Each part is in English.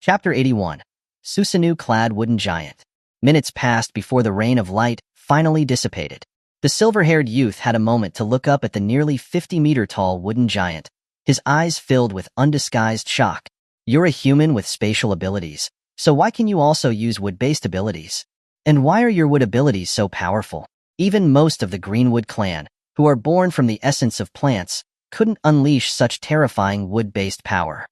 Chapter 81. Susanoo-clad wooden giant. Minutes passed before the rain of light finally dissipated. The silver-haired youth had a moment to look up at the nearly 50-meter-tall wooden giant, his eyes filled with undisguised shock. You're a human with spatial abilities, so why can you also use wood-based abilities? And why are your wood abilities so powerful? Even most of the Greenwood clan, who are born from the essence of plants, couldn't unleash such terrifying wood-based power.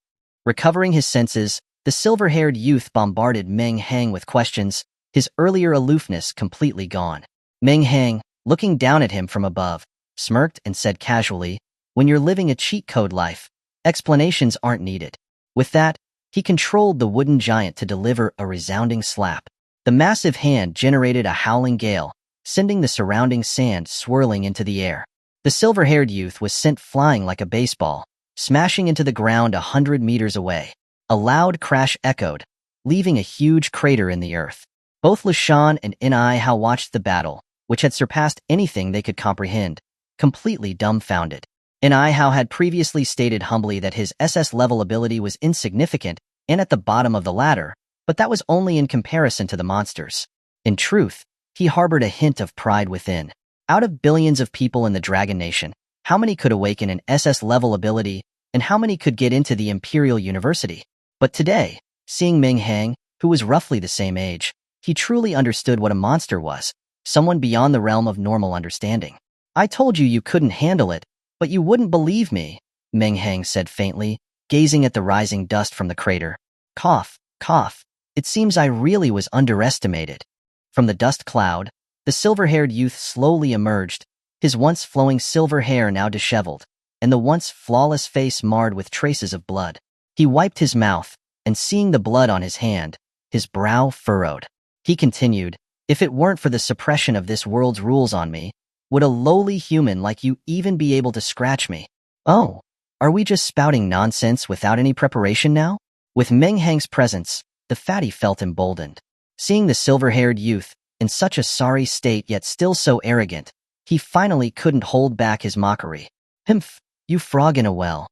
Recovering his senses, the silver-haired youth bombarded Meng Hang with questions, his earlier aloofness completely gone. Meng Hang, looking down at him from above, smirked and said casually, "When you're living a cheat code life, explanations aren't needed." With that, he controlled the wooden giant to deliver a resounding slap. The massive hand generated a howling gale, sending the surrounding sand swirling into the air. The silver-haired youth was sent flying like a baseball, smashing into the ground 100 meters away. A loud crash echoed, leaving a huge crater in the earth. Both Lushan and Inai watched the battle, which had surpassed anything they could comprehend, completely dumbfounded. Inai had previously stated humbly that his SS-level ability was insignificant and at the bottom of the ladder, but that was only in comparison to the monsters. In truth, he harbored a hint of pride within. Out of billions of people in the Dragon Nation, how many could awaken an SS-level ability, and how many could get into the Imperial University? But today, seeing Meng Hang, who was roughly the same age, he truly understood what a monster was, someone beyond the realm of normal understanding. "I told you couldn't handle it, but you wouldn't believe me," Meng Hang said faintly, gazing at the rising dust from the crater. Cough, cough. "It seems I really was underestimated." From the dust cloud, the silver-haired youth slowly emerged, his once flowing silver hair now disheveled, and the once flawless face marred with traces of blood. He wiped his mouth, and seeing the blood on his hand, his brow furrowed. He continued, "If it weren't for the suppression of this world's rules on me, would a lowly human like you even be able to scratch me?" "Oh, are we just spouting nonsense without any preparation now?" With Meng Hang's presence, the fatty felt emboldened. Seeing the silver-haired youth, in such a sorry state yet still so arrogant, he finally couldn't hold back his mockery. "Himph, you frog in a well.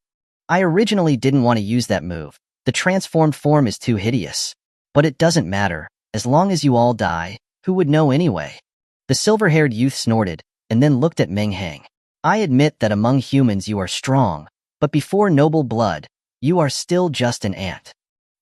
I originally didn't want to use that move. The transformed form is too hideous. But it doesn't matter, as long as you all die, who would know anyway?" The silver-haired youth snorted, and then looked at Meng Hang. "I admit that among humans you are strong, but before noble blood, you are still just an ant,"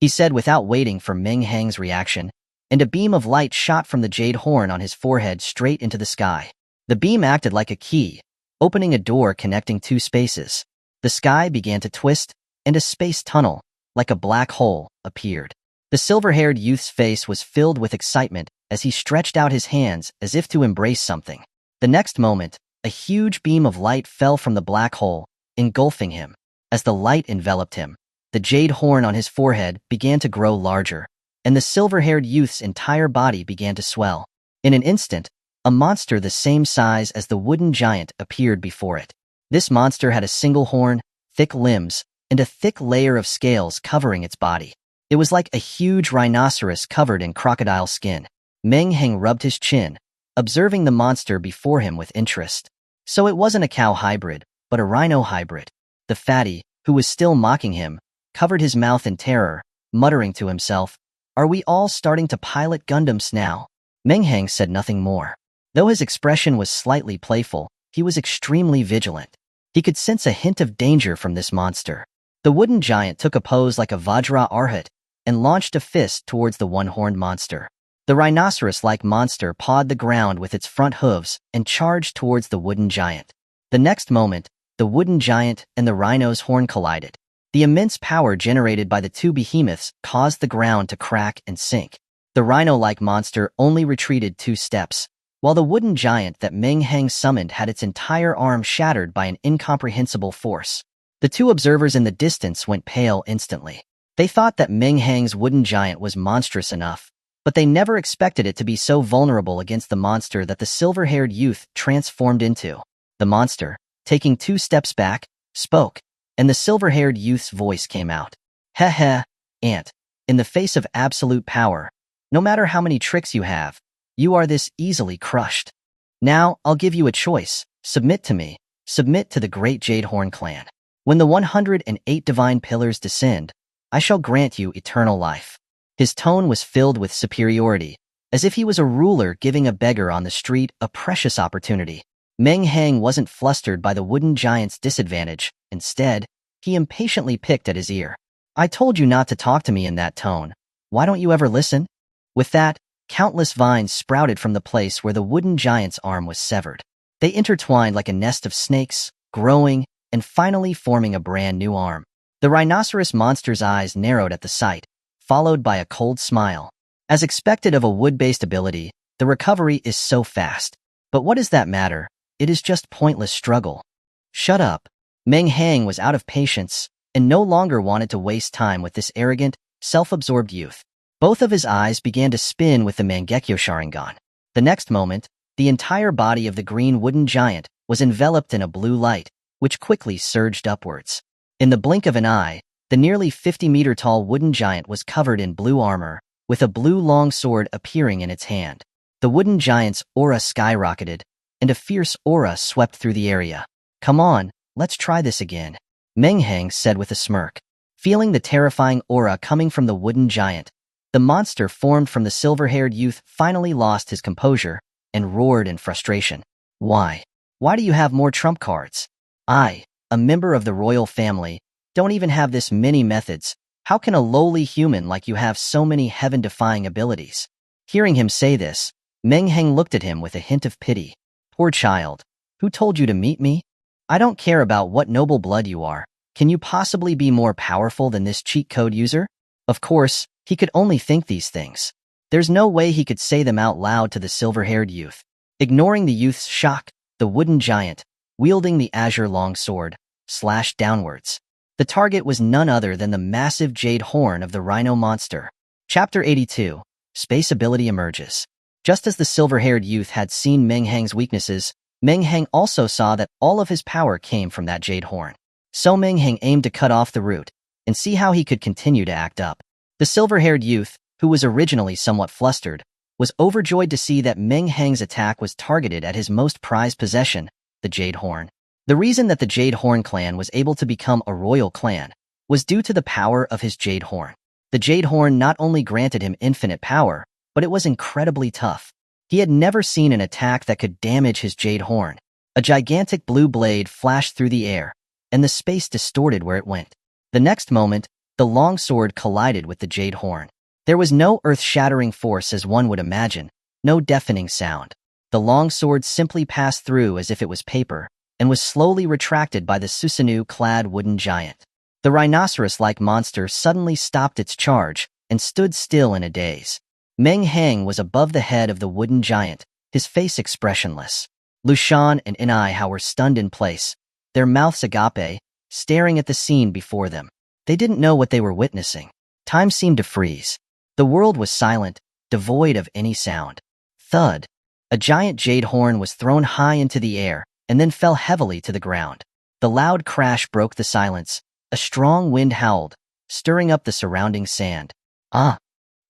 he said without waiting for Meng Hang's reaction, and a beam of light shot from the jade horn on his forehead straight into the sky. The beam acted like a key, opening a door connecting two spaces. The sky began to twist, and a space tunnel, like a black hole, appeared. The silver-haired youth's face was filled with excitement as he stretched out his hands as if to embrace something. The next moment, a huge beam of light fell from the black hole, engulfing him. As the light enveloped him, the jade horn on his forehead began to grow larger, and the silver-haired youth's entire body began to swell. In an instant, a monster the same size as the wooden giant appeared before it. This monster had a single horn, thick limbs, and a thick layer of scales covering its body. It was like a huge rhinoceros covered in crocodile skin. Meng Hang rubbed his chin, observing the monster before him with interest. So it wasn't a cow hybrid, but a rhino hybrid. The fatty, who was still mocking him, covered his mouth in terror, muttering to himself, "Are we all starting to pilot Gundams now?" Meng Hang said nothing more. Though his expression was slightly playful, he was extremely vigilant. He could sense a hint of danger from this monster. The wooden giant took a pose like a Vajra Arhat and launched a fist towards the one-horned monster. The rhinoceros-like monster pawed the ground with its front hooves and charged towards the wooden giant. The next moment, the wooden giant and the rhino's horn collided. The immense power generated by the two behemoths caused the ground to crack and sink. The rhino-like monster only retreated 2 steps, while the wooden giant that Meng Hang summoned had its entire arm shattered by an incomprehensible force. The two observers in the distance went pale instantly. They thought that Meng Hang's wooden giant was monstrous enough, but they never expected it to be so vulnerable against the monster that the silver-haired youth transformed into. The monster, taking 2 steps back, spoke, and the silver-haired youth's voice came out. "Heh heh, ant, in the face of absolute power, no matter how many tricks you have, you are this easily crushed. Now, I'll give you a choice. Submit to me. Submit to the great Jadehorn clan. When the 108 divine pillars descend, I shall grant you eternal life." His tone was filled with superiority, as if he was a ruler giving a beggar on the street a precious opportunity. Meng Hang wasn't flustered by the wooden giant's disadvantage. Instead, he impatiently picked at his ear. "I told you not to talk to me in that tone. Why don't you ever listen?" With that, countless vines sprouted from the place where the wooden giant's arm was severed. They intertwined like a nest of snakes, growing, and finally forming a brand new arm. The rhinoceros monster's eyes narrowed at the sight, followed by a cold smile. As expected of a wood-based ability, the recovery is so fast. But what does that matter? It is just pointless struggle. Shut up. Meng Hang was out of patience and no longer wanted to waste time with this arrogant, self-absorbed youth. Both of his eyes began to spin with the Mangekyo Sharingan. The next moment, the entire body of the green wooden giant was enveloped in a blue light, which quickly surged upwards. In the blink of an eye, the nearly 50-meter-tall wooden giant was covered in blue armor, with a blue long sword appearing in its hand. The wooden giant's aura skyrocketed, and a fierce aura swept through the area. "Come on, let's try this again," Meng Hang said with a smirk. Feeling the terrifying aura coming from the wooden giant, the monster formed from the silver-haired youth finally lost his composure and roared in frustration. "Why? Why do you have more trump cards? I, a member of the royal family, don't even have this many methods. How can a lowly human like you have so many heaven-defying abilities?" Hearing him say this, Meng Hang looked at him with a hint of pity. "Poor child. Who told you to meet me? I don't care about what noble blood you are. Can you possibly be more powerful than this cheat code user?" Of course, he could only think these things. There's no way he could say them out loud to the silver-haired youth. Ignoring the youth's shock, the wooden giant, wielding the azure long sword, slashed downwards. The target was none other than the massive jade horn of the rhino monster. Chapter 82. Space Ability Emerges. Just as the silver-haired youth had seen Meng Hang's weaknesses, Meng Hang also saw that all of his power came from that jade horn. So Meng Hang aimed to cut off the root and see how he could continue to act up. The silver-haired youth, who was originally somewhat flustered, was overjoyed to see that Meng Hang's attack was targeted at his most prized possession, the jade horn. The reason that the Jade Horn clan was able to become a royal clan was due to the power of his jade horn. The jade horn not only granted him infinite power, but it was incredibly tough. He had never seen an attack that could damage his jade horn. A gigantic blue blade flashed through the air, and the space distorted where it went. The next moment, the long sword collided with the jade horn. There was no earth-shattering force as one would imagine, no deafening sound. The long sword simply passed through as if it was paper, and was slowly retracted by the Susanoo-clad wooden giant. The rhinoceros-like monster suddenly stopped its charge and stood still in a daze. Meng Hang was above the head of the wooden giant, his face expressionless. Lushan and Inai were stunned in place, their mouths agape, staring at the scene before them. They didn't know what they were witnessing. Time seemed to freeze. The world was silent, devoid of any sound. Thud. A giant jade horn was thrown high into the air, and then fell heavily to the ground. The loud crash broke the silence. A strong wind howled, stirring up the surrounding sand. Ah!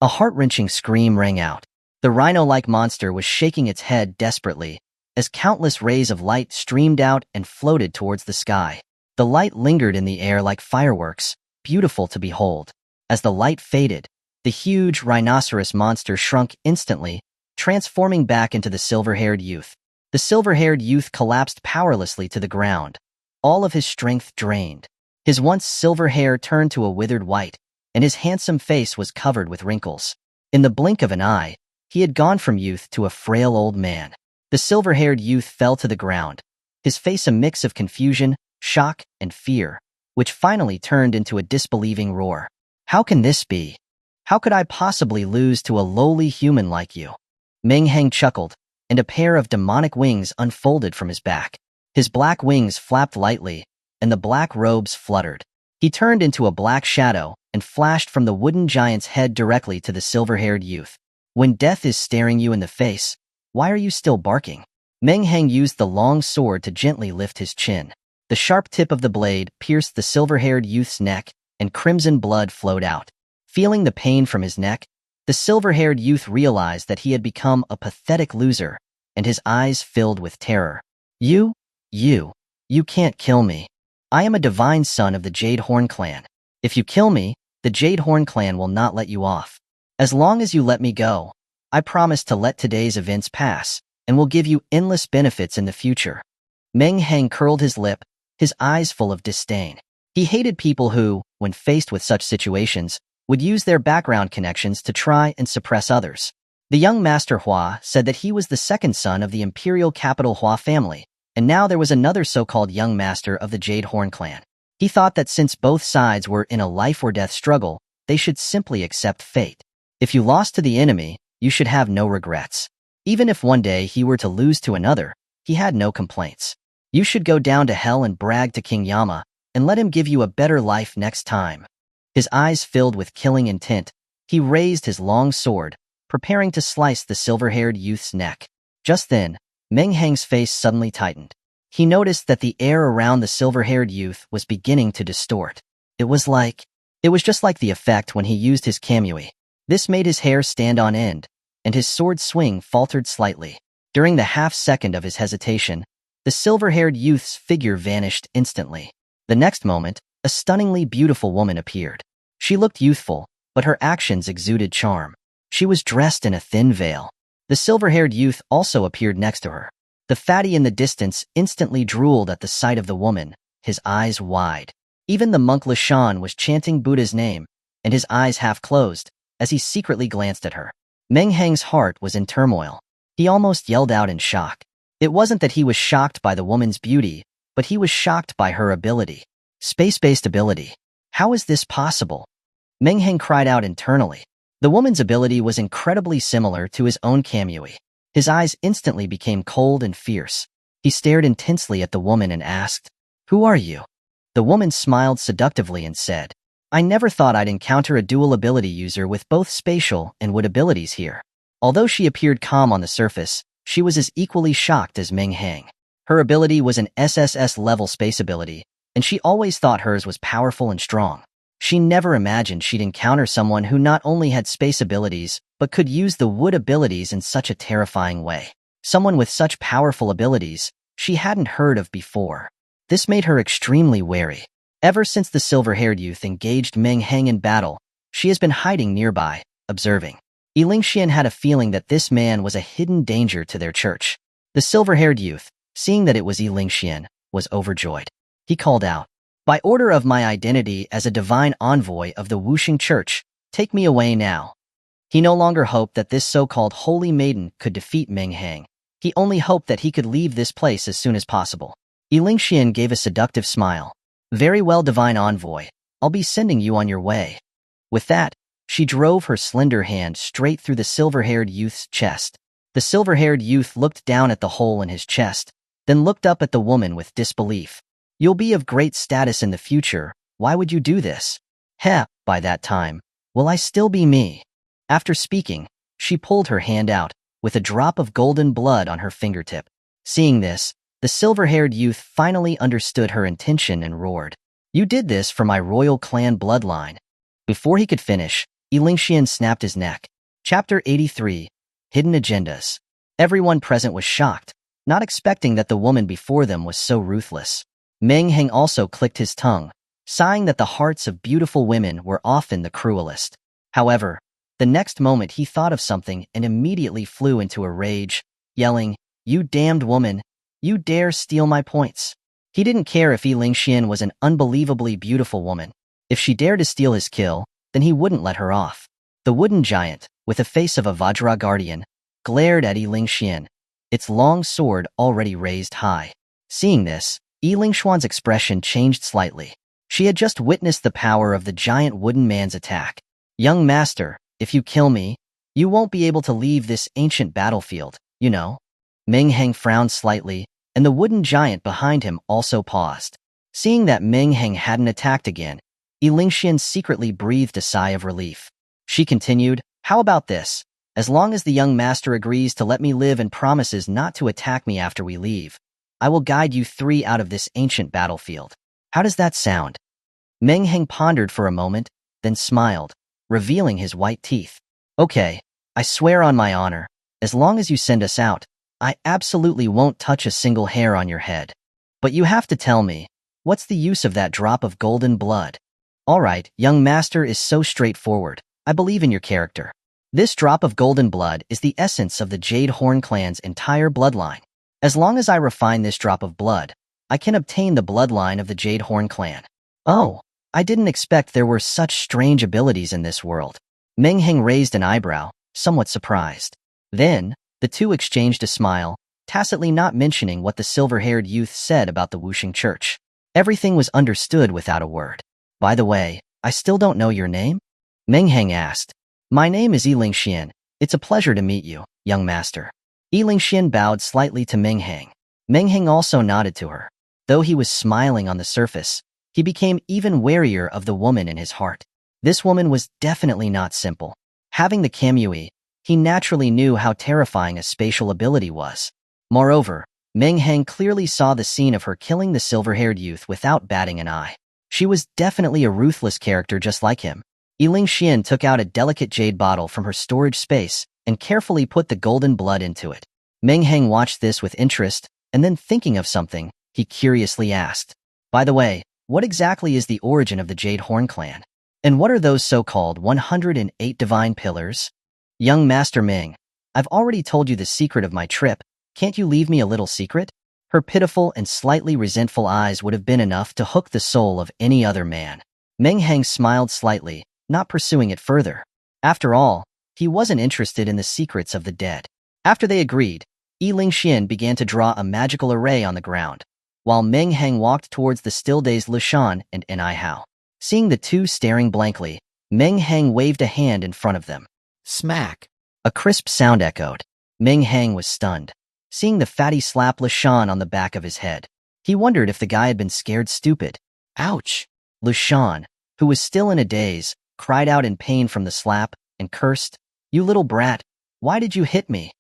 A heart-wrenching scream rang out. The rhino-like monster was shaking its head desperately, as countless rays of light streamed out and floated towards the sky. The light lingered in the air like fireworks, beautiful to behold. As the light faded, the huge rhinoceros monster shrunk instantly, transforming back into the silver-haired youth. The silver-haired youth collapsed powerlessly to the ground, all of his strength drained. His once silver hair turned to a withered white, and his handsome face was covered with wrinkles. In the blink of an eye, he had gone from youth to a frail old man. The silver-haired youth fell to the ground, his face a mix of confusion, shock, and fear, which finally turned into a disbelieving roar. "How can this be? How could I possibly lose to a lowly human like you?" Meng Hang chuckled, and a pair of demonic wings unfolded from his back. His black wings flapped lightly, and the black robes fluttered. He turned into a black shadow and flashed from the wooden giant's head directly to the silver-haired youth. "When death is staring you in the face, why are you still barking?" Meng Hang used the long sword to gently lift his chin. The sharp tip of the blade pierced the silver-haired youth's neck, and crimson blood flowed out. Feeling the pain from his neck, the silver-haired youth realized that he had become a pathetic loser, and his eyes filled with terror. You can't kill me. I am a divine son of the Jade Horn clan. If you kill me, the Jade Horn clan will not let you off. As long as you let me go, I promise to let today's events pass, and will give you endless benefits in the future. Meng Hang curled his lip, his eyes full of disdain. He hated people who, when faced with such situations, would use their background connections to try and suppress others. The young Master Hua said that he was the second son of the imperial capital Hua family, and now there was another so-called young master of the Jade Horn clan. He thought that since both sides were in a life-or-death struggle, they should simply accept fate. If you lost to the enemy, you should have no regrets. Even if one day he were to lose to another, he had no complaints. You should go down to hell and brag to King Yama, and let him give you a better life next time. His eyes filled with killing intent, he raised his long sword, preparing to slice the silver-haired youth's neck. Just then, Meng Hang's face suddenly tightened. He noticed that the air around the silver-haired youth was beginning to distort. It was just like the effect when he used his kamui. This made his hair stand on end, and his sword swing faltered slightly. During the half-second of his hesitation, the silver-haired youth's figure vanished instantly. The next moment, a stunningly beautiful woman appeared. She looked youthful, but her actions exuded charm. She was dressed in a thin veil. The silver-haired youth also appeared next to her. The fatty in the distance instantly drooled at the sight of the woman, his eyes wide. Even the monk Lishan was chanting Buddha's name, and his eyes half closed, as he secretly glanced at her. Meng Hang's heart was in turmoil. He almost yelled out in shock. It wasn't that he was shocked by the woman's beauty, but he was shocked by her ability. Space-based ability. How is this possible? Meng Hang cried out internally. The woman's ability was incredibly similar to his own kamui. His eyes instantly became cold and fierce. He stared intensely at the woman and asked, "Who are you?" The woman smiled seductively and said, "I never thought I'd encounter a dual ability user with both spatial and wood abilities here." Although she appeared calm on the surface, she was as equally shocked as Meng Hang. Her ability was an SSS-level space ability, and she always thought hers was powerful and strong. She never imagined she'd encounter someone who not only had space abilities, but could use the wood abilities in such a terrifying way. Someone with such powerful abilities she hadn't heard of before. This made her extremely wary. Ever since the silver-haired youth engaged Meng Hang in battle, she has been hiding nearby, observing. Yilingxian had a feeling that this man was a hidden danger to their church. The silver-haired youth, seeing that it was Yilingxian, was overjoyed. He called out, "By order of my identity as a divine envoy of the Wuxing Church, take me away now." He no longer hoped that this so-called holy maiden could defeat Meng Hang. He only hoped that he could leave this place as soon as possible. Yilingxian gave a seductive smile. "Very well, divine envoy. I'll be sending you on your way." With that, she drove her slender hand straight through the silver-haired youth's chest. The silver-haired youth looked down at the hole in his chest, then looked up at the woman with disbelief. "You'll be of great status in the future. Why would you do this?" "Heh, by that time, will I still be me?" After speaking, she pulled her hand out, with a drop of golden blood on her fingertip. Seeing this, the silver-haired youth finally understood her intention and roared, "You did this for my royal clan bloodline." Before he could finish, Yilingxian snapped his neck. Chapter 83. Hidden Agendas. Everyone present was shocked, not expecting that the woman before them was so ruthless. Meng Hang also clicked his tongue, sighing that the hearts of beautiful women were often the cruelest. However, the next moment he thought of something and immediately flew into a rage, yelling, "You damned woman! You dare steal my points!" He didn't care if Yilingxian was an unbelievably beautiful woman. If she dared to steal his kill, then he wouldn't let her off. The wooden giant, with the face of a Vajra guardian, glared at Yilingxian, its long sword already raised high. Seeing this, Yilingxian's expression changed slightly. She had just witnessed the power of the giant wooden man's attack. "Young master, if you kill me, you won't be able to leave this ancient battlefield, you know." Meng Hang frowned slightly, and the wooden giant behind him also paused. Seeing that Meng Hang hadn't attacked again, Yilingxian secretly breathed a sigh of relief. She continued, "How about this? As long as the young master agrees to let me live and promises not to attack me after we leave, I will guide you three out of this ancient battlefield. How does that sound?" Meng Hang pondered for a moment, then smiled, revealing his white teeth. "Okay, I swear on my honor, as long as you send us out, I absolutely won't touch a single hair on your head. But you have to tell me, what's the use of that drop of golden blood?" Alright, young master is so straightforward. I believe in your character. This drop of golden blood is the essence of the Jade Horn clan's entire bloodline. As long as I refine this drop of blood, I can obtain the bloodline of the Jade Horn clan. Oh, I didn't expect there were such strange abilities in this world. Meng Hang raised an eyebrow, somewhat surprised. Then, the two exchanged a smile, tacitly not mentioning what the silver-haired youth said about the Wuxing Church. Everything was understood without a word. By the way, I still don't know your name? Meng Hang asked. My name is Yilingxian. It's a pleasure to meet you, young master. Yilingxian bowed slightly to Meng Hang. Meng Hang also nodded to her. Though he was smiling on the surface, he became even warier of the woman in his heart. This woman was definitely not simple. Having the Kamui, he naturally knew how terrifying a spatial ability was. Moreover, Meng Hang clearly saw the scene of her killing the silver-haired youth without batting an eye. She was definitely a ruthless character just like him. Yilingxian took out a delicate jade bottle from her storage space and carefully put the golden blood into it. Meng Hang watched this with interest, and then thinking of something, he curiously asked, by the way, what exactly is the origin of the Jade Horn clan? And what are those so-called 108 divine pillars? Young Master Ming, I've already told you the secret of my trip. Can't you leave me a little secret? Her pitiful and slightly resentful eyes would have been enough to hook the soul of any other man. Meng Hang smiled slightly, not pursuing it further. After all, he wasn't interested in the secrets of the dead. After they agreed, Yilingxian began to draw a magical array on the ground, while Meng Hang walked towards the still-dazed Lushan and Ni Hao. Seeing the two staring blankly, Meng Hang waved a hand in front of them. Smack! A crisp sound echoed. Meng Hang was stunned. Seeing the fatty slap Lushan on the back of his head, he wondered if the guy had been scared stupid. Ouch! Lushan, who was still in a daze, cried out in pain from the slap, and cursed, You little brat, why did you hit me?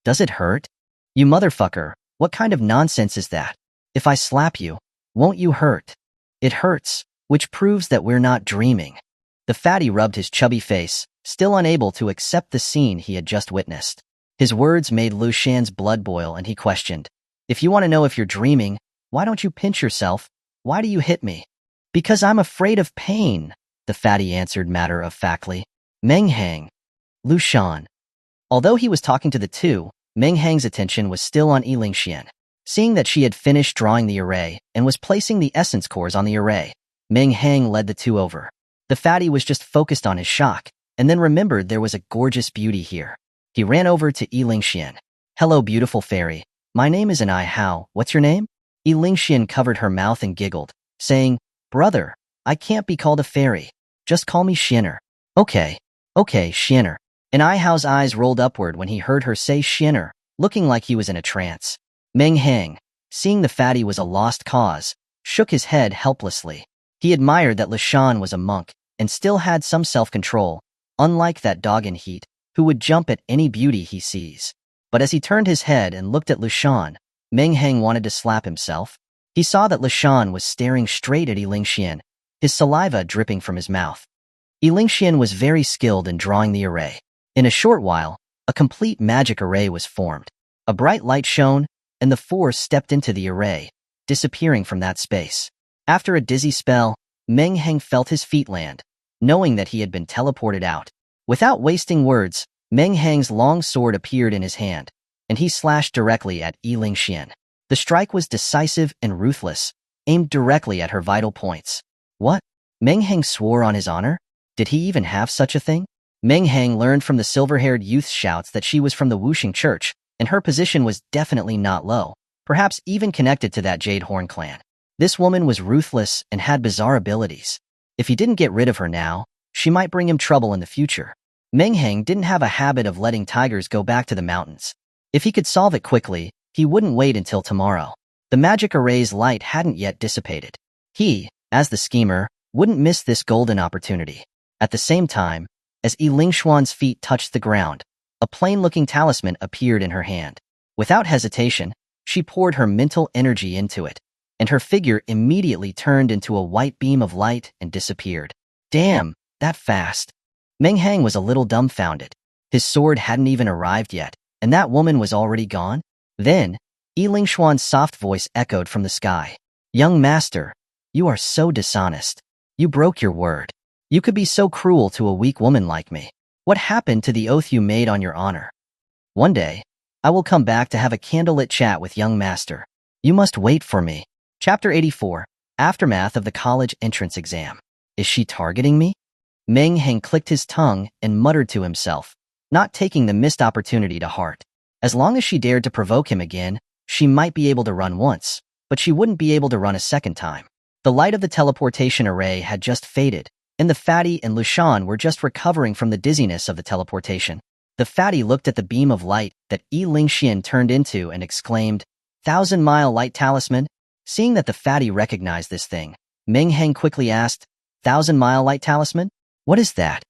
Does it hurt? You motherfucker, what kind of nonsense is that? If I slap you, won't you hurt? It hurts, which proves that we're not dreaming. The fatty rubbed his chubby face, still unable to accept the scene he had just witnessed. His words made Lushan's blood boil and he questioned, If you want to know if you're dreaming, why don't you pinch yourself? Why do you hit me? Because I'm afraid of pain, the fatty answered matter-of-factly. Meng Hang. Lushan. Although he was talking to the two, Meng Hang's attention was still on Yilingxian. Seeing that she had finished drawing the array and was placing the essence cores on the array, Meng Hang led the two over. The fatty was just focused on his shock, and then remembered there was a gorgeous beauty here. He ran over to Yilingxian. Hello, beautiful fairy. My name is Ni Hao. What's your name? Yilingxian covered her mouth and giggled, saying, Brother, I can't be called a fairy. Just call me Shinner. Okay, Shinner. Ni Hao's eyes rolled upward when he heard her say Shinner, looking like he was in a trance. Meng Hang, seeing the fatty was a lost cause, shook his head helplessly. He admired that Lushan was a monk and still had some self-control, unlike that dog in heat, who would jump at any beauty he sees. But as he turned his head and looked at Lushan, Meng Hang wanted to slap himself. He saw that Lushan was staring straight at Yilingxian, his saliva dripping from his mouth. Yilingxian was very skilled in drawing the array. In a short while, a complete magic array was formed. A bright light shone, and the four stepped into the array, disappearing from that space. After a dizzy spell, Meng Hang felt his feet land, knowing that he had been teleported out. Without wasting words, Meng Hang's long sword appeared in his hand, and he slashed directly at Yilingxian. The strike was decisive and ruthless, aimed directly at her vital points. What? Meng Hang swore on his honor? Did he even have such a thing? Meng Hang learned from the silver-haired youth's shouts that she was from the Wuxing Church, and her position was definitely not low, perhaps even connected to that Jade Horn clan. This woman was ruthless and had bizarre abilities. If he didn't get rid of her now, she might bring him trouble in the future. Meng Hang didn't have a habit of letting tigers go back to the mountains. If he could solve it quickly, he wouldn't wait until tomorrow. The magic array's light hadn't yet dissipated. He, as the schemer, wouldn't miss this golden opportunity. At the same time, as Yilingxian's feet touched the ground, a plain-looking talisman appeared in her hand. Without hesitation, she poured her mental energy into it, and her figure immediately turned into a white beam of light and disappeared. Damn, that fast. Meng Hang was a little dumbfounded. His sword hadn't even arrived yet, and that woman was already gone? Then, Yilingxian's soft voice echoed from the sky. Young master, you are so dishonest. You broke your word. You could be so cruel to a weak woman like me. What happened to the oath you made on your honor? One day, I will come back to have a candlelit chat with young master. You must wait for me. Chapter 84. Aftermath of the college entrance exam. Is she targeting me? Meng Hang clicked his tongue and muttered to himself, not taking the missed opportunity to heart. As long as she dared to provoke him again, she might be able to run once, but she wouldn't be able to run a second time. The light of the teleportation array had just faded, and the fatty and Lushan were just recovering from the dizziness of the teleportation. The fatty looked at the beam of light that Yi Lingxian turned into and exclaimed, 1,000-mile light talisman? Seeing that the fatty recognized this thing, Meng Hang quickly asked, 1,000-mile light talisman? What is that?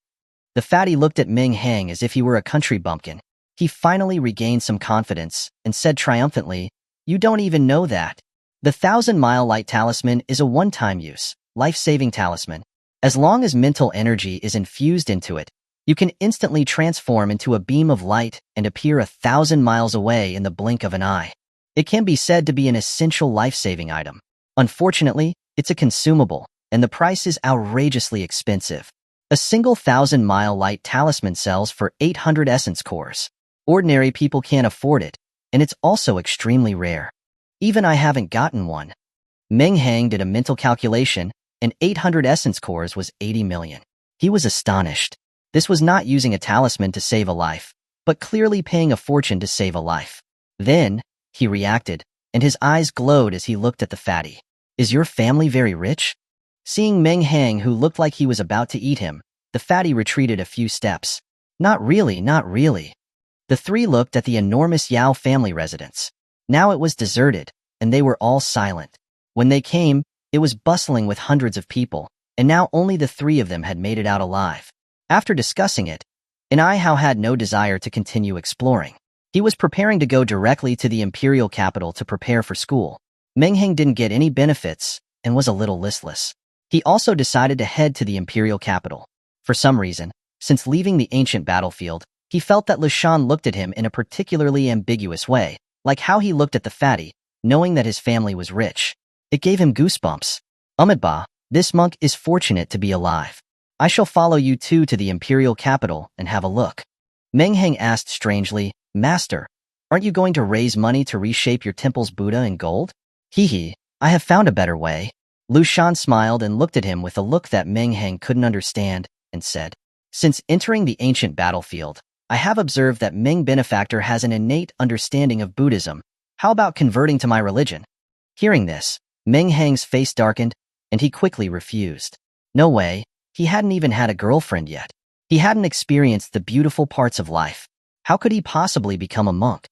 The fatty looked at Meng Hang as if he were a country bumpkin. He finally regained some confidence and said triumphantly, you don't even know that. The 1,000-mile light talisman is a one-time use, life-saving talisman. As long as mental energy is infused into it, you can instantly transform into a beam of light and appear 1,000 miles away in the blink of an eye. It can be said to be an essential life-saving item. Unfortunately, it's a consumable, and the price is outrageously expensive. A single 1,000-mile light talisman sells for 800 essence cores. Ordinary people can't afford it, and it's also extremely rare. Even I haven't gotten one. Meng Hang did a mental calculation, and 800 essence cores was 80 million. He was astonished. This was not using a talisman to save a life, but clearly paying a fortune to save a life. Then, he reacted, and his eyes glowed as he looked at the fatty. Is your family very rich? Seeing Meng Hang, who looked like he was about to eat him, the fatty retreated a few steps. Not really, not really. The three looked at the enormous Yao family residence. Now it was deserted, and they were all silent. When they came, it was bustling with hundreds of people, and now only the three of them had made it out alive. After discussing it, Hao had no desire to continue exploring. He was preparing to go directly to the imperial capital to prepare for school. Meng Hang didn't get any benefits and was a little listless. He also decided to head to the imperial capital. For some reason, since leaving the ancient battlefield, he felt that Lushan looked at him in a particularly ambiguous way, like how he looked at the fatty, knowing that his family was rich. It gave him goosebumps. Umidba, this monk is fortunate to be alive. I shall follow you two to the imperial capital and have a look. Meng Hang asked strangely, Master, aren't you going to raise money to reshape your temple's Buddha in gold? Hee, I have found a better way. Lushan smiled and looked at him with a look that Meng Hang couldn't understand, and said, since entering the ancient battlefield, I have observed that Meng Benefactor has an innate understanding of Buddhism. How about converting to my religion? Hearing this, Meng Hang's face darkened, and he quickly refused. No way, he hadn't even had a girlfriend yet. He hadn't experienced the beautiful parts of life. How could he possibly become a monk?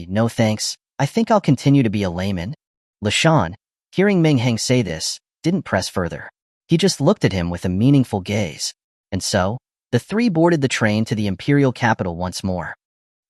No thanks, I think I'll continue to be a layman. Lushan, hearing Meng Hang say this, didn't press further. He just looked at him with a meaningful gaze. And so, the three boarded the train to the imperial capital once more.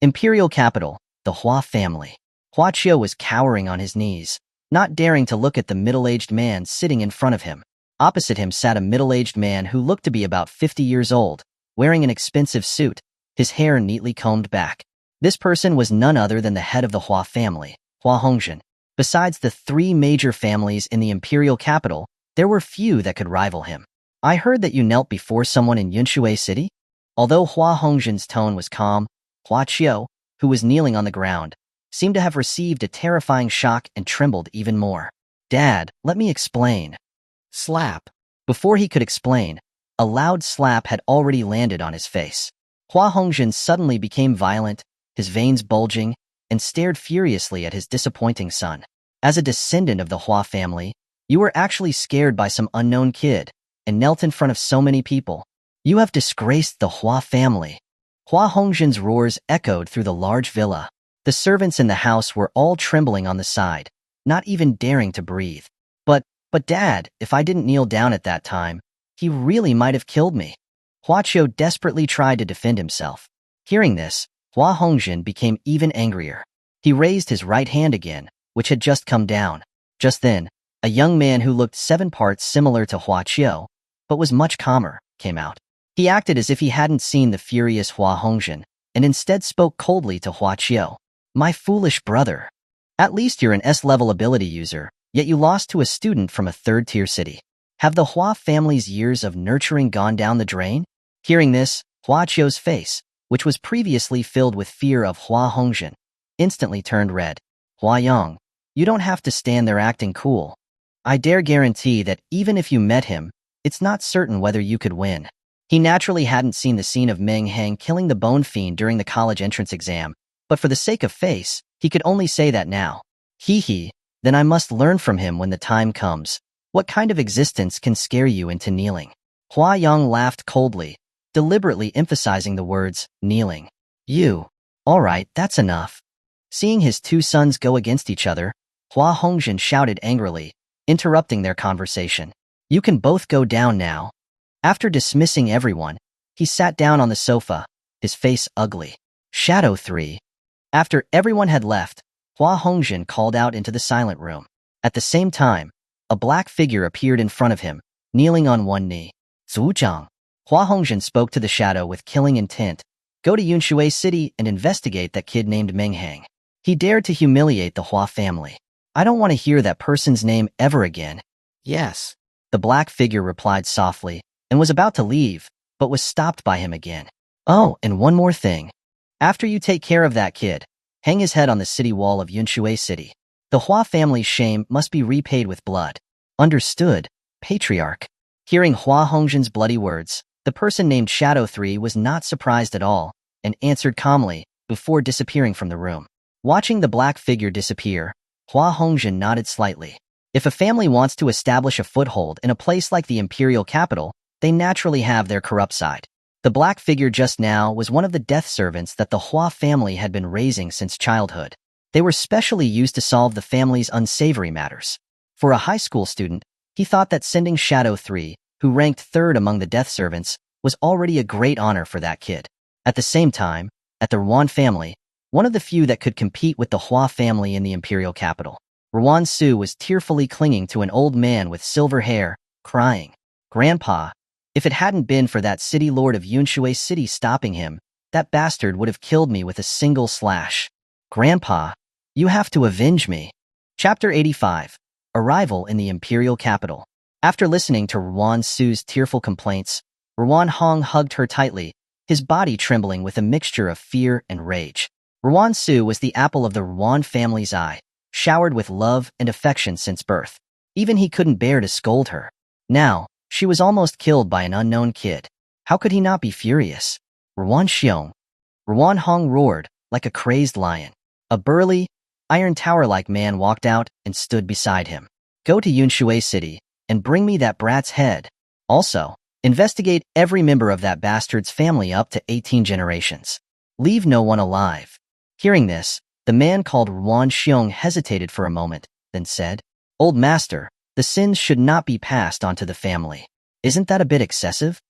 Imperial capital, the Hua family. Hua Qiu was cowering on his knees, not daring to look at the middle-aged man sitting in front of him. Opposite him sat a middle-aged man who looked to be about 50 years old, wearing an expensive suit, his hair neatly combed back. This person was none other than the head of the Hua family, Hua Hongzhen. Besides the three major families in the imperial capital, there were few that could rival him. I heard that you knelt before someone in Yunshui City? Although Hua Hongzhen's tone was calm, Hua Qiu, who was kneeling on the ground, seemed to have received a terrifying shock and trembled even more. Dad, let me explain. Slap. Before he could explain, a loud slap had already landed on his face. Hua Hongzhen suddenly became violent, his veins bulging, and stared furiously at his disappointing son. As a descendant of the Hua family, you were actually scared by some unknown kid, and knelt in front of so many people. You have disgraced the Hua family. Hua Hongzhen's roars echoed through the large villa. The servants in the house were all trembling on the side, not even daring to breathe. But Dad, if I didn't kneel down at that time, he really might have killed me. Hua Qiu desperately tried to defend himself. Hearing this, Hua Hongzhen became even angrier. He raised his right hand again, which had just come down. Just then, a young man who looked 7 parts similar to Hua Qiu, but was much calmer, came out. He acted as if he hadn't seen the furious Hua Hongzhen, and instead spoke coldly to Hua Qiu. My foolish brother. At least you're an S-level ability user, yet you lost to a student from a 3rd-tier city. Have the Hua family's years of nurturing gone down the drain? Hearing this, Hua Qiu's face, which was previously filled with fear of Hua Hongzhen, instantly turned red. Hua Yang, you don't have to stand there acting cool. I dare guarantee that even if you met him, it's not certain whether you could win. He naturally hadn't seen the scene of Meng Hang killing the Bone Fiend during the college entrance exam, but for the sake of face, he could only say that now. Hee, then I must learn from him when the time comes. What kind of existence can scare you into kneeling? Hua Yang laughed coldly, deliberately emphasizing the words, kneeling. You. All right, that's enough. Seeing his two sons go against each other, Hua Hongzhen shouted angrily, interrupting their conversation. You can both go down now. After dismissing everyone, he sat down on the sofa, his face ugly. Shadow 3. After everyone had left, Hua Hongzhen called out into the silent room. At the same time, a black figure appeared in front of him, kneeling on one knee. Zhujiang. Hua Hongzhen spoke to the shadow with killing intent. Go to Yunshui City and investigate that kid named Meng Hang. He dared to humiliate the Hua family. I don't want to hear that person's name ever again. Yes. The black figure replied softly, and was about to leave, but was stopped by him again. Oh, and one more thing. After you take care of that kid, hang his head on the city wall of Yunshui City. The Hua family's shame must be repaid with blood. Understood, Patriarch. Hearing Hua Hongzhen's bloody words, the person named Shadow 3 was not surprised at all, and answered calmly, before disappearing from the room. Watching the black figure disappear, Hua Hongzhen nodded slightly. If a family wants to establish a foothold in a place like the imperial capital, they naturally have their corrupt side. The black figure just now was one of the death servants that the Hua family had been raising since childhood. They were specially used to solve the family's unsavory matters. For a high school student, he thought that sending Shadow 3, who ranked third among the death servants, was already a great honor for that kid. At the same time, at the Ruan family, one of the few that could compete with the Hua family in the imperial capital, Ruan Su was tearfully clinging to an old man with silver hair, crying, Grandpa, if it hadn't been for that city lord of Yunshui City stopping him, that bastard would have killed me with a single slash. Grandpa, you have to avenge me. Chapter 85. Arrival in the imperial capital. After listening to Ruan Su's tearful complaints, Ruan Hong hugged her tightly, his body trembling with a mixture of fear and rage. Ruan Su was the apple of the Ruan family's eye, showered with love and affection since birth. Even he couldn't bear to scold her. Now, she was almost killed by an unknown kid. How could he not be furious? Ruan Xiong. Ruan Hong roared, like a crazed lion. A burly, iron tower-like man walked out and stood beside him. Go to Yunshui City and bring me that brat's head. Also, investigate every member of that bastard's family up to 18 generations. Leave no one alive. Hearing this, the man called Ruan Xiong hesitated for a moment, then said, Old master, the sins should not be passed on to the family. Isn't that a bit excessive?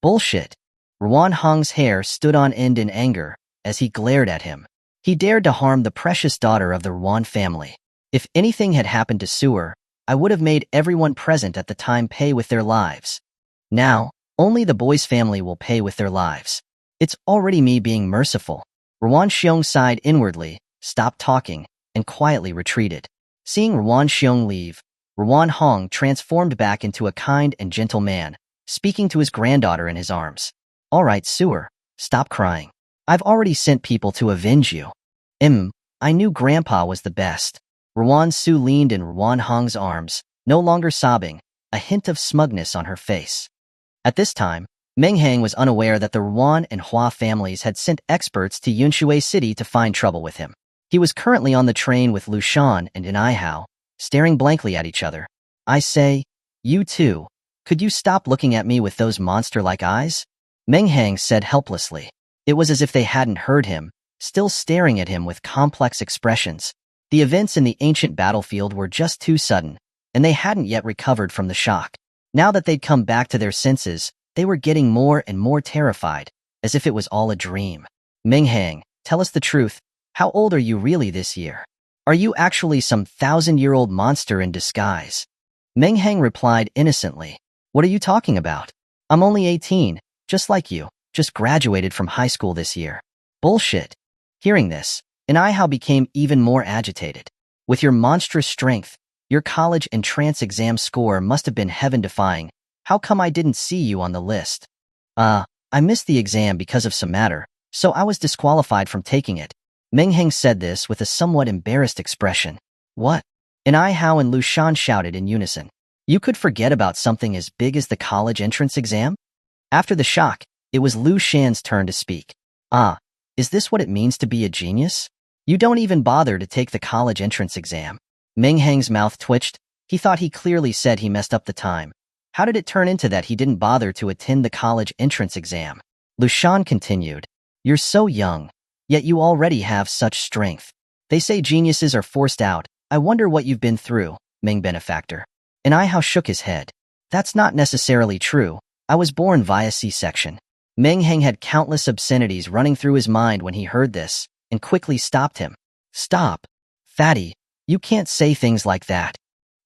Bullshit. Ruan Hong's hair stood on end in anger as he glared at him. He dared to harm the precious daughter of the Ruan family. If anything had happened to Sewer, I would have made everyone present at the time pay with their lives. Now, only the boy's family will pay with their lives. It's already me being merciful. Ruan Xiong sighed inwardly, stopped talking, and quietly retreated. Seeing Ruan Xiong leave, Ruan Hong transformed back into a kind and gentle man, speaking to his granddaughter in his arms. All right, Sewer, stop crying. I've already sent people to avenge you. I knew Grandpa was the best. Ruan Su leaned in Ruan Hong's arms, no longer sobbing, a hint of smugness on her face. At this time, Meng Hang was unaware that the Ruan and Hua families had sent experts to Yunshui City to find trouble with him. He was currently on the train with Lu Shan and Inai, staring blankly at each other. I say, you too, could you stop looking at me with those monster-like eyes? Meng Hang said helplessly. It was as if they hadn't heard him, still staring at him with complex expressions. The events in the ancient battlefield were just too sudden, and they hadn't yet recovered from the shock. Now that they'd come back to their senses, they were getting more and more terrified, as if it was all a dream. Meng Hang, tell us the truth. How old are you really this year? Are you actually some 1,000-year-old monster in disguise? Meng Hang replied innocently. What are you talking about? I'm only 18, just like you, just graduated from high school this year. Bullshit. Hearing this, Inai became even more agitated. With your monstrous strength, Your college entrance exam score must have been heaven-defying. How come I didn't see you on the list? I missed the exam because of some matter, so I was disqualified from taking it. Meng Hang said this with a somewhat embarrassed expression. What? And Hao and Lu Shan shouted in unison. You could forget about something as big as the college entrance exam? After the shock, it was Lu Shan's turn to speak. Is this what it means to be a genius? You don't even bother to take the college entrance exam. Meng Hang's mouth twitched. He thought he clearly said he messed up the time. How did it turn into that he didn't bother to attend the college entrance exam? Lu Shan continued. You're so young, yet you already have such strength. They say geniuses are forced out. I wonder what you've been through, Meng benefactor. And Hao shook his head. That's not necessarily true. I was born via C-section. Meng Hang had countless obscenities running through his mind when he heard this, and quickly stopped him. Stop. Fatty, you can't say things like that.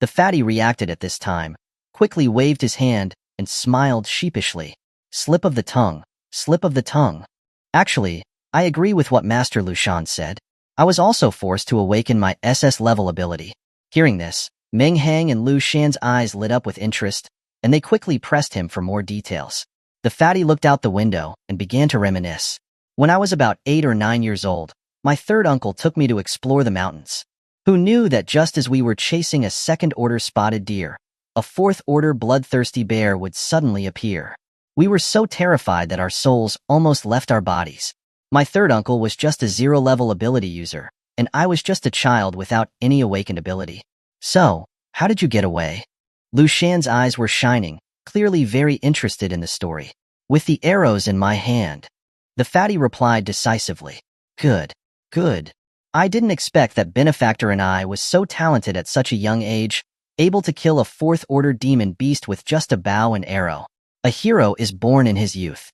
The fatty reacted at this time, quickly waved his hand, and smiled sheepishly. Slip of the tongue. Slip of the tongue. Actually, I agree with what Master Lu Shan said. I was also forced to awaken my SS-level ability. Hearing this, Meng Hang and Lu Shan's eyes lit up with interest, and they quickly pressed him for more details. The fatty looked out the window and began to reminisce. When I was about 8 or 9 years old, my third uncle took me to explore the mountains. Who knew that just as we were chasing a second-order spotted deer, a fourth-order bloodthirsty bear would suddenly appear? We were so terrified that our souls almost left our bodies. My third uncle was just a zero-level ability user, and I was just a child without any awakened ability. So, how did you get away? Lu Shan's eyes were shining, clearly very interested in the story. With the arrows in my hand. The fatty replied decisively. Good. Good. I didn't expect that benefactor and I was so talented at such a young age, able to kill a fourth-order demon beast with just a bow and arrow. A hero is born in his youth.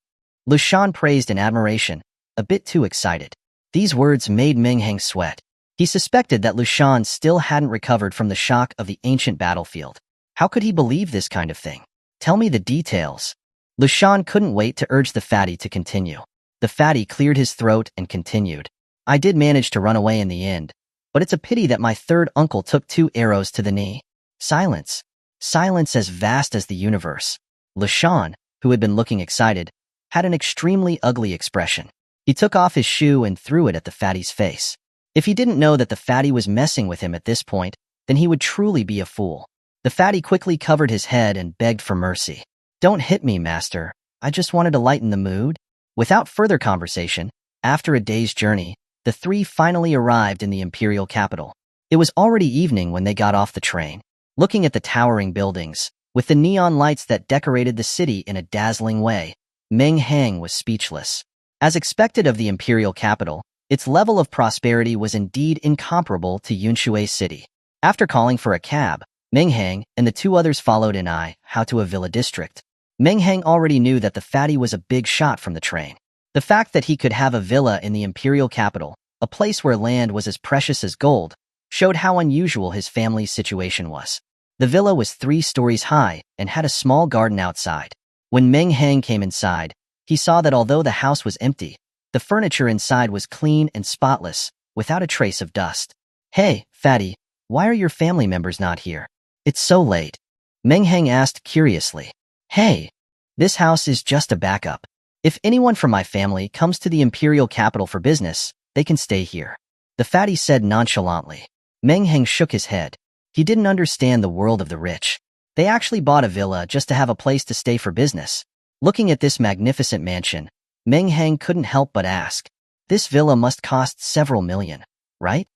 Lu Shan praised in admiration, a bit too excited. These words made Meng Hang sweat. He suspected that Lu Shan still hadn't recovered from the shock of the ancient battlefield. How could he believe this kind of thing? Tell me the details. Lu Shan couldn't wait to urge the fatty to continue. The fatty cleared his throat and continued. I did manage to run away in the end, but it's a pity that my third uncle took 2 arrows to the knee. Silence. Silence as vast as the universe. Lu Shan, who had been looking excited, had an extremely ugly expression. He took off his shoe and threw it at the fatty's face. If he didn't know that the fatty was messing with him at this point, then he would truly be a fool. The fatty quickly covered his head and begged for mercy. Don't hit me, master. I just wanted to lighten the mood. Without further conversation, after a day's journey, the 3 finally arrived in the imperial capital. It was already evening when they got off the train. Looking at the towering buildings, with the neon lights that decorated the city in a dazzling way, Meng Hang was speechless. As expected of the imperial capital, its level of prosperity was indeed incomparable to Yunshui City. After calling for a cab, Meng Hang and the 2 others followed Hao to a villa district. Meng Hang already knew that the fatty was a big shot from the train. The fact that he could have a villa in the imperial capital, a place where land was as precious as gold, showed how unusual his family's situation was. The villa was 3 stories high and had a small garden outside. When Meng Hang came inside, he saw that although the house was empty, the furniture inside was clean and spotless, without a trace of dust. Hey, fatty, why are your family members not here? It's so late. Meng Hang asked curiously. Hey, this house is just a backup. If anyone from my family comes to the imperial capital for business, they can stay here. The fatty said nonchalantly. Meng Hang shook his head. He didn't understand the world of the rich. They actually bought a villa just to have a place to stay for business. Looking at this magnificent mansion, Meng Hang couldn't help but ask. This villa must cost several million, right?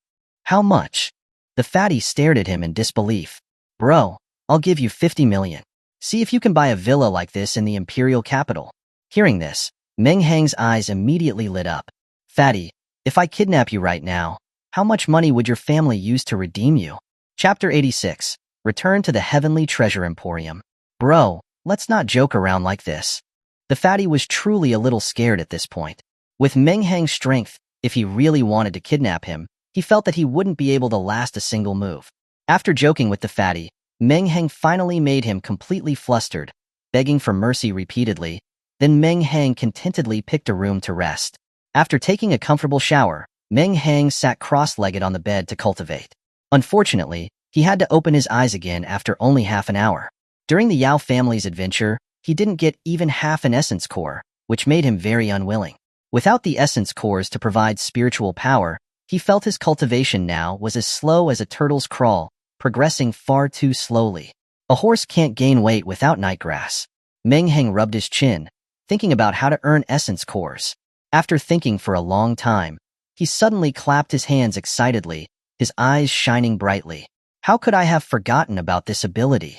How much? The fatty stared at him in disbelief. Bro, I'll give you 50 million. See if you can buy a villa like this in the imperial capital. Hearing this, Meng Hang's eyes immediately lit up. Fatty, if I kidnap you right now, how much money would your family use to redeem you? Chapter 86. Return to the Heavenly Treasure Emporium. Bro, let's not joke around like this. The fatty was truly a little scared at this point. With Meng Hang's strength, if he really wanted to kidnap him, he felt that he wouldn't be able to last a single move. After joking with the fatty, Meng Hang finally made him completely flustered, begging for mercy repeatedly. Then Meng Hang contentedly picked a room to rest. After taking a comfortable shower, Meng Hang sat cross-legged on the bed to cultivate. Unfortunately, He had to open his eyes again after only half an hour. During the Yao family's adventure, he didn't get even half an essence core, which made him very unwilling. Without the essence cores to provide spiritual power, he felt his cultivation now was as slow as a turtle's crawl, progressing far too slowly. A horse can't gain weight without nightgrass. Meng Hang rubbed his chin, thinking about how to earn essence cores. After thinking for a long time, he suddenly clapped his hands excitedly, his eyes shining brightly. How could I have forgotten about this ability?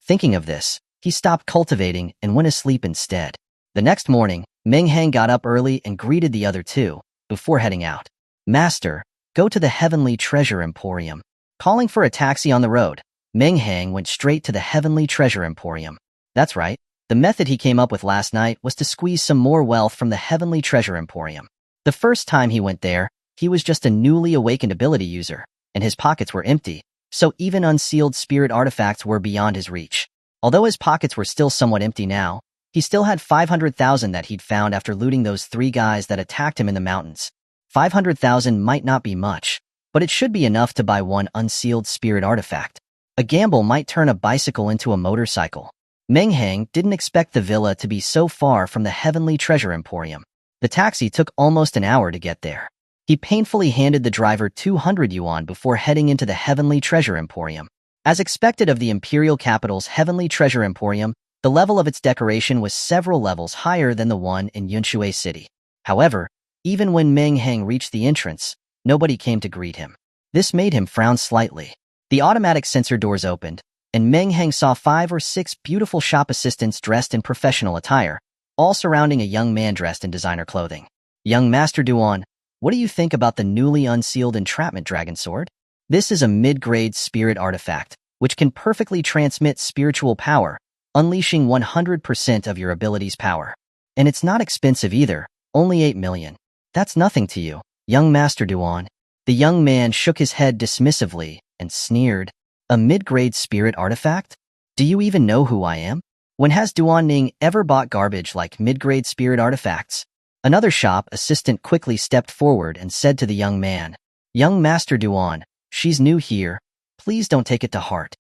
Thinking of this, he stopped cultivating and went asleep instead. The next morning, Meng Hang got up early and greeted the other two, before heading out. Master, go to the Heavenly Treasure Emporium. Calling for a taxi on the road, Meng Hang went straight to the Heavenly Treasure Emporium. That's right, the method he came up with last night was to squeeze some more wealth from the Heavenly Treasure Emporium. The first time he went there, he was just a newly awakened ability user, and his pockets were empty, so even unsealed spirit artifacts were beyond his reach. Although his pockets were still somewhat empty now, he still had 500,000 that he'd found after looting those 3 guys that attacked him in the mountains. 500,000 might not be much, but it should be enough to buy one unsealed spirit artifact. A gamble might turn a bicycle into a motorcycle. Meng Hang didn't expect the villa to be so far from the Heavenly Treasure Emporium. The taxi took almost an hour to get there. He painfully handed the driver 200 yuan before heading into the Heavenly Treasure Emporium. As expected of the imperial capital's Heavenly Treasure Emporium, the level of its decoration was several levels higher than the one in Yunshui City. However, even when Meng Hang reached the entrance, nobody came to greet him. This made him frown slightly. The automatic sensor doors opened, and Meng Hang saw 5 or 6 beautiful shop assistants dressed in professional attire, all surrounding a young man dressed in designer clothing. Young Master Duan, what do you think about the newly unsealed entrapment dragon sword? This is a mid-grade spirit artifact, which can perfectly transmit spiritual power, unleashing 100% of your ability's power. And it's not expensive either, only 8 million. That's nothing to you, young Master Duan. The young man shook his head dismissively and sneered. A mid-grade spirit artifact? Do you even know who I am? When has Duan Ning ever bought garbage like mid-grade spirit artifacts? Another shop assistant quickly stepped forward and said to the young man, Young Master Duan, she's new here. Please don't take it to heart.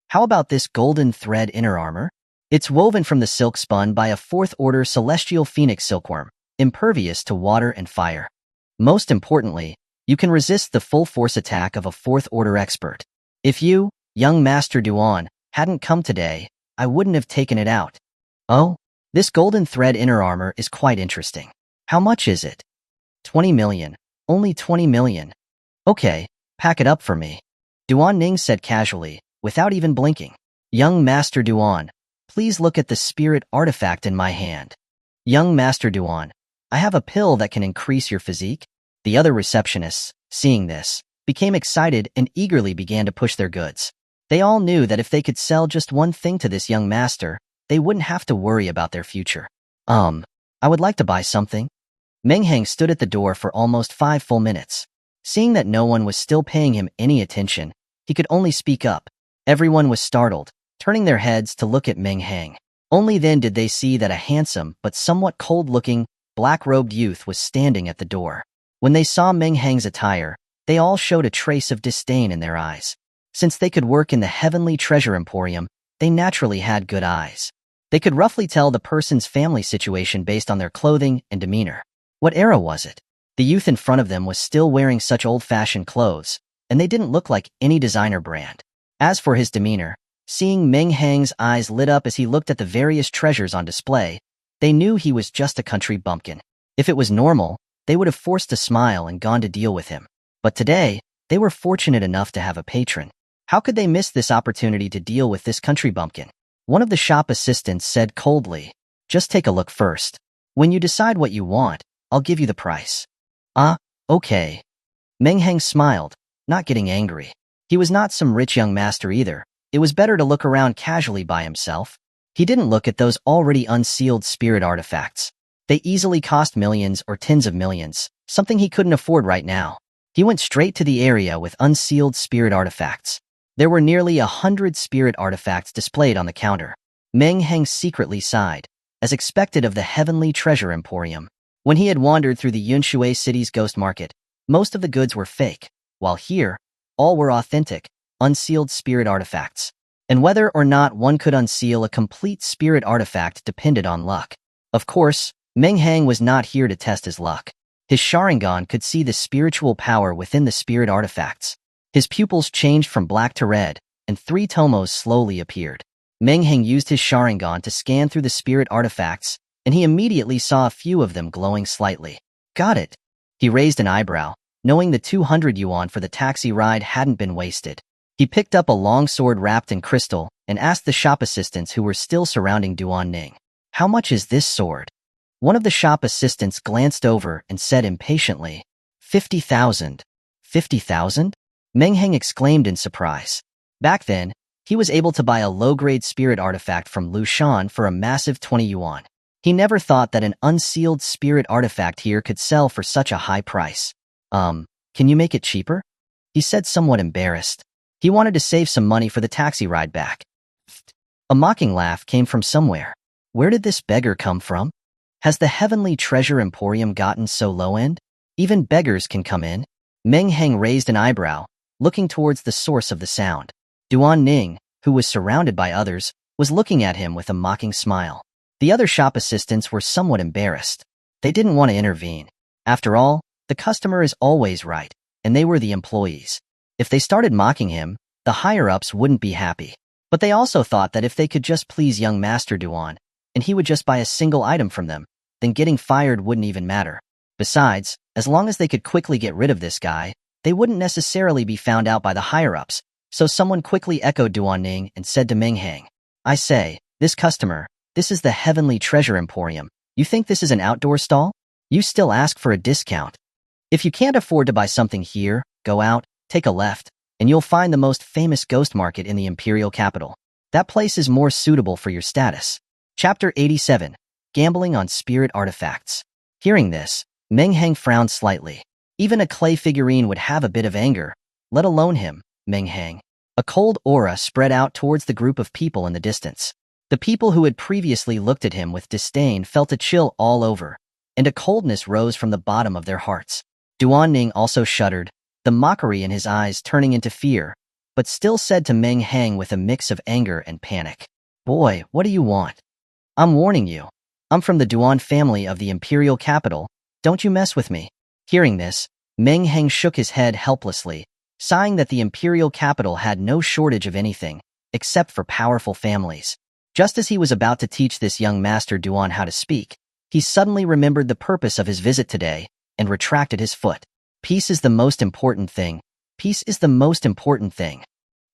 How about this golden thread inner armor? It's woven from the silk spun by a 4th-order celestial phoenix silkworm, impervious to water and fire. Most importantly, you can resist the full force attack of a 4th-order expert. If you, young Master Duan, hadn't come today, I wouldn't have taken it out. Oh, this golden thread inner armor is quite interesting. How much is it? 20 million. Only 20 million. Okay, pack it up for me. Duan Ning said casually, without even blinking. Young Master Duan, please look at the spirit artifact in my hand. Young Master Duan, I have a pill that can increase your physique. The other receptionists, seeing this, became excited and eagerly began to push their goods. They all knew that if they could sell just one thing to this young master, they wouldn't have to worry about their future. I would like to buy something. Meng Hang stood at the door for almost 5 full minutes. Seeing that no one was still paying him any attention, he could only speak up. Everyone was startled, turning their heads to look at Meng Hang. Only then did they see that a handsome but somewhat cold-looking, black-robed youth was standing at the door. When they saw Meng Hang's attire, they all showed a trace of disdain in their eyes. Since they could work in the Heavenly Treasure Emporium, they naturally had good eyes. They could roughly tell the person's family situation based on their clothing and demeanor. What era was it? The youth in front of them was still wearing such old-fashioned clothes, and they didn't look like any designer brand. As for his demeanor, seeing Meng Hang's eyes lit up as he looked at the various treasures on display, they knew he was just a country bumpkin. If it was normal, they would have forced a smile and gone to deal with him. But today, they were fortunate enough to have a patron. How could they miss this opportunity to deal with this country bumpkin? One of the shop assistants said coldly, Just take a look first. When you decide what you want, I'll give you the price. Okay. Meng Hang smiled, not getting angry. He was not some rich young master either. It was better to look around casually by himself. He didn't look at those already unsealed spirit artifacts. They easily cost millions or tens of millions, something he couldn't afford right now. He went straight to the area with unsealed spirit artifacts. There were nearly 100 spirit artifacts displayed on the counter. Meng Hang secretly sighed, as expected of the Heavenly Treasure Emporium. When he had wandered through the Yunshui city's ghost market, most of the goods were fake, while here, all were authentic, unsealed spirit artifacts. And whether or not one could unseal a complete spirit artifact depended on luck. Of course, Meng Hang was not here to test his luck. His Sharingan could see the spiritual power within the spirit artifacts. His pupils changed from black to red, and 3 Tomoes slowly appeared. Meng Hang used his Sharingan to scan through the spirit artifacts, and he immediately saw a few of them glowing slightly. Got it. He raised an eyebrow, knowing the 200 yuan for the taxi ride hadn't been wasted. He picked up a long sword wrapped in crystal and asked the shop assistants who were still surrounding Duan Ning, "How much is this sword?" One of the shop assistants glanced over and said impatiently, 50,000. 50,000? Meng Hang exclaimed in surprise. Back then, he was able to buy a low-grade spirit artifact from Lu Shan for a massive 20 yuan. He never thought that an unsealed spirit artifact here could sell for such a high price. Can you make it cheaper? He said, somewhat embarrassed. He wanted to save some money for the taxi ride back. A mocking laugh came from somewhere. Where did this beggar come from? Has the heavenly treasure emporium gotten so low-end? Even beggars can come in? Meng Hang raised an eyebrow, looking towards the source of the sound. Duan Ning, who was surrounded by others, was looking at him with a mocking smile. The other shop assistants were somewhat embarrassed. They didn't want to intervene. After all, the customer is always right, and they were the employees. If they started mocking him, the higher-ups wouldn't be happy. But they also thought that if they could just please young Master Duan, and he would just buy a single item from them, then getting fired wouldn't even matter. Besides, as long as they could quickly get rid of this guy, they wouldn't necessarily be found out by the higher-ups. So someone quickly echoed Duan Ning and said to Meng Hang, "I say, this customer, this is the Heavenly Treasure Emporium. You think this is an outdoor stall? You still ask for a discount. If you can't afford to buy something here, go out, take a left, and you'll find the most famous ghost market in the imperial capital. That place is more suitable for your status." Chapter 87. Gambling on Spirit Artifacts. Hearing this, Meng Hang frowned slightly. Even a clay figurine would have a bit of anger, let alone him, Meng Hang. A cold aura spread out towards the group of people in the distance. The people who had previously looked at him with disdain felt a chill all over, and a coldness rose from the bottom of their hearts. Duan Ning also shuddered, the mockery in his eyes turning into fear, but still said to Meng Hang with a mix of anger and panic, "Boy, what do you want? I'm warning you. I'm from the Duan family of the imperial capital. Don't you mess with me." Hearing this, Meng Hang shook his head helplessly, sighing that the imperial capital had no shortage of anything, except for powerful families. Just as he was about to teach this young Master Duan how to speak, he suddenly remembered the purpose of his visit today and retracted his foot. Peace is the most important thing. Peace is the most important thing.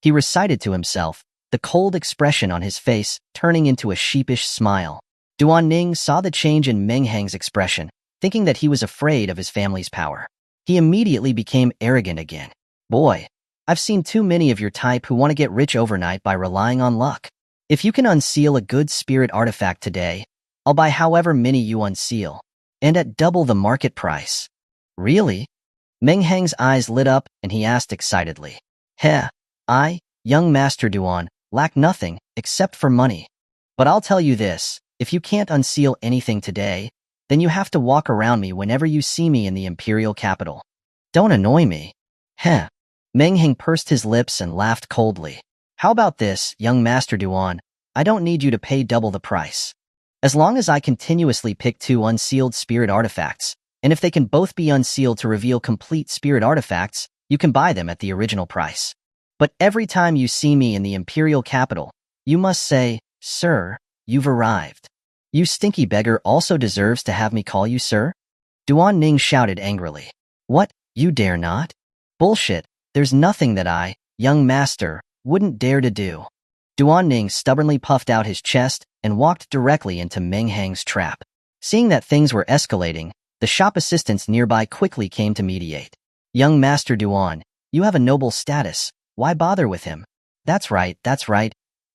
He recited to himself, the cold expression on his face turning into a sheepish smile. Duan Ning saw the change in Meng Hang's expression, thinking that he was afraid of his family's power. He immediately became arrogant again. "Boy, I've seen too many of your type who want to get rich overnight by relying on luck. If you can unseal a good spirit artifact today, I'll buy however many you unseal, and at double the market price." "Really?" Meng Hang's eyes lit up and he asked excitedly. "Heh, I, young Master Duan, lack nothing except for money. But I'll tell you this, if you can't unseal anything today, then you have to walk around me whenever you see me in the imperial capital. Don't annoy me." "Heh." Meng Hang pursed his lips and laughed coldly. "How about this, young Master Duan? I don't need you to pay double the price. As long as I continuously pick 2 unsealed spirit artifacts, and if they can both be unsealed to reveal complete spirit artifacts, you can buy them at the original price. But every time you see me in the imperial capital, you must say, 'Sir, you've arrived.' You stinky beggar also deserves to have me call you sir?" Duan Ning shouted angrily. "What, you dare not? Bullshit, there's nothing that I, young master, wouldn't dare to do." Duan Ning stubbornly puffed out his chest and walked directly into Meng Hang's trap. Seeing that things were escalating, the shop assistants nearby quickly came to mediate. "Young Master Duan, you have a noble status. Why bother with him?" That's right.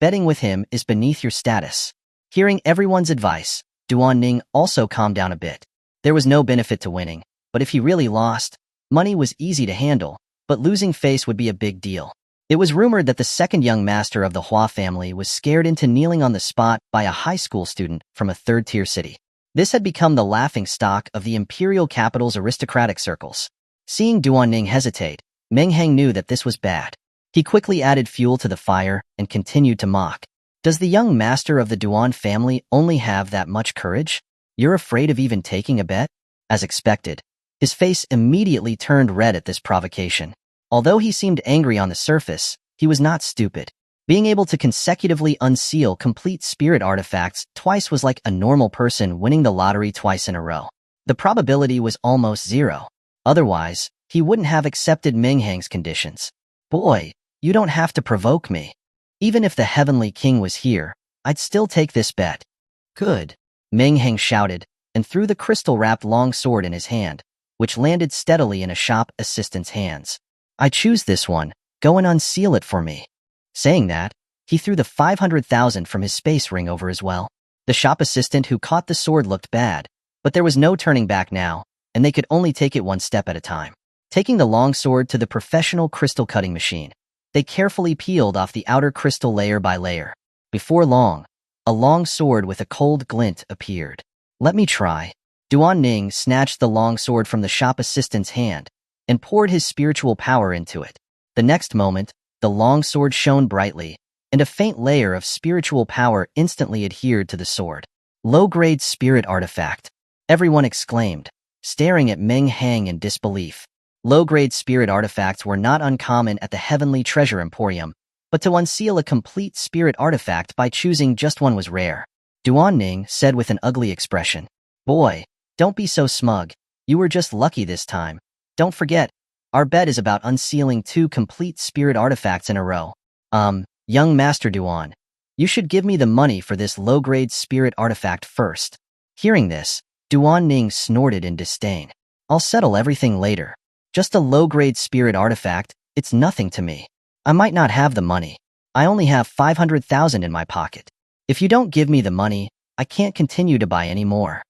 Betting with him is beneath your status." Hearing everyone's advice, Duan Ning also calmed down a bit. There was no benefit to winning, but if he really lost, money was easy to handle, but losing face would be a big deal. It was rumored that the second young master of the Hua family was scared into kneeling on the spot by a high school student from a third-tier city. This had become the laughingstock of the imperial capital's aristocratic circles. Seeing Duan Ning hesitate, Meng Hang knew that this was bad. He quickly added fuel to the fire and continued to mock. Does the young master of the Duan family only have that much courage? You're afraid of even taking a bet? As expected, his face immediately turned red at this provocation. Although he seemed angry on the surface, he was not stupid. Being able to consecutively unseal complete spirit artifacts twice was like a normal person winning the lottery twice in a row. The probability was almost zero. Otherwise, he wouldn't have accepted Meng Hang's conditions. Boy, you don't have to provoke me. Even if the Heavenly King was here, I'd still take this bet. Good, Meng Hang shouted, and threw the crystal-wrapped long sword in his hand, which landed steadily in a shop assistant's hands. I choose this one, go and unseal it for me. Saying that, he threw the 500,000 from his space ring over as well. The shop assistant who caught the sword looked bad, but there was no turning back now, and they could only take it one step at a time. Taking the long sword to the professional crystal cutting machine, they carefully peeled off the outer crystal layer by layer. Before long, a long sword with a cold glint appeared. Let me try. Duan Ning snatched the long sword from the shop assistant's hand and poured his spiritual power into it. The next moment, the long sword shone brightly, and a faint layer of spiritual power instantly adhered to the sword. Low-grade spirit artifact. Everyone exclaimed, staring at Meng Hang in disbelief. Low-grade spirit artifacts were not uncommon at the Heavenly Treasure Emporium, but to unseal a complete spirit artifact by choosing just one was rare. Duan Ning said with an ugly expression, Boy, don't be so smug. You were just lucky this time. Don't forget, our bet is about unsealing 2 complete spirit artifacts in a row. Young Master Duan, you should give me the money for this low-grade spirit artifact first. Hearing this, Duan Ning snorted in disdain. I'll settle everything later. Just a low-grade spirit artifact, it's nothing to me. I might not have the money. I only have 500,000 in my pocket. If you don't give me the money, I can't continue to buy any more.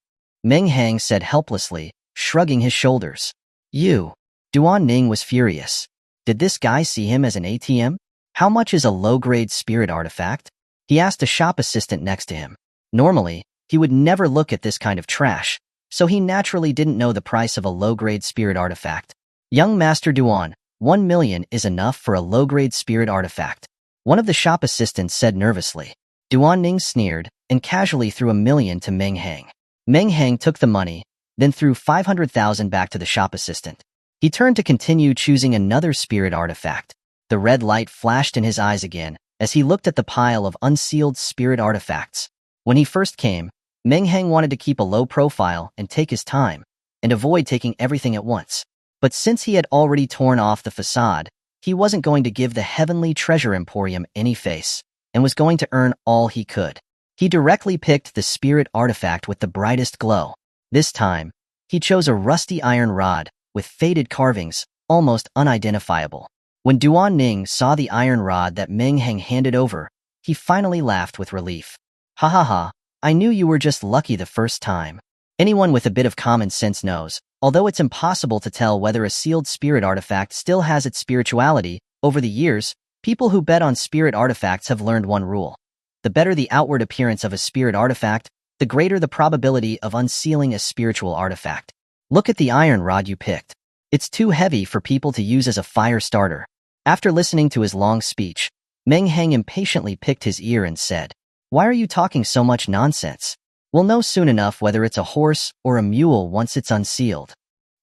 Meng Hang said helplessly, shrugging his shoulders. You. Duan Ning was furious. Did this guy see him as an ATM? How much is a low-grade spirit artifact? He asked a shop assistant next to him. Normally, he would never look at this kind of trash, so he naturally didn't know the price of a low-grade spirit artifact. Young Master Duan, 1 million is enough for a low-grade spirit artifact. One of the shop assistants said nervously. Duan Ning sneered and casually threw 1 million to Meng Hang. Meng Hang took the money, then threw 500,000 back to the shop assistant. He turned to continue choosing another spirit artifact. The red light flashed in his eyes again as he looked at the pile of unsealed spirit artifacts. When he first came, Meng Hang wanted to keep a low profile and take his time, and avoid taking everything at once. But since he had already torn off the facade, he wasn't going to give the Heavenly Treasure Emporium any face, and was going to earn all he could. He directly picked the spirit artifact with the brightest glow. This time, he chose a rusty iron rod with faded carvings, almost unidentifiable. When Duan Ning saw the iron rod that Meng Hang handed over, he finally laughed with relief. Ha ha ha, I knew you were just lucky the first time. Anyone with a bit of common sense knows, although it's impossible to tell whether a sealed spirit artifact still has its spirituality, over the years, people who bet on spirit artifacts have learned one rule. The better the outward appearance of a spirit artifact, the greater the probability of unsealing a spiritual artifact. Look at the iron rod you picked. It's too heavy for people to use as a fire starter. After listening to his long speech, Meng Hang impatiently picked his ear and said, Why are you talking so much nonsense? We'll know soon enough whether it's a horse or a mule once it's unsealed.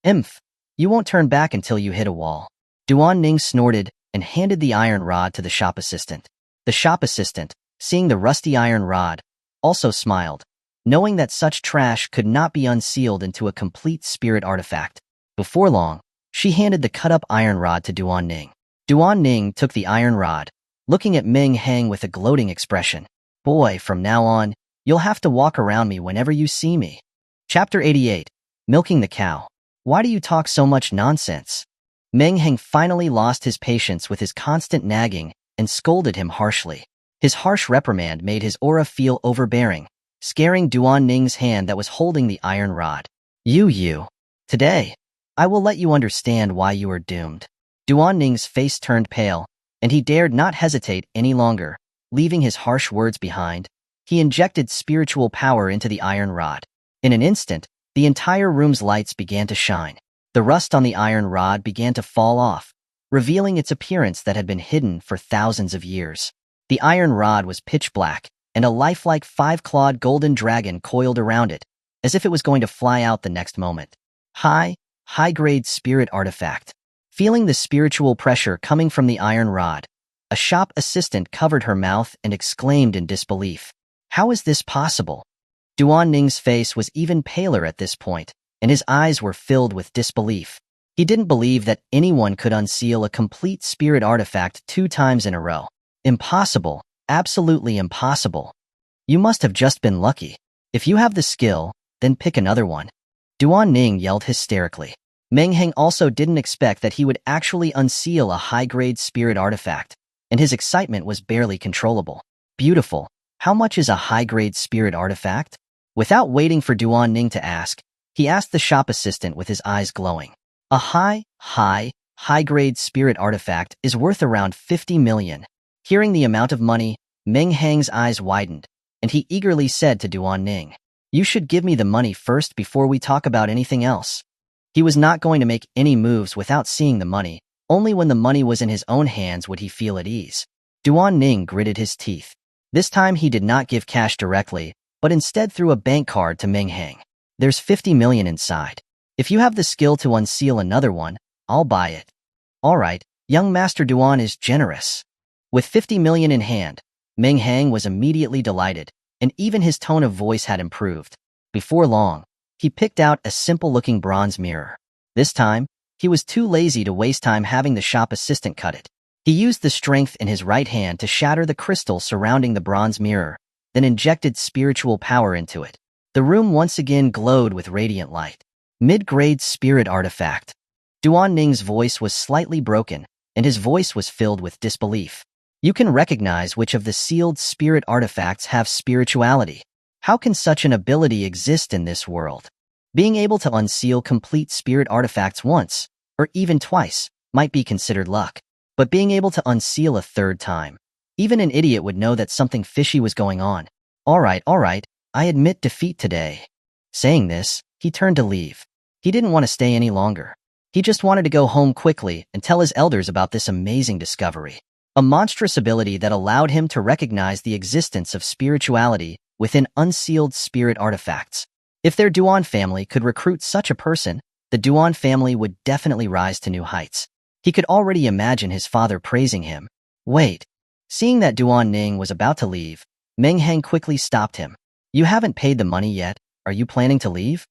You won't turn back until you hit a wall. Duan Ning snorted and handed the iron rod to the shop assistant. The shop assistant, seeing the rusty iron rod, also smiled, knowing that such trash could not be unsealed into a complete spirit artifact. Before long, she handed the cut-up iron rod to Duan Ning. Duan Ning took the iron rod, looking at Meng Hang with a gloating expression. Boy, from now on, you'll have to walk around me whenever you see me. Chapter 88. Milking the Cow. Why do you talk so much nonsense? Meng Hang finally lost his patience with his constant nagging and scolded him harshly. His harsh reprimand made his aura feel overbearing, scaring Duan Ning's hand that was holding the iron rod. Today, I will let you understand why you are doomed. Duan Ning's face turned pale, and he dared not hesitate any longer. Leaving his harsh words behind, he injected spiritual power into the iron rod. In an instant, the entire room's lights began to shine. The rust on the iron rod began to fall off, revealing its appearance that had been hidden for thousands of years. The iron rod was pitch black, and a lifelike five-clawed golden dragon coiled around it, as if it was going to fly out the next moment. High-grade spirit artifact. Feeling the spiritual pressure coming from the iron rod, a shop assistant covered her mouth and exclaimed in disbelief. How is this possible? Duan Ning's face was even paler at this point, and his eyes were filled with disbelief. He didn't believe that anyone could unseal a complete spirit artifact 2 times in a row. Impossible. Absolutely impossible. You must have just been lucky. If you have the skill, then pick another one. Duan Ning yelled hysterically. Meng Hang also didn't expect that he would actually unseal a high-grade spirit artifact, and his excitement was barely controllable. Beautiful. How much is a high-grade spirit artifact? Without waiting for Duan Ning to ask, he asked the shop assistant with his eyes glowing. A high-grade spirit artifact is worth around 50 million. Hearing the amount of money, Meng Hang's eyes widened, and he eagerly said to Duan Ning, "You should give me the money first before we talk about anything else." He was not going to make any moves without seeing the money. Only when the money was in his own hands would he feel at ease. Duan Ning gritted his teeth. This time he did not give cash directly, but instead threw a bank card to Meng Hang. "There's 50 million inside. If you have the skill to unseal another one, I'll buy it." "All right, young Master Duan is generous." With 50 million in hand, Meng Hang was immediately delighted, and even his tone of voice had improved. Before long, he picked out a simple-looking bronze mirror. This time, he was too lazy to waste time having the shop assistant cut it. He used the strength in his right hand to shatter the crystal surrounding the bronze mirror, then injected spiritual power into it. The room once again glowed with radiant light. Mid-grade spirit artifact. Duan Ning's voice was slightly broken, and his voice was filled with disbelief. You can recognize which of the sealed spirit artifacts have spirituality. How can such an ability exist in this world? Being able to unseal complete spirit artifacts once, or even twice, might be considered luck. But being able to unseal a 3rd time, even an idiot would know that something fishy was going on. All right, I admit defeat today." Saying this, he turned to leave. He didn't want to stay any longer. He just wanted to go home quickly and tell his elders about this amazing discovery. A monstrous ability that allowed him to recognize the existence of spirituality within unsealed spirit artifacts. If their Duan family could recruit such a person, the Duan family would definitely rise to new heights. He could already imagine his father praising him. Wait. Seeing that Duan Ning was about to leave, Meng Hang quickly stopped him. "You haven't paid the money yet. Are you planning to leave?"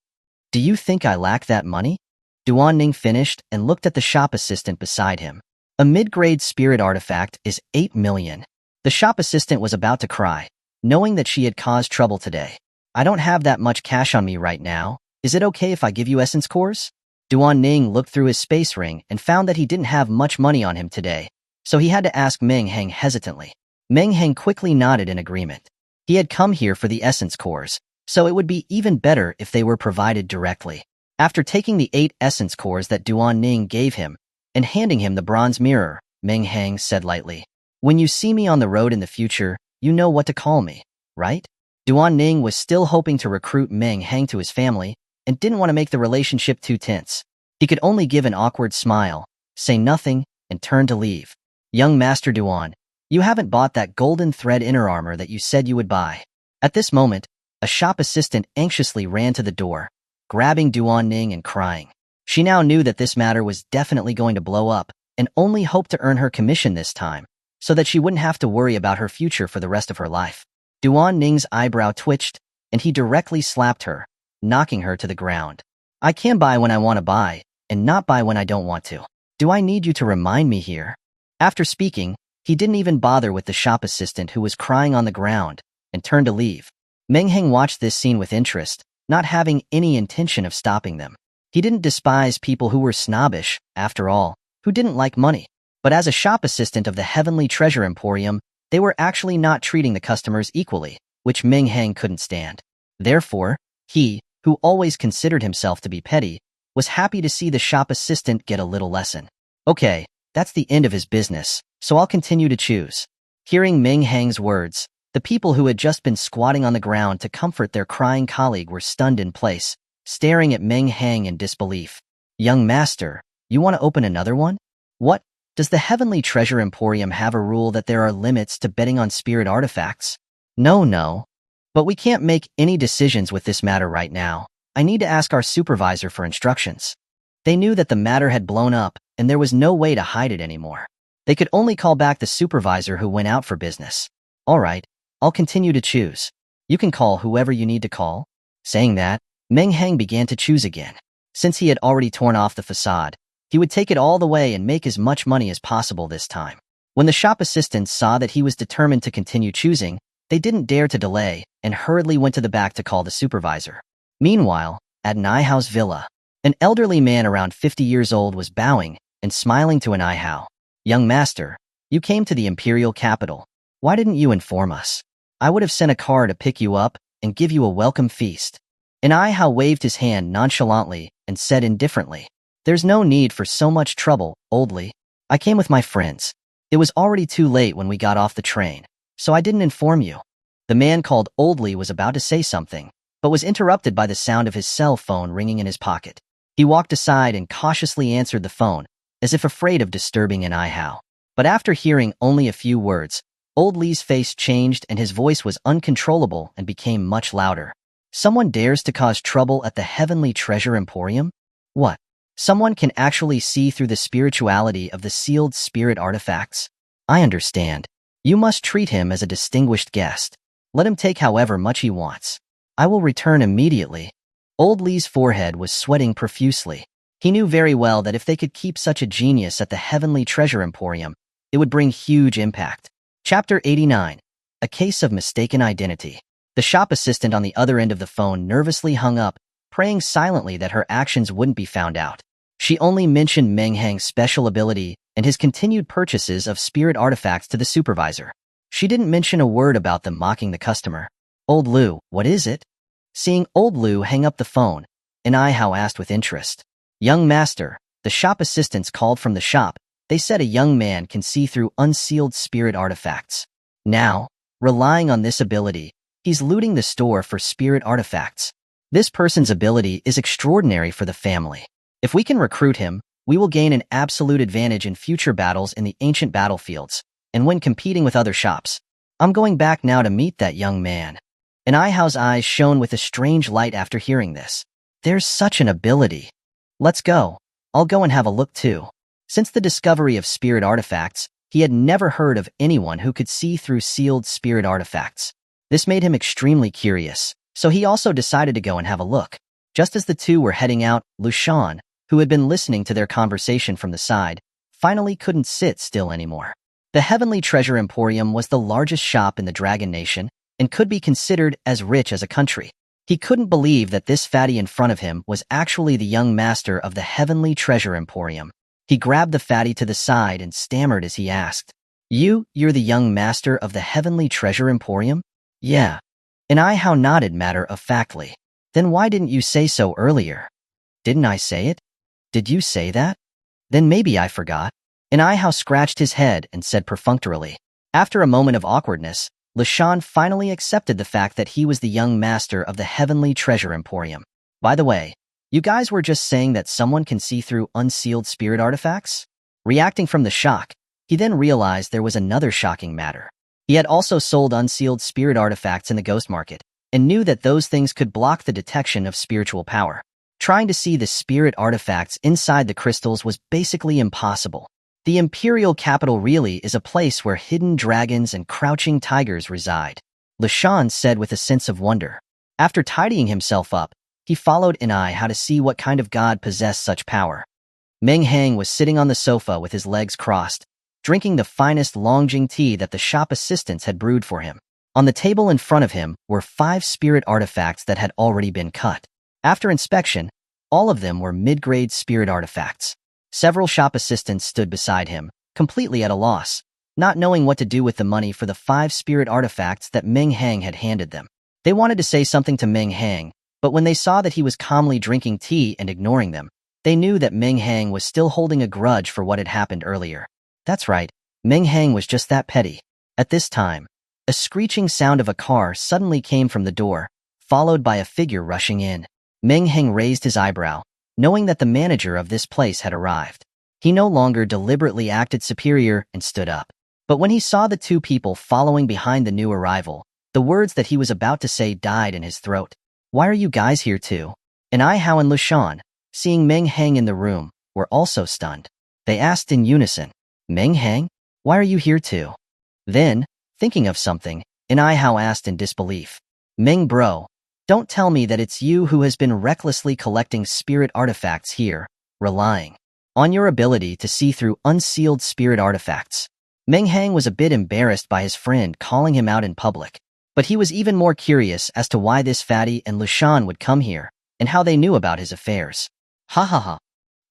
"Do you think I lack that money?" Duan Ning finished and looked at the shop assistant beside him. A mid-grade spirit artifact is 8 million. The shop assistant was about to cry, knowing that she had caused trouble today. "I don't have that much cash on me right now. Is it okay if I give you essence cores?" Duan Ning looked through his space ring and found that he didn't have much money on him today, so he had to ask Meng Hang hesitantly. Meng Hang quickly nodded in agreement. He had come here for the essence cores, so it would be even better if they were provided directly. After taking the 8 essence cores that Duan Ning gave him, and handing him the bronze mirror, Meng Hang said lightly, "When you see me on the road in the future, you know what to call me, right?" Duan Ning was still hoping to recruit Meng Hang to his family and didn't want to make the relationship too tense. He could only give an awkward smile, say nothing, and turn to leave. "Young Master Duan, you haven't bought that golden thread inner armor that you said you would buy." At this moment, a shop assistant anxiously ran to the door, grabbing Duan Ning and crying. She now knew that this matter was definitely going to blow up and only hoped to earn her commission this time, so that she wouldn't have to worry about her future for the rest of her life. Duan Ning's eyebrow twitched, and he directly slapped her, knocking her to the ground. "I can buy when I want to buy, and not buy when I don't want to. Do I need you to remind me here?" After speaking, he didn't even bother with the shop assistant who was crying on the ground, and turned to leave. Meng Hang watched this scene with interest, not having any intention of stopping them. He didn't despise people who were snobbish, after all, who didn't like money. But as a shop assistant of the Heavenly Treasure Emporium, they were actually not treating the customers equally, which Meng Hang couldn't stand. Therefore, he, who always considered himself to be petty, was happy to see the shop assistant get a little lesson. Okay, that's the end of his business, so I'll continue to choose. Hearing Meng Hang's words, the people who had just been squatting on the ground to comfort their crying colleague were stunned in place, staring at Meng Hang in disbelief. "Young master, you want to open another one?" "What? Does the Heavenly Treasure Emporium have a rule that there are limits to betting on spirit artifacts? No. But we can't make any decisions with this matter right now. I need to ask our supervisor for instructions. They knew that the matter had blown up, and there was no way to hide it anymore. They could only call back the supervisor who went out for business. All right, I'll continue to choose. You can call whoever you need to call. Saying that, Meng Hang began to choose again. Since he had already torn off the facade, he would take it all the way and make as much money as possible this time. When the shop assistants saw that he was determined to continue choosing, they didn't dare to delay and hurriedly went to the back to call the supervisor. Meanwhile, at an House villa, an elderly man around 50 years old was bowing and smiling to an House. Young master, you came to the imperial capital. Why didn't you inform us? I would have sent a car to pick you up and give you a welcome feast. An House waved his hand nonchalantly and said indifferently, There's no need for so much trouble, oldly. I came with my friends. It was already too late when we got off the train, so I didn't inform you. The man called Oldly was about to say something, but was interrupted by the sound of his cell phone ringing in his pocket. He walked aside and cautiously answered the phone, as if afraid of disturbing an House. But after hearing only a few words, Oldly's face changed and his voice was uncontrollable and became much louder. Someone dares to cause trouble at the Heavenly Treasure Emporium? What? Someone can actually see through the spirituality of the sealed spirit artifacts? I understand. You must treat him as a distinguished guest. Let him take however much he wants. I will return immediately. Oldly's forehead was sweating profusely. He knew very well that if they could keep such a genius at the Heavenly Treasure Emporium, it would bring huge impact. Chapter 89. A Case of Mistaken Identity. The shop assistant on the other end of the phone nervously hung up, praying silently that her actions wouldn't be found out. She only mentioned Meng Hang's special ability and his continued purchases of spirit artifacts to the supervisor. She didn't mention a word about them mocking the customer. Old Lu, what is it? Seeing Old Lu hang up the phone, an House asked with interest. Young master, the shop assistants called from the shop. They said a young man can see through unsealed spirit artifacts. Now, relying on this ability, he's looting the store for spirit artifacts. This person's ability is extraordinary for the family. If we can recruit him, we will gain an absolute advantage in future battles in the ancient battlefields, and when competing with other shops. I'm going back now to meet that young man. An House's eyes shone with a strange light after hearing this. There's such an ability. Let's go. I'll go and have a look too. Since the discovery of spirit artifacts, he had never heard of anyone who could see through sealed spirit artifacts. This made him extremely curious, so he also decided to go and have a look. Just as the two were heading out, Lushan, who had been listening to their conversation from the side, finally couldn't sit still anymore. The Heavenly Treasure Emporium was the largest shop in the Dragon Nation and could be considered as rich as a country. He couldn't believe that this fatty in front of him was actually the young master of the Heavenly Treasure Emporium. He grabbed the fatty to the side and stammered as he asked, You're the young master of the Heavenly Treasure Emporium? Yeah. And House nodded matter-of-factly. Then why didn't you say so earlier? Didn't I say it? Did you say that? Then maybe I forgot. And House scratched his head and said perfunctorily. After a moment of awkwardness, Lushan finally accepted the fact that he was the young master of the Heavenly Treasure Emporium. By the way, you guys were just saying that someone can see through unsealed spirit artifacts? Reacting from the shock, he then realized there was another shocking matter. He had also sold unsealed spirit artifacts in the ghost market, and knew that those things could block the detection of spiritual power. Trying to see the spirit artifacts inside the crystals was basically impossible. The imperial capital really is a place where hidden dragons and crouching tigers reside, Lushan said with a sense of wonder. After tidying himself up, he followed How to see what kind of god possessed such power. Meng Hang was sitting on the sofa with his legs crossed, drinking the finest Longjing tea that the shop assistants had brewed for him. On the table in front of him were 5 spirit artifacts that had already been cut. After inspection, all of them were mid-grade spirit artifacts. Several shop assistants stood beside him, completely at a loss, not knowing what to do with the money for the 5 spirit artifacts that Meng Hang had handed them. They wanted to say something to Meng Hang, but when they saw that he was calmly drinking tea and ignoring them, they knew that Meng Hang was still holding a grudge for what had happened earlier. That's right, Meng Hang was just that petty. At this time, a screeching sound of a car suddenly came from the door, followed by a figure rushing in. Meng Hang raised his eyebrow, knowing that the manager of this place had arrived. He no longer deliberately acted superior and stood up. But when he saw the two people following behind the new arrival, the words that he was about to say died in his throat. Why are you guys here too? And Hao and Lushan, seeing Meng Hang in the room, were also stunned. They asked in unison, Meng Hang? Why are you here too? Then, thinking of something, Hao asked in disbelief, Meng bro, don't tell me that it's you who has been recklessly collecting spirit artifacts here, relying on your ability to see through unsealed spirit artifacts. Meng Hang was a bit embarrassed by his friend calling him out in public, but he was even more curious as to why this fatty and Lushan would come here, and how they knew about his affairs. Ha ha ha.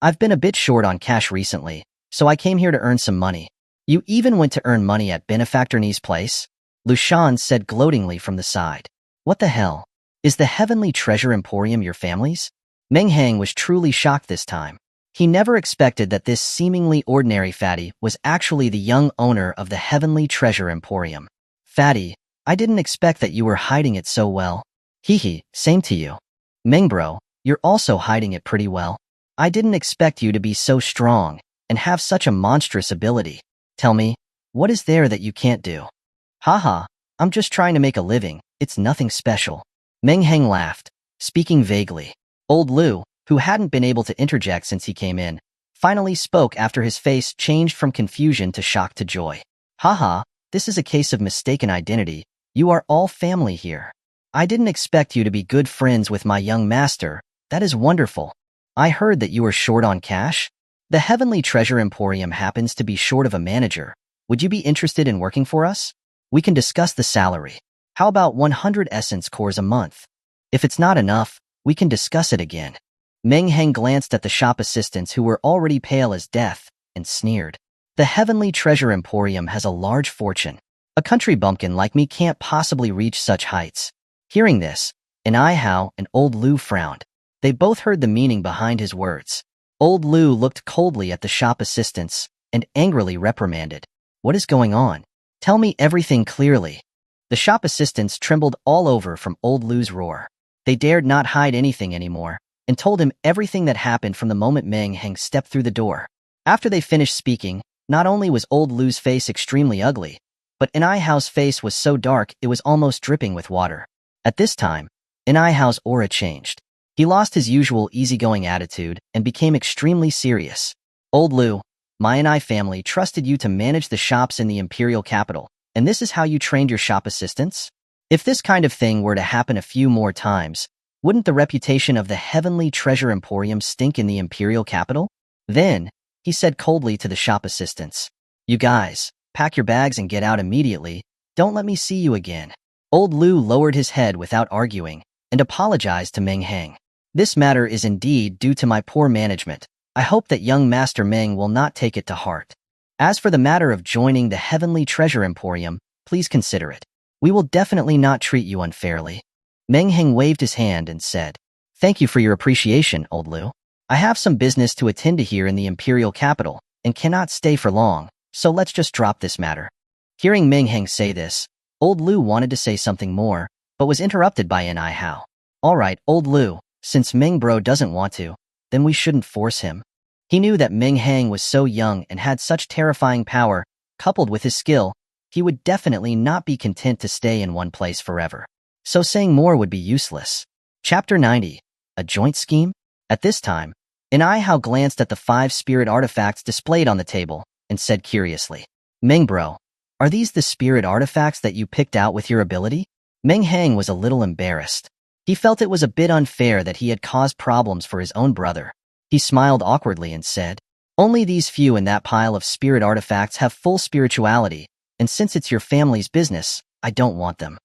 I've been a bit short on cash recently, so I came here to earn some money. You even went to earn money at Benefactorni's place? Lushan said gloatingly from the side. What the hell? Is the Heavenly Treasure Emporium your family's? Meng Hang was truly shocked this time. He never expected that this seemingly ordinary fatty was actually the young owner of the Heavenly Treasure Emporium. Fatty, I didn't expect that you were hiding it so well. Hee, same to you. Meng bro, you're also hiding it pretty well. I didn't expect you to be so strong and have such a monstrous ability. Tell me, what is there that you can't do? Haha, I'm just trying to make a living, it's nothing special. Meng Hang laughed, speaking vaguely. Old Lu, who hadn't been able to interject since he came in, finally spoke after his face changed from confusion to shock to joy. Haha, this is a case of mistaken identity. You are all family here. I didn't expect you to be good friends with my young master. That is wonderful. I heard that you were short on cash. The Heavenly Treasure Emporium happens to be short of a manager. Would you be interested in working for us? We can discuss the salary. How about 100 essence cores a month? If it's not enough, we can discuss it again. Meng Hang glanced at the shop assistants who were already pale as death and sneered. The Heavenly Treasure Emporium has a large fortune. A country bumpkin like me can't possibly reach such heights. Hearing this, Hao and Old Lu frowned. They both heard the meaning behind his words. Old Lu looked coldly at the shop assistants and angrily reprimanded. What is going on? Tell me everything clearly. The shop assistants trembled all over from Old Lu's roar. They dared not hide anything anymore and told him everything that happened from the moment Meng Hang stepped through the door. After they finished speaking, not only was Old Lu's face extremely ugly, but Hao's face was so dark it was almost dripping with water. At this time, Hao's aura changed. He lost his usual easygoing attitude and became extremely serious. Old Lu, my family trusted you to manage the shops in the imperial capital, and this is how you trained your shop assistants? If this kind of thing were to happen a few more times, wouldn't the reputation of the Heavenly Treasure Emporium stink in the imperial capital? Then, he said coldly to the shop assistants, You guys, pack your bags and get out immediately. Don't let me see you again. Old Lu lowered his head without arguing and apologized to Meng Hang. This matter is indeed due to my poor management. I hope that young Master Meng will not take it to heart. As for the matter of joining the Heavenly Treasure Emporium, please consider it. We will definitely not treat you unfairly. Meng Hang waved his hand and said, Thank you for your appreciation, Old Lu. I have some business to attend to here in the imperial capital and cannot stay for long, so let's just drop this matter. Hearing Meng Hang say this, Old Lu wanted to say something more, but was interrupted by Hao. Alright, Old Lu, since Meng bro doesn't want to, then we shouldn't force him. He knew that Meng Hang was so young and had such terrifying power, coupled with his skill, he would definitely not be content to stay in one place forever. So saying more would be useless. Chapter 90. A Joint Scheme? At this time, Hao glanced at the 5 spirit artifacts displayed on the table and said curiously, Meng bro, are these the spirit artifacts that you picked out with your ability? Meng Hang was a little embarrassed. He felt it was a bit unfair that he had caused problems for his own brother. He smiled awkwardly and said, Only these few in that pile of spirit artifacts have full spirituality, and since it's your family's business, I don't want them.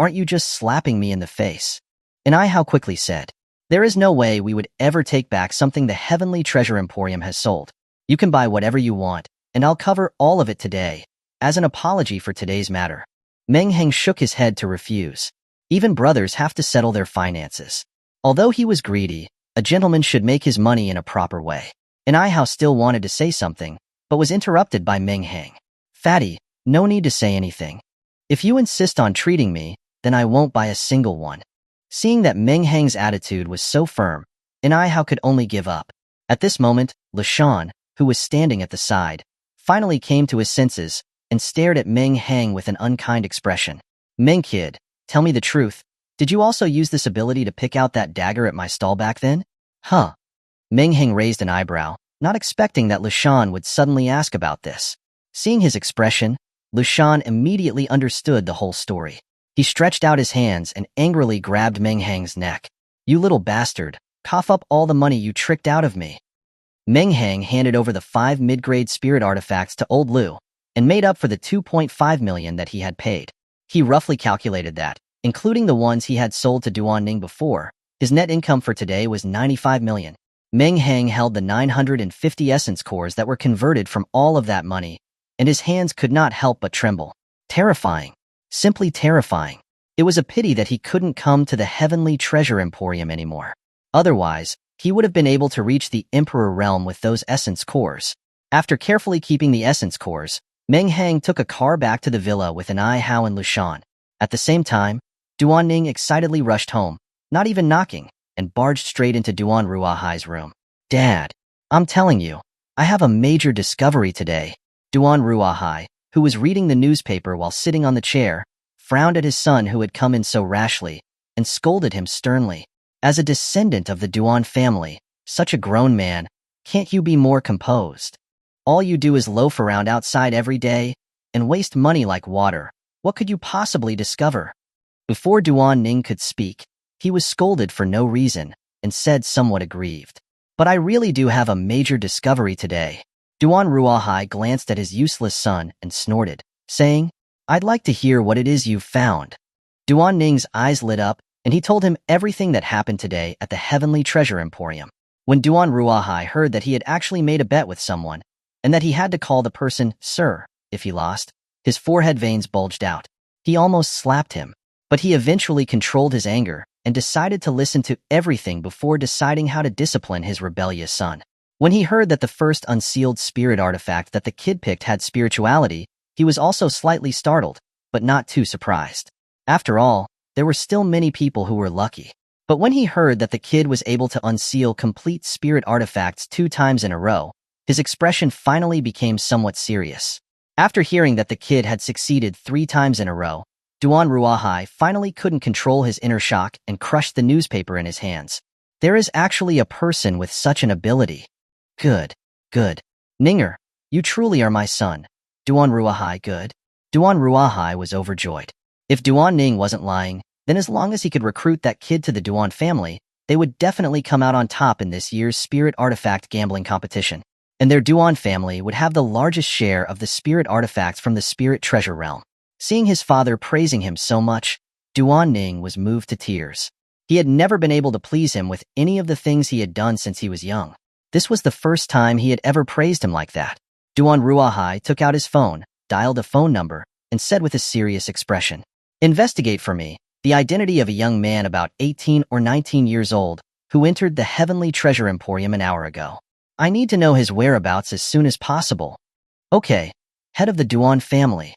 Aren't you just slapping me in the face? Hao quickly said, There is no way we would ever take back something the Heavenly Treasure Emporium has sold. You can buy whatever you want, and I'll cover all of it today, as an apology for today's matter. Meng Hang shook his head to refuse. Even brothers have to settle their finances. Although he was greedy, a gentleman should make his money in a proper way. Hao still wanted to say something, but was interrupted by Meng Hang. Fatty, no need to say anything. If you insist on treating me, then I won't buy a single one. Seeing that Meng Hang's attitude was so firm, Hao could only give up. At this moment, Lashan, who was standing at the side, finally came to his senses and stared at Meng Hang with an unkind expression. Meng kid, tell me the truth. Did you also use this ability to pick out that dagger at my stall back then? Huh. Meng Hang raised an eyebrow, not expecting that Lashan would suddenly ask about this. Seeing his expression, Lashan immediately understood the whole story. He stretched out his hands and angrily grabbed Meng Hang's neck. You little bastard, cough up all the money you tricked out of me. Meng Hang handed over the 5 mid-grade spirit artifacts to Old Liu and made up for the 2.5 million that he had paid. He roughly calculated that, including the ones he had sold to Duan Ning before, his net income for today was 95 million. Meng Hang held the 950 essence cores that were converted from all of that money, and his hands could not help but tremble. Terrifying. Simply terrifying. It was a pity that he couldn't come to the Heavenly Treasure Emporium anymore. Otherwise, he would have been able to reach the Emperor Realm with those essence cores. After carefully keeping the essence cores, Meng Hang took a car back to the villa with an Ai Hao and Lushan. At the same time, Duan Ning excitedly rushed home, not even knocking, and barged straight into Duan Ruahai's room. Dad, I'm telling you, I have a major discovery today. Duan Ruahai, who was reading the newspaper while sitting on the chair, frowned at his son who had come in so rashly, and scolded him sternly. As a descendant of the Duan family, such a grown man, can't you be more composed? All you do is loaf around outside every day and waste money like water. What could you possibly discover? Before Duan Ning could speak, he was scolded for no reason and said somewhat aggrieved. But I really do have a major discovery today. Duan Ruahai glanced at his useless son and snorted, saying, I'd like to hear what it is you've found. Duan Ning's eyes lit up, and he told him everything that happened today at the Heavenly Treasure Emporium. When Duan Ruahai heard that he had actually made a bet with someone, and that he had to call the person Sir if he lost, his forehead veins bulged out. He almost slapped him, but he eventually controlled his anger and decided to listen to everything before deciding how to discipline his rebellious son. When he heard that the first unsealed spirit artifact that the kid picked had spirituality, he was also slightly startled, but not too surprised. After all, there were still many people who were lucky. But when he heard that the kid was able to unseal complete spirit artifacts 2 times in a row, his expression finally became somewhat serious. After hearing that the kid had succeeded 3 times in a row, Duan Ruahai finally couldn't control his inner shock and crushed the newspaper in his hands. There is actually a person with such an ability. Good. Good. Ninger, you truly are my son. Duan Ruahai good. Duan Ruahai was overjoyed. If Duan Ning wasn't lying, then as long as he could recruit that kid to the Duan family, they would definitely come out on top in this year's spirit artifact gambling competition. And their Duan family would have the largest share of the spirit artifacts from the spirit treasure realm. Seeing his father praising him so much, Duan Ning was moved to tears. He had never been able to please him with any of the things he had done since he was young. This was the first time he had ever praised him like that. Duan Ruahai took out his phone, dialed a phone number, and said with a serious expression, Investigate for me the identity of a young man about 18 or 19 years old who entered the Heavenly Treasure Emporium an hour ago. I need to know his whereabouts as soon as possible. Okay, head of the Duan family.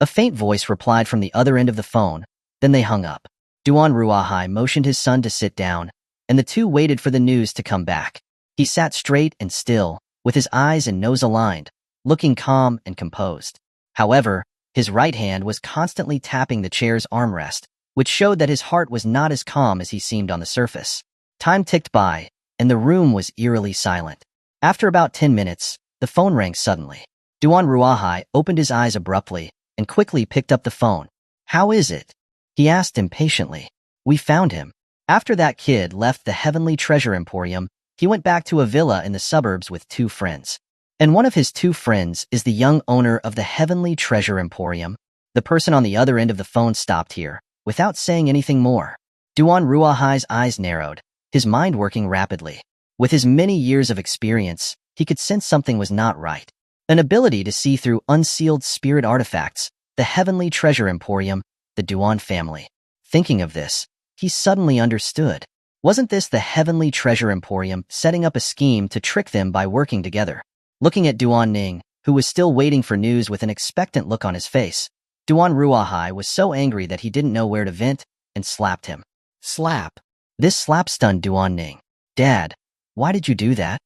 A faint voice replied from the other end of the phone, then they hung up. Duan Ruahai motioned his son to sit down, and the two waited for the news to come back. He sat straight and still, with his eyes and nose aligned, looking calm and composed. However, his right hand was constantly tapping the chair's armrest, which showed that his heart was not as calm as he seemed on the surface. Time ticked by, and the room was eerily silent. After about 10 minutes, the phone rang suddenly. Duan Ruahai opened his eyes abruptly and quickly picked up the phone. How is it? He asked impatiently. We found him. After that kid left the Heavenly Treasure Emporium, he went back to a villa in the suburbs with 2 friends. And one of his 2 friends is the young owner of the Heavenly Treasure Emporium. The person on the other end of the phone stopped here, without saying anything more. Duan Ruahai's eyes narrowed, his mind working rapidly. With his many years of experience, he could sense something was not right. An ability to see through unsealed spirit artifacts, the Heavenly Treasure Emporium, the Duan family. Thinking of this, he suddenly understood. Wasn't this the Heavenly Treasure Emporium setting up a scheme to trick them by working together? Looking at Duan Ning, who was still waiting for news with an expectant look on his face, Duan Ruahai was so angry that he didn't know where to vent and slapped him. Slap. This slap stunned Duan Ning. Dad, why did you do that?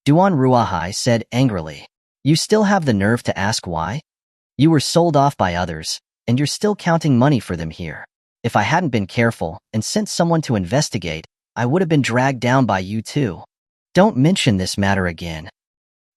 Duan Ruahai said angrily. You still have the nerve to ask why? You were sold off by others, and you're still counting money for them here. If I hadn't been careful and sent someone to investigate, I would have been dragged down by you too. Don't mention this matter again.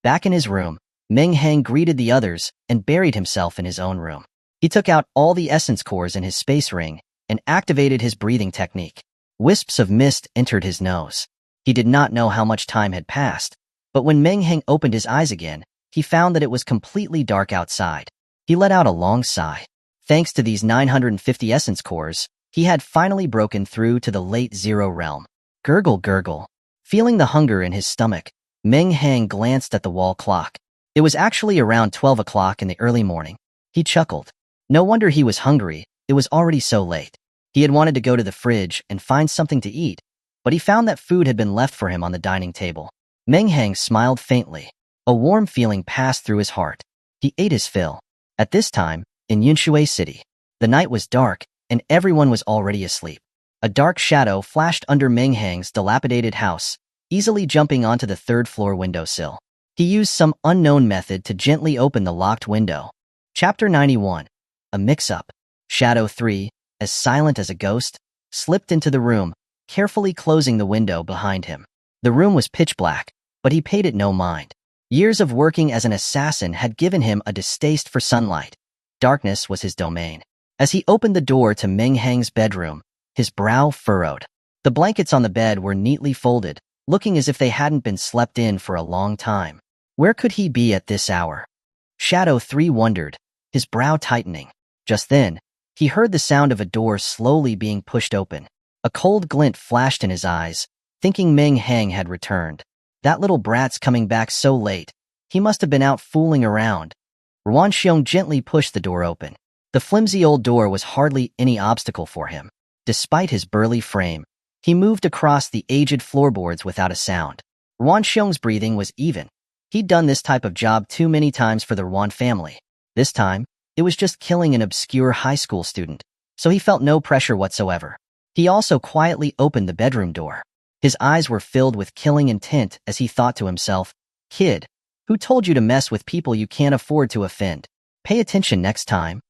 Back in his room, Meng Hang greeted the others and buried himself in his own room. He took out all the essence cores in his space ring and activated his breathing technique. Wisps of mist entered his nose. He did not know how much time had passed, but when Meng Hang opened his eyes again, he found that it was completely dark outside. He let out a long sigh. Thanks to these 950 essence cores, he had finally broken through to the late zero realm. Gurgle, gurgle. Feeling the hunger in his stomach, Meng Hang glanced at the wall clock. It was actually around 12 o'clock in the early morning. He chuckled. No wonder he was hungry, it was already so late. He had wanted to go to the fridge and find something to eat, but he found that food had been left for him on the dining table. Meng Hang smiled faintly. A warm feeling passed through his heart. He ate his fill. At this time, in Yunshui City, the night was dark and everyone was already asleep. A dark shadow flashed under Meng Hang's dilapidated house, easily jumping onto the third-floor windowsill. He used some unknown method to gently open the locked window. Chapter 91. A Mix-Up. Shadow 3, as silent as a ghost, slipped into the room, carefully closing the window behind him. The room was pitch black, but he paid it no mind. Years of working as an assassin had given him a distaste for sunlight. Darkness was his domain. As he opened the door to Meng Hang's bedroom, his brow furrowed. The blankets on the bed were neatly folded, looking as if they hadn't been slept in for a long time. Where could he be at this hour? Shadow 3 wondered, his brow tightening. Just then, he heard the sound of a door slowly being pushed open. A cold glint flashed in his eyes, thinking Meng Hang had returned. That little brat's coming back so late. He must have been out fooling around. Ruan Xiong gently pushed the door open. The flimsy old door was hardly any obstacle for him. Despite his burly frame, he moved across the aged floorboards without a sound. Ruan Xiong's breathing was even. He'd done this type of job too many times for the Ruan family. This time, it was just killing an obscure high school student, so he felt no pressure whatsoever. He also quietly opened the bedroom door. His eyes were filled with killing intent as he thought to himself, "Kid, who told you to mess with people you can't afford to offend? Pay attention next time."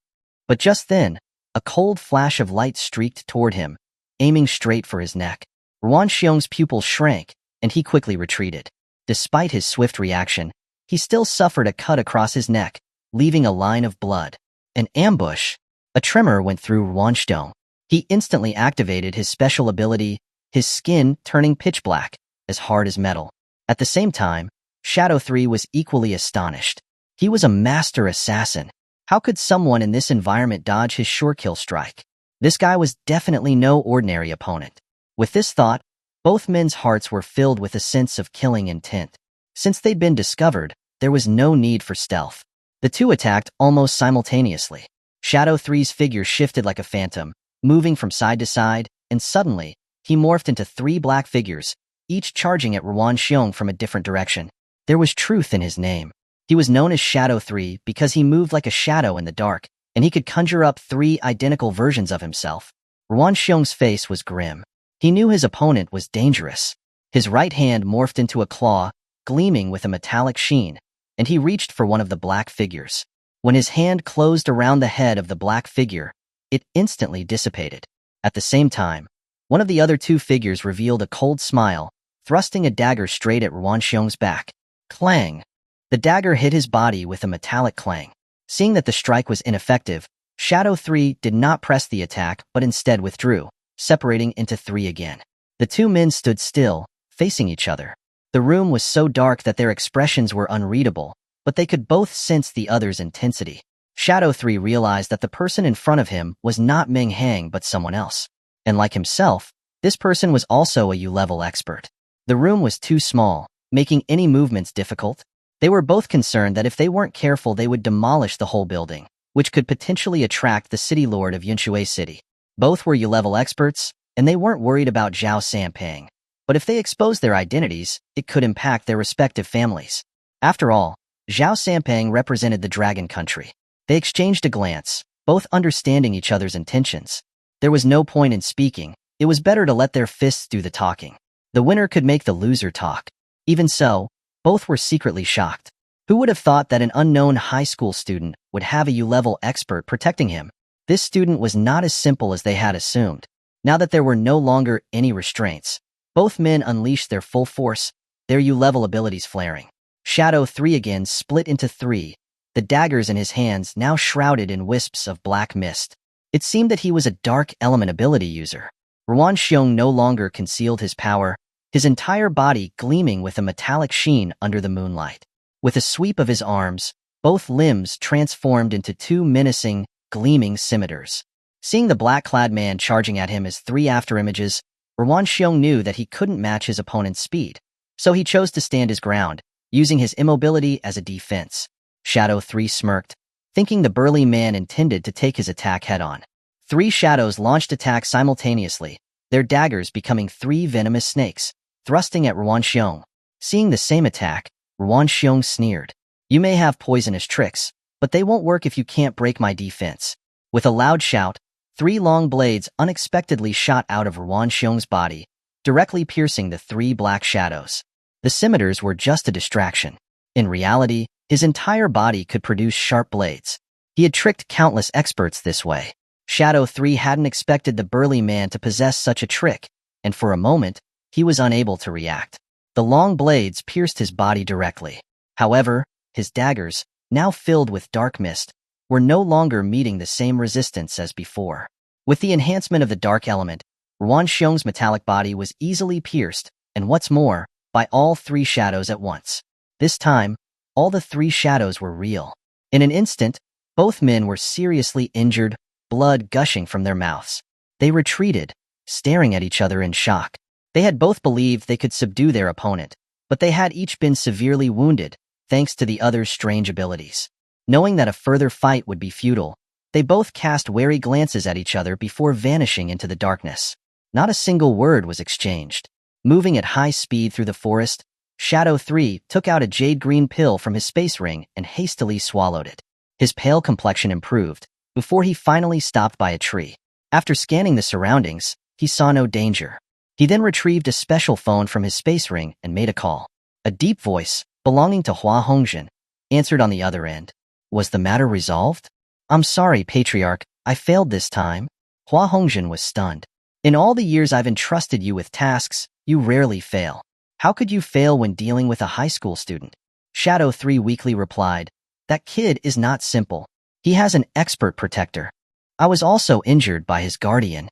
But just then, a cold flash of light streaked toward him, aiming straight for his neck. Ruan Xiong's pupil shrank, and he quickly retreated. Despite his swift reaction, he still suffered a cut across his neck, leaving a line of blood. An ambush. A tremor went through Ruan Xiong. He instantly activated his special ability, his skin turning pitch black, as hard as metal. At the same time, Shadow 3 was equally astonished. He was a master assassin. How could someone in this environment dodge his sure-kill strike? This guy was definitely no ordinary opponent. With this thought, both men's hearts were filled with a sense of killing intent. Since they'd been discovered, there was no need for stealth. The two attacked almost simultaneously. Shadow 3's figure shifted like a phantom, moving from side to side, and suddenly, he morphed into 3 black figures, each charging at Ruan Xiong from a different direction. There was truth in his name. He was known as Shadow 3 because he moved like a shadow in the dark, and he could conjure up 3 identical versions of himself. Ruan Xiong's face was grim. He knew his opponent was dangerous. His right hand morphed into a claw, gleaming with a metallic sheen, and he reached for one of the black figures. When his hand closed around the head of the black figure, it instantly dissipated. At the same time, one of the other 2 figures revealed a cold smile, thrusting a dagger straight at Ruan Xiong's back. Clang! The dagger hit his body with a metallic clang. Seeing that the strike was ineffective, Shadow 3 did not press the attack but instead withdrew, separating into 3 again. The 2 men stood still, facing each other. The room was so dark that their expressions were unreadable, but they could both sense the other's intensity. Shadow 3 realized that the person in front of him was not Meng Hang but someone else. And like himself, this person was also a U-level expert. The room was too small, making any movements difficult. They were both concerned that if they weren't careful they would demolish the whole building, which could potentially attract the city lord of Yunshui City. Both were U-level experts, and they weren't worried about Zhao Sanpeng. But if they exposed their identities, it could impact their respective families. After all, Zhao Sanpeng represented the Dragon Country. They exchanged a glance, both understanding each other's intentions. There was no point in speaking. It was better to let their fists do the talking. The winner could make the loser talk. Even so, Both were secretly shocked. Who would have thought that an unknown high school student would have a U-level expert protecting him? This student was not as simple as they had assumed. Now that there were no longer any restraints, both men unleashed their full force, their U-level abilities flaring. Shadow 3 again split into three, the daggers in his hands now shrouded in wisps of black mist. It seemed that he was a dark element ability user. Ruan Xiong no longer concealed his power, his entire body gleaming with a metallic sheen under the moonlight. With a sweep of his arms, both limbs transformed into two menacing, gleaming scimitars. Seeing the black-clad man charging at him as three afterimages, Ruan Xiong knew that he couldn't match his opponent's speed, so he chose to stand his ground, using his immobility as a defense. Shadow 3 smirked, thinking the burly man intended to take his attack head-on. Three shadows launched attacks simultaneously, their daggers becoming three venomous snakes, thrusting at Ruan Xiong. Seeing the same attack, Ruan Xiong sneered. "You may have poisonous tricks, but they won't work if you can't break my defense." With a loud shout, three long blades unexpectedly shot out of Ruan Xiong's body, directly piercing the three black shadows. The scimitars were just a distraction. In reality, his entire body could produce sharp blades. He had tricked countless experts this way. Shadow 3 hadn't expected the burly man to possess such a trick, and for a moment, he was unable to react. The long blades pierced his body directly. However, his daggers, now filled with dark mist, were no longer meeting the same resistance as before. With the enhancement of the dark element, Ruan Xiong's metallic body was easily pierced, and what's more, by all three shadows at once. This time, all the three shadows were real. In an instant, both men were seriously injured, blood gushing from their mouths. They retreated, staring at each other in shock. They had both believed they could subdue their opponent, but they had each been severely wounded, thanks to the other's strange abilities. Knowing that a further fight would be futile, they both cast wary glances at each other before vanishing into the darkness. Not a single word was exchanged. Moving at high speed through the forest, Shadow 3 took out a jade-green pill from his space ring and hastily swallowed it. His pale complexion improved, before he finally stopped by a tree. After scanning the surroundings, he saw no danger. He then retrieved a special phone from his space ring and made a call. A deep voice, belonging to Hua Hongjin, answered on the other end. Was the matter resolved? "I'm sorry, Patriarch, I failed this time." Hua Hongjin was stunned. "In all the years I've entrusted you with tasks, you rarely fail. How could you fail when dealing with a high school student?" Shadow 3 weakly replied, "That kid is not simple. He has an expert protector. I was also injured by his guardian."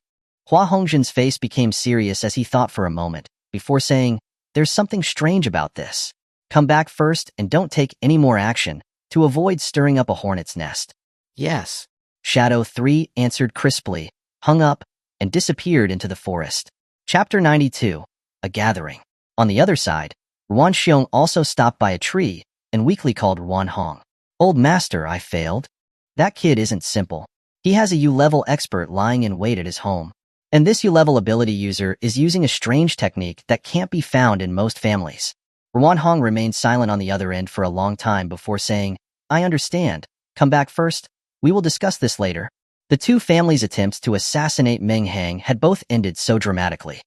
Hua Hongjin's face became serious as he thought for a moment, before saying, "There's something strange about this. Come back first and don't take any more action, to avoid stirring up a hornet's nest." "Yes." Shadow 3 answered crisply, hung up, and disappeared into the forest. Chapter 92. A Gathering. On the other side, Ruan Xiong also stopped by a tree and weakly called Ruan Hong. "Old master, I failed. That kid isn't simple. He has a U-level expert lying in wait at his home. And this U-level ability user is using a strange technique that can't be found in most families." Ruan Hong remained silent on the other end for a long time before saying, "I understand. Come back first. We will discuss this later." The two families' attempts to assassinate Meng Hang had both ended so dramatically.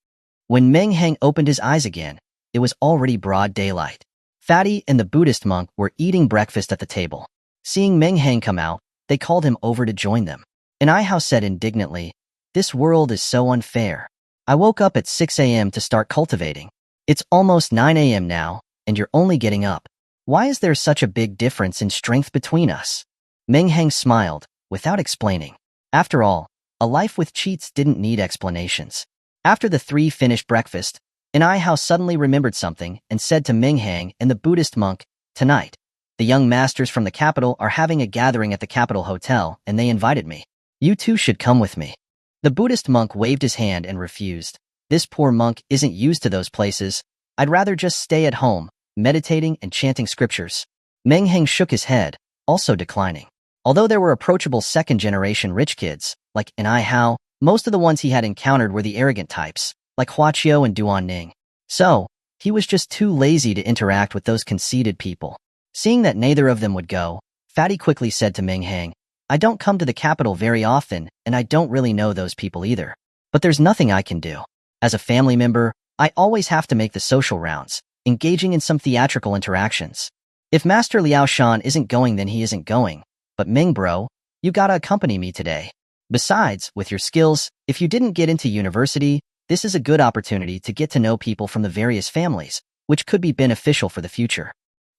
When Meng Hang opened his eyes again, it was already broad daylight. Fatty and the Buddhist monk were eating breakfast at the table. Seeing Meng Hang come out, they called him over to join them. And Ihao said indignantly, "This world is so unfair. I woke up at 6 a.m. to start cultivating. It's almost 9 a.m. now, and you're only getting up. Why is there such a big difference in strength between us?" Meng Hang smiled, without explaining. After all, a life with cheats didn't need explanations. After the three finished breakfast, Ihao suddenly remembered something and said to Meng Hang and the Buddhist monk, "Tonight, the young masters from the capital are having a gathering at the capital hotel, and they invited me. You two should come with me." The Buddhist monk waved his hand and refused. "This poor monk isn't used to those places. I'd rather just stay at home, meditating and chanting scriptures." Meng Hang shook his head, also declining. Although there were approachable second-generation rich kids, like Ihao, most of the ones he had encountered were the arrogant types, like Huaqiu and Duan Ning. So, he was just too lazy to interact with those conceited people. Seeing that neither of them would go, Fatty quickly said to Meng Hang, "I don't come to the capital very often, and I don't really know those people either. But there's nothing I can do. As a family member, I always have to make the social rounds, engaging in some theatrical interactions. If Master Liao Shan isn't going, then he isn't going. But Ming bro, you gotta accompany me today. Besides, with your skills, if you didn't get into university, this is a good opportunity to get to know people from the various families, which could be beneficial for the future.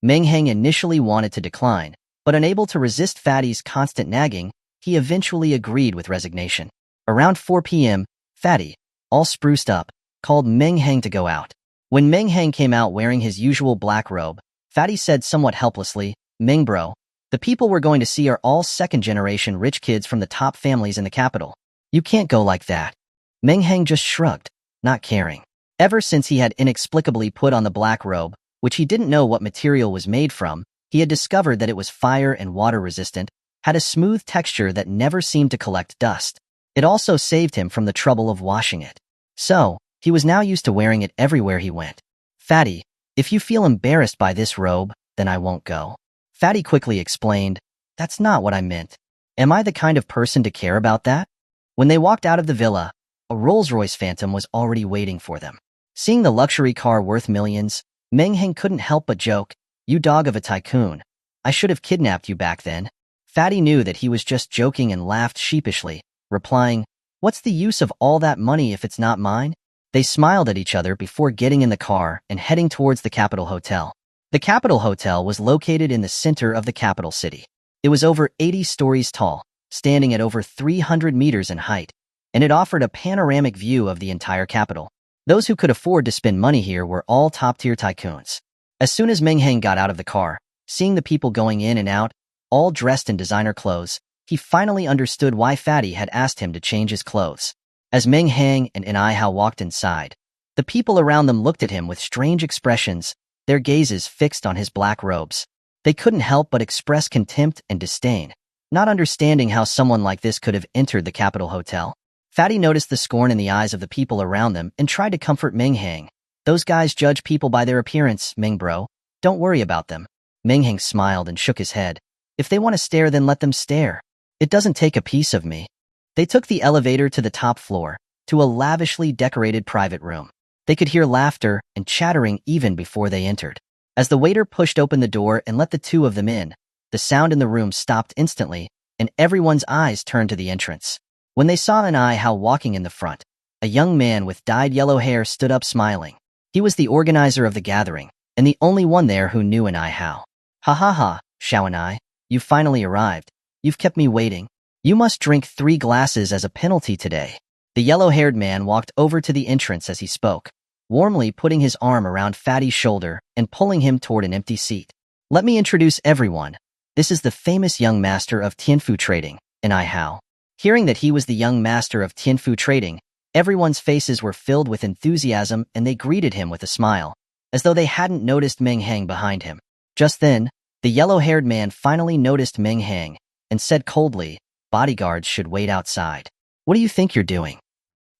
Meng Hang initially wanted to decline, but unable to resist Fatty's constant nagging, he eventually agreed with resignation. Around 4 p.m., Fatty, all spruced up, called Meng Hang to go out. When Meng Hang came out wearing his usual black robe, Fatty said somewhat helplessly, "Meng bro, the people we're going to see are all second-generation rich kids from the top families in the capital. You can't go like that." Meng Hang just shrugged, not caring. Ever since he had inexplicably put on the black robe, which he didn't know what material was made from, he had discovered that it was fire and water-resistant, had a smooth texture that never seemed to collect dust. It also saved him from the trouble of washing it. So, he was now used to wearing it everywhere he went. "Fatty, if you feel embarrassed by this robe, then I won't go." Fatty quickly explained, "That's not what I meant. Am I the kind of person to care about that?" When they walked out of the villa, a Rolls-Royce Phantom was already waiting for them. Seeing the luxury car worth millions, Meng Hang couldn't help but joke, "You dog of a tycoon. I should have kidnapped you back then." Fatty knew that he was just joking and laughed sheepishly, replying, "What's the use of all that money if it's not mine?" They smiled at each other before getting in the car and heading towards the Capitol Hotel. The Capitol Hotel was located in the center of the capital city. It was over 80 stories tall, standing at over 300 meters in height, and it offered a panoramic view of the entire capital. Those who could afford to spend money here were all top-tier tycoons. As soon as Meng Hang got out of the car, seeing the people going in and out, all dressed in designer clothes, he finally understood why Fatty had asked him to change his clothes. As Meng Hang and Ai Hao walked inside, the people around them looked at him with strange expressions, their gazes fixed on his black robes. They couldn't help but express contempt and disdain, not understanding how someone like this could have entered the Capitol Hotel. Fatty noticed the scorn in the eyes of the people around them and tried to comfort Meng Hang. "Those guys judge people by their appearance, Meng bro. Don't worry about them." Meng Hang smiled and shook his head. "If they want to stare, then let them stare. It doesn't take a piece of me." They took the elevator to the top floor, to a lavishly decorated private room. They could hear laughter and chattering even before they entered. As the waiter pushed open the door and let the two of them in, the sound in the room stopped instantly, and everyone's eyes turned to the entrance. When they saw Ai Hao walking in the front, a young man with dyed yellow hair stood up smiling. He was the organizer of the gathering, and the only one there who knew Ai Hao. "Ha ha ha, Xiaoanai, you finally arrived. You've kept me waiting. You must drink 3 glasses as a penalty today." The yellow-haired man walked over to the entrance as he spoke, warmly putting his arm around Fatty's shoulder and pulling him toward an empty seat. "Let me introduce everyone. This is the famous young master of Tianfu trading, Ai Hao." Hearing that he was the young master of Tianfu trading, everyone's faces were filled with enthusiasm and they greeted him with a smile, as though they hadn't noticed Meng Hang behind him. Just then, the yellow-haired man finally noticed Meng Hang and said coldly, "Bodyguards should wait outside. What do you think you're doing?"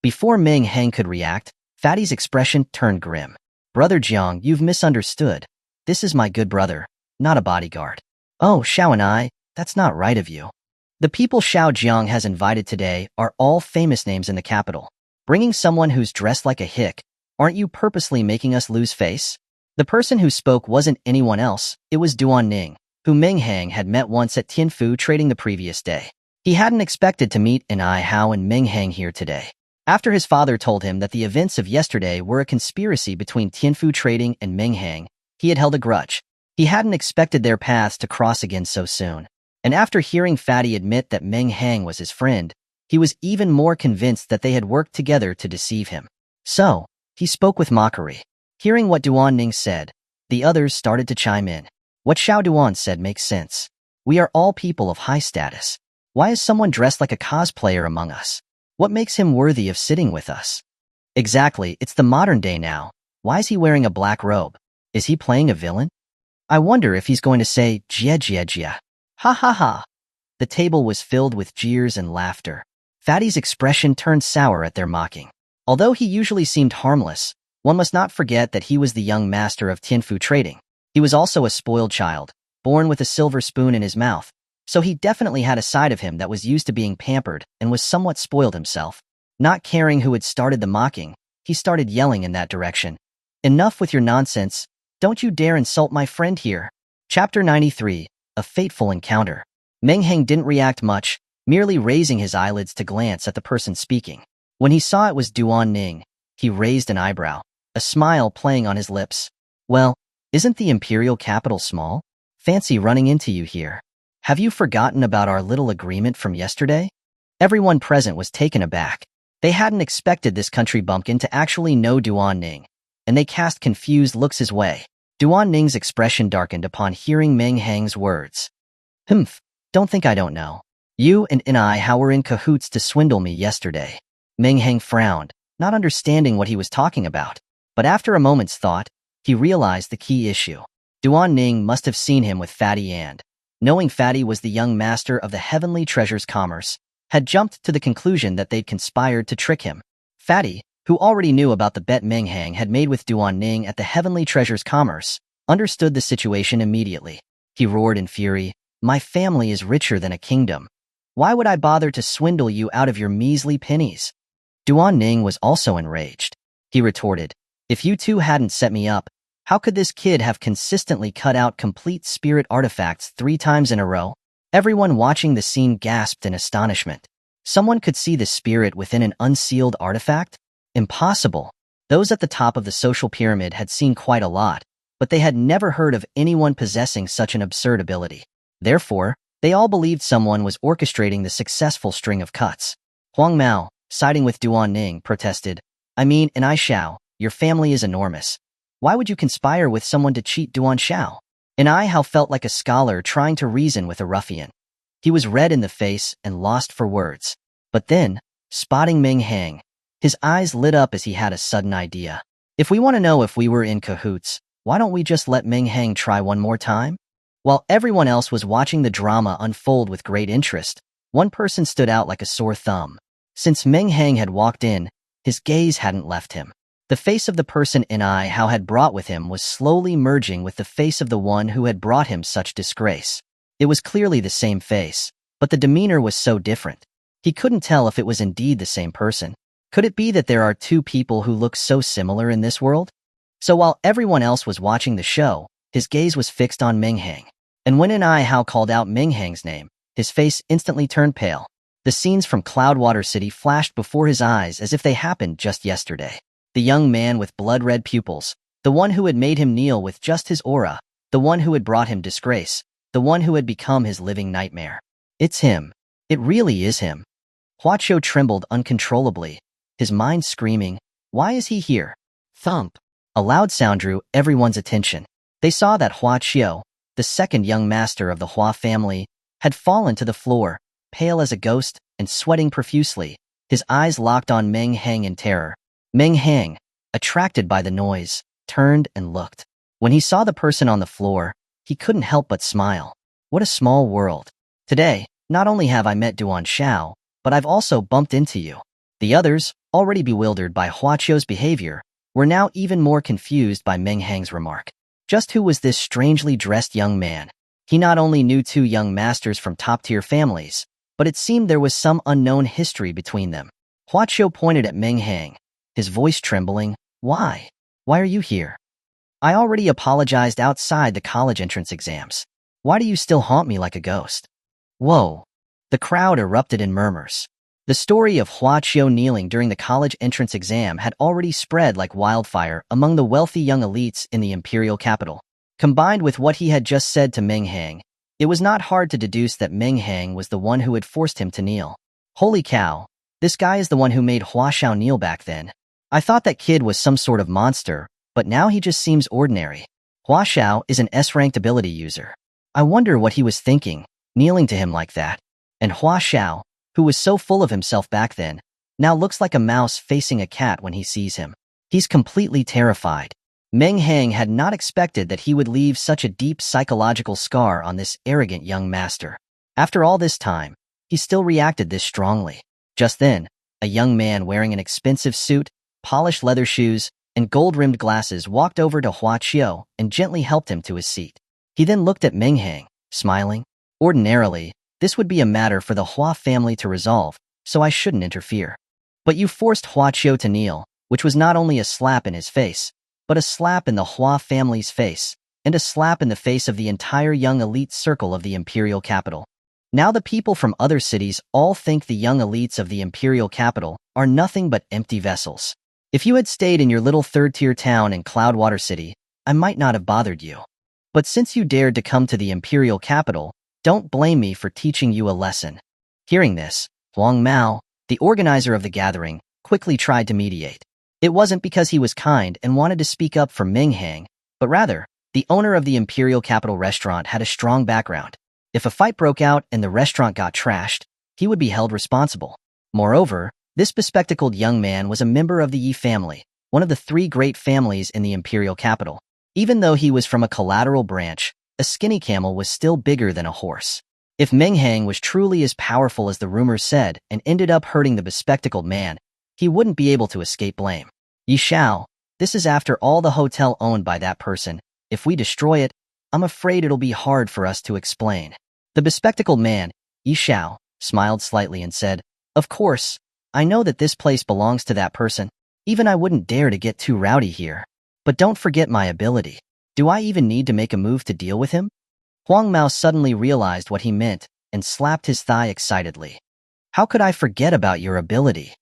Before Meng Hang could react, Fatty's expression turned grim. "Brother Jiang, you've misunderstood. This is my good brother, not a bodyguard." "Oh, Xiaoanai, that's not right of you. The people Xiao Jiang has invited today are all famous names in the capital. Bringing someone who's dressed like a hick, aren't you purposely making us lose face?" The person who spoke wasn't anyone else, it was Duan Ning, who Meng Hang had met once at Tianfu trading the previous day. He hadn't expected to meet Ai Hao and Meng Hang here today. After his father told him that the events of yesterday were a conspiracy between Tianfu Trading and Meng Hang, he had held a grudge. He hadn't expected their paths to cross again so soon. And after hearing Fatty admit that Meng Hang was his friend, he was even more convinced that they had worked together to deceive him. So, he spoke with mockery. Hearing what Duan Ning said, the others started to chime in. "What Xiao Duan said makes sense. We are all people of high status. Why is someone dressed like a cosplayer among us? What makes him worthy of sitting with us?" "Exactly, it's the modern day now. Why is he wearing a black robe? Is he playing a villain? I wonder if he's going to say, jia jia jia. Ha ha ha." The table was filled with jeers and laughter. Fatty's expression turned sour at their mocking. Although he usually seemed harmless, one must not forget that he was the young master of Tianfu trading. He was also a spoiled child, born with a silver spoon in his mouth, so he definitely had a side of him that was used to being pampered and was somewhat spoiled himself. Not caring who had started the mocking, he started yelling in that direction. "Enough with your nonsense, Don't you dare insult my friend here. Chapter 93, A Fateful Encounter. Meng Hang didn't react much, merely raising his eyelids to glance at the person speaking. When he saw it was Duan Ning, he raised an eyebrow, a smile playing on his lips. Well, isn't the imperial capital small? Fancy running into you here. Have you forgotten about our little agreement from yesterday? Everyone present was taken aback. They hadn't expected this country bumpkin to actually know Duan Ning, and they cast confused looks his way. Duan Ning's expression darkened upon hearing Meng Hang's words. Don't think I don't know. You and I how were in cahoots to swindle me yesterday. Meng Hang frowned, not understanding what he was talking about. But after a moment's thought, he realized the key issue. Duan Ning must have seen him with Fatty and, knowing Fatty was the young master of the Heavenly Treasures Commerce, had jumped to the conclusion that they'd conspired to trick him. Fatty, who already knew about the bet Meng Hang had made with Duan Ning at the Heavenly Treasures Commerce, understood the situation immediately. He roared in fury, "My family is richer than a kingdom. Why would I bother to swindle you out of your measly pennies?" Duan Ning was also enraged. He retorted, "If you two hadn't set me up, how could this kid have consistently cut out complete spirit artifacts 3 times in a row?" Everyone watching the scene gasped in astonishment. Someone could see the spirit within an unsealed artifact? Impossible. Those at the top of the social pyramid had seen quite a lot, but they had never heard of anyone possessing such an absurd ability. Therefore, they all believed someone was orchestrating the successful string of cuts. Huang Mao, siding with Duan Ning, protested, "I mean, and I Xiao, your family is enormous. Why would you conspire with someone to cheat Duan Xiao?" And I how felt like a scholar trying to reason with a ruffian. He was red in the face and lost for words. But then, spotting Meng Hang, his eyes lit up as he had a sudden idea. If we want to know if we were in cahoots, why don't we just let Meng Hang try one more time? While everyone else was watching the drama unfold with great interest, one person stood out like a sore thumb. Since Meng Hang had walked in, his gaze hadn't left him. The face of the person how had brought with him was slowly merging with the face of the one who had brought him such disgrace. It was clearly the same face, but the demeanor was so different. He couldn't tell if it was indeed the same person. Could it be that there are 2 people who look so similar in this world? So while everyone else was watching the show, his gaze was fixed on Meng Hang. And when how called out Meng Hang's name, his face instantly turned pale. The scenes from Cloudwater City flashed before his eyes as if they happened just yesterday. The young man with blood-red pupils, the one who had made him kneel with just his aura, the one who had brought him disgrace, the one who had become his living nightmare. It's him. It really is him. Huaqiu trembled uncontrollably, his mind screaming, "Why is he here?" Thump. A loud sound drew everyone's attention. They saw that Huaqiu, the second young master of the Hua family, had fallen to the floor, pale as a ghost and sweating profusely, his eyes locked on Meng Hang in terror. Meng Hang, attracted by the noise, turned and looked. When he saw the person on the floor, he couldn't help but smile. What a small world. Today, not only have I met Duan Xiao, but I've also bumped into you. The others, already bewildered by Huaqiu's behavior, were now even more confused by Meng Hang's remark. Just who was this strangely dressed young man? He not only knew 2 young masters from top-tier families, but it seemed there was some unknown history between them. Huaqiu pointed at Meng Hang, his voice trembling. "Why? Why are you here? I already apologized outside the college entrance exams. Why do you still haunt me like a ghost?" Whoa. The crowd erupted in murmurs. The story of Huaqiu kneeling during the college entrance exam had already spread like wildfire among the wealthy young elites in the imperial capital. Combined with what he had just said to Meng Hang, it was not hard to deduce that Meng Hang was the one who had forced him to kneel. Holy cow, this guy is the one who made Huaqiu kneel back then. I thought that kid was some sort of monster, but now he just seems ordinary. Huaqiu is an S-ranked ability user. I wonder what he was thinking, kneeling to him like that. And Huaqiu, who was so full of himself back then, now looks like a mouse facing a cat when he sees him. He's completely terrified. Meng Hang had not expected that he would leave such a deep psychological scar on this arrogant young master. After all this time, he still reacted this strongly. Just then, a young man wearing an expensive suit, polished leather shoes, and gold-rimmed glasses walked over to Huaqiu and gently helped him to his seat. He then looked at Meng Hang, smiling. Ordinarily, this would be a matter for the Hua family to resolve, so I shouldn't interfere. But you forced Huaqiu to kneel, which was not only a slap in his face, but a slap in the Hua family's face, and a slap in the face of the entire young elite circle of the imperial capital. Now the people from other cities all think the young elites of the imperial capital are nothing but empty vessels. If you had stayed in your little third-tier town in Cloudwater City, I might not have bothered you. But since you dared to come to the imperial capital, don't blame me for teaching you a lesson. Hearing this, Huang Mao, the organizer of the gathering, quickly tried to mediate. It wasn't because he was kind and wanted to speak up for Meng Hang, but rather, the owner of the imperial capital restaurant had a strong background. If a fight broke out and the restaurant got trashed, he would be held responsible. Moreover, this bespectacled young man was a member of the Yi family, one of the 3 great families in the imperial capital. Even though he was from a collateral branch, a skinny camel was still bigger than a horse. If Meng Hang was truly as powerful as the rumors said and ended up hurting the bespectacled man, he wouldn't be able to escape blame. Yi Xiao, this is after all the hotel owned by that person. If we destroy it, I'm afraid it'll be hard for us to explain. The bespectacled man, Yi Xiao, smiled slightly and said, "Of course, I know that this place belongs to that person. Even I wouldn't dare to get too rowdy here. But don't forget my ability. Do I even need to make a move to deal with him?" Huang Mao suddenly realized what he meant and slapped his thigh excitedly. "How could I forget about your ability?"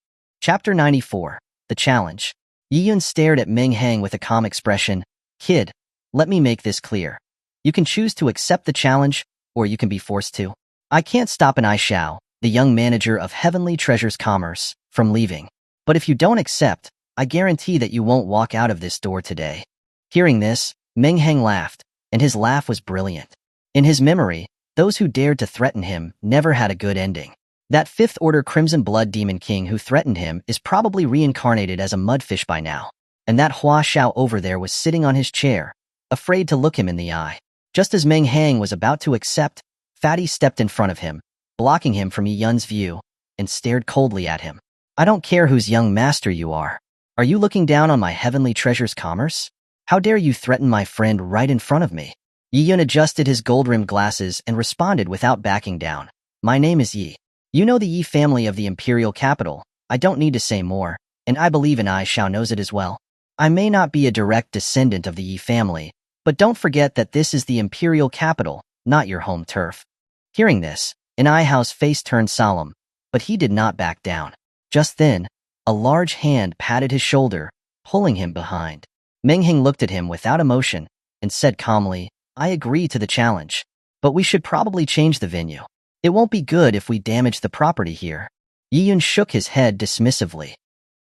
Chapter 94, The Challenge. Yi Yun stared at Meng Hang with a calm expression. "Kid, let me make this clear. You can choose to accept the challenge, or you can be forced to. I can't stop an Yi Xiao, the young manager of Heavenly Treasures Commerce, from leaving. But if you don't accept, I guarantee that you won't walk out of this door today." Hearing this, Meng Hang laughed, and his laugh was brilliant. In his memory, those who dared to threaten him never had a good ending. That 5th-order Crimson Blood Demon King who threatened him is probably reincarnated as a mudfish by now. And that Hua Xiao over there was sitting on his chair, afraid to look him in the eye. Just as Meng Hang was about to accept, Fatty stepped in front of him, blocking him from Yi Yun's view, and stared coldly at him. "I don't care whose young master you are. Are you looking down on my Heavenly Treasures Commerce? How dare you threaten my friend right in front of me?" Yi Yun adjusted his gold-rimmed glasses and responded without backing down. "My name is Yi. You know the Yi family of the imperial capital. I don't need to say more, and I believe Yi Xiao knows it as well. I may not be a direct descendant of the Yi family, but don't forget that this is the imperial capital, not your home turf." Hearing this, Yi Hao's face turned solemn, but he did not back down. Just then, a large hand patted his shoulder, pulling him behind. Meng Hang looked at him without emotion and said calmly, "I agree to the challenge, but we should probably change the venue. It won't be good if we damage the property here." Yi Yun shook his head dismissively.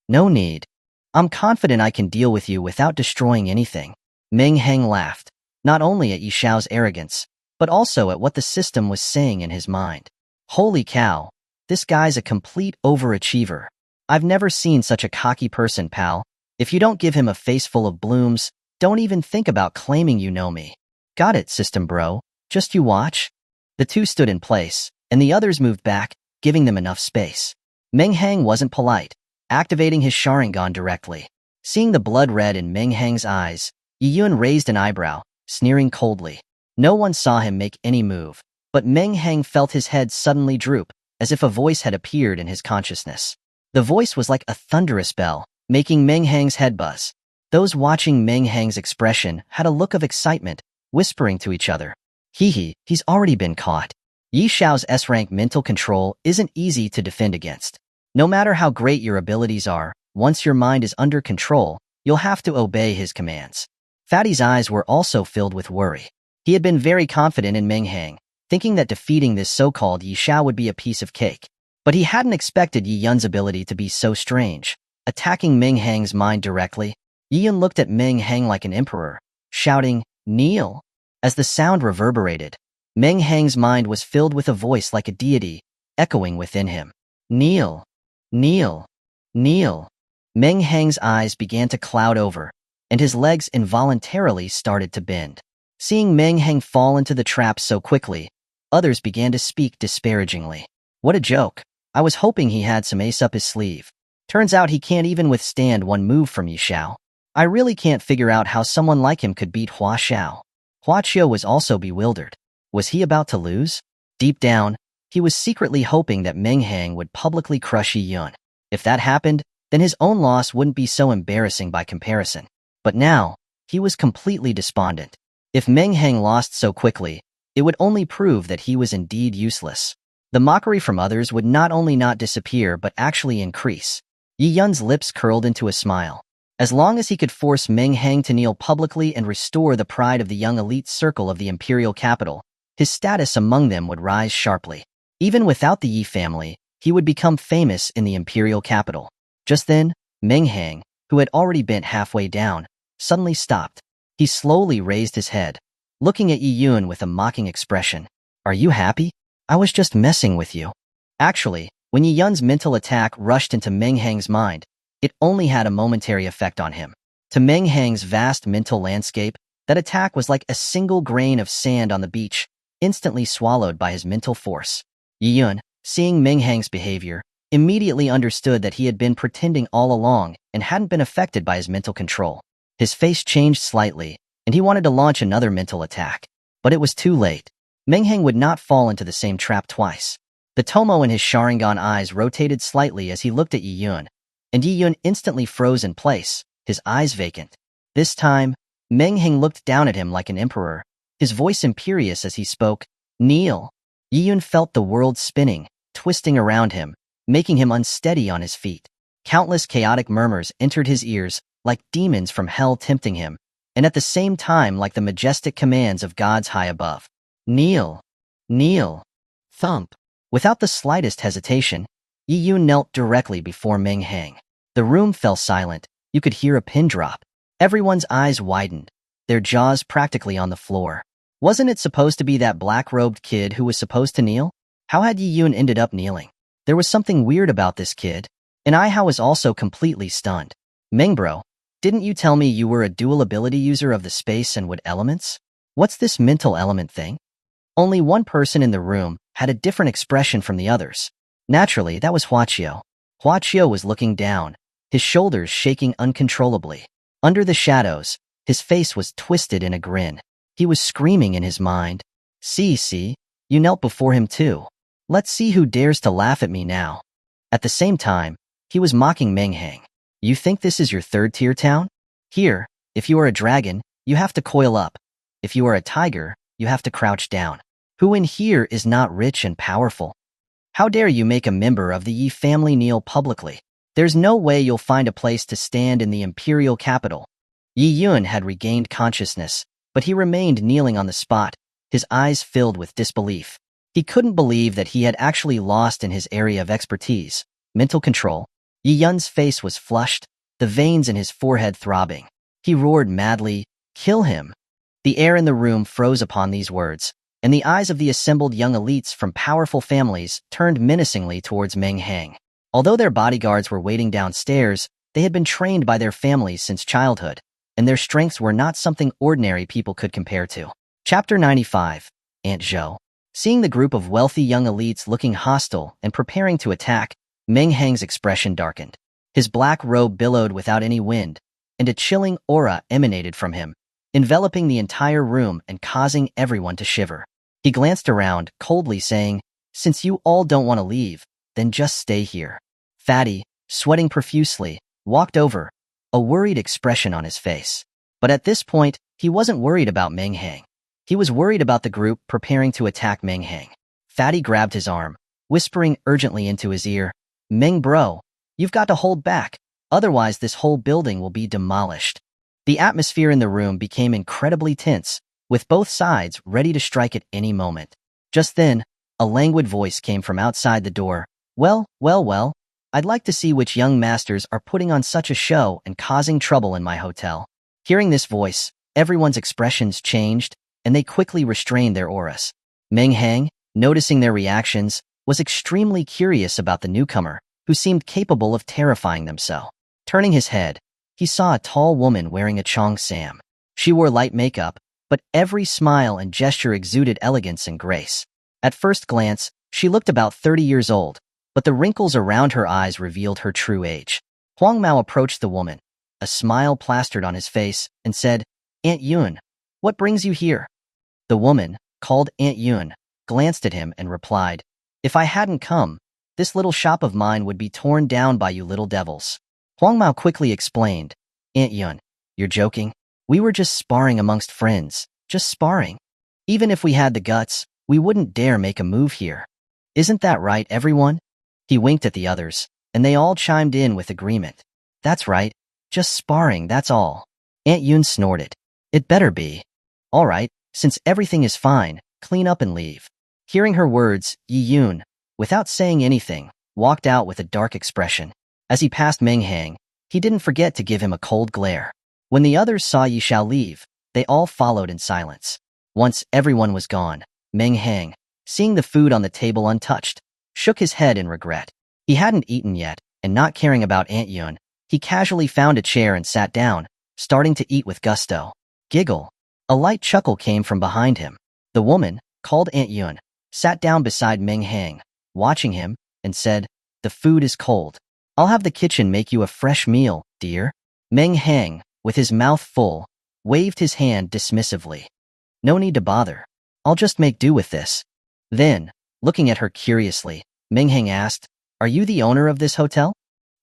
"No need. I'm confident I can deal with you without destroying anything." Meng Hang laughed, not only at Yi Xiao's arrogance, but also at what the system was saying in his mind. Holy cow, this guy's a complete overachiever. I've never seen such a cocky person, pal. If you don't give him a face full of blooms, don't even think about claiming you know me. Got it, system bro. Just you watch. The 2 stood in place, and the others moved back, giving them enough space. Meng Hang wasn't polite, activating his Sharingan directly. Seeing the blood red in Meng Hang's eyes, Yi Yun raised an eyebrow, sneering coldly. No one saw him make any move, but Meng Hang felt his head suddenly droop, as if a voice had appeared in his consciousness. The voice was like a thunderous bell, making Meng Hang's head buzz. Those watching Meng Hang's expression had a look of excitement, whispering to each other, he's already been caught. Yi Xiao's S-rank mental control isn't easy to defend against. No matter how great your abilities are, once your mind is under control, you'll have to obey his commands. Fatty's eyes were also filled with worry. He had been very confident in Meng Hang, thinking that defeating this so-called Yi Xiao would be a piece of cake. But he hadn't expected Yi Yun's ability to be so strange, attacking Meng Hang's mind directly. Yi Yun looked at Meng Hang like an emperor, shouting, "Kneel!" As the sound reverberated, Meng Hang's mind was filled with a voice like a deity, echoing within him. "Kneel! Kneel! Kneel!" Meng Hang's eyes began to cloud over, and his legs involuntarily started to bend. Seeing Meng Hang fall into the trap so quickly, others began to speak disparagingly. "What a joke. I was hoping he had some ace up his sleeve. Turns out he can't even withstand one move from Yi Xiao. I really can't figure out how someone like him could beat Hua Xiao." Hua Qiu was also bewildered. Was he about to lose? Deep down, he was secretly hoping that Meng Hang would publicly crush Yi Yun. If that happened, then his own loss wouldn't be so embarrassing by comparison. But now, he was completely despondent. If Meng Hang lost so quickly, it would only prove that he was indeed useless. The mockery from others would not only not disappear but actually increase. Yi Yun's lips curled into a smile. As long as he could force Meng Hang to kneel publicly and restore the pride of the young elite circle of the imperial capital, his status among them would rise sharply. Even without the Yi family, he would become famous in the imperial capital. Just then, Meng Hang, who had already bent halfway down, suddenly stopped. He slowly raised his head, looking at Yi Yun with a mocking expression. "Are you happy? I was just messing with you." Actually, when Yi Yun's mental attack rushed into Meng Hang's mind, it only had a momentary effect on him. To Meng Hang's vast mental landscape, that attack was like a single grain of sand on the beach, instantly swallowed by his mental force. Yi Yun, seeing Meng Hang's behavior, immediately understood that he had been pretending all along and hadn't been affected by his mental control. His face changed slightly, and he wanted to launch another mental attack. But it was too late. Meng Hang would not fall into the same trap twice. The Tomoe in his Sharingan eyes rotated slightly as he looked at Yi Yun, and Yi Yun instantly froze in place, his eyes vacant. This time, Meng Hang looked down at him like an emperor, his voice imperious as he spoke. "Kneel." Yi Yun felt the world spinning, twisting around him, making him unsteady on his feet. Countless chaotic murmurs entered his ears, like demons from hell tempting him, and at the same time like the majestic commands of gods high above. "Kneel! Kneel!" Thump! Without the slightest hesitation, Yi Yun knelt directly before Meng Hang. The room fell silent. You could hear a pin drop. Everyone's eyes widened, their jaws practically on the floor. Wasn't it supposed to be that black-robed kid who was supposed to kneel? How had Yi Yun ended up kneeling? There was something weird about this kid, and Ai-Hao was also completely stunned. "Meng bro, didn't you tell me you were a dual ability user of the space and wood elements? What's this mental element thing?" Only one person in the room had a different expression from the others. Naturally, that was Huachio. Huachio was looking down, his shoulders shaking uncontrollably. Under the shadows, his face was twisted in a grin. He was screaming in his mind. See, you knelt before him too. Let's see who dares to laugh at me now." At the same time, he was mocking Meng Hang. "You think this is your third-tier town? Here, if you are a dragon, you have to coil up. If you are a tiger, you have to crouch down. Who in here is not rich and powerful? How dare you make a member of the Yi family kneel publicly? There's no way you'll find a place to stand in the imperial capital." Yi Yun had regained consciousness, but he remained kneeling on the spot, his eyes filled with disbelief. He couldn't believe that he had actually lost in his area of expertise, mental control. Yi Yun's face was flushed, the veins in his forehead throbbing. He roared madly, "Kill him!" The air in the room froze upon these words, and the eyes of the assembled young elites from powerful families turned menacingly towards Meng Hang. Although their bodyguards were waiting downstairs, they had been trained by their families since childhood, and their strengths were not something ordinary people could compare to. Chapter 95, Aunt Zhou. Seeing the group of wealthy young elites looking hostile and preparing to attack, Meng Hang's expression darkened. His black robe billowed without any wind, and a chilling aura emanated from him, enveloping the entire room and causing everyone to shiver. He glanced around, coldly saying, "Since you all don't want to leave, then just stay here." Fatty, sweating profusely, walked over, a worried expression on his face. But at this point, he wasn't worried about Meng Hang. He was worried about the group preparing to attack Meng Hang. Fatty grabbed his arm, whispering urgently into his ear, "Meng bro, you've got to hold back, otherwise this whole building will be demolished." The atmosphere in the room became incredibly tense, with both sides ready to strike at any moment. Just then, a languid voice came from outside the door. Well, I'd like to see which young masters are putting on such a show and causing trouble in my hotel." Hearing this voice, everyone's expressions changed, and they quickly restrained their auras. Meng Hang, noticing their reactions, was extremely curious about the newcomer, who seemed capable of terrifying them so. Turning his head, he saw a tall woman wearing a cheongsam. She wore light makeup, but every smile and gesture exuded elegance and grace. At first glance, she looked about 30 years old, but the wrinkles around her eyes revealed her true age. Huang Mao approached the woman, a smile plastered on his face, and said, "Aunt Yun, what brings you here?" The woman, called Aunt Yun, glanced at him and replied, "If I hadn't come, this little shop of mine would be torn down by you little devils." Huang Mao quickly explained, "Aunt Yun, you're joking? We were just sparring amongst friends, just sparring. Even if we had the guts, we wouldn't dare make a move here. Isn't that right, everyone? He winked at the others, and they all chimed in with agreement. That's right, just sparring, that's all. Aunt Yoon snorted. It better be. All right, since everything is fine, clean up and leave. Hearing her words, Yi Yoon, without saying anything, walked out with a dark expression. As he passed Meng Hang, he didn't forget to give him a cold glare. When the others saw Yi Xiao leave, they all followed in silence. Once everyone was gone, Meng Hang, seeing the food on the table untouched, shook his head in regret. He hadn't eaten yet, and not caring about Aunt Yoon, he casually found a chair and sat down, starting to eat with gusto. Giggle. A light chuckle came from behind him. The woman, called Aunt Yoon, sat down beside Meng Hang, watching him, and said, "The food is cold. I'll have the kitchen make you a fresh meal, dear." Meng Hang, with his mouth full, waved his hand dismissively. "No need to bother. I'll just make do with this." Then, looking at her curiously, Meng Hang asked, "Are you the owner of this hotel?"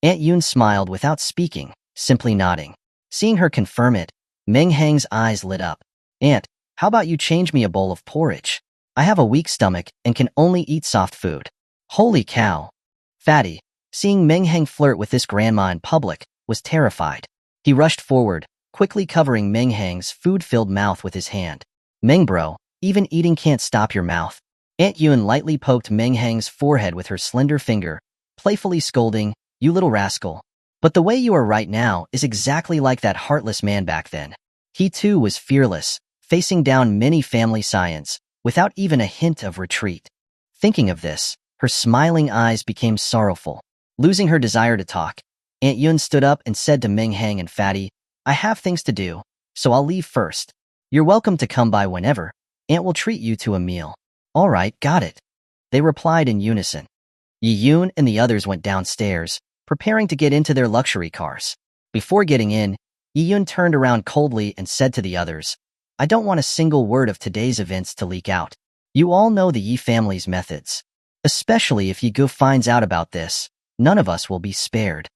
Aunt Yoon smiled without speaking, simply nodding. Seeing her confirm it, Meng Hang's eyes lit up. "Aunt, how about you change me a bowl of porridge? I have a weak stomach and can only eat soft food." Holy cow! Fatty, seeing Meng Hang flirt with this grandma in public, was terrified. He rushed forward, quickly covering Meng Hang's food-filled mouth with his hand. "Meng bro, even eating can't stop your mouth." Aunt Yoon lightly poked Meng Hang's forehead with her slender finger, playfully scolding, "You little rascal. But the way you are right now is exactly like that heartless man back then." He too was fearless, facing down many family scions, without even a hint of retreat. Thinking of this, her smiling eyes became sorrowful. Losing her desire to talk, Aunt Yoon stood up and said to Meng Hang and Fatty, "I have things to do, so I'll leave first. You're welcome to come by whenever. Aunt will treat you to a meal." "All right, got it," they replied in unison. Yi Yoon and the others went downstairs, preparing to get into their luxury cars. Before getting in, Yi Yoon turned around coldly and said to the others, "I don't want a single word of today's events to leak out. You all know the Yi family's methods. Especially if Yi Gu finds out about this, none of us will be spared."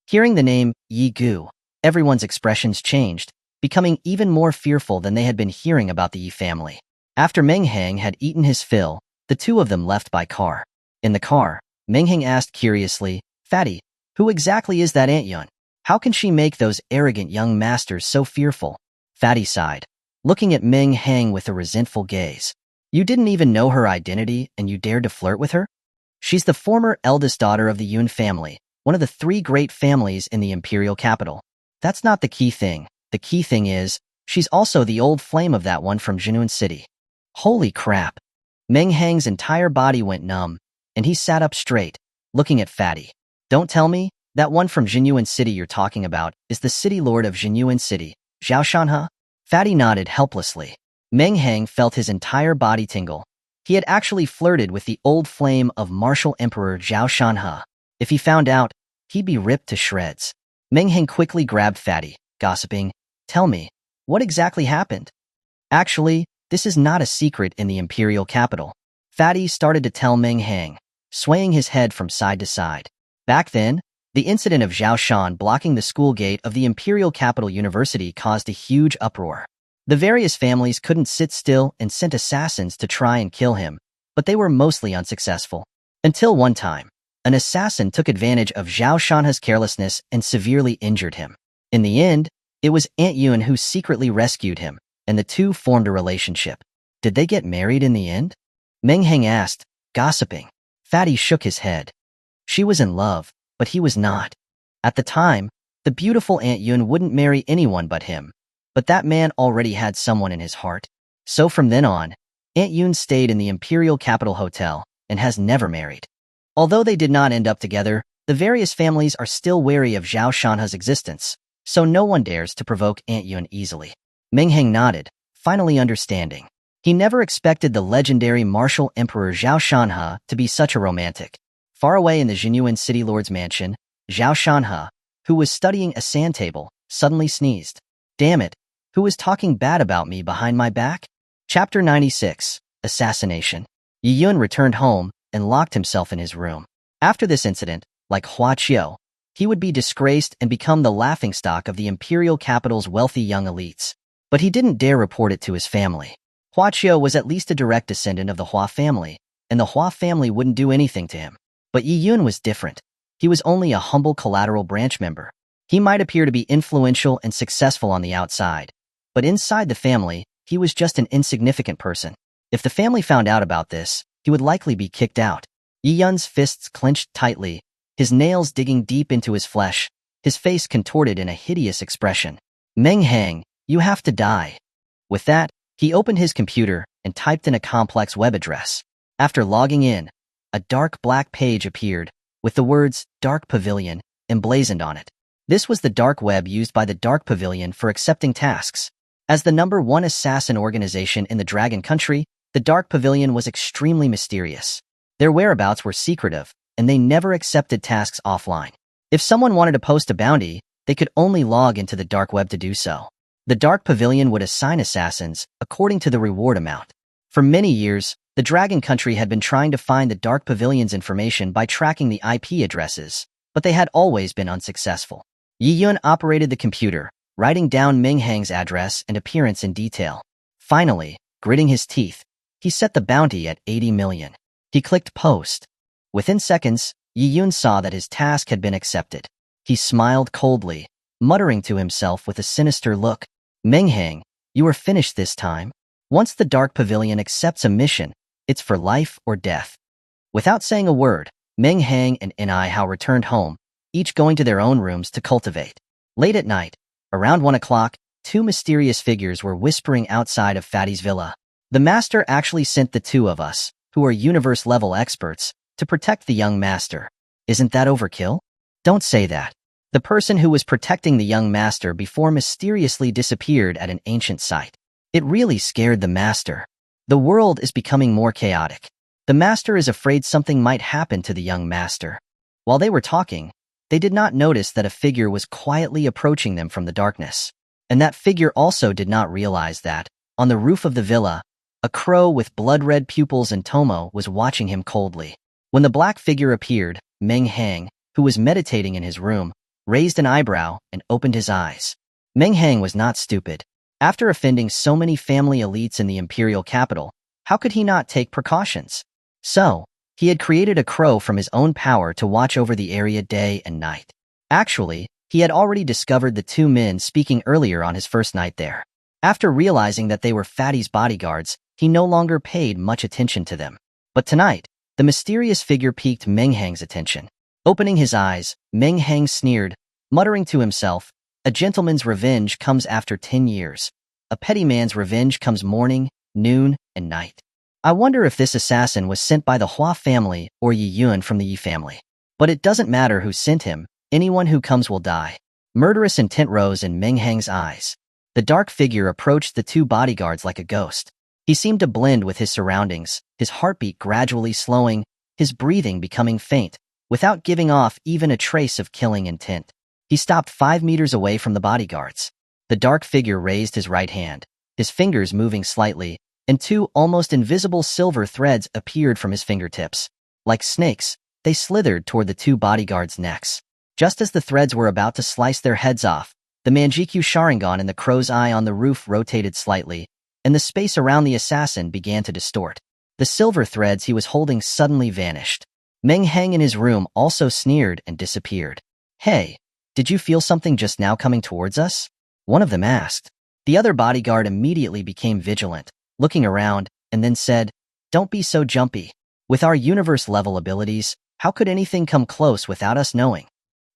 Hearing the name Yi Gu, everyone's expressions changed, becoming even more fearful than they had been hearing about the Yi family. After Meng Hang had eaten his fill, the two of them left by car. In the car, Meng Hang asked curiously, "Fatty, who exactly is that Aunt Yoon? How can she make those arrogant young masters so fearful?" Fatty sighed, looking at Meng Hang with a resentful gaze. "You didn't even know her identity and you dared to flirt with her? She's the former eldest daughter of the Yoon family, one of the three great families in the imperial capital. That's not the key thing. The key thing is, she's also the old flame of that one from Jinyun City." Holy crap. Meng Hang's entire body went numb, and he sat up straight, looking at Fatty. "Don't tell me, that one from Jinyun City you're talking about is the city lord of Jinyun City, Zhao Shanhe?" Fatty nodded helplessly. Meng Hang felt his entire body tingle. He had actually flirted with the old flame of Martial Emperor Zhao Shanhe. If he found out, he'd be ripped to shreds. Meng Hang quickly grabbed Fatty, gossiping, "Tell me, what exactly happened?" "Actually, this is not a secret in the imperial capital." Fatty started to tell Meng Hang, swaying his head from side to side. Back then, the incident of Zhao Shan blocking the school gate of the imperial capital university caused a huge uproar. The various families couldn't sit still and sent assassins to try and kill him, but they were mostly unsuccessful. Until one time, an assassin took advantage of Zhao Shanhe's carelessness and severely injured him. In the end, it was Aunt Yoon who secretly rescued him, and the two formed a relationship. Did they get married in the end? Meng Hang asked, gossiping. Fatty shook his head. She was in love, but he was not. At the time, the beautiful Aunt Yoon wouldn't marry anyone but him, but that man already had someone in his heart. So from then on, Aunt Yoon stayed in the Imperial Capital Hotel and has never married. Although they did not end up together, the various families are still wary of Zhao Shanhe's existence, so no one dares to provoke Aunt Yoon easily. Meng Hang nodded, finally understanding. He never expected the legendary martial emperor Zhao Shanhe to be such a romantic. Far away in the Jinyun City Lord's mansion, Zhao Shanhe, who was studying a sand table, suddenly sneezed. Damn it, who was talking bad about me behind my back? Chapter 96, Assassination. Yi Yun returned home and locked himself in his room. After this incident, like Hua Qiu, he would be disgraced and become the laughingstock of the imperial capital's wealthy young elites. but he didn't dare report it to his family. Huachio was at least a direct descendant of the Hua family, and the Hua family wouldn't do anything to him. But Yi Yun was different. He was only a humble collateral branch member. He might appear to be influential and successful on the outside, but inside the family, he was just an insignificant person. If the family found out about this, he would likely be kicked out. Yi Yun's fists clenched tightly, his nails digging deep into his flesh, his face contorted in a hideous expression. Meng Hang, you have to die. With that, he opened his computer and typed in a complex web address. After logging in, a dark black page appeared, with the words Dark Pavilion emblazoned on it. This was the dark web used by the Dark Pavilion for accepting tasks. As the #1 assassin organization in the Dragon Country, the Dark Pavilion was extremely mysterious. Their whereabouts were secretive, and they never accepted tasks offline. If someone wanted to post a bounty, they could only log into the dark web to do so. The Dark Pavilion would assign assassins according to the reward amount. For many years, the Dragon Country had been trying to find the Dark Pavilion's information by tracking the IP addresses, but they had always been unsuccessful. Yi Yun operated the computer, writing down Meng Hang's address and appearance in detail. Finally, gritting his teeth, he set the bounty at 80 million. He clicked post. Within seconds, Yi Yun saw that his task had been accepted. He smiled coldly, muttering to himself with a sinister look. Meng Hang, you are finished this time. Once the Dark Pavilion accepts a mission, it's for life or death. Without saying a word, Meng Hang and Ni Hao returned home, each going to their own rooms to cultivate. Late at night, around 1 o'clock, two mysterious figures were whispering outside of Fatty's villa. The master actually sent the two of us, who are universe-level experts, to protect the young master. Isn't that overkill? Don't say that. The person who was protecting the young master before mysteriously disappeared at an ancient site. It really scared the master. The world is becoming more chaotic. The master is afraid something might happen to the young master. While they were talking, they did not notice that a figure was quietly approaching them from the darkness. And that figure also did not realize that, on the roof of the villa, a crow with blood-red pupils and Tomoe was watching him coldly. When the black figure appeared, Meng Hang, who was meditating in his room, raised an eyebrow and opened his eyes. Meng Hang was not stupid. After offending so many family elites in the imperial capital, how could he not take precautions? So, he had created a crow from his own power to watch over the area day and night. Actually, he had already discovered the two men speaking earlier on his first night there. After realizing that they were Fatty's bodyguards, he no longer paid much attention to them. But tonight, the mysterious figure piqued Meng Hang's attention. Opening his eyes, Meng Hang sneered, muttering to himself, "A gentleman's revenge comes after 10 years. A petty man's revenge comes morning, noon, and night." I wonder if this assassin was sent by the Hua family or Yi Yun from the Yi family. But it doesn't matter who sent him, anyone who comes will die. Murderous intent rose in Meng Hang's eyes. The dark figure approached the two bodyguards like a ghost. He seemed to blend with his surroundings, his heartbeat gradually slowing, his breathing becoming faint, without giving off even a trace of killing intent. He stopped 5 meters away from the bodyguards. The dark figure raised his right hand, his fingers moving slightly, and two almost invisible silver threads appeared from his fingertips. Like snakes, they slithered toward the two bodyguards' necks. Just as the threads were about to slice their heads off, the Manjikyu Sharingan in the crow's eye on the roof rotated slightly, and the space around the assassin began to distort. The silver threads he was holding suddenly vanished. Meng Hang in his room also sneered and disappeared. "Hey, did you feel something just now coming towards us?" one of them asked. The other bodyguard immediately became vigilant, looking around, and then said, "Don't be so jumpy. With our universe-level abilities, how could anything come close without us knowing?"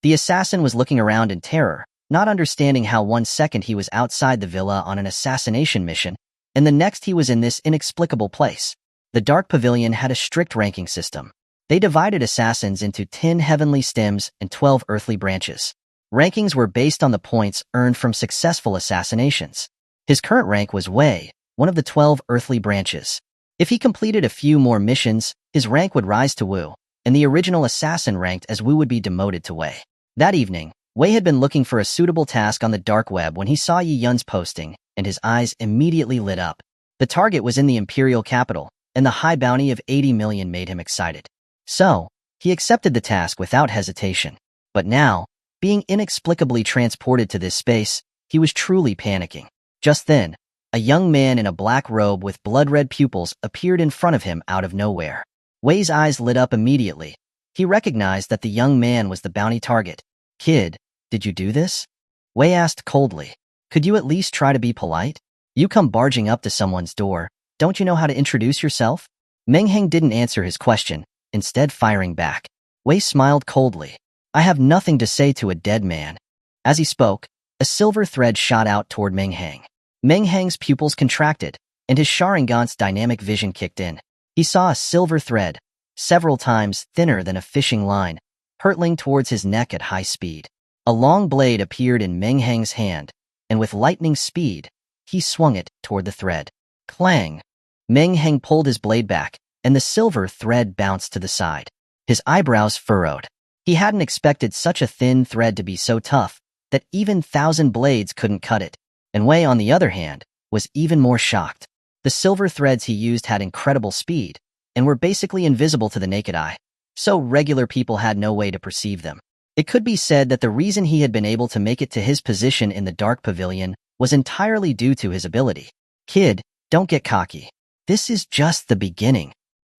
The assassin was looking around in terror, not understanding how 1 second he was outside the villa on an assassination mission, and the next he was in this inexplicable place. The Dark Pavilion had a strict ranking system. They divided assassins into 10 heavenly stems and 12 earthly branches. Rankings were based on the points earned from successful assassinations. His current rank was Wei, one of the 12 earthly branches. If he completed a few more missions, his rank would rise to Wu, and the original assassin ranked as Wu would be demoted to Wei. That evening, Wei had been looking for a suitable task on the dark web when he saw Yi Yun's posting, and his eyes immediately lit up. The target was in the imperial capital, and the high bounty of 80 million made him excited. So, he accepted the task without hesitation. But now, being inexplicably transported to this space, he was truly panicking. Just then, a young man in a black robe with blood-red pupils appeared in front of him out of nowhere. Wei's eyes lit up immediately. He recognized that the young man was the bounty target. "Kid, did you do this?" Wei asked coldly. "Could you at least try to be polite? You come barging up to someone's door. Don't you know how to introduce yourself?" Meng Hang didn't answer his question, instead firing back. Wei smiled coldly. "I have nothing to say to a dead man." As he spoke, a silver thread shot out toward Meng Hang. Meng Hang's pupils contracted, and his Sharingan's dynamic vision kicked in. He saw a silver thread, several times thinner than a fishing line, hurtling towards his neck at high speed. A long blade appeared in Meng Hang's hand, and with lightning speed, he swung it toward the thread. Clang! Meng Hang pulled his blade back, and the silver thread bounced to the side. His eyebrows furrowed. He hadn't expected such a thin thread to be so tough that even 1,000 blades couldn't cut it. And Wei, on the other hand, was even more shocked. The silver threads he used had incredible speed, and were basically invisible to the naked eye, so regular people had no way to perceive them. It could be said that the reason he had been able to make it to his position in the Dark Pavilion was entirely due to his ability. "Kid, don't get cocky. This is just the beginning,"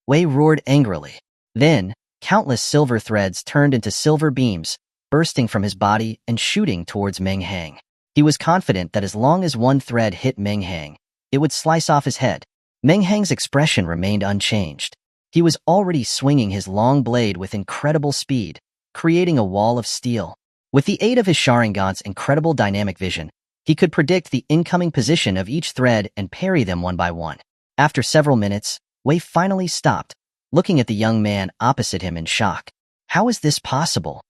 Wei roared angrily. Then, countless silver threads turned into silver beams, bursting from his body and shooting towards Meng Hang. He was confident that as long as one thread hit Meng Hang, it would slice off his head. Meng Hang's expression remained unchanged. He was already swinging his long blade with incredible speed, creating a wall of steel. With the aid of his Sharingan's incredible dynamic vision, he could predict the incoming position of each thread and parry them one by one. After several minutes, Wei finally stopped, looking at the young man opposite him in shock. "How is this possible?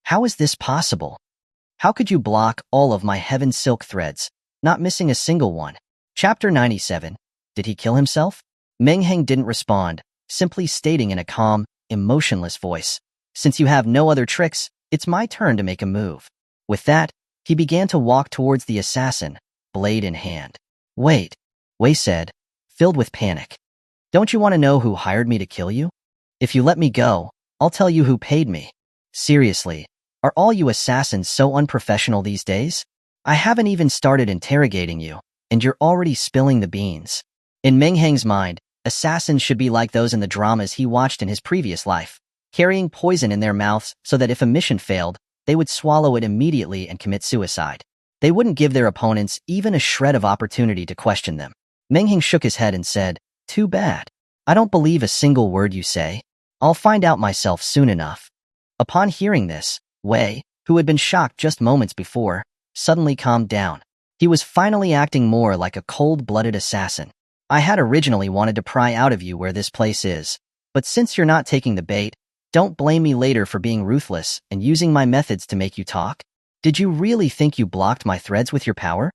How is this possible? How could you block all of my heaven silk threads, not missing a single one?" Chapter 97. Did he kill himself? Meng Hang didn't respond, simply stating in a calm, emotionless voice, "Since you have no other tricks, it's my turn to make a move." With that, he began to walk towards the assassin, blade in hand. "Wait," Wei said, filled with panic. "Don't you want to know who hired me to kill you? If you let me go, I'll tell you who paid me." "Seriously, are all you assassins so unprofessional these days? I haven't even started interrogating you, and you're already spilling the beans." In Meng Hang's mind, assassins should be like those in the dramas he watched in his previous life, carrying poison in their mouths so that if a mission failed, they would swallow it immediately and commit suicide. They wouldn't give their opponents even a shred of opportunity to question them. Meng Hang shook his head and said, "Too bad. I don't believe a single word you say. I'll find out myself soon enough." Upon hearing this, Wei, who had been shocked just moments before, suddenly calmed down. He was finally acting more like a cold-blooded assassin. "I had originally wanted to pry out of you where this place is, but since you're not taking the bait, don't blame me later for being ruthless and using my methods to make you talk. Did you really think you blocked my threads with your power?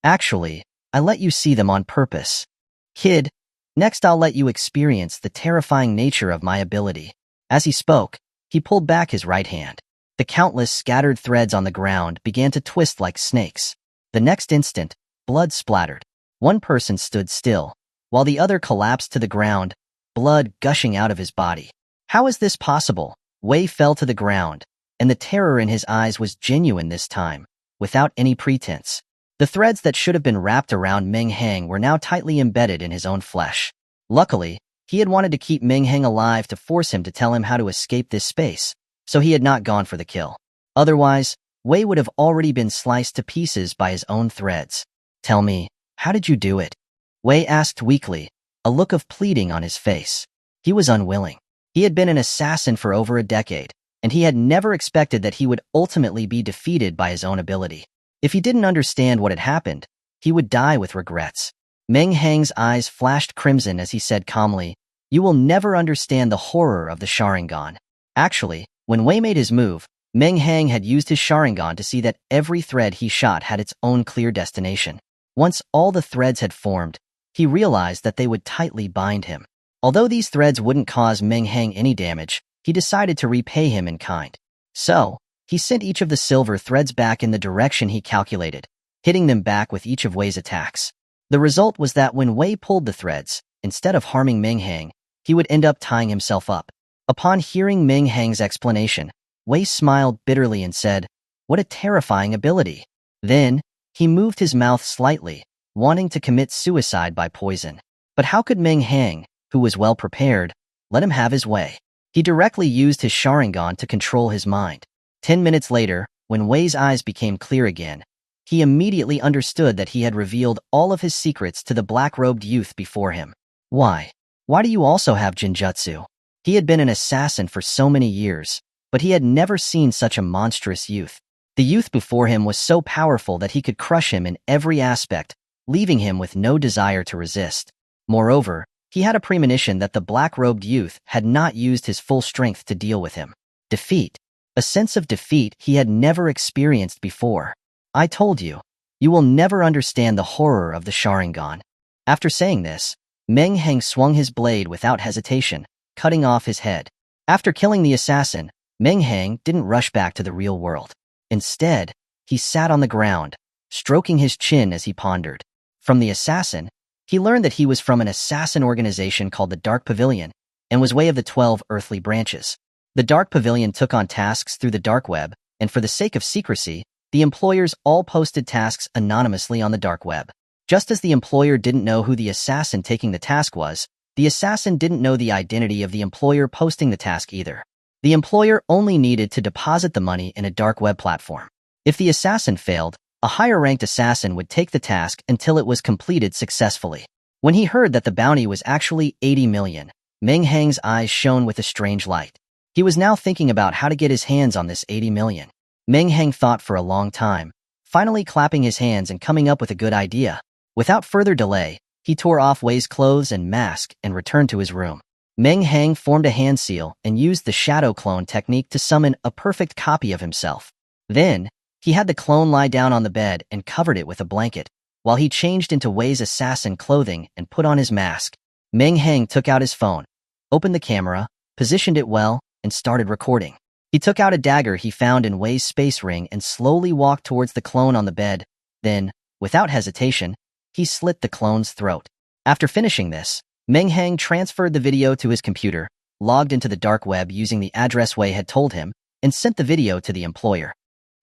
Actually, I let you see them on purpose. Kid, next I'll let you experience the terrifying nature of my ability." As he spoke, he pulled back his right hand. The countless scattered threads on the ground began to twist like snakes. The next instant, blood splattered. One person stood still, while the other collapsed to the ground, blood gushing out of his body. "How is this possible?" Wei fell to the ground, and the terror in his eyes was genuine this time, without any pretense. The threads that should have been wrapped around Meng Hang were now tightly embedded in his own flesh. Luckily, he had wanted to keep Meng Hang alive to force him to tell him how to escape this space, so he had not gone for the kill. Otherwise, Wei would have already been sliced to pieces by his own threads. "Tell me, how did you do it?" Wei asked weakly, a look of pleading on his face. He was unwilling. He had been an assassin for over a decade, and he had never expected that he would ultimately be defeated by his own ability. If he didn't understand what had happened, he would die with regrets. Meng Hang's eyes flashed crimson as he said calmly, "You will never understand the horror of the Sharingan." Actually, when Wei made his move, Meng Hang had used his Sharingan to see that every thread he shot had its own clear destination. Once all the threads had formed, he realized that they would tightly bind him. Although these threads wouldn't cause Meng Hang any damage, he decided to repay him in kind. So, he sent each of the silver threads back in the direction he calculated, hitting them back with each of Wei's attacks. The result was that when Wei pulled the threads, instead of harming Meng Hang, he would end up tying himself up. Upon hearing Meng Hang's explanation, Wei smiled bitterly and said, "What a terrifying ability." Then, he moved his mouth slightly, wanting to commit suicide by poison. But how could Meng Hang, who was well prepared, let him have his way? He directly used his Sharingan to control his mind. 10 minutes later, when Wei's eyes became clear again, he immediately understood that he had revealed all of his secrets to the black-robed youth before him. Why? Why do you also have Jinjutsu? He had been an assassin for so many years, but he had never seen such a monstrous youth. The youth before him was so powerful that he could crush him in every aspect, leaving him with no desire to resist. Moreover, he had a premonition that the black-robed youth had not used his full strength to deal with him. Defeat. A sense of defeat he had never experienced before. I told you, you will never understand the horror of the Sharingan. After saying this, Meng Hang swung his blade without hesitation, cutting off his head. After killing the assassin, Meng Hang didn't rush back to the real world. Instead, he sat on the ground, stroking his chin as he pondered. From the assassin, he learned that he was from an assassin organization called the Dark Pavilion and was way of the 12 earthly branches. The Dark Pavilion took on tasks through the dark web, and for the sake of secrecy, the employers all posted tasks anonymously on the dark web. Just as the employer didn't know who the assassin taking the task was, the assassin didn't know the identity of the employer posting the task either. The employer only needed to deposit the money in a dark web platform. If the assassin failed, a higher-ranked assassin would take the task until it was completed successfully. When he heard that the bounty was actually 80 million, Meng Hang's eyes shone with a strange light. He was now thinking about how to get his hands on this 80 million. Meng Hang thought for a long time, finally clapping his hands and coming up with a good idea. Without further delay, he tore off Wei's clothes and mask and returned to his room. Meng Hang formed a hand seal and used the shadow clone technique to summon a perfect copy of himself. Then, he had the clone lie down on the bed and covered it with a blanket, while he changed into Wei's assassin clothing and put on his mask. Meng Hang took out his phone, opened the camera, positioned it well, and started recording. He took out a dagger he found in Wei's space ring and slowly walked towards the clone on the bed. Then, without hesitation, he slit the clone's throat. After finishing this, Meng Hang transferred the video to his computer, logged into the dark web using the address Wei had told him, and sent the video to the employer.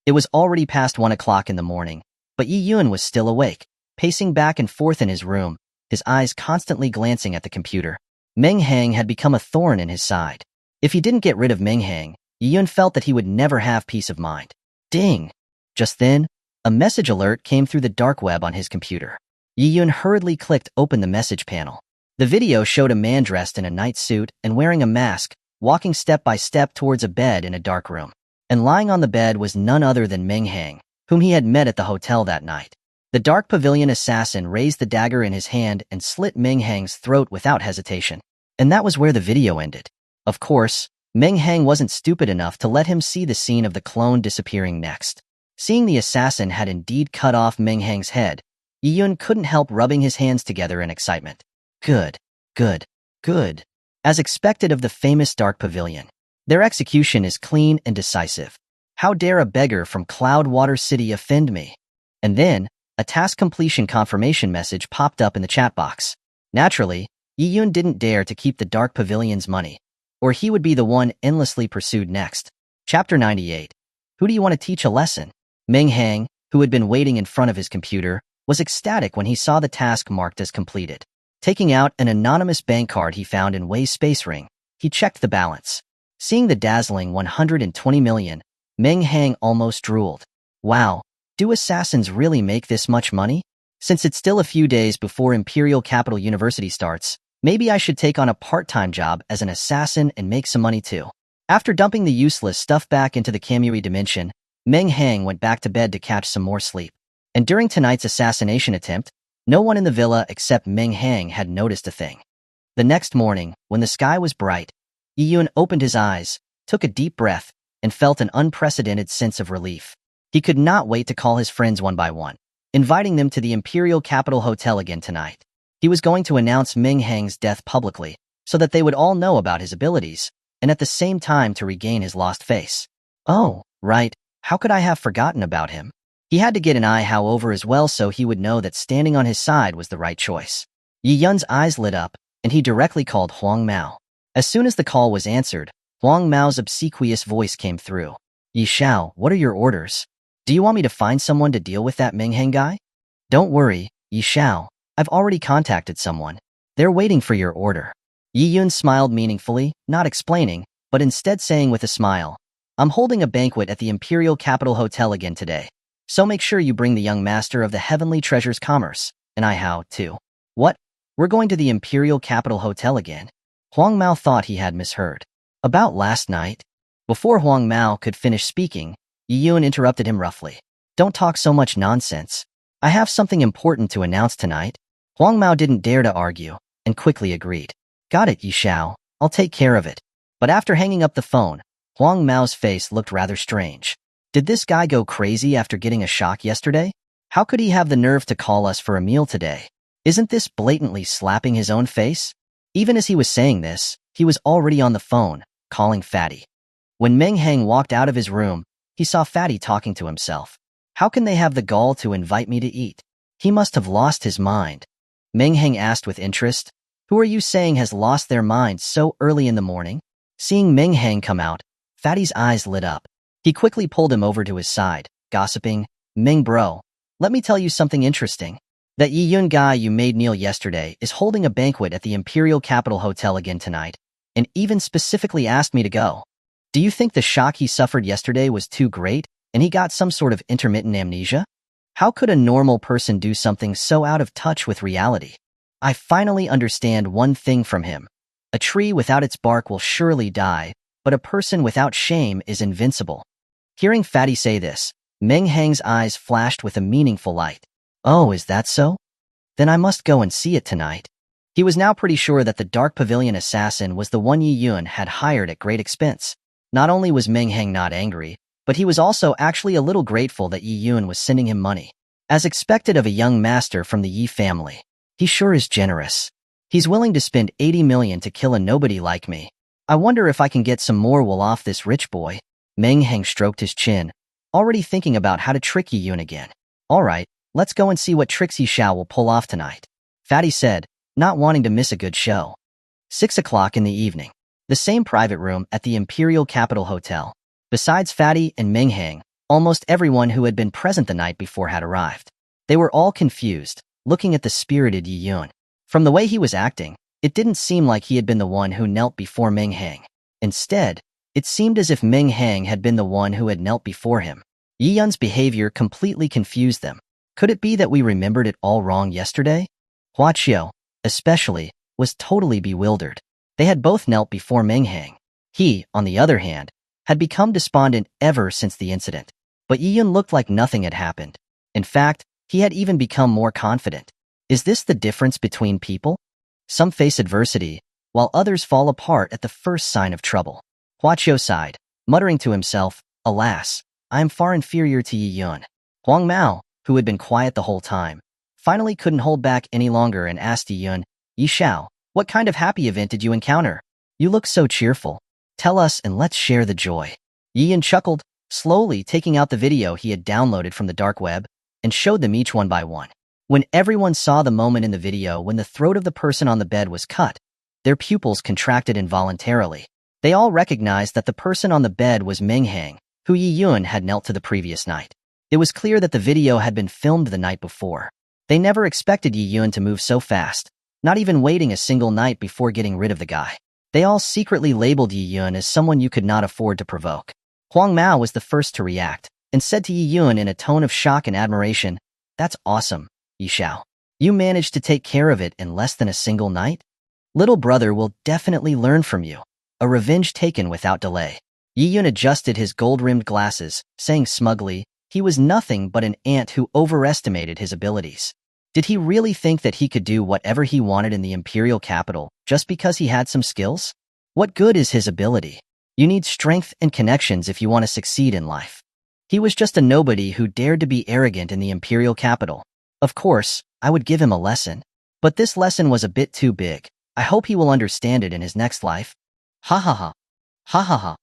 It was already past 1 o'clock in the morning, but Yi Yun was still awake, pacing back and forth in his room, his eyes constantly glancing at the computer. Meng Hang had become a thorn in his side. If he didn't get rid of Meng Hang, Yi Yun felt that he would never have peace of mind. Ding! Just then, a message alert came through the dark web on his computer. Yi Yun hurriedly clicked open the message panel. The video showed a man dressed in a night suit and wearing a mask, walking step by step towards a bed in a dark room. And lying on the bed was none other than Meng Hang, whom he had met at the hotel that night. The Dark Pavilion assassin raised the dagger in his hand and slit Meng Hang's throat without hesitation. And that was where the video ended. Of course, Meng Hang wasn't stupid enough to let him see the scene of the clone disappearing next. Seeing the assassin had indeed cut off Meng Hang's head, Yi Yun couldn't help rubbing his hands together in excitement. Good, good, good. As expected of the famous Dark Pavilion, their execution is clean and decisive. How dare a beggar from Cloudwater City offend me? And then, a task completion confirmation message popped up in the chat box. Naturally, Yi Yun didn't dare to keep the Dark Pavilion's money, or he would be the one endlessly pursued next. Chapter 98. Who do you want to teach a lesson? Meng Hang, who had been waiting in front of his computer, was ecstatic when he saw the task marked as completed. Taking out an anonymous bank card he found in Wei's space ring, he checked the balance. Seeing the dazzling 120 million, Meng Hang almost drooled. Wow, do assassins really make this much money? Since it's still a few days before Imperial Capital University starts, maybe I should take on a part-time job as an assassin and make some money too. After dumping the useless stuff back into the Kamui dimension, Meng Hang went back to bed to catch some more sleep. And during tonight's assassination attempt, no one in the villa except Meng Hang had noticed a thing. The next morning, when the sky was bright, Yi Yun opened his eyes, took a deep breath, and felt an unprecedented sense of relief. He could not wait to call his friends one by one, inviting them to the Imperial Capital Hotel again tonight. He was going to announce Meng Hang's death publicly, so that they would all know about his abilities, and at the same time to regain his lost face. Oh, right, how could I have forgotten about him? He had to get an eye how over as well so he would know that standing on his side was the right choice. Yi Yun's eyes lit up, and he directly called Huang Mao. As soon as the call was answered, Huang Mao's obsequious voice came through. Yi Xiao, what are your orders? Do you want me to find someone to deal with that Meng Hang guy? Don't worry, Yi Xiao, I've already contacted someone. They're waiting for your order. Yi Yun smiled meaningfully, not explaining, but instead saying with a smile, I'm holding a banquet at the Imperial Capital Hotel again today. So make sure you bring the young master of the Heavenly Treasures Commerce, and I how, too. What? We're going to the Imperial Capital Hotel again? Huang Mao thought he had misheard. About last night? Before Huang Mao could finish speaking, Yi Yun interrupted him roughly. Don't talk so much nonsense. I have something important to announce tonight. Huang Mao didn't dare to argue, and quickly agreed. Got it, Yi Xiao. I'll take care of it. But after hanging up the phone, Huang Mao's face looked rather strange. Did this guy go crazy after getting a shock yesterday? How could he have the nerve to call us for a meal today? Isn't this blatantly slapping his own face? Even as he was saying this, he was already on the phone, calling Fatty. When Meng Hang walked out of his room, he saw Fatty talking to himself. How can they have the gall to invite me to eat? He must have lost his mind. Meng Hang asked with interest. Who are you saying has lost their mind so early in the morning? Seeing Meng Hang come out, Fatty's eyes lit up. He quickly pulled him over to his side, gossiping, Meng bro, let me tell you something interesting. That Yi Yun guy you made kneel yesterday is holding a banquet at the Imperial Capital Hotel again tonight, and even specifically asked me to go. Do you think the shock he suffered yesterday was too great, and he got some sort of intermittent amnesia? How could a normal person do something so out of touch with reality? I finally understand one thing from him. A tree without its bark will surely die, but a person without shame is invincible. Hearing Fatty say this, Meng Hang's eyes flashed with a meaningful light. Oh, is that so? Then I must go and see it tonight. He was now pretty sure that the Dark Pavilion assassin was the one Yi Yun had hired at great expense. Not only was Meng Hang not angry, but he was also actually a little grateful that Yi Yun was sending him money. As expected of a young master from the Yi family, he sure is generous. He's willing to spend 80 million to kill a nobody like me. I wonder if I can get some more wool off this rich boy. Meng Hang stroked his chin, already thinking about how to trick Yi Yun again. All right, let's go and see what tricks Yi Xiao will pull off tonight, Fatty said, not wanting to miss a good show. 6 o'clock in the evening. The same private room at the Imperial Capital Hotel. Besides Fatty and Meng Hang, almost everyone who had been present the night before had arrived. They were all confused, looking at the spirited Yi Yun. From the way he was acting, it didn't seem like he had been the one who knelt before Meng Hang. Instead, it seemed as if Meng Hang had been the one who had knelt before him. Yi Yun's behavior completely confused them. Could it be that we remembered it all wrong yesterday? Hua Qiu, especially, was totally bewildered. They had both knelt before Meng Hang. He, on the other hand, had become despondent ever since the incident. But Yi Yun looked like nothing had happened. In fact, he had even become more confident. Is this the difference between people? Some face adversity, while others fall apart at the first sign of trouble. Hua Qiu sighed, muttering to himself, alas, I am far inferior to Yi Yun. Huang Mao, who had been quiet the whole time, finally couldn't hold back any longer and asked Yi Yun, Yi Xiao, what kind of happy event did you encounter? You look so cheerful. Tell us and let's share the joy. Yi Yun chuckled, slowly taking out the video he had downloaded from the dark web, and showed them each one by one. When everyone saw the moment in the video when the throat of the person on the bed was cut, their pupils contracted involuntarily. They all recognized that the person on the bed was Meng Hang, who Yi Yun had knelt to the previous night. It was clear that the video had been filmed the night before. They never expected Yi Yun to move so fast, not even waiting a single night before getting rid of the guy. They all secretly labeled Yi Yun as someone you could not afford to provoke. Huang Mao was the first to react, and said to Yi Yun in a tone of shock and admiration, That's awesome, Yi Xiao. You managed to take care of it in less than a single night? Little brother will definitely learn from you. A revenge taken without delay. Yi Yun adjusted his gold-rimmed glasses, saying smugly, he was nothing but an ant who overestimated his abilities. Did he really think that he could do whatever he wanted in the imperial capital just because he had some skills? What good is his ability? You need strength and connections if you want to succeed in life. He was just a nobody who dared to be arrogant in the imperial capital. Of course, I would give him a lesson. But this lesson was a bit too big. I hope he will understand it in his next life. Ha ha ha. Ha ha ha.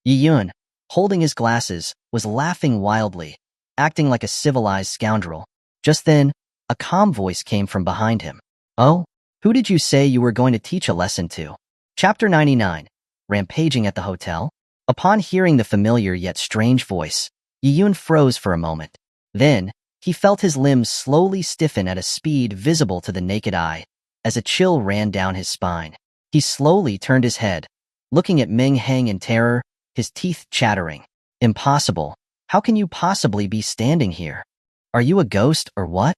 Yi Yun, holding his glasses, was laughing wildly, acting like a civilized scoundrel. Just then, a calm voice came from behind him. Oh? Who did you say you were going to teach a lesson to? Chapter 99. Rampaging at the hotel? Upon hearing the familiar yet strange voice, Yi Yun froze for a moment. Then, He felt his limbs slowly stiffen at a speed visible to the naked eye, as a chill ran down his spine. He slowly turned his head, looking at Meng Hang in terror, his teeth chattering. Impossible. How can you possibly be standing here? Are you a ghost or what?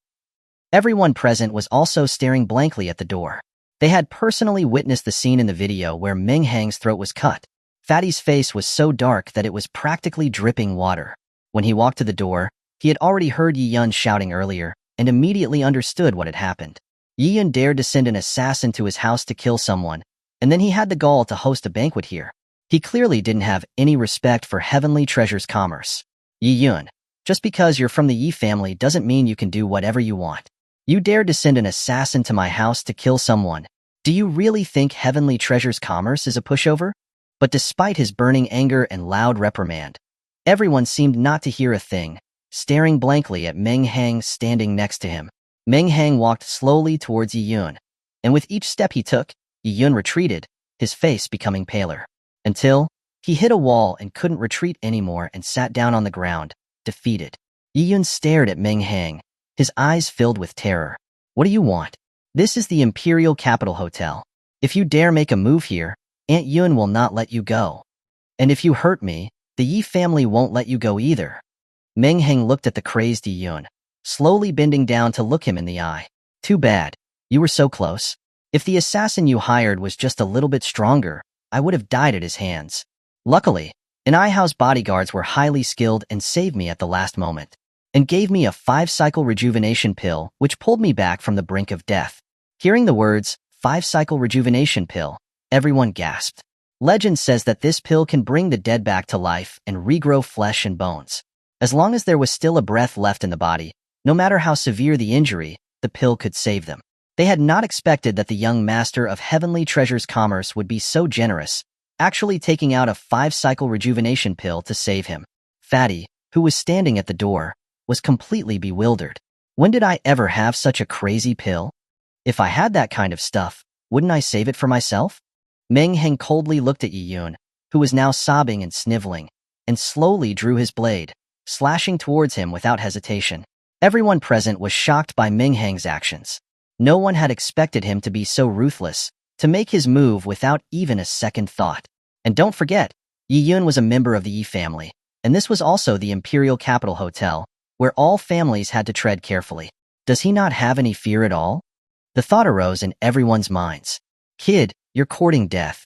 Everyone present was also staring blankly at the door. They had personally witnessed the scene in the video where Meng Hang's throat was cut. Fatty's face was so dark that it was practically dripping water. When he walked to the door, he had already heard Yi Yun shouting earlier and immediately understood what had happened. Yi Yun dared to send an assassin to his house to kill someone, and then he had the gall to host a banquet here. He clearly didn't have any respect for Heavenly Treasure's commerce. Yi Yun, just because you're from the Yi family doesn't mean you can do whatever you want. You dared to send an assassin to my house to kill someone. Do you really think Heavenly Treasure's commerce is a pushover? But despite his burning anger and loud reprimand, everyone seemed not to hear a thing, staring blankly at Meng Hang standing next to him. Meng Hang walked slowly towards Yi Yun, and with each step he took, Yi Yun retreated, his face becoming paler, until he hit a wall and couldn't retreat anymore and sat down on the ground, defeated. Yi Yun stared at Meng Hang, his eyes filled with terror. What do you want? This is the Imperial Capital Hotel. If you dare make a move here, Aunt Yun will not let you go. And if you hurt me, the Yi family won't let you go either. Meng Hang looked at the crazed Yi Yun, slowly bending down to look him in the eye. Too bad. You were so close. If the assassin you hired was just a little bit stronger, I would have died at his hands. Luckily, an House bodyguards were highly skilled and saved me at the last moment, and gave me a 5-cycle rejuvenation pill which pulled me back from the brink of death. Hearing the words, 5-cycle rejuvenation pill, everyone gasped. Legend says that this pill can bring the dead back to life and regrow flesh and bones. As long as there was still a breath left in the body, no matter how severe the injury, the pill could save them. They had not expected that the young master of Heavenly Treasure's commerce would be so generous, actually taking out a 5-cycle rejuvenation pill to save him. Fatty, who was standing at the door, was completely bewildered. When did I ever have such a crazy pill? If I had that kind of stuff, wouldn't I save it for myself? Meng Hang coldly looked at Yi Yun, who was now sobbing and sniveling, and slowly drew his blade, slashing towards him without hesitation. Everyone present was shocked by Meng Hang's actions. No one had expected him to be so ruthless, to make his move without even a second thought. And don't forget, Yi Yun was a member of the Yi family, and this was also the Imperial Capital Hotel, where all families had to tread carefully. Does he not have any fear at all? The thought arose in everyone's minds. Kid, you're courting death.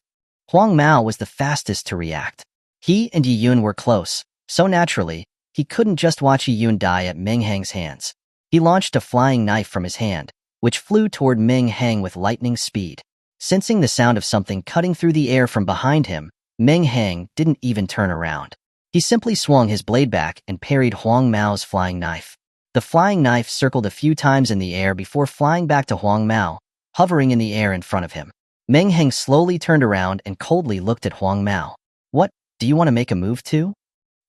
Huang Mao was the fastest to react. He and Yi Yun were close, so naturally, he couldn't just watch Yi Yun die at Meng Hang's hands. He launched a flying knife from his hand, which flew toward Meng Hang with lightning speed. Sensing the sound of something cutting through the air from behind him, Meng Hang didn't even turn around. He simply swung his blade back and parried Huang Mao's flying knife. The flying knife circled a few times in the air before flying back to Huang Mao, hovering in the air in front of him. Meng Hang slowly turned around and coldly looked at Huang Mao. What, do you want to make a move too?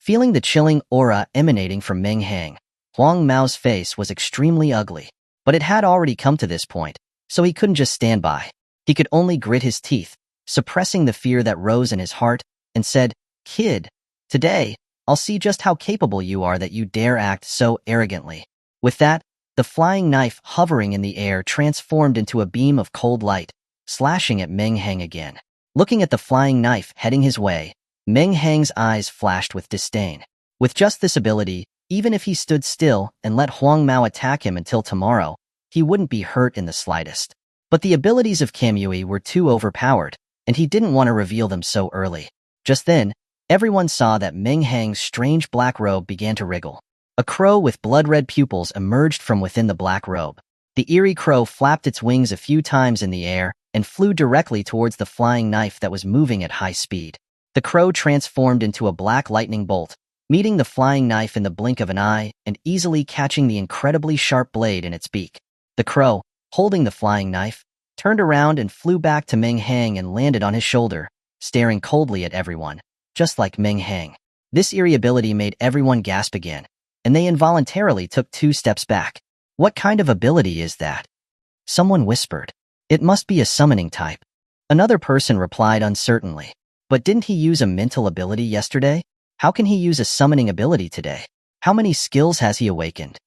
Feeling the chilling aura emanating from Meng Hang, Huang Mao's face was extremely ugly. But it had already come to this point, so he couldn't just stand by. He could only grit his teeth, suppressing the fear that rose in his heart, and said, Kid, today, I'll see just how capable you are that you dare act so arrogantly. With that, the flying knife hovering in the air transformed into a beam of cold light, slashing at Meng Hang again. Looking at the flying knife heading his way, Meng Hang's eyes flashed with disdain. With just this ability, even if he stood still and let Huang Mao attack him until tomorrow, he wouldn't be hurt in the slightest. But the abilities of Kamui were too overpowered, and he didn't want to reveal them so early. Just then, everyone saw that Meng Hang's strange black robe began to wriggle. A crow with blood-red pupils emerged from within the black robe. The eerie crow flapped its wings a few times in the air and flew directly towards the flying knife that was moving at high speed. The crow transformed into a black lightning bolt, meeting the flying knife in the blink of an eye and easily catching the incredibly sharp blade in its beak. The crow, holding the flying knife, turned around and flew back to Meng Hang and landed on his shoulder, staring coldly at everyone, just like Meng Hang. This eerie ability made everyone gasp again, and they involuntarily took 2 steps back. What kind of ability is that? Someone whispered. It must be a summoning type. Another person replied uncertainly. But didn't he use a mental ability yesterday? How can he use a summoning ability today? How many skills has he awakened?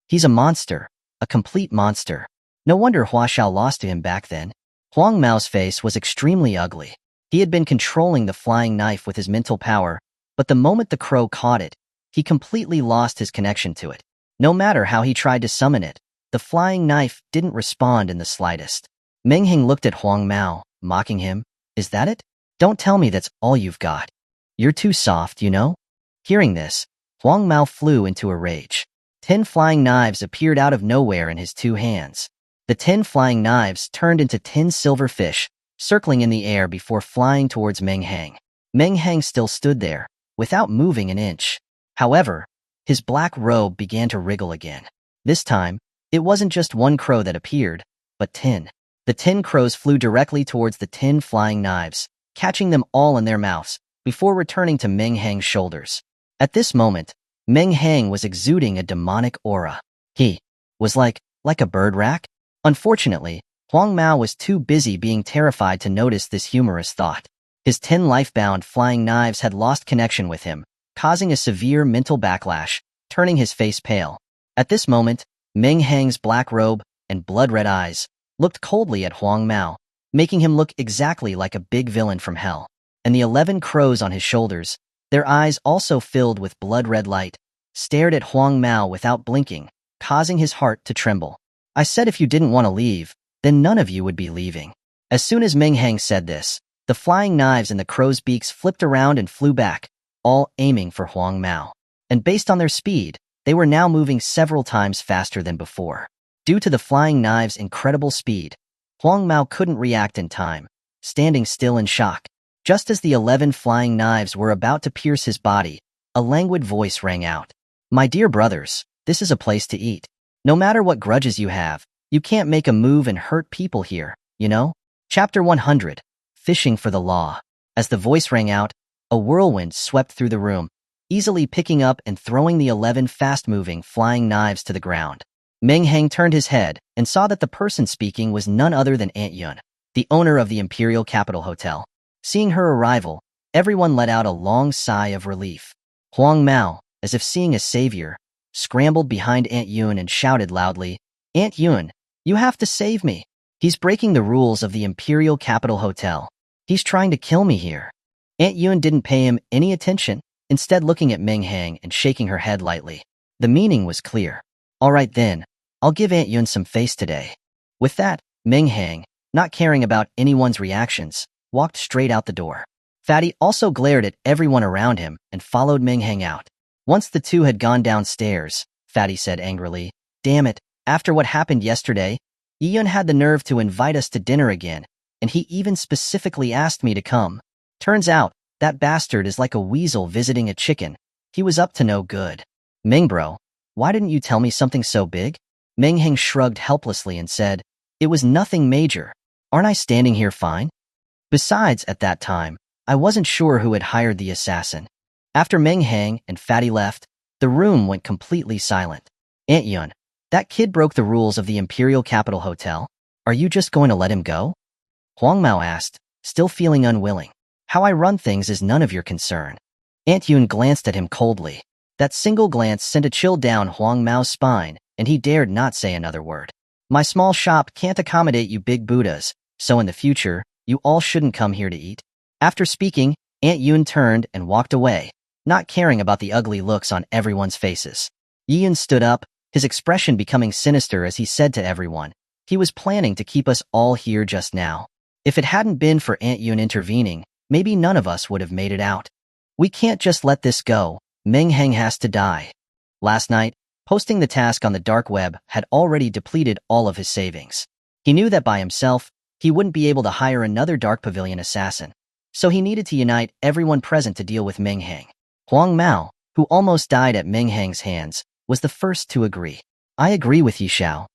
He's a monster, a complete monster. No wonder Hua Xiao lost to him back then. Huang Mao's face was extremely ugly. He had been controlling the flying knife with his mental power, but the moment the crow caught it, he completely lost his connection to it. No matter how he tried to summon it, the flying knife didn't respond in the slightest. Meng Hang looked at Huang Mao, mocking him. Is that it? Don't tell me that's all you've got. You're too soft, you know? Hearing this, Huang Mao flew into a rage. 10 flying knives appeared out of nowhere in his 2 hands. The 10 flying knives turned into 10 silver fish, circling in the air before flying towards Meng Hang. Meng Hang still stood there, without moving an inch. However, his black robe began to wriggle again. This time, it wasn't just 1 crow that appeared, but 10. The 10 crows flew directly towards the 10 flying knives, catching them all in their mouths, before returning to Meng Hang's shoulders. At this moment, Meng Hang was exuding a demonic aura. He was like a bird rack? Unfortunately, Huang Mao was too busy being terrified to notice this humorous thought. His 10 life-bound flying knives had lost connection with him, causing a severe mental backlash, turning his face pale. At this moment, Meng Hang's black robe and blood-red eyes looked coldly at Huang Mao, making him look exactly like a big villain from hell. And the 11 crows on his shoulders, their eyes also filled with blood-red light, stared at Huang Mao without blinking, causing his heart to tremble. I said if you didn't want to leave, then none of you would be leaving. As soon as Meng Hang said this, the flying knives in the crows' beaks flipped around and flew back, all aiming for Huang Mao. And based on their speed, they were now moving several times faster than before. Due to the flying knives' incredible speed, Huang Mao couldn't react in time, standing still in shock. Just as the 11 flying knives were about to pierce his body, a languid voice rang out. My dear brothers, this is a place to eat. No matter what grudges you have, you can't make a move and hurt people here, you know? Chapter 100, Fishing for the Law. As the voice rang out, a whirlwind swept through the room, easily picking up and throwing the 11 fast-moving flying knives to the ground. Meng Hang turned his head and saw that the person speaking was none other than Aunt Yun, the owner of the Imperial Capital Hotel. Seeing her arrival, everyone let out a long sigh of relief. Huang Mao, as if seeing a savior, scrambled behind Aunt Yun and shouted loudly, Aunt Yun, you have to save me. He's breaking the rules of the Imperial Capital Hotel. He's trying to kill me here. Aunt Yun didn't pay him any attention, instead looking at Meng Hang and shaking her head lightly. The meaning was clear. All right then, I'll give Aunt Yun some face today. With that, Meng Hang, not caring about anyone's reactions, walked straight out the door. Fatty also glared at everyone around him and followed Meng Hang out. Once the two had gone downstairs, Fatty said angrily, Damn it, after what happened yesterday, Yiyun had the nerve to invite us to dinner again, and he even specifically asked me to come. Turns out, that bastard is like a weasel visiting a chicken. He was up to no good. Meng bro, why didn't you tell me something so big? Meng Hang shrugged helplessly and said, It was nothing major. Aren't I standing here fine? Besides, at that time, I wasn't sure who had hired the assassin. After Meng Hang and Fatty left, the room went completely silent. Aunt Yun, that kid broke the rules of the Imperial Capital Hotel. Are you just going to let him go? Huang Mao asked, still feeling unwilling. How I run things is none of your concern. Aunt Yun glanced at him coldly. That single glance sent a chill down Huang Mao's spine, and he dared not say another word. My small shop can't accommodate you big Buddhas, so in the future, you all shouldn't come here to eat. After speaking, Aunt Yun turned and walked away, not caring about the ugly looks on everyone's faces. Yiyun stood up, his expression becoming sinister as he said to everyone, he was planning to keep us all here just now. If it hadn't been for Aunt Yun intervening, maybe none of us would have made it out. We can't just let this go. Meng Hang has to die. Last night, posting the task on the dark web had already depleted all of his savings. He knew that by himself, he wouldn't be able to hire another Dark Pavilion assassin. So he needed to unite everyone present to deal with Meng Hang. Huang Mao, who almost died at Meng Hang's hands, was the first to agree. I agree with you, Xiao.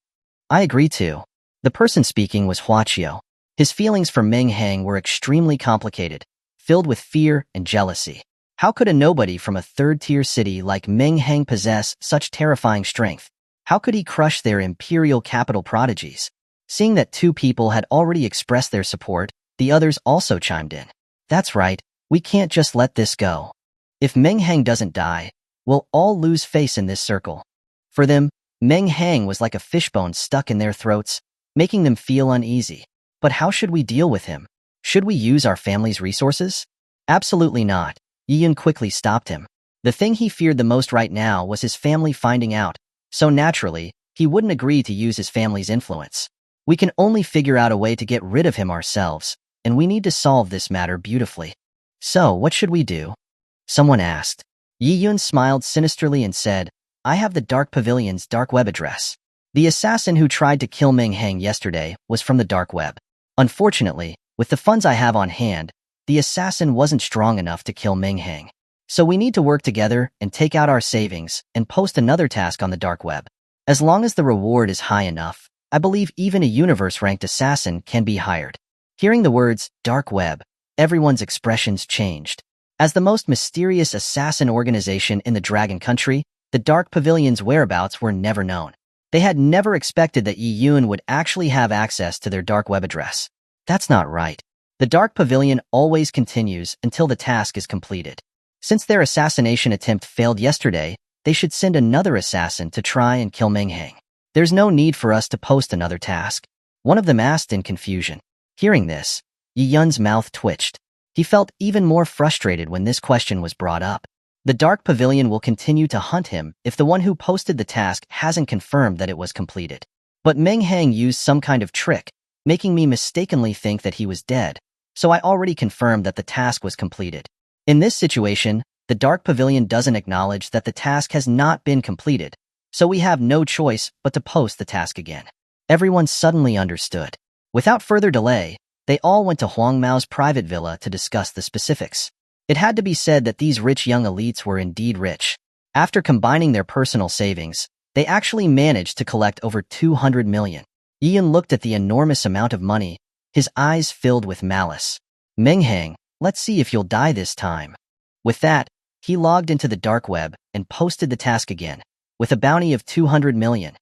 I agree too. The person speaking was Hua Qiu. His feelings for Meng Hang were extremely complicated, filled with fear and jealousy. How could a nobody from a third-tier city like Meng Hang possess such terrifying strength? How could he crush their imperial capital prodigies? Seeing that 2 people had already expressed their support, the others also chimed in. That's right, we can't just let this go. If Meng Hang doesn't die, we'll all lose face in this circle. For them, Meng Hang was like a fishbone stuck in their throats, making them feel uneasy. But how should we deal with him? Should we use our family's resources? Absolutely not. Yiyun quickly stopped him. The thing he feared the most right now was his family finding out, so naturally, he wouldn't agree to use his family's influence. We can only figure out a way to get rid of him ourselves, and we need to solve this matter beautifully. So, what should we do? Someone asked. Yiyun smiled sinisterly and said, I have the Dark Pavilion's dark web address. The assassin who tried to kill Meng Hang yesterday was from the dark web. Unfortunately, with the funds I have on hand, the assassin wasn't strong enough to kill Meng Hang. So we need to work together and take out our savings and post another task on the dark web. As long as the reward is high enough, I believe even a universe-ranked assassin can be hired. Hearing the words, dark web, everyone's expressions changed. As the most mysterious assassin organization in the Dragon Country, the Dark Pavilion's whereabouts were never known. They had never expected that Yiyun would actually have access to their dark web address. That's not right. The Dark Pavilion always continues until the task is completed. Since their assassination attempt failed yesterday, they should send another assassin to try and kill Meng Hang. There's no need for us to post another task. One of them asked in confusion. Hearing this, Yiyun's mouth twitched. He felt even more frustrated when this question was brought up. The Dark Pavilion will continue to hunt him if the one who posted the task hasn't confirmed that it was completed. But Meng Hang used some kind of trick, making me mistakenly think that he was dead, so I already confirmed that the task was completed. In this situation, the Dark Pavilion doesn't acknowledge that the task has not been completed, so we have no choice but to post the task again. Everyone suddenly understood. Without further delay, they all went to Huang Mao's private villa to discuss the specifics. It had to be said that these rich young elites were indeed rich. After combining their personal savings, they actually managed to collect over 200 million. Yiyun looked at the enormous amount of money, his eyes filled with malice. Meng Hang, let's see if you'll die this time. With that, he logged into the dark web and posted the task again, with a bounty of 200 million.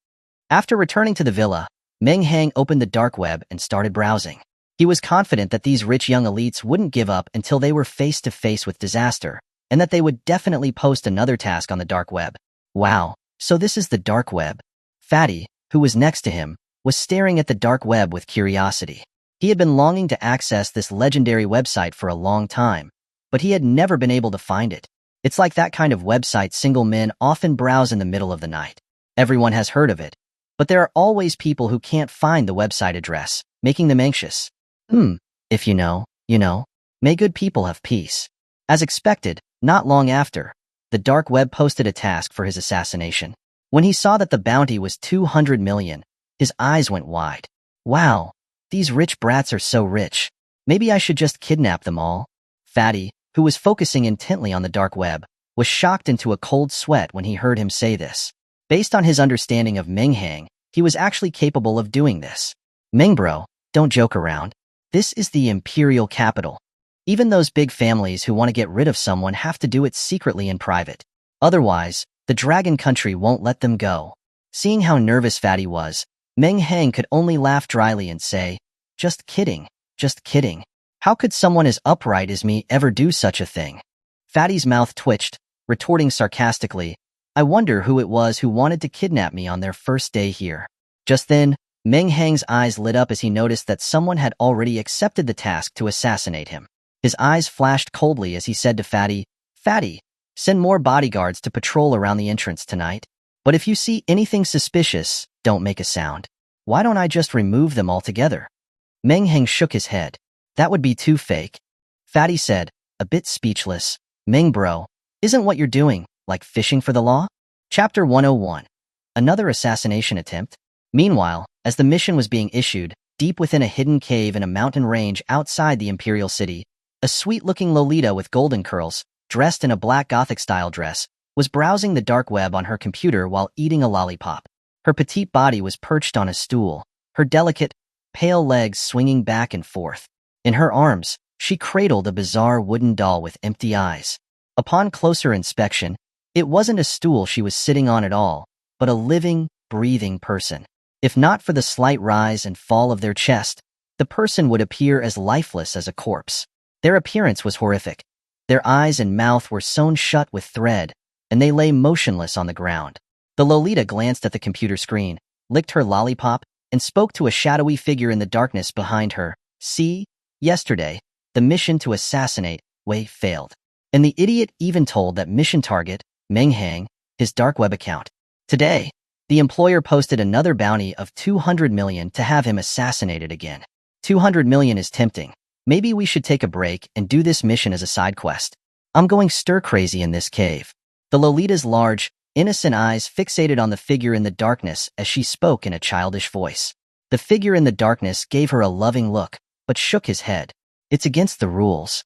After returning to the villa, Meng Hang opened the dark web and started browsing. He was confident that these rich young elites wouldn't give up until they were face to face with disaster, and that they would definitely post another task on the dark web. Wow, so this is the dark web. Fatty, who was next to him, was staring at the dark web with curiosity. He had been longing to access this legendary website for a long time, but he had never been able to find it. It's like that kind of website single men often browse in the middle of the night. Everyone has heard of it, but there are always people who can't find the website address, making them anxious. If you know, may good people have peace. As expected, not long after, the dark web posted a task for his assassination. When he saw that the bounty was 200 million, his eyes went wide. Wow, these rich brats are so rich. Maybe I should just kidnap them all. Fatty, who was focusing intently on the dark web, was shocked into a cold sweat when he heard him say this. Based on his understanding of Meng Hang, he was actually capable of doing this. Meng bro, don't joke around. This is the imperial capital. Even those big families who want to get rid of someone have to do it secretly in private. Otherwise, the Dragon Country won't let them go. Seeing how nervous Fatty was, Meng Hang could only laugh dryly and say, just kidding, just kidding. How could someone as upright as me ever do such a thing? Fatty's mouth twitched, retorting sarcastically, I wonder who it was who wanted to kidnap me on their first day here. Just then, Meng Hang's eyes lit up as he noticed that someone had already accepted the task to assassinate him. His eyes flashed coldly as he said to Fatty, Fatty, send more bodyguards to patrol around the entrance tonight. But if you see anything suspicious, don't make a sound. Why don't I just remove them altogether? Meng Hang shook his head. That would be too fake. Fatty said, a bit speechless, Meng bro, isn't what you're doing like fishing for the law? Chapter 101. Another assassination attempt? Meanwhile, as the mission was being issued, deep within a hidden cave in a mountain range outside the imperial city, a sweet-looking Lolita with golden curls, dressed in a black Gothic-style dress, was browsing the dark web on her computer while eating a lollipop. Her petite body was perched on a stool, her delicate, pale legs swinging back and forth. In her arms, she cradled a bizarre wooden doll with empty eyes. Upon closer inspection, it wasn't a stool she was sitting on at all, but a living, breathing person. If not for the slight rise and fall of their chest, the person would appear as lifeless as a corpse. Their appearance was horrific. Their eyes and mouth were sewn shut with thread, and they lay motionless on the ground. The Lolita glanced at the computer screen, licked her lollipop, and spoke to a shadowy figure in the darkness behind her. See, yesterday, the mission to assassinate Wei failed. And the idiot even told that mission target, Meng Hang, his dark web account. Today, the employer posted another bounty of 200 million to have him assassinated again. 200 million is tempting. Maybe we should take a break and do this mission as a side quest. I'm going stir-crazy in this cave. The Lolita's large, innocent eyes fixated on the figure in the darkness as she spoke in a childish voice. The figure in the darkness gave her a loving look, but shook his head. It's against the rules.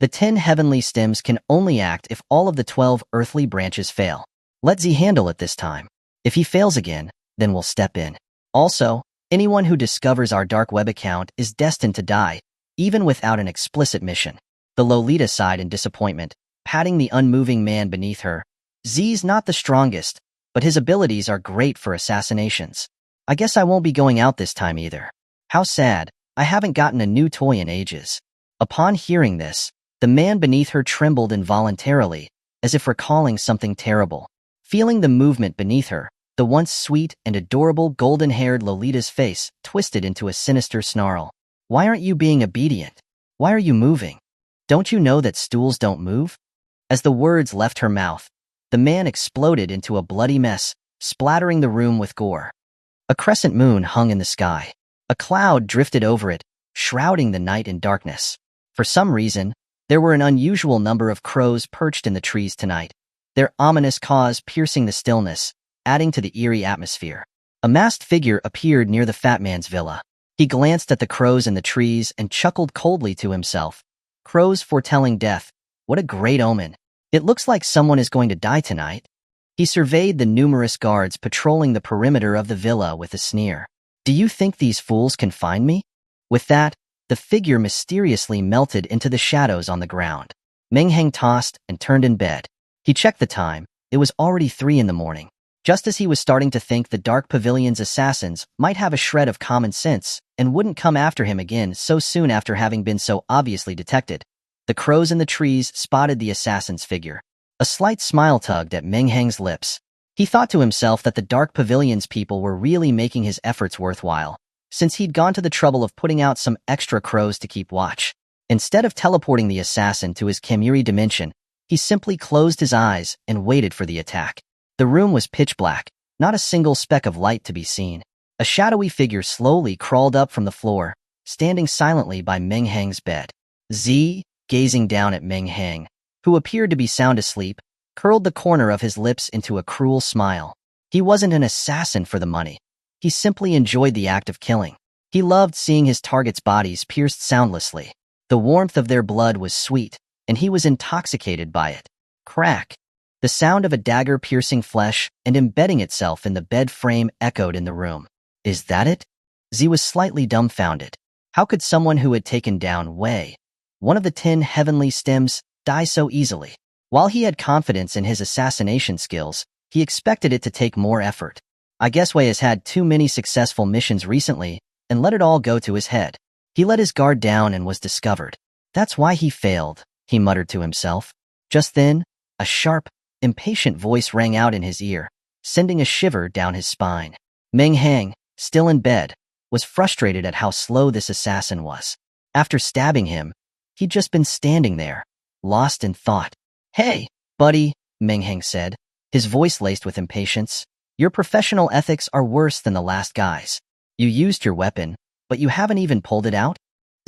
The 10 heavenly stems can only act if all of the 12 earthly branches fail. Let Z handle it this time. If he fails again, then we'll step in. Also, anyone who discovers our dark web account is destined to die, even without an explicit mission. The Lolita sighed in disappointment, patting the unmoving man beneath her. Z's not the strongest, but his abilities are great for assassinations. I guess I won't be going out this time either. How sad, I haven't gotten a new toy in ages. Upon hearing this, the man beneath her trembled involuntarily, as if recalling something terrible. Feeling the movement beneath her, the once sweet and adorable golden-haired Lolita's face twisted into a sinister snarl. Why aren't you being obedient? Why are you moving? Don't you know that stools don't move? As the words left her mouth, the man exploded into a bloody mess, splattering the room with gore. A crescent moon hung in the sky. A cloud drifted over it, shrouding the night in darkness. For some reason, there were an unusual number of crows perched in the trees tonight, their ominous caws piercing the stillness, adding to the eerie atmosphere. A masked figure appeared near the fat man's villa. He glanced at the crows in the trees and chuckled coldly to himself. Crows foretelling death. What a great omen. It looks like someone is going to die tonight. He surveyed the numerous guards patrolling the perimeter of the villa with a sneer. Do you think these fools can find me? With that, the figure mysteriously melted into the shadows on the ground. Meng Hang tossed and turned in bed. He checked the time. It was already 3 in the morning. Just as he was starting to think the Dark Pavilion's assassins might have a shred of common sense and wouldn't come after him again so soon after having been so obviously detected, the crows in the trees spotted the assassin's figure. A slight smile tugged at Meng Hang's lips. He thought to himself that the Dark Pavilion's people were really making his efforts worthwhile, since he'd gone to the trouble of putting out some extra crows to keep watch. Instead of teleporting the assassin to his Kamiri dimension, he simply closed his eyes and waited for the attack. The room was pitch black, not a single speck of light to be seen. A shadowy figure slowly crawled up from the floor, standing silently by Meng Hang's bed. Z, gazing down at Meng Hang, who appeared to be sound asleep, curled the corner of his lips into a cruel smile. He wasn't an assassin for the money. He simply enjoyed the act of killing. He loved seeing his targets' bodies pierced soundlessly. The warmth of their blood was sweet, and he was intoxicated by it. Crack! The sound of a dagger piercing flesh and embedding itself in the bed frame echoed in the room. Is that it? Z was slightly dumbfounded. How could someone who had taken down Wei, one of the 10 heavenly stems, die so easily? While he had confidence in his assassination skills, he expected it to take more effort. I guess Wei has had too many successful missions recently and let it all go to his head. He let his guard down and was discovered. That's why he failed, he muttered to himself. Just then, a sharp, impatient voice rang out in his ear, sending a shiver down his spine. Meng Hang, still in bed, was frustrated at how slow this assassin was. After stabbing him, he'd just been standing there, lost in thought. Hey, buddy, Meng Hang said, his voice laced with impatience. Your professional ethics are worse than the last guy's. You used your weapon, but you haven't even pulled it out?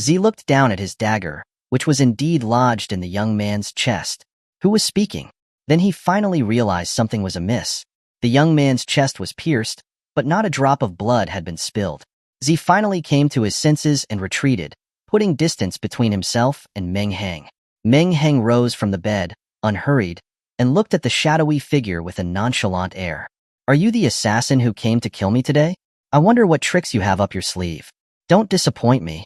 Z looked down at his dagger, which was indeed lodged in the young man's chest. Who was speaking? Then he finally realized something was amiss. The young man's chest was pierced, but not a drop of blood had been spilled. Z finally came to his senses and retreated, putting distance between himself and Meng Hang. Meng Hang rose from the bed, unhurried, and looked at the shadowy figure with a nonchalant air. Are you the assassin who came to kill me today? I wonder what tricks you have up your sleeve. Don't disappoint me.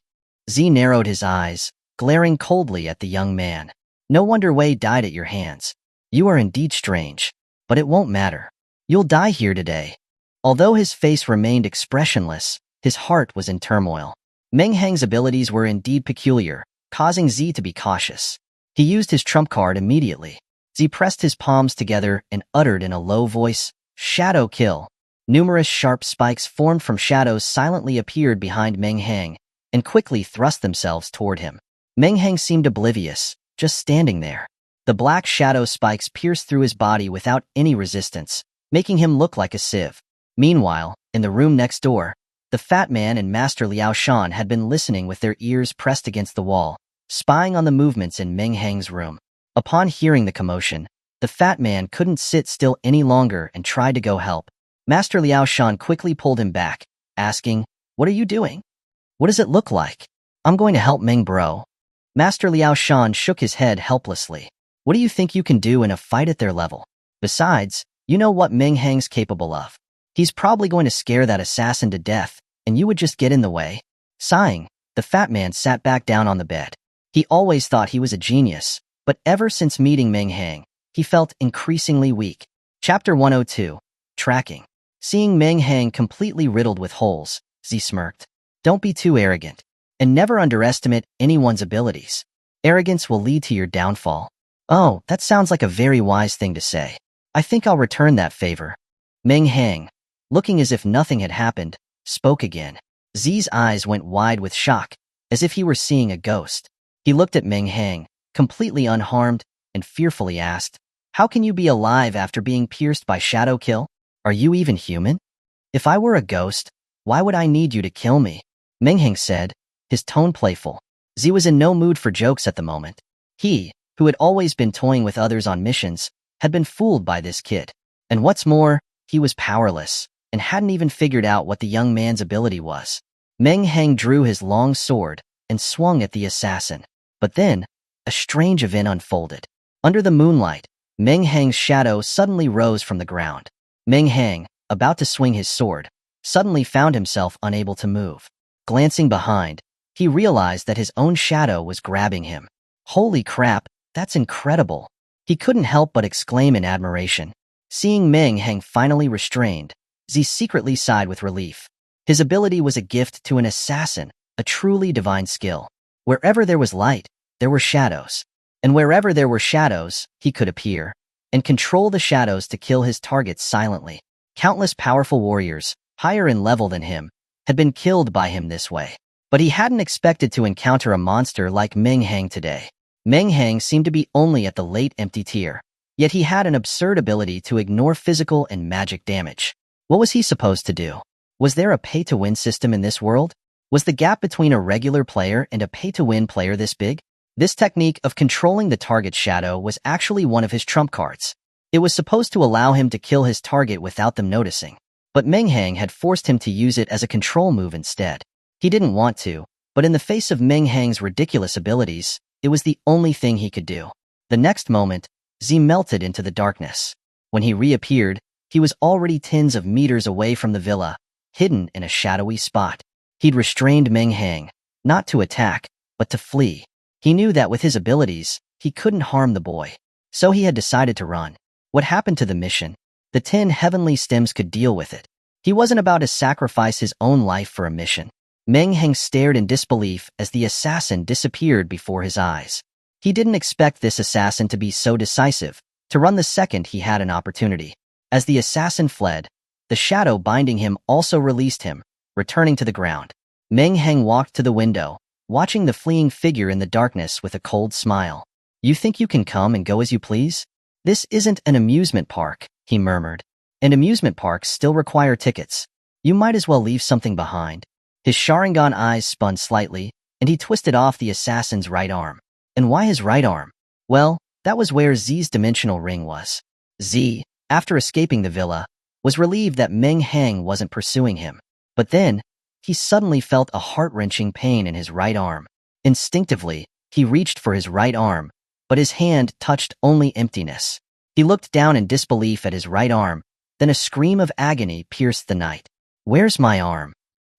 Z narrowed his eyes, glaring coldly at the young man. No wonder Wei died at your hands. You are indeed strange, but it won't matter. You'll die here today. Although his face remained expressionless, his heart was in turmoil. Meng Hang's abilities were indeed peculiar, causing Z to be cautious. He used his trump card immediately. Z pressed his palms together and uttered in a low voice, Shadow kill. Numerous sharp spikes formed from shadows silently appeared behind Meng Hang and quickly thrust themselves toward him. Meng Hang seemed oblivious, just standing there. The black shadow spikes pierced through his body without any resistance, making him look like a sieve. Meanwhile, in the room next door, the fat man and Master Liao Shan had been listening with their ears pressed against the wall, spying on the movements in Meng Hang's room. Upon hearing the commotion, the fat man couldn't sit still any longer and tried to go help. Master Liao Shan quickly pulled him back, asking, "What are you doing? What does it look like?" "I'm going to help Meng bro." Master Liao Shan shook his head helplessly. "What do you think you can do in a fight at their level? Besides, you know what Meng Hang's capable of. He's probably going to scare that assassin to death, and you would just get in the way." Sighing, the fat man sat back down on the bed. He always thought he was a genius, but ever since meeting Meng Hang, he felt increasingly weak. Chapter 102. Tracking. Seeing Meng Hang completely riddled with holes, Z smirked. "Don't be too arrogant, and never underestimate anyone's abilities. Arrogance will lead to your downfall." "Oh, that sounds like a very wise thing to say. I think I'll return that favor." Meng Hang, looking as if nothing had happened, spoke again. Z's eyes went wide with shock, as if he were seeing a ghost. He looked at Meng Hang, completely unharmed, and fearfully asked, "How can you be alive after being pierced by shadow kill? Are you even human? If I were a ghost, why would I need you to kill me?" Meng Hang said, his tone playful. Z was in no mood for jokes at the moment. He, who had always been toying with others on missions, had been fooled by this kid. And what's more, he was powerless, and hadn't even figured out what the young man's ability was. Meng Hang drew his long sword and swung at the assassin. But then, a strange event unfolded. Under the moonlight, Meng Hang's shadow suddenly rose from the ground. Meng Hang, about to swing his sword, suddenly found himself unable to move. Glancing behind, he realized that his own shadow was grabbing him. "Holy crap, that's incredible!" He couldn't help but exclaim in admiration. Seeing Meng Hang finally restrained, Z secretly sighed with relief. His ability was a gift to an assassin, a truly divine skill. Wherever there was light, there were shadows. And wherever there were shadows, he could appear and control the shadows to kill his targets silently. Countless powerful warriors, higher in level than him, had been killed by him this way. But he hadn't expected to encounter a monster like Meng Hang today. Meng Hang seemed to be only at the late empty tier, yet he had an absurd ability to ignore physical and magic damage. What was he supposed to do? Was there a pay-to-win system in this world? Was the gap between a regular player and a pay-to-win player this big? This technique of controlling the target's shadow was actually one of his trump cards. It was supposed to allow him to kill his target without them noticing. But Meng Hang had forced him to use it as a control move instead. He didn't want to, but in the face of Meng Hang's ridiculous abilities, it was the only thing he could do. The next moment, Z melted into the darkness. When he reappeared, he was already tens of meters away from the villa, hidden in a shadowy spot. He'd restrained Meng Hang, not to attack, but to flee. He knew that with his abilities, he couldn't harm the boy. So he had decided to run. What happened to the mission? The 10 heavenly stems could deal with it. He wasn't about to sacrifice his own life for a mission. Meng Hang stared in disbelief as the assassin disappeared before his eyes. He didn't expect this assassin to be so decisive, to run the second he had an opportunity. As the assassin fled, the shadow binding him also released him, returning to the ground. Meng Hang walked to the window, watching the fleeing figure in the darkness with a cold smile. "You think you can come and go as you please? This isn't an amusement park," he murmured. "And amusement parks still require tickets. You might as well leave something behind." His Sharingan eyes spun slightly, and he twisted off the assassin's right arm. And why his right arm? Well, that was where Z's dimensional ring was. Z, after escaping the villa, was relieved that Meng Hang wasn't pursuing him. But then, he suddenly felt a heart-wrenching pain in his right arm. Instinctively, he reached for his right arm, but his hand touched only emptiness. He looked down in disbelief at his right arm, then a scream of agony pierced the night. "Where's my arm?"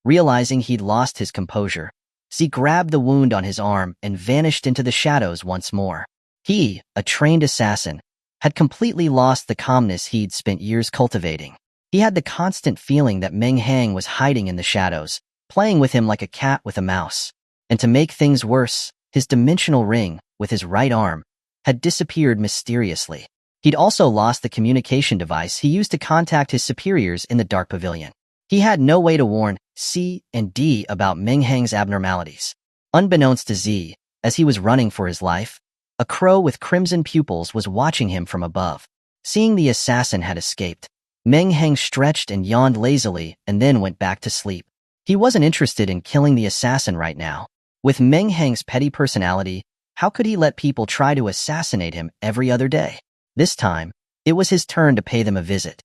Realizing he'd lost his composure, Z grabbed the wound on his arm and vanished into the shadows once more. He, a trained assassin, had completely lost the calmness he'd spent years cultivating. He had the constant feeling that Meng Hang was hiding in the shadows, playing with him like a cat with a mouse. And to make things worse, his dimensional ring, with his right arm, had disappeared mysteriously. He'd also lost the communication device he used to contact his superiors in the Dark Pavilion. He had no way to warn C and D about Meng Hang's abnormalities. Unbeknownst to Z, as he was running for his life, a crow with crimson pupils was watching him from above. Seeing the assassin had escaped, Meng Hang stretched and yawned lazily and then went back to sleep. He wasn't interested in killing the assassin right now. With Meng Hang's petty personality, how could he let people try to assassinate him every other day? This time, it was his turn to pay them a visit.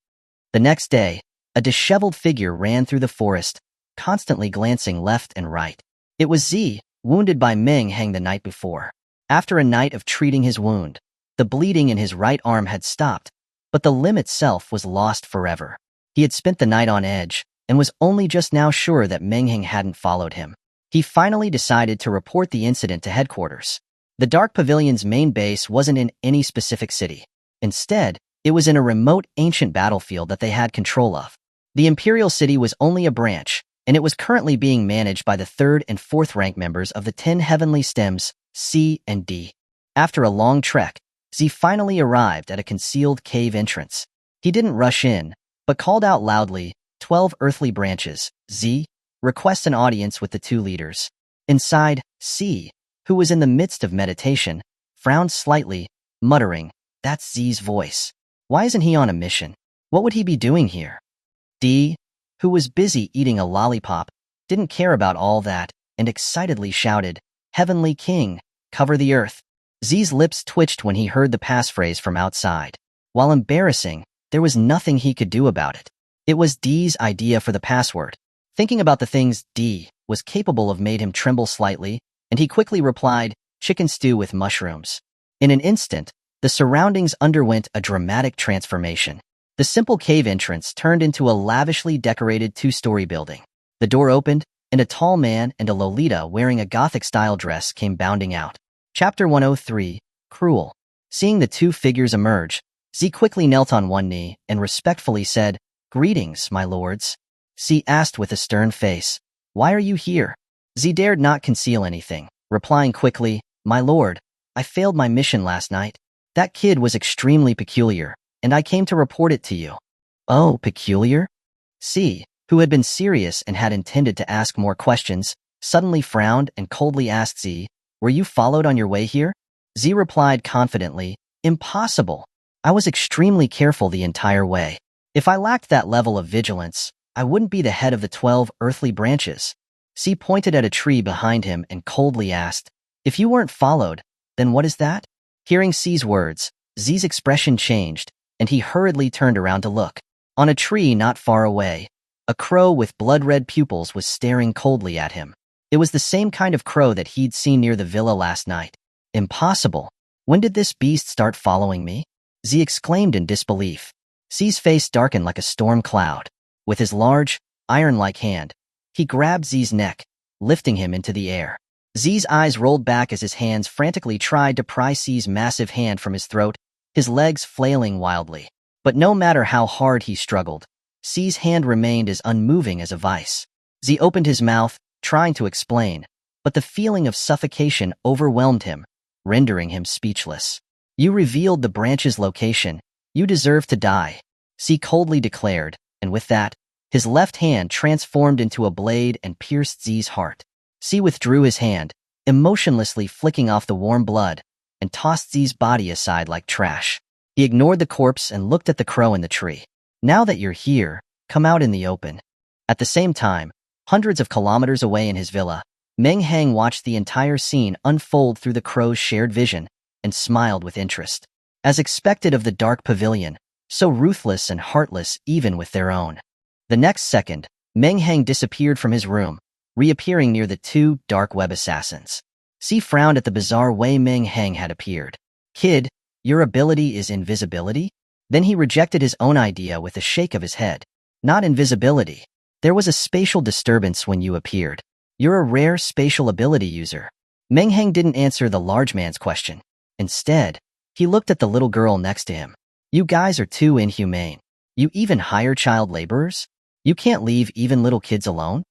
The next day, a disheveled figure ran through the forest, constantly glancing left and right. It was Z, wounded by Meng Hang the night before. After a night of treating his wound, the bleeding in his right arm had stopped, but the limb itself was lost forever. He had spent the night on edge and was only just now sure that Meng Hang hadn't followed him. He finally decided to report the incident to headquarters. The Dark Pavilion's main base wasn't in any specific city. Instead, it was in a remote ancient battlefield that they had control of. The Imperial City was only a branch, and it was currently being managed by the 3rd and 4th rank members of the 10 heavenly stems, C and D. After a long trek, Z finally arrived at a concealed cave entrance. He didn't rush in, but called out loudly, 12 earthly branches, Z, request an audience with the 2 leaders. Inside, C, who was in the midst of meditation, frowned slightly, muttering, "That's Z's voice. Why isn't he on a mission? What would he be doing here?" D, who was busy eating a lollipop, didn't care about all that and excitedly shouted, "Heavenly King, cover the earth." Z's lips twitched when he heard the passphrase from outside. While embarrassing, there was nothing he could do about it. It was D's idea for the password. Thinking about the things D was capable of made him tremble slightly, and he quickly replied, "Chicken stew with mushrooms." In an instant, the surroundings underwent a dramatic transformation. The simple cave entrance turned into a lavishly decorated 2-story building. The door opened, and a tall man and a Lolita wearing a Gothic-style dress came bounding out. Chapter 103, Cruel. Seeing the 2 figures emerge, Z quickly knelt on one knee and respectfully said, "Greetings, my lords." Z asked with a stern face, "Why are you here?" Z dared not conceal anything, replying quickly, "My lord, I failed my mission last night. That kid was extremely peculiar, and I came to report it to you." "Oh, peculiar?" C, who had been serious and had intended to ask more questions, suddenly frowned and coldly asked Z, "Were you followed on your way here?" Z replied confidently, "Impossible. I was extremely careful the entire way. If I lacked that level of vigilance, I wouldn't be the head of the 12 earthly branches." C pointed at a tree behind him and coldly asked, "If you weren't followed, then what is that?" Hearing C's words, Z's expression changed, and he hurriedly turned around to look. On a tree not far away, a crow with blood-red pupils was staring coldly at him. It was the same kind of crow that he'd seen near the villa last night. "Impossible. When did this beast start following me?" Z exclaimed in disbelief. C's face darkened like a storm cloud. With his large, iron-like hand, he grabbed Z's neck, lifting him into the air. Z's eyes rolled back as his hands frantically tried to pry C's massive hand from his throat, his legs flailing wildly. But no matter how hard he struggled, C's hand remained as unmoving as a vice. Z opened his mouth, trying to explain, but the feeling of suffocation overwhelmed him, rendering him speechless. "You revealed the branch's location. You deserve to die," C coldly declared, and with that, his left hand transformed into a blade and pierced Z's heart. C withdrew his hand, emotionlessly flicking off the warm blood, and tossed Z's body aside like trash. He ignored the corpse and looked at the crow in the tree. "Now that you're here, come out in the open." At the same time, hundreds of kilometers away in his villa, Meng Hang watched the entire scene unfold through the crow's shared vision and smiled with interest. As expected of the Dark Pavilion, so ruthless and heartless even with their own. The next second, Meng Hang disappeared from his room, reappearing near the 2 dark web assassins. C frowned at the bizarre way Meng Hang had appeared. "Kid, your ability is invisibility?" Then he rejected his own idea with a shake of his head. "Not invisibility. There was a spatial disturbance when you appeared. You're a rare spatial ability user." Meng Hang didn't answer the large man's question. Instead, he looked at the little girl next to him. "You guys are too inhumane. You even hire child laborers? You can't leave even little kids alone?"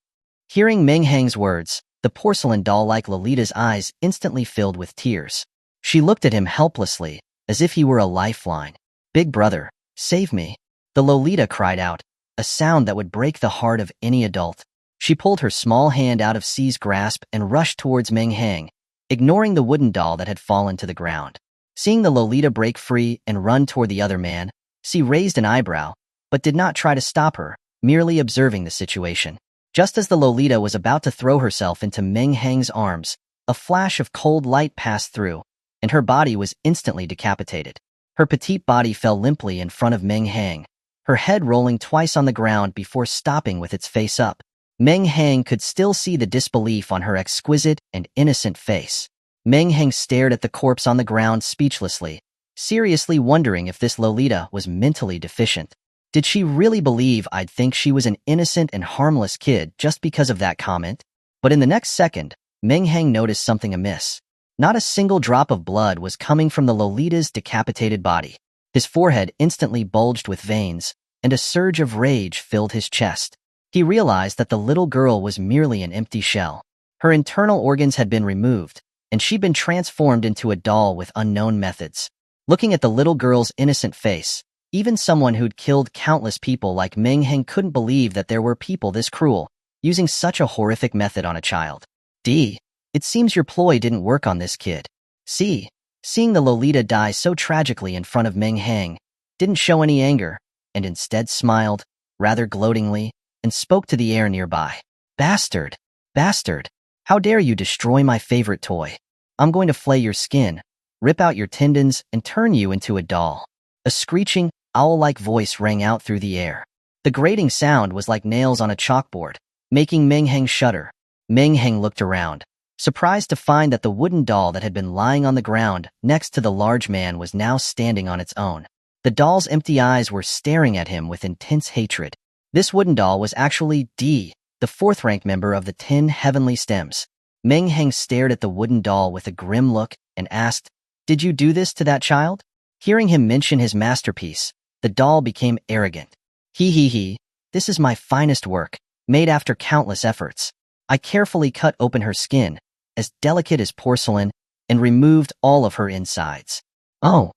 Hearing Meng Hang's words, the porcelain doll-like Lolita's eyes instantly filled with tears. She looked at him helplessly, as if he were a lifeline. Big brother, save me. The Lolita cried out, a sound that would break the heart of any adult. She pulled her small hand out of C's grasp and rushed towards Meng Hang, ignoring the wooden doll that had fallen to the ground. Seeing the Lolita break free and run toward the other man, C raised an eyebrow, but did not try to stop her, merely observing the situation. Just as the Lolita was about to throw herself into Meng Hang's arms, a flash of cold light passed through, and her body was instantly decapitated. Her petite body fell limply in front of Meng Hang, her head rolling twice on the ground before stopping with its face up. Meng Hang could still see the disbelief on her exquisite and innocent face. Meng Hang stared at the corpse on the ground speechlessly, seriously wondering if this Lolita was mentally deficient. Did she really believe I'd think she was an innocent and harmless kid just because of that comment? But in the next second, Meng Hang noticed something amiss. Not a single drop of blood was coming from the Lolita's decapitated body. His forehead instantly bulged with veins, and a surge of rage filled his chest. He realized that the little girl was merely an empty shell. Her internal organs had been removed, and she'd been transformed into a doll with unknown methods. Looking at the little girl's innocent face, even someone who'd killed countless people like Meng Hang couldn't believe that there were people this cruel, using such a horrific method on a child. D. It seems your ploy didn't work on this kid. C. Seeing the Lolita die so tragically in front of Meng Hang, didn't show any anger, and instead smiled, rather gloatingly, and spoke to the air nearby. Bastard! Bastard! How dare you destroy my favorite toy? I'm going to flay your skin, rip out your tendons, and turn you into a doll. A screeching, owl-like voice rang out through the air. The grating sound was like nails on a chalkboard, making Meng Hang shudder. Meng Hang looked around, surprised to find that the wooden doll that had been lying on the ground next to the large man was now standing on its own. The doll's empty eyes were staring at him with intense hatred. This wooden doll was actually D, the fourth-ranked member of the 10 Heavenly Stems. Meng Hang stared at the wooden doll with a grim look and asked, "Did you do this to that child?" Hearing him mention his masterpiece, the doll became arrogant. He, this is my finest work, made after countless efforts. I carefully cut open her skin, as delicate as porcelain, and removed all of her insides. Oh.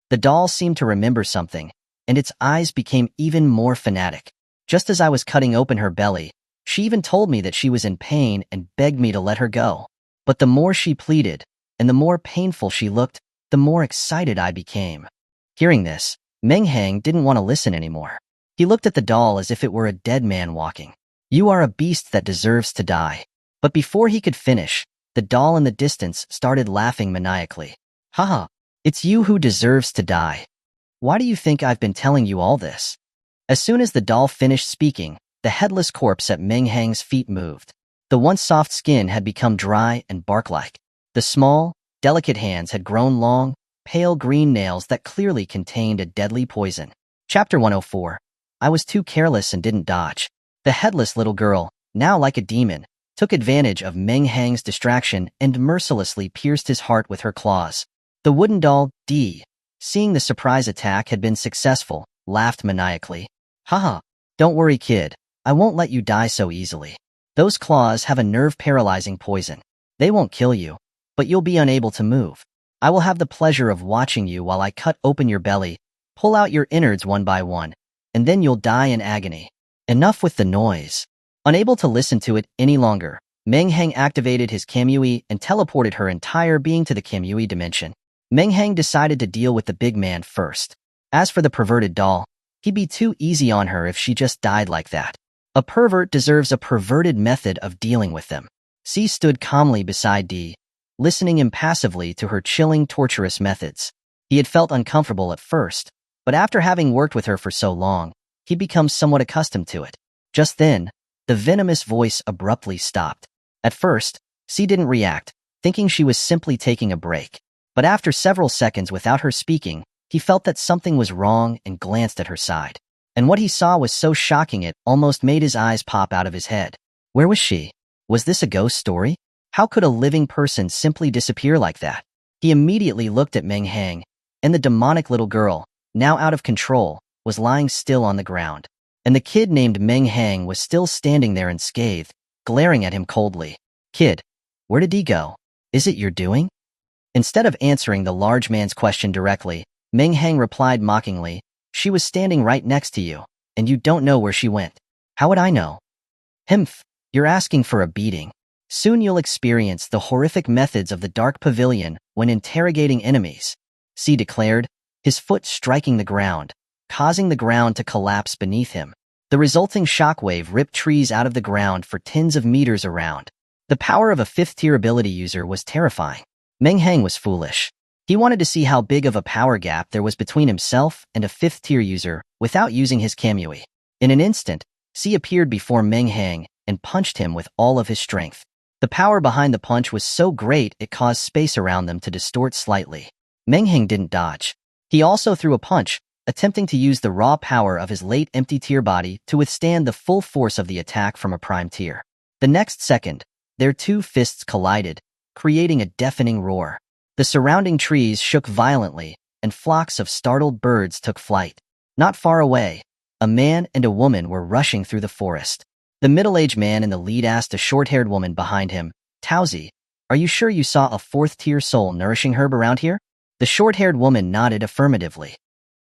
The doll seemed to remember something, and its eyes became even more fanatic. Just as I was cutting open her belly, she even told me that she was in pain and begged me to let her go. But the more she pleaded, and the more painful she looked, the more excited I became. Hearing this, Meng Hang didn't want to listen anymore. He looked at the doll as if it were a dead man walking. You are a beast that deserves to die. But before he could finish, the doll in the distance started laughing maniacally. Haha, it's you who deserves to die. Why do you think I've been telling you all this? As soon as the doll finished speaking, the headless corpse at Meng Hang's feet moved. The once soft skin had become dry and bark-like. The small, delicate hands had grown long, pale green nails that clearly contained a deadly poison. Chapter 104. I was too careless and didn't dodge. The headless little girl, now like a demon, took advantage of Meng Hang's distraction and mercilessly pierced his heart with her claws. The wooden doll, D, seeing the surprise attack had been successful, laughed maniacally. Haha, don't worry, kid. I won't let you die so easily. Those claws have a nerve-paralyzing poison. They won't kill you, but you'll be unable to move. I will have the pleasure of watching you while I cut open your belly, pull out your innards one by one, and then you'll die in agony. Enough with the noise. Unable to listen to it any longer, Meng Hang activated his Kamui and teleported her entire being to the Kamui dimension. Meng Hang decided to deal with the big man first. As for the perverted doll, he'd be too easy on her if she just died like that. A pervert deserves a perverted method of dealing with them. C stood calmly beside D, listening impassively to her chilling, torturous methods. He had felt uncomfortable at first, but after having worked with her for so long, he'd become somewhat accustomed to it. Just then, the venomous voice abruptly stopped. At first, C didn't react, thinking she was simply taking a break. But after several seconds without her speaking, he felt that something was wrong and glanced at her side. And what he saw was so shocking it almost made his eyes pop out of his head. Where was she? Was this a ghost story? How could a living person simply disappear like that? He immediately looked at Meng Hang, and the demonic little girl, now out of control, was lying still on the ground. And the kid named Meng Hang was still standing there unscathed, glaring at him coldly. Kid, where did he go? Is it your doing? Instead of answering the large man's question directly, Meng Hang replied mockingly. She was standing right next to you, and you don't know where she went. How would I know? Himph, you're asking for a beating. Soon you'll experience the horrific methods of the Dark Pavilion when interrogating enemies, C declared, his foot striking the ground, causing the ground to collapse beneath him. The resulting shockwave ripped trees out of the ground for tens of meters around. The power of a fifth-tier ability user was terrifying. Meng Hang was foolish. He wanted to see how big of a power gap there was between himself and a fifth-tier user without using his Kamui. In an instant, C appeared before Meng Hang and punched him with all of his strength. The power behind the punch was so great it caused space around them to distort slightly. Meng Hang didn't dodge. He also threw a punch, attempting to use the raw power of his late empty tier body to withstand the full force of the attack from a prime tier. The next second, their two fists collided, creating a deafening roar. The surrounding trees shook violently, and flocks of startled birds took flight. Not far away, a man and a woman were rushing through the forest. The middle-aged man in the lead asked a short-haired woman behind him, Tauzi, are you sure you saw a fourth-tier soul nourishing herb around here? The short-haired woman nodded affirmatively.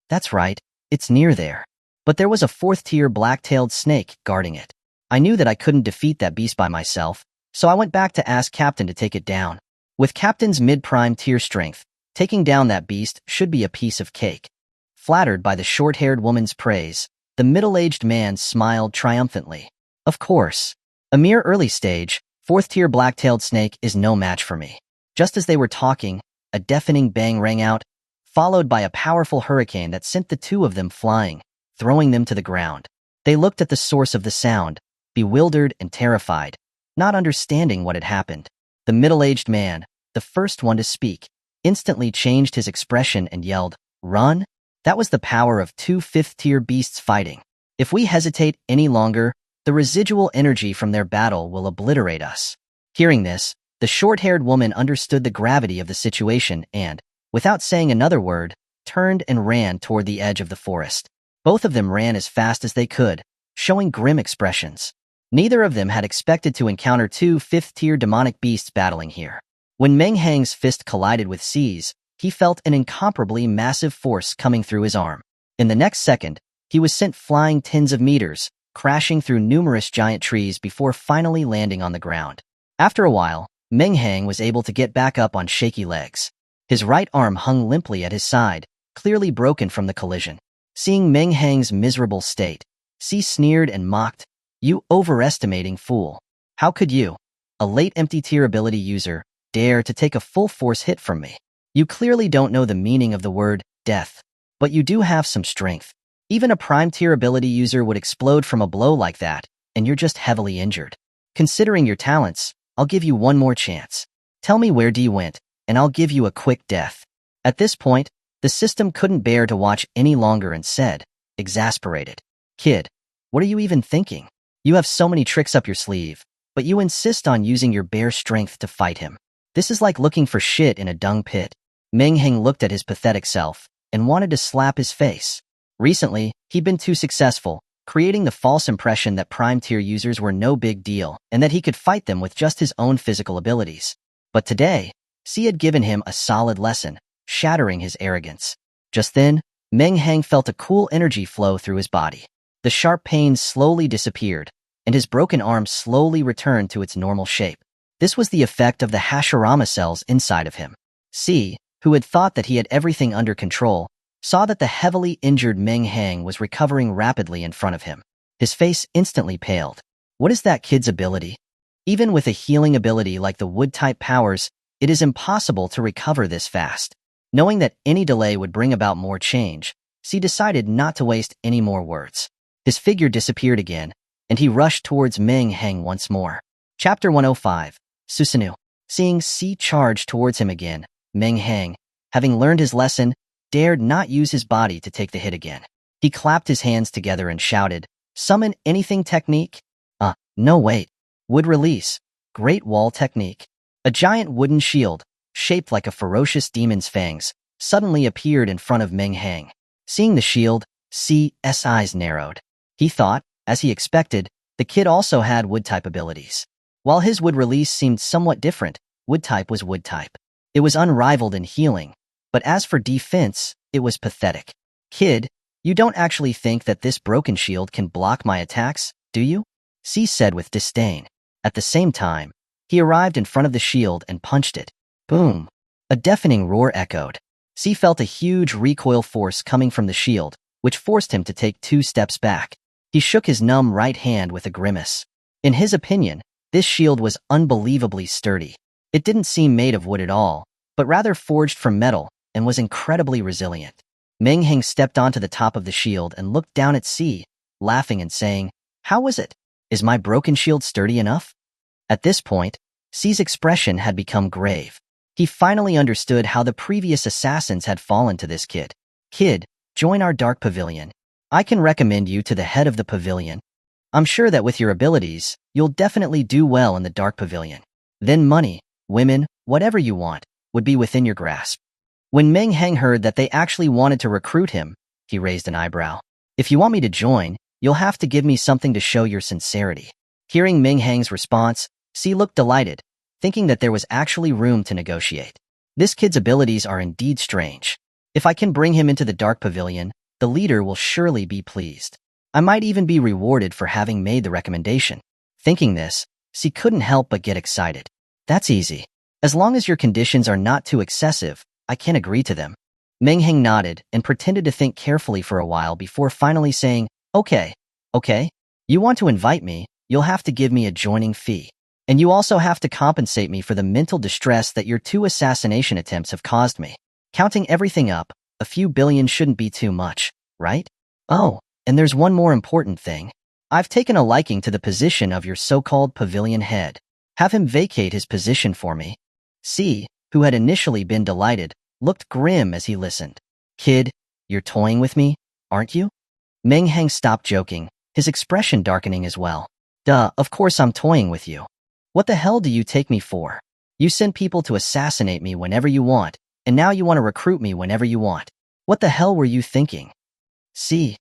That's right, it's near there. But there was a fourth-tier black-tailed snake guarding it. I knew that I couldn't defeat that beast by myself, so I went back to ask Captain to take it down. With Captain's mid-prime tier strength, taking down that beast should be a piece of cake. Flattered by the short-haired woman's praise, the middle-aged man smiled triumphantly. Of course. A mere early stage, fourth-tier black-tailed snake is no match for me. Just as they were talking, a deafening bang rang out, followed by a powerful hurricane that sent the two of them flying, throwing them to the ground. They looked at the source of the sound, bewildered and terrified, not understanding what had happened. The middle-aged man, the first one to speak, instantly changed his expression and yelled, "Run?" That was the power of two fifth-tier beasts fighting. If we hesitate any longer, the residual energy from their battle will obliterate us. Hearing this, the short-haired woman understood the gravity of the situation and, without saying another word, turned and ran toward the edge of the forest. Both of them ran as fast as they could, showing grim expressions. Neither of them had expected to encounter two fifth-tier demonic beasts battling here. When Meng Hang's fist collided with C's, he felt an incomparably massive force coming through his arm. In the next second, he was sent flying tens of meters, crashing through numerous giant trees before finally landing on the ground. After a while, Meng Hang was able to get back up on shaky legs. His right arm hung limply at his side, clearly broken from the collision. Seeing Meng Hang's miserable state, C sneered and mocked, "You overestimating fool. How could you, a late empty tier ability user, dare to take a full force hit from me? You clearly don't know the meaning of the word death, but you do have some strength. Even a prime tier ability user would explode from a blow like that, and you're just heavily injured. Considering your talents, I'll give you one more chance. Tell me where D went, and I'll give you a quick death." At this point, the system couldn't bear to watch any longer and said, exasperated, "Kid, what are you even thinking? You have so many tricks up your sleeve, but you insist on using your bare strength to fight him. This is like looking for shit in a dung pit." Meng Hang looked at his pathetic self and wanted to slap his face. Recently, he'd been too successful, creating the false impression that prime-tier users were no big deal and that he could fight them with just his own physical abilities. But today, C had given him a solid lesson, shattering his arrogance. Just then, Meng Hang felt a cool energy flow through his body. The sharp pains slowly disappeared, and his broken arm slowly returned to its normal shape. This was the effect of the Hashirama cells inside of him. C, who had thought that he had everything under control, saw that the heavily injured Meng Hang was recovering rapidly in front of him. His face instantly paled. What is that kid's ability? Even with a healing ability like the wood-type powers, it is impossible to recover this fast. Knowing that any delay would bring about more change, C decided not to waste any more words. His figure disappeared again, and he rushed towards Meng Hang once more. Chapter 105, Susanoo. Seeing C charge towards him again, Meng Hang, having learned his lesson, dared not use his body to take the hit again. He clapped his hands together and shouted, "Summon anything technique?" No wait. Wood release. Great wall technique. A giant wooden shield, shaped like a ferocious demon's fangs, suddenly appeared in front of Meng Hang. Seeing the shield, C's eyes narrowed. He thought, as he expected, the kid also had wood-type abilities. While his wood release seemed somewhat different, wood-type was wood-type. It was unrivaled in healing, but as for defense, It was pathetic. Kid, you don't actually think that this broken shield can block my attacks, do you? C said with disdain. At the same time, he arrived in front of the shield and punched it. Boom! A deafening roar echoed. C felt a huge recoil force coming from the shield, which forced him to take 2 steps back. He shook his numb right hand with a grimace. In his opinion, this shield was unbelievably sturdy. It didn't seem made of wood at all, but rather forged from metal and was incredibly resilient. Meng Hang stepped onto the top of the shield and looked down at C, laughing and saying, "How was it? Is my broken shield sturdy enough?" At this point, C's expression had become grave. He finally understood how the previous assassins had fallen to this kid. Kid, join our dark pavilion. I can recommend you to the head of the pavilion. I'm sure that with your abilities, you'll definitely do well in the dark pavilion. Then money, women, whatever you want, would be within your grasp. When Meng Hang heard that they actually wanted to recruit him, he raised an eyebrow. If you want me to join, you'll have to give me something to show your sincerity. Hearing Meng Hang's response, C looked delighted, thinking that there was actually room to negotiate. This kid's abilities are indeed strange. If I can bring him into the dark pavilion, the leader will surely be pleased. I might even be rewarded for having made the recommendation. Thinking this, C couldn't help but get excited. That's easy. As long as your conditions are not too excessive, I can agree to them. Meng Hang nodded and pretended to think carefully for a while before finally saying, Okay. You want to invite me, you'll have to give me a joining fee. And you also have to compensate me for the mental distress that your 2 assassination attempts have caused me. Counting everything up, a few billion shouldn't be too much, right? Oh, and there's one more important thing. I've taken a liking to the position of your so-called pavilion head. Have him vacate his position for me. C, who had initially been delighted, looked grim as he listened. Kid, you're toying with me, aren't you? Meng Hang stopped joking, his expression darkening as well. Duh, of course I'm toying with you. What the hell do you take me for? You send people to assassinate me whenever you want, and now you want to recruit me whenever you want. What the hell were you thinking? C,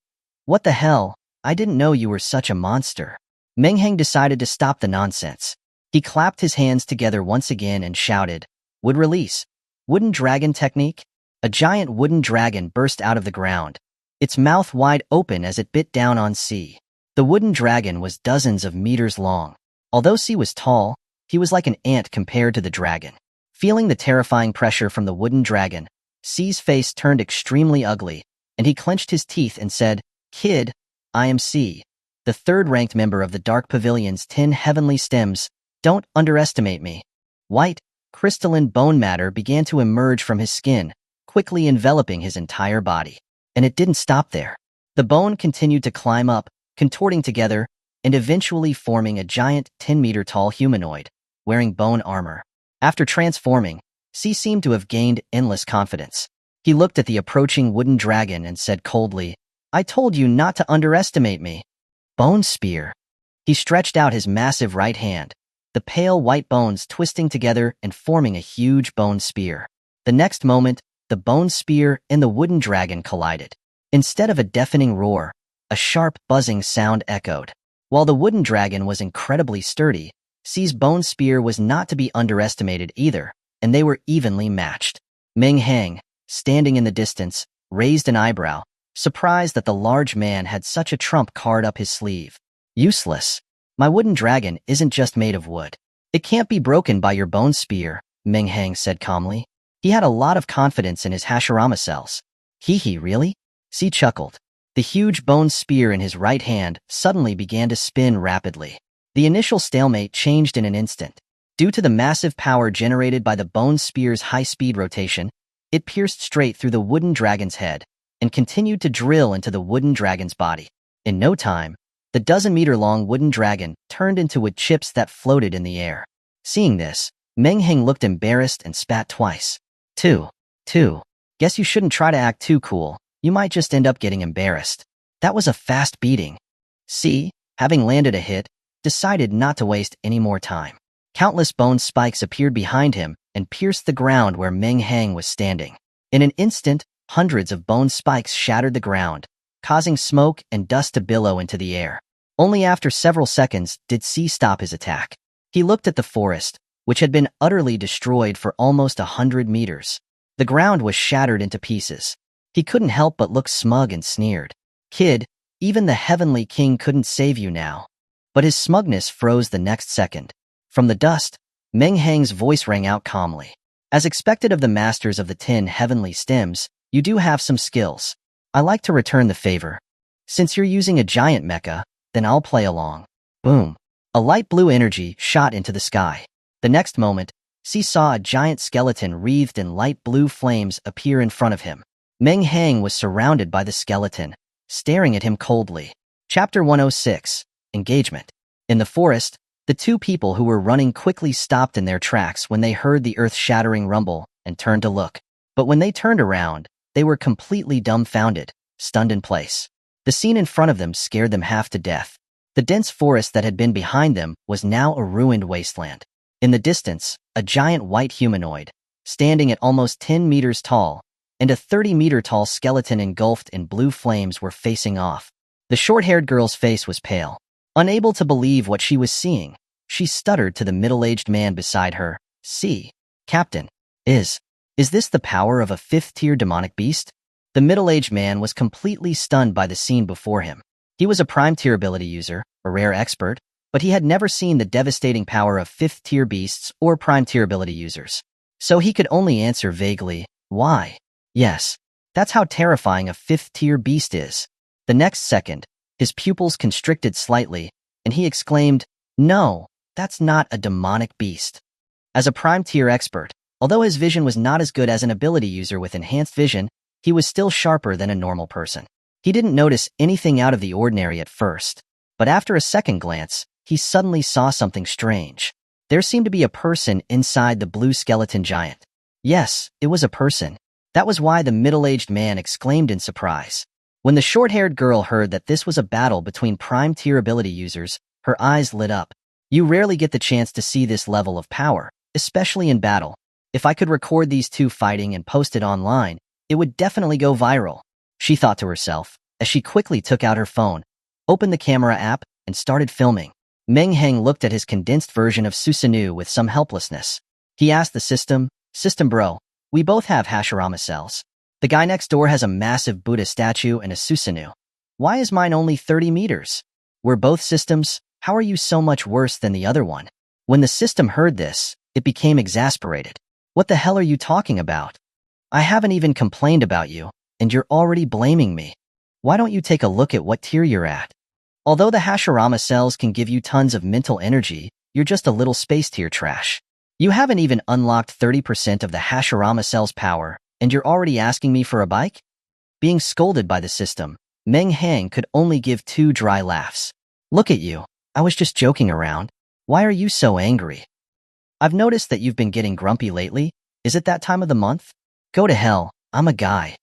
what the hell? I didn't know you were such a monster. Meng Hang decided to stop the nonsense. He clapped his hands together once again and shouted, Wood release. Wooden dragon technique? A giant wooden dragon burst out of the ground, its mouth wide open as it bit down on C. The wooden dragon was dozens of meters long. Although C was tall, he was like an ant compared to the dragon. Feeling the terrifying pressure from the wooden dragon, C's face turned extremely ugly, and he clenched his teeth and said, Kid, I am C, the 3rd-ranked member of the Dark Pavilion's 10 heavenly stems. Don't underestimate me. White, crystalline bone matter began to emerge from his skin, quickly enveloping his entire body. And it didn't stop there. The bone continued to climb up, contorting together, and eventually forming a giant 10-meter-tall humanoid, wearing bone armor. After transforming, C seemed to have gained endless confidence. He looked at the approaching wooden dragon and said coldly, I told you not to underestimate me. Bone spear. He stretched out his massive right hand, the pale white bones twisting together and forming a huge bone spear. The next moment, the bone spear and the wooden dragon collided. Instead of a deafening roar, a sharp buzzing sound echoed. While the wooden dragon was incredibly sturdy, C's bone spear was not to be underestimated either, and they were evenly matched. Meng Hang, standing in the distance, raised an eyebrow, surprised that the large man had such a trump card up his sleeve. Useless. My wooden dragon isn't just made of wood. It can't be broken by your bone spear, Meng Hang said calmly. He had a lot of confidence in his Hashirama cells. Hee, really? C chuckled. The huge bone spear in his right hand suddenly began to spin rapidly. The initial stalemate changed in an instant. Due to the massive power generated by the bone spear's high-speed rotation, it pierced straight through the wooden dragon's head and continued to drill into the wooden dragon's body. In no time, the dozen-meter-long wooden dragon turned into wood chips that floated in the air. Seeing this, Meng Hang looked embarrassed and spat twice. Two. Guess you shouldn't try to act too cool. You might just end up getting embarrassed. That was a fast beating. C, having landed a hit, decided not to waste any more time. Countless bone spikes appeared behind him and pierced the ground where Meng Hang was standing. In an instant, hundreds of bone spikes shattered the ground, causing smoke and dust to billow into the air. Only after several seconds did C stop his attack. He looked at the forest, which had been utterly destroyed for almost 100 meters. The ground was shattered into pieces. He couldn't help but look smug and sneered. Kid, even the Heavenly King couldn't save you now. But his smugness froze the next second. From the dust, Meng Hang's voice rang out calmly. As expected of the masters of the 10 heavenly stems, you do have some skills. I like to return the favor. Since you're using a giant mecha, then I'll play along. Boom. A light blue energy shot into the sky. The next moment, C saw a giant skeleton wreathed in light blue flames appear in front of him. Meng Hang was surrounded by the skeleton, staring at him coldly. Chapter 106. Engagement. In the forest, the two people who were running quickly stopped in their tracks when they heard the earth-shattering rumble and turned to look. But when they turned around, they were completely dumbfounded, stunned in place. The scene in front of them scared them half to death. The dense forest that had been behind them was now a ruined wasteland. In the distance, a giant white humanoid, standing at almost 10 meters tall, and a 30-meter-tall skeleton engulfed in blue flames were facing off. The short-haired girl's face was pale. Unable to believe what she was seeing, she stuttered to the middle-aged man beside her. "See, Captain, is this the power of a 5th-tier demonic beast?" The middle-aged man was completely stunned by the scene before him. He was a prime-tier ability user, a rare expert, but he had never seen the devastating power of 5th-tier beasts or prime-tier ability users. So he could only answer vaguely, "Why? Yes, that's how terrifying a 5th-tier beast is." The next second, his pupils constricted slightly, and he exclaimed, "No, that's not a demonic beast." As a prime-tier expert, although his vision was not as good as an ability user with enhanced vision, he was still sharper than a normal person. He didn't notice anything out of the ordinary at first, but after a second glance, he suddenly saw something strange. There seemed to be a person inside the blue skeleton giant. Yes, it was a person. That was why the middle-aged man exclaimed in surprise. When the short-haired girl heard that this was a battle between prime-tier ability users, her eyes lit up. You rarely get the chance to see this level of power, especially in battle. If I could record these two fighting and post it online, it would definitely go viral, she thought to herself, as she quickly took out her phone, opened the camera app, and started filming. Meng Hang looked at his condensed version of Susanoo with some helplessness. He asked the system, bro, we both have Hashirama cells. The guy next door has a massive Buddha statue and a Susanoo. Why is mine only 30 meters? We're both systems. How are you so much worse than the other one?" When the system heard this, it became exasperated. "What the hell are you talking about? I haven't even complained about you, and you're already blaming me. Why don't you take a look at what tier you're at? Although the Hashirama cells can give you tons of mental energy, you're just a little space tier trash. You haven't even unlocked 30% of the Hashirama cell's power, and you're already asking me for a bike?" Being scolded by the system, Meng Hang could only give 2 dry laughs. "Look at you. I was just joking around. Why are you so angry? I've noticed that you've been getting grumpy lately. Is it that time of the month? Go to hell. I'm a guy."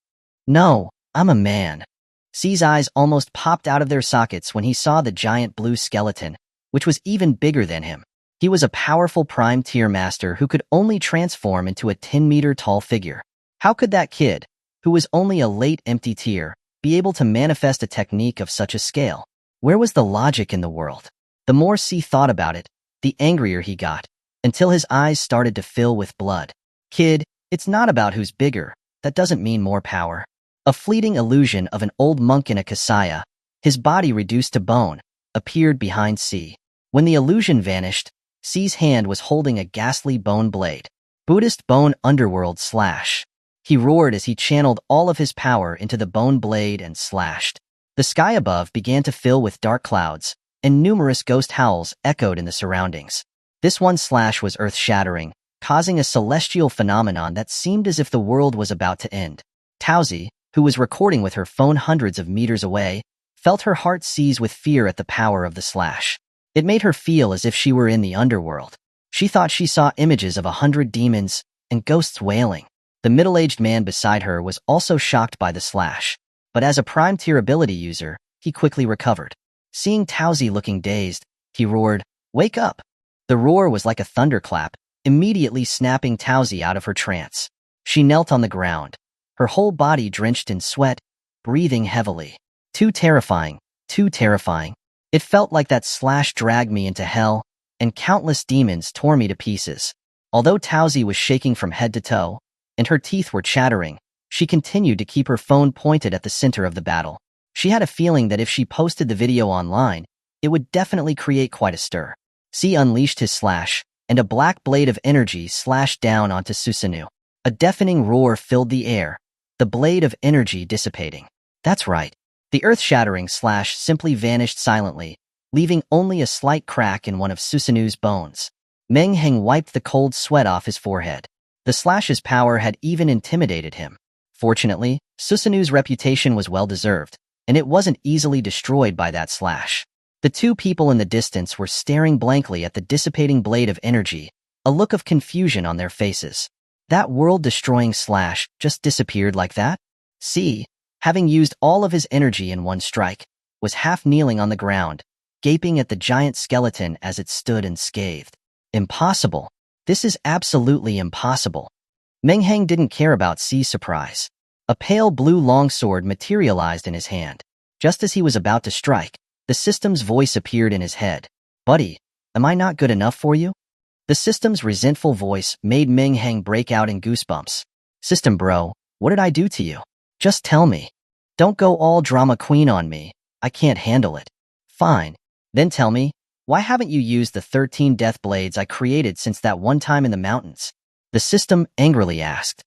"No, I'm a man." C's eyes almost popped out of their sockets when he saw the giant blue skeleton, which was even bigger than him. He was a powerful prime-tier master who could only transform into a 10-meter-tall figure. How could that kid, who was only a late empty tier, be able to manifest a technique of such a scale? Where was the logic in the world? The more C thought about it, the angrier he got, until his eyes started to fill with blood. "Kid, it's not about who's bigger. That doesn't mean more power." A fleeting illusion of an old monk in a kasaya, his body reduced to bone, appeared behind C. When the illusion vanished, C's hand was holding a ghastly bone blade. Buddhist bone underworld slash. He roared as he channeled all of his power into the bone blade and slashed. The sky above began to fill with dark clouds, and numerous ghost howls echoed in the surroundings. This one slash was earth-shattering, causing a celestial phenomenon that seemed as if the world was about to end. Tauzi, who was recording with her phone hundreds of meters away, felt her heart seize with fear at the power of the slash. It made her feel as if she were in the underworld. She thought she saw images of 100 demons and ghosts wailing. The middle-aged man beside her was also shocked by the slash, but as a prime-tier ability user, he quickly recovered. Seeing Tauzi looking dazed, he roared, "Wake up!" The roar was like a thunderclap, immediately snapping Tauzi out of her trance. She knelt on the ground, her whole body drenched in sweat, breathing heavily. Too terrifying, too terrifying. It felt like that slash dragged me into hell, and countless demons tore me to pieces. Although Tauzi was shaking from head to toe, and her teeth were chattering, She continued to keep her phone pointed at the center of the battle. She had a feeling that if she posted the video online, it would definitely create quite a stir. C unleashed his slash, and a black blade of energy slashed down onto Susanoo. A deafening roar filled the air, the blade of energy dissipating. That's right. The earth-shattering slash simply vanished silently, leaving only a slight crack in one of Susanoo's bones. Meng Hang wiped the cold sweat off his forehead. The slash's power had even intimidated him. Fortunately, Susanoo's reputation was well-deserved, and it wasn't easily destroyed by that slash. The two people in the distance were staring blankly at the dissipating blade of energy, a look of confusion on their faces. That world-destroying slash just disappeared like that? C, having used all of his energy in one strike, was half kneeling on the ground, gaping at the giant skeleton as it stood unscathed. Impossible. This is absolutely impossible. Meng Hang didn't care about C's surprise. A pale blue longsword materialized in his hand. Just as he was about to strike, the system's voice appeared in his head. "Buddy, am I not good enough for you?" The system's resentful voice made Meng Hang break out in goosebumps. "System bro, what did I do to you? Just tell me. Don't go all drama queen on me. I can't handle it." "Fine. Then tell me, why haven't you used the 13 death blades I created since that one time in the mountains?" The system angrily asked.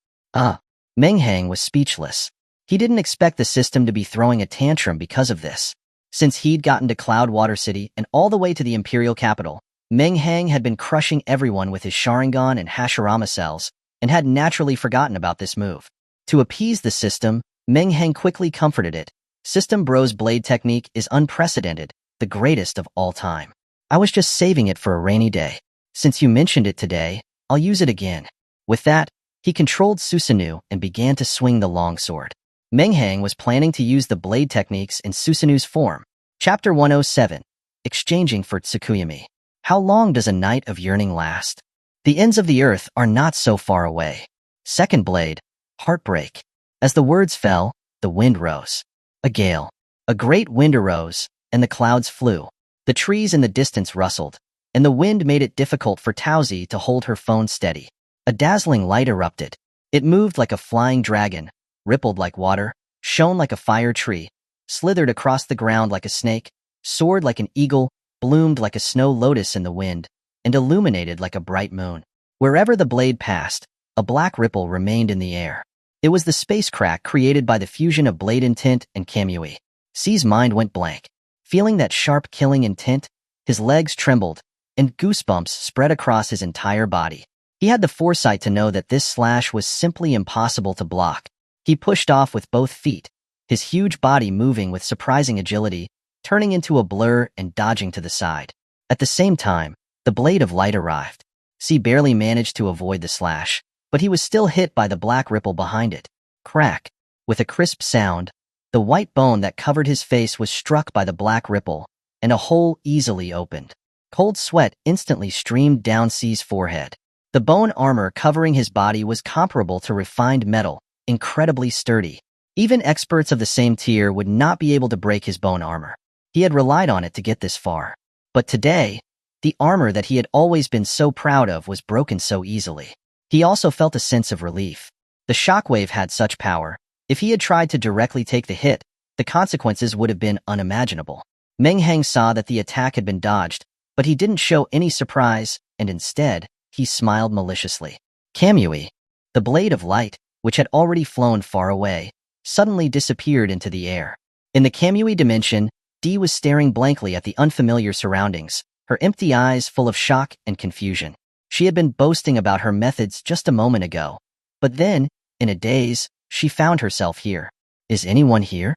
Meng Hang was speechless. He didn't expect the system to be throwing a tantrum because of this. Since he'd gotten to Cloudwater City and all the way to the Imperial capital, Meng Hang had been crushing everyone with his Sharingan and Hashirama cells, and had naturally forgotten about this move. To appease the system, Meng Hang quickly comforted it. "System Bro's blade technique is unprecedented, the greatest of all time. I was just saving it for a rainy day. Since you mentioned it today, I'll use it again." With that, he controlled Susanoo and began to swing the longsword. Meng Hang was planning to use the blade techniques in Susanoo's form. Chapter 107. Exchanging for Tsukuyami. How long does a night of yearning last? The ends of the earth are not so far away. Second blade, heartbreak. As the words fell, the wind rose. A gale. A great wind arose, and the clouds flew. The trees in the distance rustled, and the wind made it difficult for Tauzi to hold her phone steady. A dazzling light erupted. It moved like a flying dragon, rippled like water, shone like a fire tree, slithered across the ground like a snake, soared like an eagle, bloomed like a snow lotus in the wind, and illuminated like a bright moon. Wherever the blade passed, a black ripple remained in the air. It was the space crack created by the fusion of blade intent and Kamui. C's mind went blank. Feeling that sharp killing intent, his legs trembled, and goosebumps spread across his entire body. He had the foresight to know that this slash was simply impossible to block. He pushed off with both feet, his huge body moving with surprising agility, turning into a blur and dodging to the side. At the same time, the blade of light arrived. C barely managed to avoid the slash, but he was still hit by the black ripple behind it. Crack. With a crisp sound, the white bone that covered his face was struck by the black ripple, and a hole easily opened. Cold sweat instantly streamed down C's forehead. The bone armor covering his body was comparable to refined metal, incredibly sturdy. Even experts of the same tier would not be able to break his bone armor. He had relied on it to get this far. But today, the armor that he had always been so proud of was broken so easily. He also felt a sense of relief. The shockwave had such power. If he had tried to directly take the hit, the consequences would have been unimaginable. Meng Hang saw that the attack had been dodged, but he didn't show any surprise, and instead, he smiled maliciously. Kamui, the blade of light, which had already flown far away, suddenly disappeared into the air. In the Kamui dimension, Dee was staring blankly at the unfamiliar surroundings, her empty eyes full of shock and confusion. She had been boasting about her methods just a moment ago. But then, in a daze, she found herself here. Is anyone here?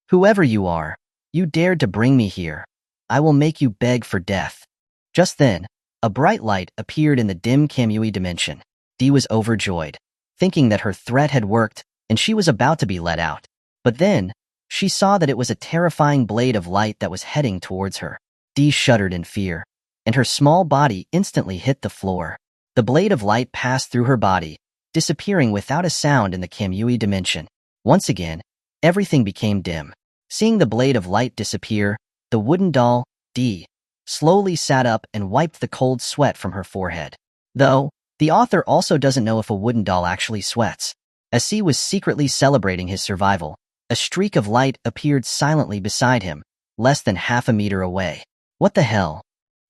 Whoever you are, you dared to bring me here. I will make you beg for death. Just then, a bright light appeared in the dim Kamui dimension. Dee was overjoyed, thinking that her threat had worked and she was about to be let out. But then, she saw that it was a terrifying blade of light that was heading towards her. Dee shuddered in fear, and her small body instantly hit the floor. The blade of light passed through her body, disappearing without a sound in the Kamui dimension. Once again, everything became dim. Seeing the blade of light disappear, the wooden doll, Dee, slowly sat up and wiped the cold sweat from her forehead. Though, the author also doesn't know if a wooden doll actually sweats. As he was secretly celebrating his survival, a streak of light appeared silently beside him, less than half a meter away. What the hell?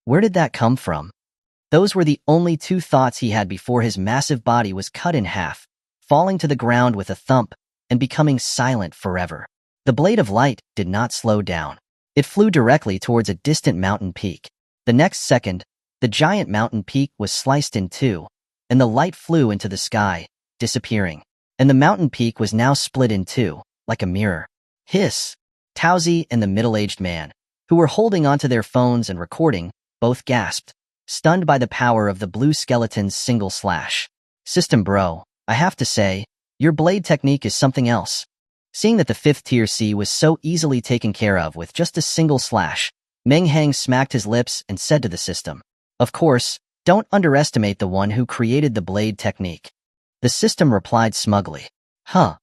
Where did that come from? Those were the only two thoughts he had before his massive body was cut in half, falling to the ground with a thump and becoming silent forever. The blade of light did not slow down. It flew directly towards a distant mountain peak. The next second, the giant mountain peak was sliced in two, and the light flew into the sky, disappearing. And the mountain peak was now split in two, like a mirror. Hiss! Taozi and the middle-aged man, who were holding onto their phones and recording, both gasped, stunned by the power of the blue skeleton's single slash. System bro, I have to say, your blade technique is something else. Seeing that the 5th tier C was so easily taken care of with just a single slash, Meng Hang smacked his lips and said to the system, "Of course, don't underestimate the one who created the blade technique." The system replied smugly, "Huh."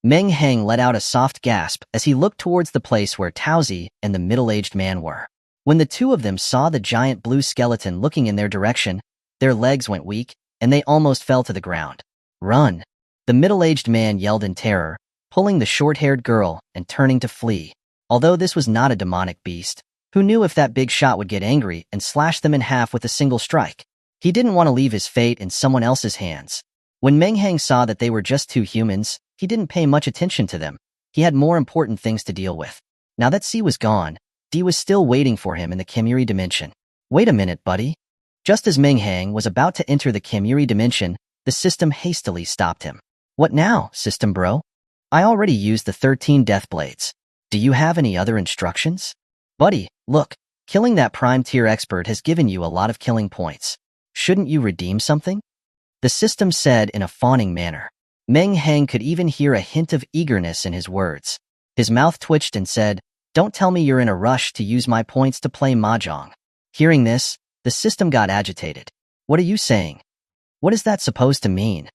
Meng Hang let out a soft gasp as he looked towards the place where Taozi and the middle-aged man were. When the two of them saw the giant blue skeleton looking in their direction, their legs went weak, and they almost fell to the ground. "Run!" The middle-aged man yelled in terror, pulling the short-haired girl and turning to flee. Although this was not a demonic beast, who knew if that big shot would get angry and slash them in half with a single strike? He didn't want to leave his fate in someone else's hands. When Meng Hang saw that they were just two humans, he didn't pay much attention to them. He had more important things to deal with. Now that C was gone, D was still waiting for him in the Kimuri dimension. "Wait a minute, buddy." Just as Meng Hang was about to enter the Kimuri dimension, the system hastily stopped him. "What now, system bro? I already used the 13 death blades. Do you have any other instructions?" "Buddy, look, killing that prime tier expert has given you a lot of killing points. Shouldn't you redeem something?" The system said in a fawning manner. Meng Hang could even hear a hint of eagerness in his words. His mouth twitched and said, "Don't tell me you're in a rush to use my points to play mahjong." Hearing this, the system got agitated. "What are you saying? What is that supposed to mean?"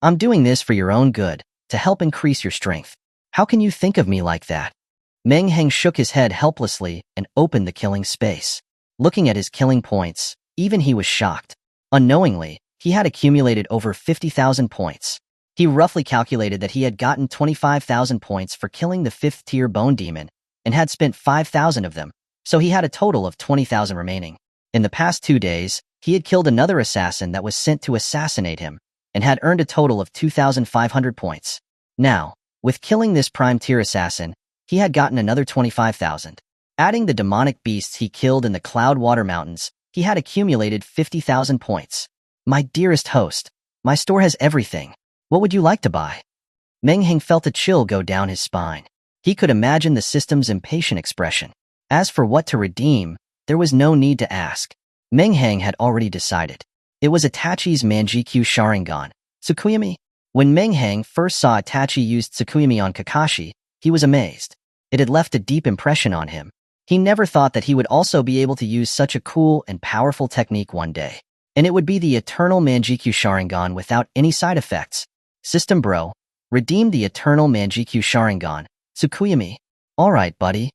"I'm doing this for your own good, to help increase your strength. How can you think of me like that?" Meng Hang shook his head helplessly and opened the killing space. Looking at his killing points, even he was shocked. Unknowingly, he had accumulated over 50,000 points. He roughly calculated that he had gotten 25,000 points for killing the 5th tier bone demon and had spent 5,000 of them, so he had a total of 20,000 remaining. In the past 2 days, he had killed another assassin that was sent to assassinate him and had earned a total of 2,500 points. Now, with killing this prime tier assassin, he had gotten another 25,000. Adding the demonic beasts he killed in the Cloud Water Mountains, he had accumulated 50,000 points. "My dearest host, my store has everything. What would you like to buy?" Meng Hang felt a chill go down his spine. He could imagine the system's impatient expression. As for what to redeem, there was no need to ask. Meng Hang had already decided. It was Itachi's Manjikyu Sharingan, Tsukuyami. When Meng Hang first saw Itachi use Tsukuyami on Kakashi, he was amazed. It had left a deep impression on him. He never thought that he would also be able to use such a cool and powerful technique one day. And it would be the eternal Manjikyu Sharingan without any side effects. "System bro, redeem the eternal Manjikyu Sharingan, Tsukuyami." "Alright, buddy."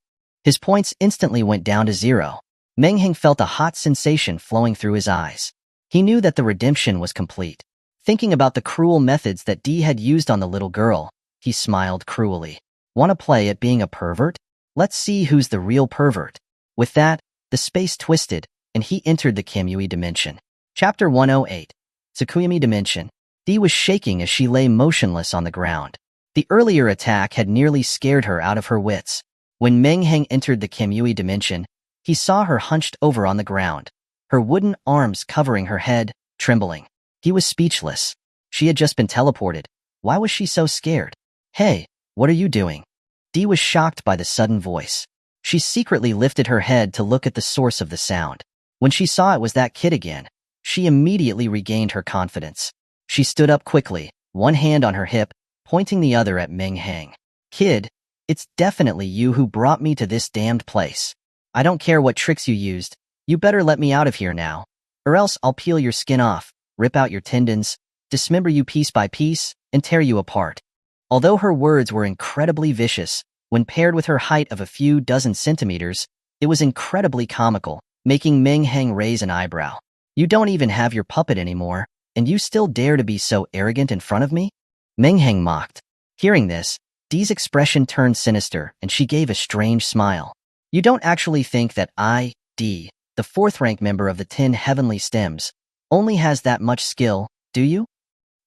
His points instantly went down to 0. Meng Hang felt a hot sensation flowing through his eyes. He knew that the redemption was complete. Thinking about the cruel methods that D had used on the little girl, he smiled cruelly. "Want to play at being a pervert? Let's see who's the real pervert." With that, the space twisted, and he entered the Kimui dimension. Chapter 108. Tsukuyami Dimension. Dee was shaking as she lay motionless on the ground. The earlier attack had nearly scared her out of her wits. When Meng Hang entered the Kimui dimension, he saw her hunched over on the ground, her wooden arms covering her head, trembling. He was speechless. She had just been teleported. Why was she so scared? "Hey, what are you doing?" Dee was shocked by the sudden voice. She secretly lifted her head to look at the source of the sound. When she saw it was that kid again, she immediately regained her confidence. She stood up quickly, one hand on her hip, pointing the other at Meng Hang. "Kid, it's definitely you who brought me to this damned place. I don't care what tricks you used. You better let me out of here now, or else I'll peel your skin off, rip out your tendons, dismember you piece by piece, and tear you apart." Although her words were incredibly vicious, when paired with her height of a few dozen centimeters, it was incredibly comical, making Meng Hang raise an eyebrow. "You don't even have your puppet anymore, and you still dare to be so arrogant in front of me?" Meng Hang mocked. Hearing this, Dee's expression turned sinister and she gave a strange smile. You don't actually think that I, Dee, the fourth-rank member of the 10 Heavenly Stems, only has that much skill, do you?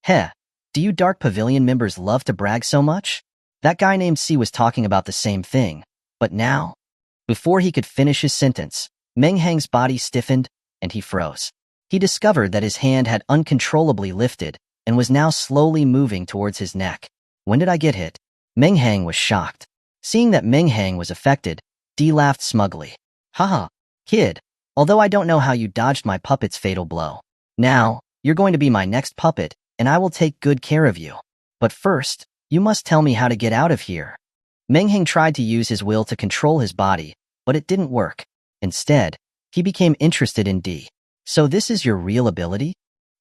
Heh, do you Dark Pavilion members love to brag so much? That guy named C was talking about the same thing, but now? Before he could finish his sentence, Meng Hang's body stiffened and he froze. He discovered that his hand had uncontrollably lifted and was now slowly moving towards his neck. When did I get hit? Meng Hang was shocked. Seeing that Meng Hang was affected, Dee laughed smugly. Haha, kid, although I don't know how you dodged my puppet's fatal blow. Now, you're going to be my next puppet, and I will take good care of you. But first, you must tell me how to get out of here. Meng Hang tried to use his will to control his body, but it didn't work. Instead, he became interested in Dee. So this is your real ability?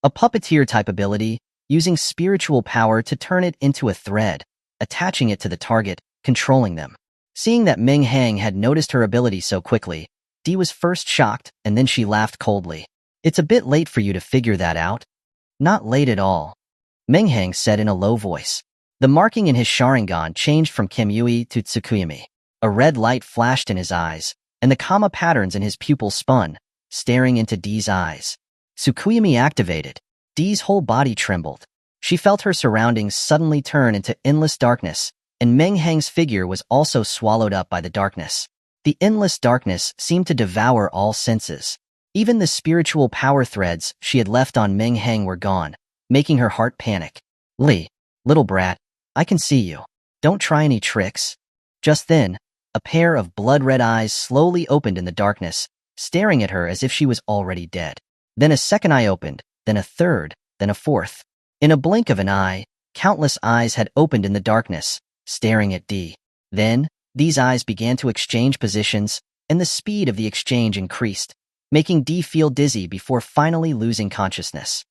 A puppeteer-type ability, using spiritual power to turn it into a thread, attaching it to the target, controlling them. Seeing that Meng Hang had noticed her ability so quickly, Dee was first shocked and then she laughed coldly. It's a bit late for you to figure that out. Not late at all, Meng Hang said in a low voice. The marking in his Sharingan changed from Kimyui to Tsukuyami. A red light flashed in his eyes, and the kama patterns in his pupils spun, staring into Dee's eyes. Tsukuyami activated. Dee's whole body trembled. She felt her surroundings suddenly turn into endless darkness, and Meng Hang's figure was also swallowed up by the darkness. The endless darkness seemed to devour all senses. Even the spiritual power threads she had left on Meng Hang were gone, making her heart panic. Lee, little brat, I can see you. Don't try any tricks. Just then, a pair of blood-red eyes slowly opened in the darkness, staring at her as if she was already dead. Then a second eye opened, then a third, then a fourth. In a blink of an eye, countless eyes had opened in the darkness, staring at Dee. Then, these eyes began to exchange positions, and the speed of the exchange increased, making Dee feel dizzy before finally losing consciousness.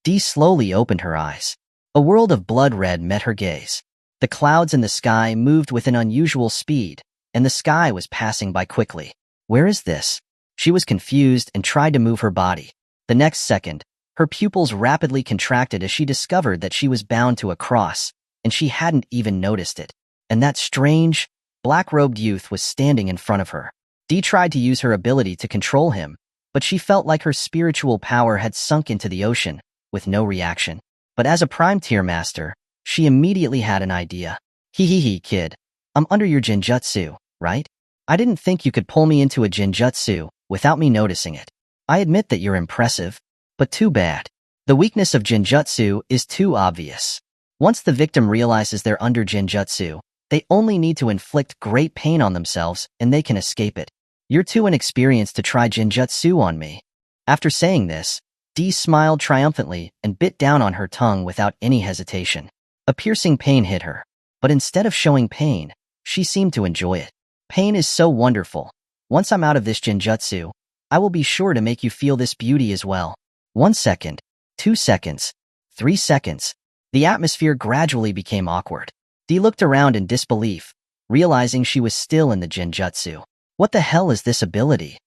Dee slowly opened her eyes. A world of blood red met her gaze. The clouds in the sky moved with an unusual speed, and the sky was passing by quickly. Where is this? She was confused and tried to move her body. The next second, her pupils rapidly contracted as she discovered that she was bound to a cross, and she hadn't even noticed it. And that strange, black-robed youth was standing in front of her. Dee tried to use her ability to control him, but she felt like her spiritual power had sunk into the ocean, with no reaction. But as a prime-tier master, she immediately had an idea. Hee, kid. I'm under your genjutsu, right? I didn't think you could pull me into a genjutsu without me noticing it. I admit that you're impressive, but too bad. The weakness of genjutsu is too obvious. Once the victim realizes they're under genjutsu, they only need to inflict great pain on themselves and they can escape it. You're too inexperienced to try genjutsu on me. After saying this, Dee smiled triumphantly and bit down on her tongue without any hesitation. A piercing pain hit her, but instead of showing pain, she seemed to enjoy it. Pain is so wonderful. Once I'm out of this genjutsu, I will be sure to make you feel this beauty as well. 1 second, 2 seconds, 3 seconds. The atmosphere gradually became awkward. Dee looked around in disbelief, realizing she was still in the genjutsu. What the hell is this ability?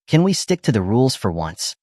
Can we stick to the rules for once?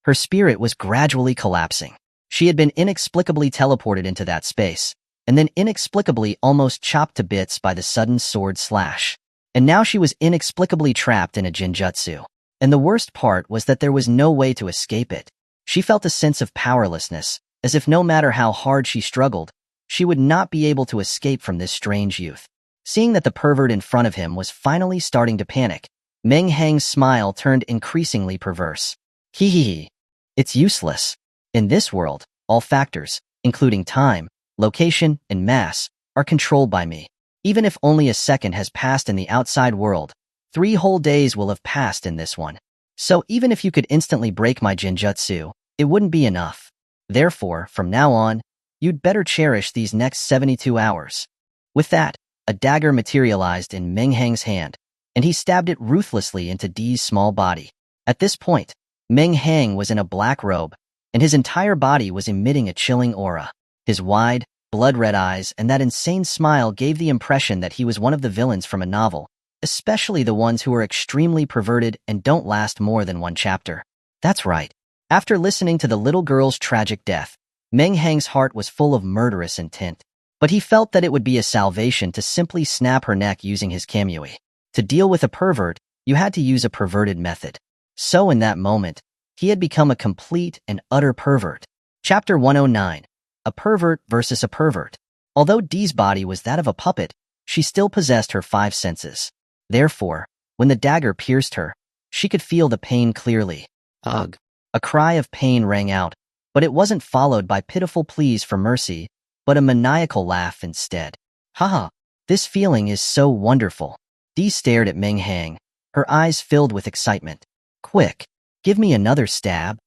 Her spirit was gradually collapsing. She had been inexplicably teleported into that space, and then inexplicably almost chopped to bits by the sudden sword slash. And now she was inexplicably trapped in a genjutsu. And the worst part was that there was no way to escape it. She felt a sense of powerlessness, as if no matter how hard she struggled, she would not be able to escape from this strange youth. Seeing that the pervert in front of him was finally starting to panic, Meng Hang's smile turned increasingly perverse. Hee. It's useless. In this world, all factors, including time, location, and mass, are controlled by me. Even if only a second has passed in the outside world, 3 whole days will have passed in this one. So even if you could instantly break my genjutsu, it wouldn't be enough. Therefore, from now on, you'd better cherish these next 72 hours. With that, a dagger materialized in Meng Hang's hand, and he stabbed it ruthlessly into Dee's small body. At this point, Meng Hang was in a black robe, and his entire body was emitting a chilling aura. His wide, blood-red eyes and that insane smile gave the impression that he was one of the villains from a novel, especially the ones who are extremely perverted and don't last more than 1 chapter. That's right. After listening to the little girl's tragic death, Meng Hang's heart was full of murderous intent, but he felt that it would be a salvation to simply snap her neck using his kamui. To deal with a pervert, you had to use a perverted method. So in that moment, he had become a complete and utter pervert. Chapter 109. A Pervert versus a Pervert. Although Dee's body was that of a puppet, she still possessed her 5 senses. Therefore, when the dagger pierced her, she could feel the pain clearly. Ugh! A cry of pain rang out, but it wasn't followed by pitiful pleas for mercy, but a maniacal laugh instead. Haha, this feeling is so wonderful. Dee stared at Meng Hang, her eyes filled with excitement. Quick, give me another stab.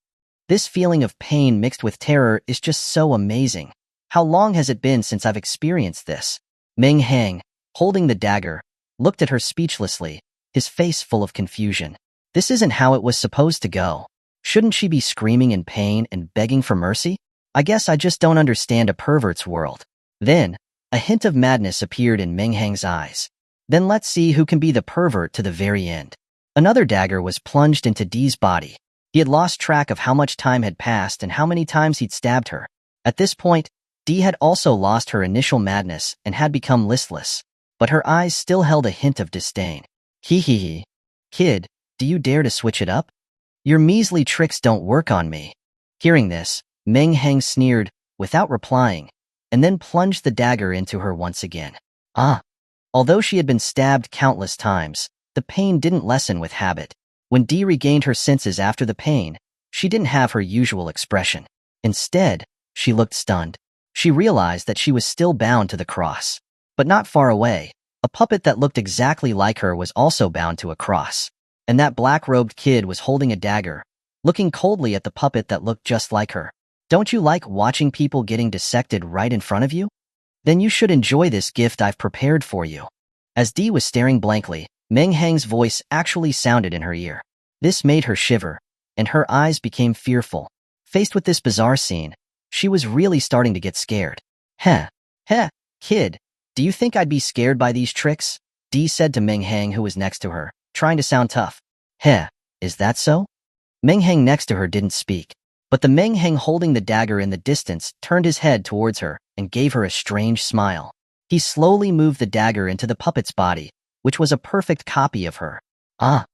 This feeling of pain mixed with terror is just so amazing. How long has it been since I've experienced this? Meng Hang, holding the dagger, looked at her speechlessly, his face full of confusion. This isn't how it was supposed to go. Shouldn't she be screaming in pain and begging for mercy? I guess I just don't understand a pervert's world. Then, a hint of madness appeared in Meng Hang's eyes. Then let's see who can be the pervert to the very end. Another dagger was plunged into Dee's body. He had lost track of how much time had passed and how many times he'd stabbed her. At this point, Dee had also lost her initial madness and had become listless, but her eyes still held a hint of disdain. Hee. Kid, do you dare to switch it up? Your measly tricks don't work on me. Hearing this, Meng Hang sneered, without replying, and then plunged the dagger into her once again. Although she had been stabbed countless times, the pain didn't lessen with habit. When Dee regained her senses after the pain, she didn't have her usual expression. Instead, she looked stunned. She realized that she was still bound to the cross. But not far away, a puppet that looked exactly like her was also bound to a cross. And that black-robed kid was holding a dagger, looking coldly at the puppet that looked just like her. Don't you like watching people getting dissected right in front of you? Then you should enjoy this gift I've prepared for you. As Dee was staring blankly, Meng Hang's voice actually sounded in her ear. This made her shiver, and her eyes became fearful. Faced with this bizarre scene, she was really starting to get scared. Heh, kid, do you think I'd be scared by these tricks? Dee said to Meng Hang, who was next to her, trying to sound tough. Heh, is that so? Meng Hang next to her didn't speak, but the Meng Hang holding the dagger in the distance turned his head towards her and gave her a strange smile. He slowly moved the dagger into the puppet's body, which was a perfect copy of her. Ah.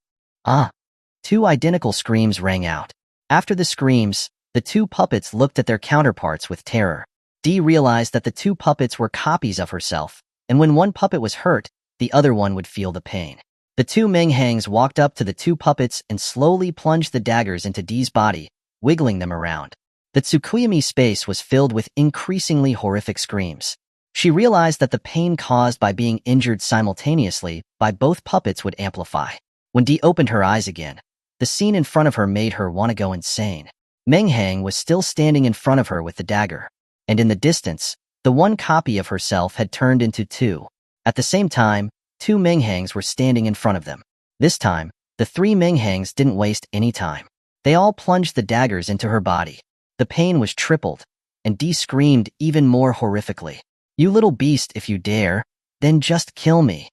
2 identical screams rang out. After the screams, the 2 puppets looked at their counterparts with terror. Dee realized that the 2 puppets were copies of herself, and when one puppet was hurt, the other one would feel the pain. The 2 Meng Hangs walked up to the 2 puppets and slowly plunged the daggers into Dee's body, wiggling them around. The Tsukuyami space was filled with increasingly horrific screams. She realized that the pain caused by being injured simultaneously by both puppets would amplify. When Dee opened her eyes again, the scene in front of her made her want to go insane. Meng Hang was still standing in front of her with the dagger, and in the distance, the one copy of herself had turned into 2. At the same time, 2 Meng Hangs were standing in front of them. This time, the 3 Meng Hangs didn't waste any time. They all plunged the daggers into her body. The pain was tripled, and Dee screamed even more horrifically. You little beast, if you dare, then just kill me.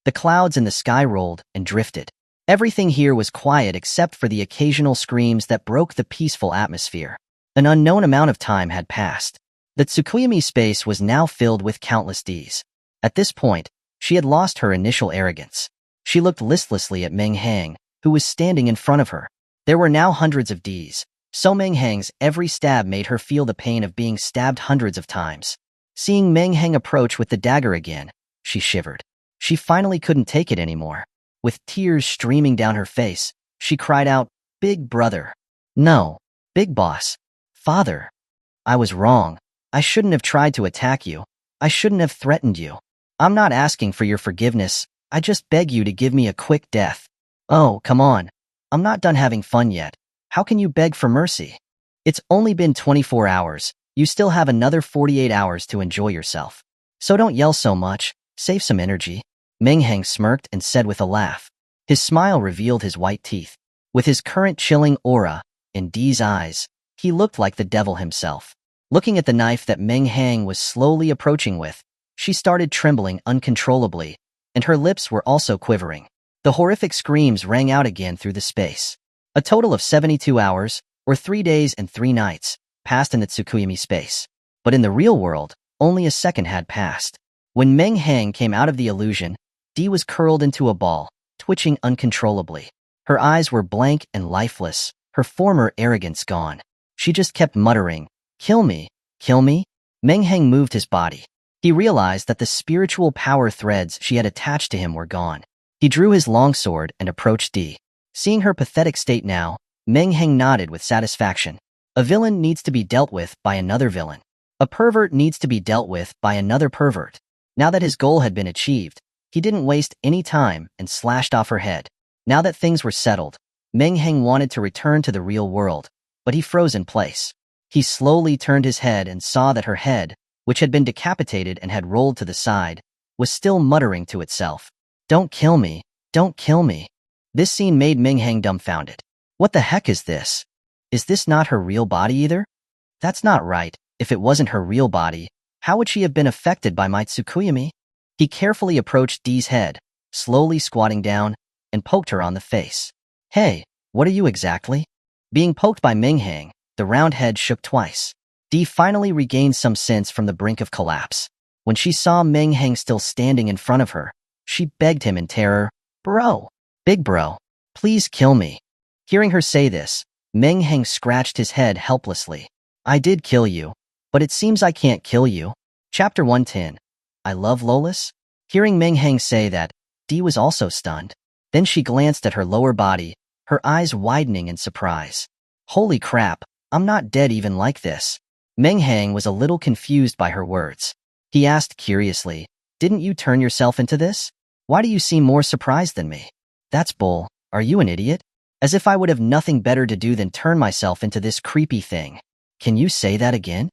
The clouds in the sky rolled and drifted. Everything here was quiet except for the occasional screams that broke the peaceful atmosphere. An unknown amount of time had passed. The Tsukuyami space was now filled with countless Ds. At this point, she had lost her initial arrogance. She looked listlessly at Meng Hang, who was standing in front of her. There were now hundreds of Ds, so Meng Hang's every stab made her feel the pain of being stabbed hundreds of times. Seeing Meng Hang approach with the dagger again, she shivered. She finally couldn't take it anymore. With tears streaming down her face, she cried out, "Big brother. No, big boss. Father. I was wrong. I shouldn't have tried to attack you. I shouldn't have threatened you. I'm not asking for your forgiveness. I just beg you to give me a quick death. Oh, come on. I'm not done having fun yet. How can you beg for mercy? It's only been 24 hours. You still have another 48 hours to enjoy yourself. So don't yell so much. Save some energy." Meng Hang smirked and said with a laugh. His smile revealed his white teeth. With his current chilling aura, in Dee's eyes, he looked like the devil himself. Looking at the knife that Meng Hang was slowly approaching with, she started trembling uncontrollably, and her lips were also quivering. The horrific screams rang out again through the space. A total of 72 hours, or 3 days and 3 nights, passed in the Tsukuyami space. But in the real world, only a second had passed. When Meng Hang came out of the illusion, Dee was curled into a ball, twitching uncontrollably. Her eyes were blank and lifeless, her former arrogance gone. She just kept muttering, "Kill me, kill me." Meng Hang moved his body. He realized that the spiritual power threads she had attached to him were gone. He drew his longsword and approached Dee. Seeing her pathetic state now, Meng Hang nodded with satisfaction. A villain needs to be dealt with by another villain. A pervert needs to be dealt with by another pervert. Now that his goal had been achieved, he didn't waste any time and slashed off her head. Now that things were settled, Meng Hang wanted to return to the real world, but he froze in place. He slowly turned his head and saw that her head, which had been decapitated and had rolled to the side, was still muttering to itself, "Don't kill me, don't kill me." This scene made Meng Hang dumbfounded. What the heck is this? Is this not her real body either? That's not right. If it wasn't her real body, how would she have been affected by my Tsukuyami? He carefully approached Dee's head, slowly squatting down, and poked her on the face. "Hey, what are you exactly?" Being poked by Meng Hang, the round head shook twice. Dee finally regained some sense from the brink of collapse. When she saw Meng Hang still standing in front of her, she begged him in terror, "Bro, big bro, please kill me." Hearing her say this, Meng Hang scratched his head helplessly. "I did kill you, but it seems I can't kill you." Chapter 110. I love Lolis? Hearing Meng Hang say that, Dee was also stunned. Then she glanced at her lower body, her eyes widening in surprise. "Holy crap, I'm not dead even like this." Meng Hang was a little confused by her words. He asked curiously, "Didn't you turn yourself into this? Why do you seem more surprised than me?" "That's bull. Are you an idiot? As if I would have nothing better to do than turn myself into this creepy thing. Can you say that again?"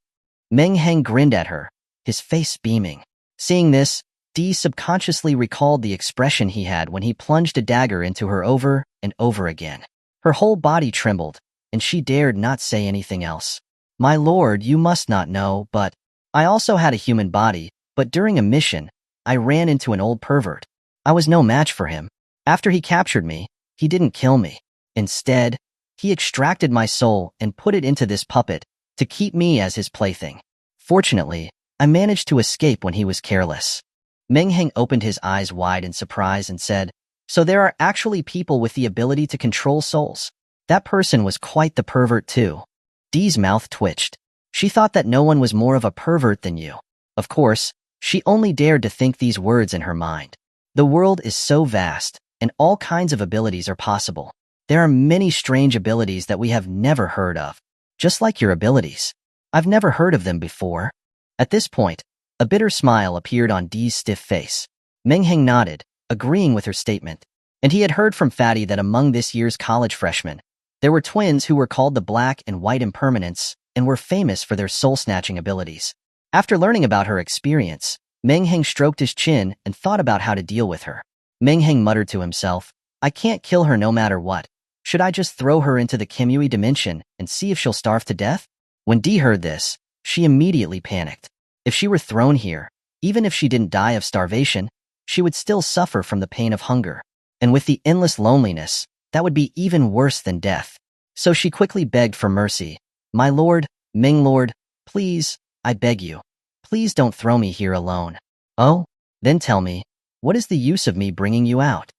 Meng Hang grinned at her, his face beaming. Seeing this, Dee subconsciously recalled the expression he had when he plunged a dagger into her over and over again. Her whole body trembled, and she dared not say anything else. "My lord, you must not know, but I also had a human body, but during a mission, I ran into an old pervert. I was no match for him. After he captured me, he didn't kill me. Instead, he extracted my soul and put it into this puppet to keep me as his plaything. Fortunately, I managed to escape when he was careless." Meng Hang opened his eyes wide in surprise and said, "So there are actually people with the ability to control souls? That person was quite the pervert too." Dee's mouth twitched. She thought that no one was more of a pervert than you. Of course, she only dared to think these words in her mind. The world is so vast, and all kinds of abilities are possible. There are many strange abilities that we have never heard of. Just like your abilities. I've never heard of them before. At this point, a bitter smile appeared on Dee's stiff face. Meng Hang nodded, agreeing with her statement. And he had heard from Fatty that among this year's college freshmen, there were twins who were called the Black and White Impermanents and were famous for their soul-snatching abilities. After learning about her experience, Meng Hang stroked his chin and thought about how to deal with her. Meng Hang muttered to himself, "I can't kill her no matter what. Should I just throw her into the Kimui dimension and see if she'll starve to death?" When Dee heard this, she immediately panicked. If she were thrown here, even if she didn't die of starvation, she would still suffer from the pain of hunger. And with the endless loneliness, that would be even worse than death. So she quickly begged for mercy. "My lord, Meng Lord, please, I beg you. Please don't throw me here alone." "Oh? Then tell me, what is the use of me bringing you out?"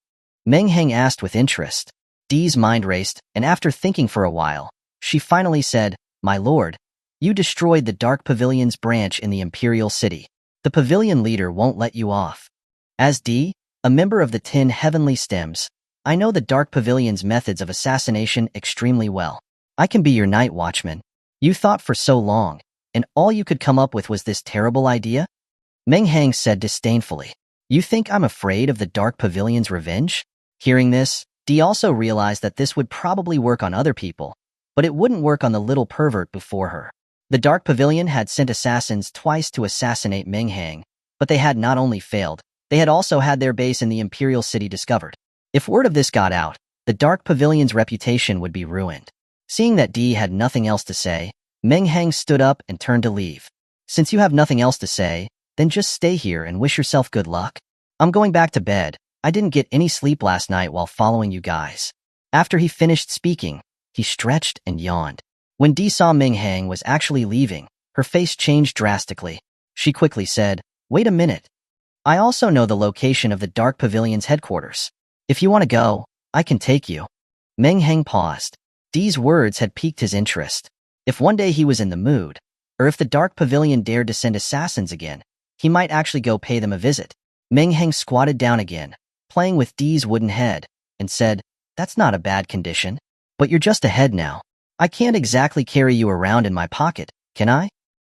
Meng Hang asked with interest. Dee's mind raced, and after thinking for a while, she finally said, "My lord, you destroyed the Dark Pavilion's branch in the Imperial City. The pavilion leader won't let you off. As Dee, a member of the 10 Heavenly Stems, I know the Dark Pavilion's methods of assassination extremely well. I can be your night watchman. You thought for so long, and all you could come up with was this terrible idea?" Meng Hang said disdainfully. "You think I'm afraid of the Dark Pavilion's revenge?" Hearing this, Dee also realized that this would probably work on other people, but it wouldn't work on the little pervert before her. The Dark Pavilion had sent assassins twice to assassinate Meng Hang, but they had not only failed, they had also had their base in the Imperial City discovered. If word of this got out, the Dark Pavilion's reputation would be ruined. Seeing that Dee had nothing else to say, Meng Hang stood up and turned to leave. "Since you have nothing else to say, then just stay here and wish yourself good luck. I'm going back to bed. I didn't get any sleep last night while following you guys." After he finished speaking, he stretched and yawned. When Dee saw Meng Hang was actually leaving, her face changed drastically. She quickly said, "Wait a minute. I also know the location of the Dark Pavilion's headquarters. If you want to go, I can take you." Meng Hang paused. Dee's words had piqued his interest. If one day he was in the mood, or if the Dark Pavilion dared to send assassins again, he might actually go pay them a visit. Meng Hang squatted down again, playing with Dee's wooden head, and said, "That's not a bad condition. But you're just a head now. I can't exactly carry you around in my pocket, can I?"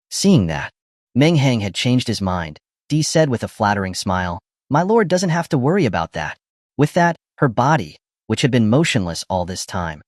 Seeing that, Meng Hang had changed his mind. Dee said with a flattering smile, "My lord doesn't have to worry about that." With that, her body, which had been motionless all this time,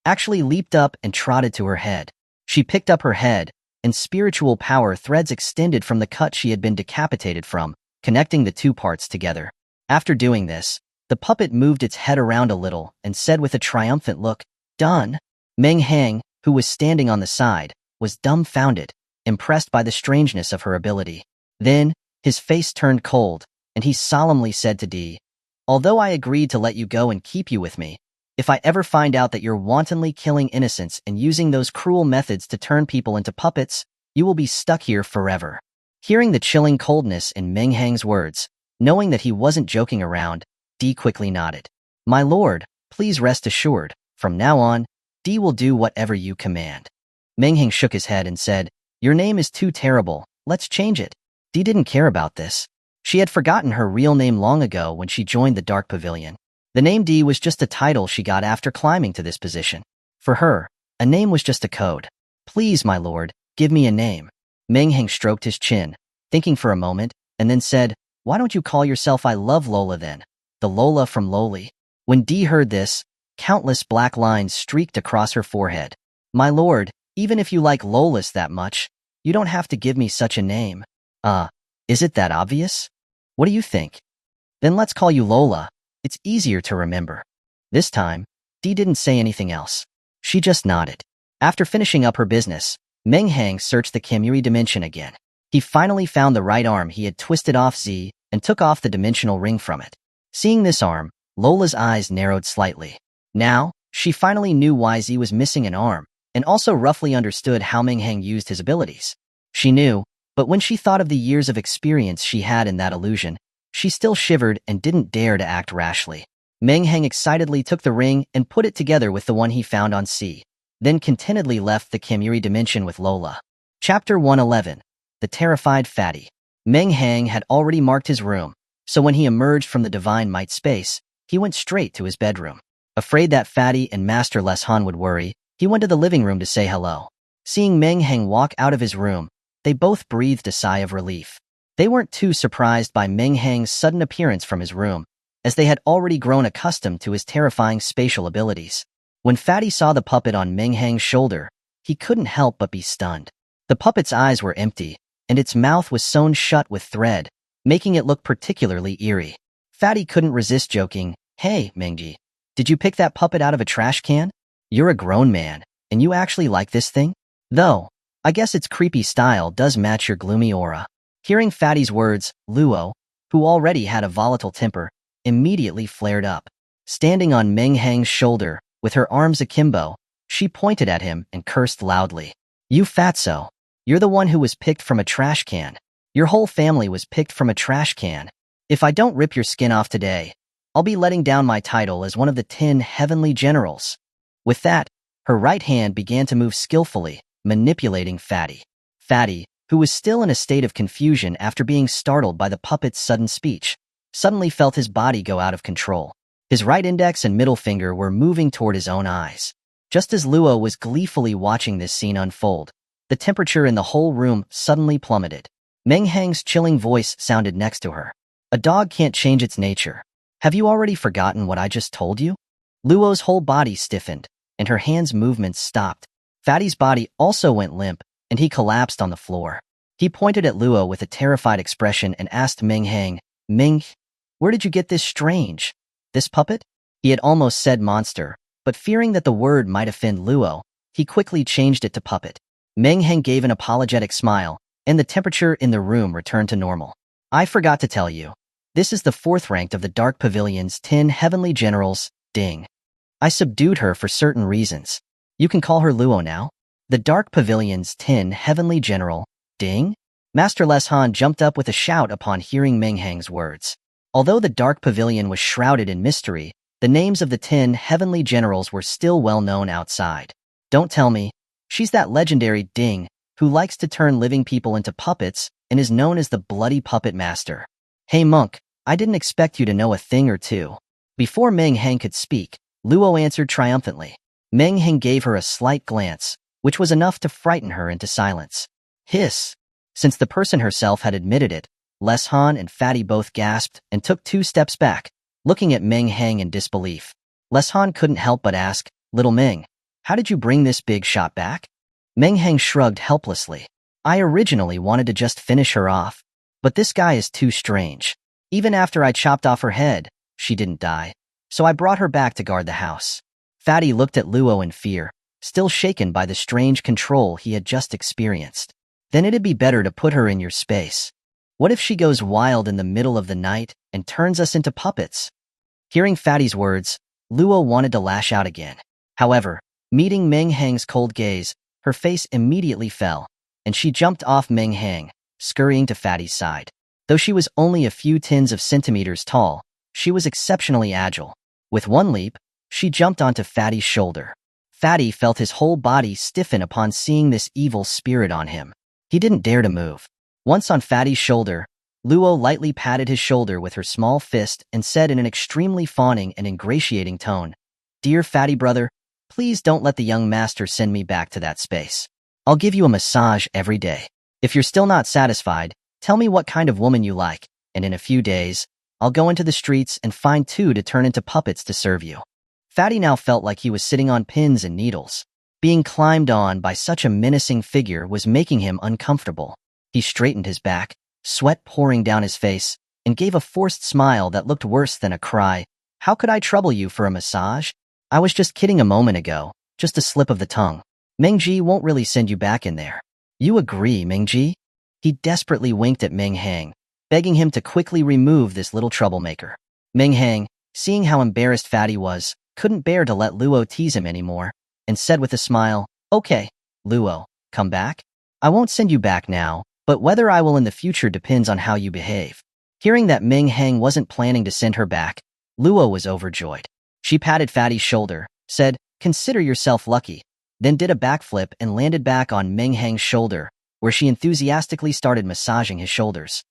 actually leaped up and trotted to her head. She picked up her head, and spiritual power threads extended from the cut she had been decapitated from, connecting the two parts together. After doing this, the puppet moved its head around a little and said with a triumphant look, "Done." Meng Hang, who was standing on the side, was dumbfounded, impressed by the strangeness of her ability. Then, his face turned cold, and he solemnly said to Dee, "Although I agreed to let you go and keep you with me, if I ever find out that you're wantonly killing innocents and using those cruel methods to turn people into puppets, you will be stuck here forever." Hearing the chilling coldness in Meng Hang's words, knowing that he wasn't joking around, Dee quickly nodded. "My lord, please rest assured, from now on, Dee will do whatever you command." Meng Hang shook his head and said, "Your name is too terrible, let's change it." Dee didn't care about this. She had forgotten her real name long ago when she joined the Dark Pavilion. The name Dee was just a title she got after climbing to this position. For her, a name was just a code. "Please, my lord, give me a name." Meng Hang stroked his chin, thinking for a moment, and then said, "Why don't you call yourself I Love Lola then? The Lola from Loli." When Dee heard this, countless black lines streaked across her forehead. "My lord, even if you like Lolas that much, you don't have to give me such a name." Is it that obvious? What do you think? Then let's call you Lola. It's easier to remember." This time, Dee didn't say anything else. She just nodded. After finishing up her business, Meng Hang searched the Kamuri dimension again. He finally found the right arm he had twisted off Z and took off the dimensional ring from it. Seeing this arm, Lola's eyes narrowed slightly. Now, she finally knew why Z was missing an arm, and also roughly understood how Meng Hang used his abilities. She knew, but when she thought of the years of experience she had in that illusion, she still shivered and didn't dare to act rashly. Meng Hang excitedly took the ring and put it together with the one he found on C, then contentedly left the Kamuri dimension with Lola. Chapter 111. The Terrified Fatty. Meng Hang had already marked his room, so when he emerged from the Divine Might space, he went straight to his bedroom. Afraid that Fatty and Master Les Han would worry, he went to the living room to say hello. Seeing Meng Hang walk out of his room, they both breathed a sigh of relief. They weren't too surprised by Meng Hang's sudden appearance from his room, as they had already grown accustomed to his terrifying spatial abilities. When Fatty saw the puppet on Meng Hang's shoulder, he couldn't help but be stunned. The puppet's eyes were empty, and its mouth was sewn shut with thread, making it look particularly eerie. Fatty couldn't resist joking, "Hey, Mengji, did you pick that puppet out of a trash can? You're a grown man, and you actually like this thing? Though, I guess its creepy style does match your gloomy aura." Hearing Fatty's words, Luo, who already had a volatile temper, immediately flared up. Standing on Meng Hang's shoulder, with her arms akimbo, she pointed at him and cursed loudly. "You fatso! You're the one who was picked from a trash can. Your whole family was picked from a trash can. If I don't rip your skin off today, I'll be letting down my title as one of the 10 heavenly generals." With that, her right hand began to move skillfully, manipulating Fatty. Fatty, who was still in a state of confusion after being startled by the puppet's sudden speech, suddenly felt his body go out of control. His right index and middle finger were moving toward his own eyes. Just as Luo was gleefully watching this scene unfold, the temperature in the whole room suddenly plummeted. Meng Hang's chilling voice sounded next to her. "A dog can't change its nature. Have you already forgotten what I just told you?" Luo's whole body stiffened, and her hands' movements stopped. Fatty's body also went limp, and he collapsed on the floor. He pointed at Luo with a terrified expression and asked Meng Hang, "Meng, where did you get this this puppet?" He had almost said monster, but fearing that the word might offend Luo, he quickly changed it to puppet. Meng Hang gave an apologetic smile, and the temperature in the room returned to normal. "I forgot to tell you. This is the 4th ranked of the Dark Pavilion's 10 heavenly generals, Ding. I subdued her for certain reasons. You can call her Luo now." The Dark Pavilion's 10 Heavenly General, ding? Master Leshan jumped up with a shout upon hearing Meng Hang's words. Although the Dark Pavilion was shrouded in mystery, the names of the 10 Heavenly Generals were still well known outside. Don't tell me, she's that legendary Ding, who likes to turn living people into puppets and is known as the Bloody Puppet Master. Hey monk, I didn't expect you to know a thing or two. Before Meng Hang could speak, Luo answered triumphantly. Meng Hang gave her a slight glance, which was enough to frighten her into silence. Hiss! Since the person herself had admitted it, Leshan and Fatty both gasped and took 2 steps back, looking at Meng Hang in disbelief. Leshan couldn't help but ask, Little Meng, how did you bring this big shot back? Meng Hang shrugged helplessly. I originally wanted to just finish her off, but this guy is too strange. Even after I chopped off her head, she didn't die, so I brought her back to guard the house. Fatty looked at Luo in fear, still shaken by the strange control he had just experienced. Then it'd be better to put her in your space. What if she goes wild in the middle of the night and turns us into puppets? Hearing Fatty's words, Luo wanted to lash out again. However, meeting Meng Hang's cold gaze, her face immediately fell, and she jumped off Meng Hang, scurrying to Fatty's side. Though she was only a few tens of centimeters tall, she was exceptionally agile. With one leap, she jumped onto Fatty's shoulder. Fatty felt his whole body stiffen upon seeing this evil spirit on him. He didn't dare to move. Once on Fatty's shoulder, Luo lightly patted his shoulder with her small fist and said in an extremely fawning and ingratiating tone, Dear Fatty brother, please don't let the young master send me back to that space. I'll give you a massage every day. If you're still not satisfied, tell me what kind of woman you like, and in a few days, I'll go into the streets and find 2 to turn into puppets to serve you. Fatty now felt like he was sitting on pins and needles. Being climbed on by such a menacing figure was making him uncomfortable. He straightened his back, sweat pouring down his face, and gave a forced smile that looked worse than a cry. How could I trouble you for a massage? I was just kidding a moment ago, just a slip of the tongue. Mengji won't really send you back in there. You agree, Mengji? He desperately winked at Meng Hang, begging him to quickly remove this little troublemaker. Meng Hang, seeing how embarrassed Fatty was, couldn't bear to let Luo tease him anymore, and said with a smile, Okay, Luo, come back? I won't send you back now, but whether I will in the future depends on how you behave. Hearing that Meng Hang wasn't planning to send her back, Luo was overjoyed. She patted Fatty's shoulder, said, Consider yourself lucky, then did a backflip and landed back on Meng Hang's shoulder, where she enthusiastically started massaging his shoulders.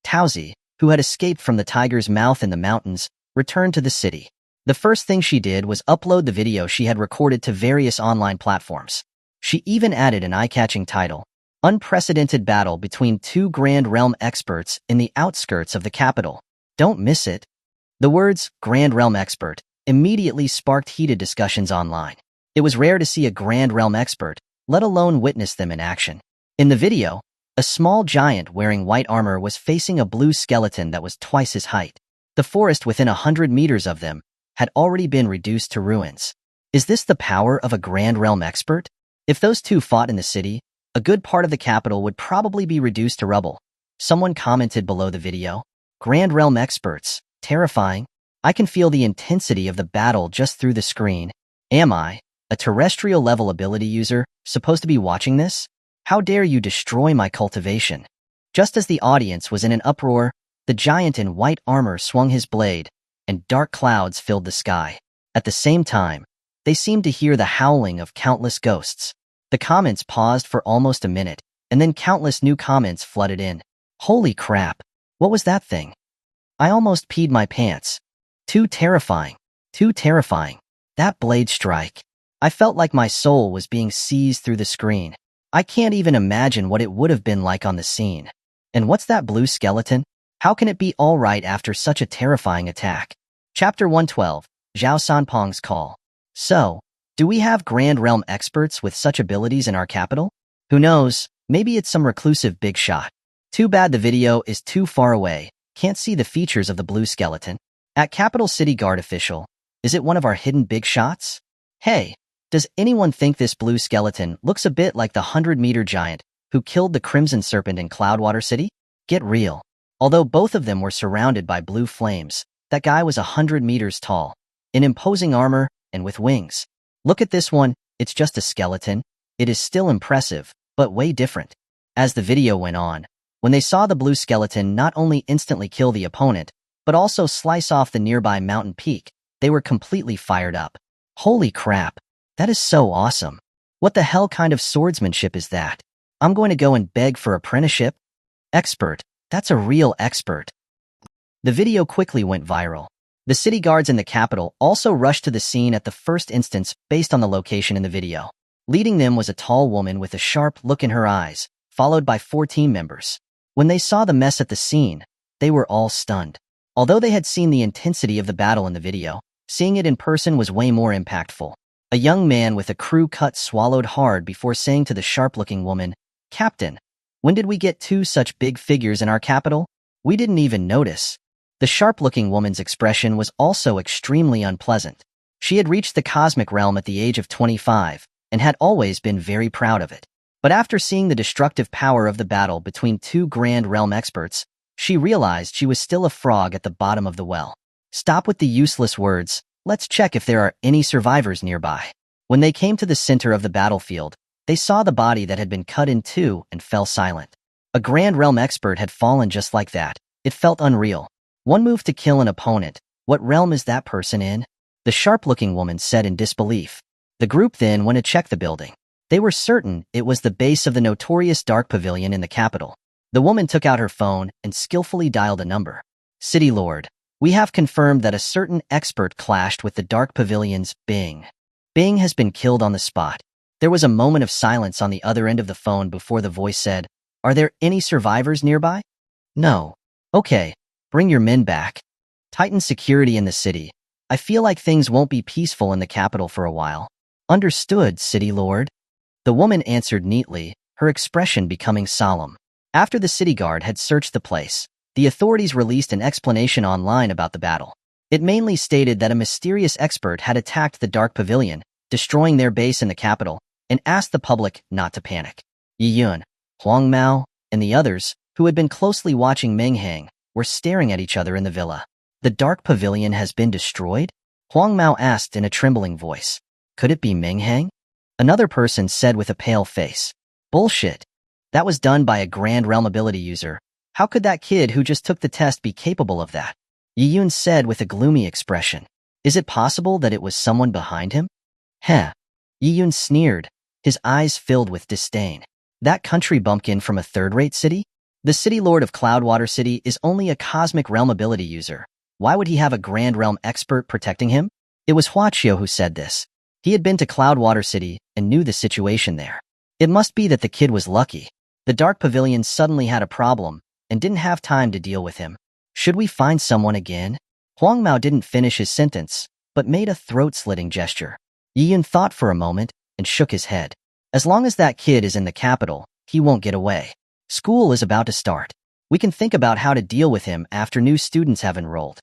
Taozi, who had escaped from the tiger's mouth in the mountains, returned to the city. The first thing she did was upload the video she had recorded to various online platforms. She even added an eye-catching title, Unprecedented Battle Between 2 Grand Realm Experts in the Outskirts of the Capital. Don't miss it. The words, Grand Realm Expert, immediately sparked heated discussions online. It was rare to see a Grand Realm Expert, let alone witness them in action. In the video, a small giant wearing white armor was facing a blue skeleton that was twice his height. The forest within 100 meters of them had already been reduced to ruins. Is this the power of a Grand Realm Expert? If those 2 fought in the city, a good part of the capital would probably be reduced to rubble. Someone commented below the video, Grand Realm Experts, terrifying. I can feel the intensity of the battle just through the screen. Am I, a terrestrial level ability user, supposed to be watching this? How dare you destroy my cultivation? Just as the audience was in an uproar, the giant in white armor swung his blade, and dark clouds filled the sky. At the same time, they seemed to hear the howling of countless ghosts. The comments paused for almost a minute, and then countless new comments flooded in. Holy crap! What was that thing? I almost peed my pants. Too terrifying. Too terrifying. That blade strike. I felt like my soul was being seized through the screen. I can't even imagine what it would have been like on the scene. And what's that blue skeleton? How can it be all right after such a terrifying attack? Chapter 112, Zhao Sanpong's Call. So, do we have Grand Realm Experts with such abilities in our capital? Who knows, maybe it's some reclusive big shot. Too bad the video is too far away, can't see the features of the blue skeleton. At Capital City Guard official, is it one of our hidden big shots? Hey, does anyone think this blue skeleton looks a bit like the 100-meter giant who killed the Crimson Serpent in Cloudwater City? Get real. Although both of them were surrounded by blue flames, that guy was 100 meters tall, in imposing armor, and with wings. Look at this one, it's just a skeleton. it is still impressive, but way different. As the video went on, when they saw the blue skeleton not only instantly kill the opponent, but also slice off the nearby mountain peak, they were completely fired up. Holy crap, that is so awesome. What the hell kind of swordsmanship is that? I'm going to go and beg for apprenticeship? Expert, that's a real expert. The video quickly went viral. The city guards in the capital also rushed to the scene at the first instance based on the location in the video. Leading them was a tall woman with a sharp look in her eyes, followed by 4 team members. When they saw the mess at the scene, they were all stunned. Although they had seen the intensity of the battle in the video, seeing it in person was way more impactful. A young man with a crew cut swallowed hard before saying to the sharp-looking woman, "Captain, when did we get 2 such big figures in our capital? We didn't even notice." The sharp-looking woman's expression was also extremely unpleasant. She had reached the cosmic realm at the age of 25 and had always been very proud of it. But after seeing the destructive power of the battle between 2 Grand Realm experts, she realized she was still a frog at the bottom of the well. Stop with the useless words. Let's check if there are any survivors nearby. When they came to the center of the battlefield, they saw the body that had been cut in 2 and fell silent. A Grand Realm expert had fallen just like that. It felt unreal. One move to kill an opponent. What realm is that person in? The sharp-looking woman said in disbelief. The group then went to check the building. They were certain it was the base of the notorious Dark Pavilion in the capital. The woman took out her phone and skillfully dialed a number. "City Lord, we have confirmed that a certain expert clashed with the Dark Pavilion's Bing. Bing has been killed on the spot." There was a moment of silence on the other end of the phone before the voice said, "Are there any survivors nearby?" "No." "Okay, bring your men back. Tighten security in the city. I feel like things won't be peaceful in the capital for a while." "Understood, City Lord." The woman answered neatly, her expression becoming solemn. After the city guard had searched the place, the authorities released an explanation online about the battle. It mainly stated that a mysterious expert had attacked the Dark Pavilion, destroying their base in the capital, and asked the public not to panic. Yiyun, Huang Mao, and the others, who had been closely watching Meng Hang, were staring at each other in the villa. "The Dark Pavilion has been destroyed?" Huang Mao asked in a trembling voice. "Could it be Meng Hang?" Another person said with a pale face. "Bullshit. That was done by a Grand Realm ability user. How could that kid who just took the test be capable of that?" Yiyun said with a gloomy expression. "Is it possible that it was someone behind him?" "Heh." Yiyun sneered, his eyes filled with disdain. "That country bumpkin from a third-rate city? The City Lord of Cloudwater City is only a Cosmic Realm ability user. Why would he have a Grand Realm expert protecting him?" It was Huachio who said this. He had been to Cloudwater City and knew the situation there. It must be that the kid was lucky. The Dark Pavilion suddenly had a problem and didn't have time to deal with him. "Should we find someone again?" Huang Mao didn't finish his sentence, but made a throat-slitting gesture. Yiyun thought for a moment and shook his head. "As long as that kid is in the capital, he won't get away. School is about to start. We can think about how to deal with him after new students have enrolled."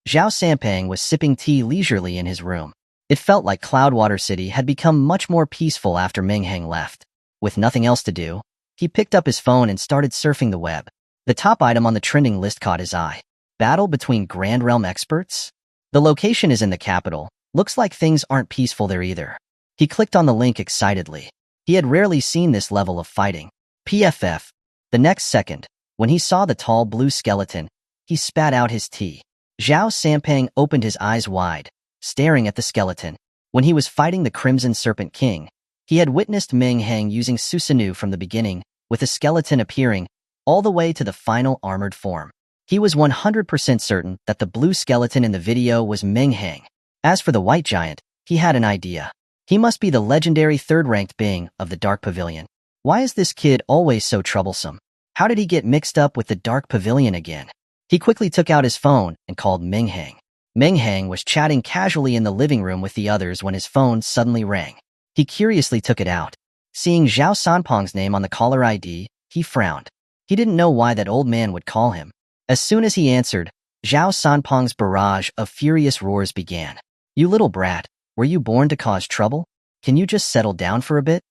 Zhao Sampang was sipping tea leisurely in his room. It felt like Cloudwater City had become much more peaceful after Meng Hang left. With nothing else to do, he picked up his phone and started surfing the web. The top item on the trending list caught his eye. Battle between Grand Realm experts? The location is in the capital. Looks like things aren't peaceful there either. He clicked on the link excitedly. He had rarely seen this level of fighting. PFF. The next second, when he saw the tall blue skeleton, he spat out his tea. Zhao Sampang opened his eyes wide, staring at the skeleton. When he was fighting the Crimson Serpent King, he had witnessed Meng Hang using Susanoo from the beginning, with the skeleton appearing, all the way to the final armored form. He was 100% certain that the blue skeleton in the video was Meng Hang. As for the white giant, he had an idea. He must be the legendary third-ranked Bing of the Dark Pavilion. Why is this kid always so troublesome? How did he get mixed up with the Dark Pavilion again? He quickly took out his phone and called Meng Hang. Meng Hang was chatting casually in the living room with the others when his phone suddenly rang. He curiously took it out. Seeing Zhao Sanpeng's name on the caller ID, he frowned. He didn't know why that old man would call him. As soon as he answered, Zhao Sanpeng's barrage of furious roars began. "You little brat, were you born to cause trouble? Can you just settle down for a bit?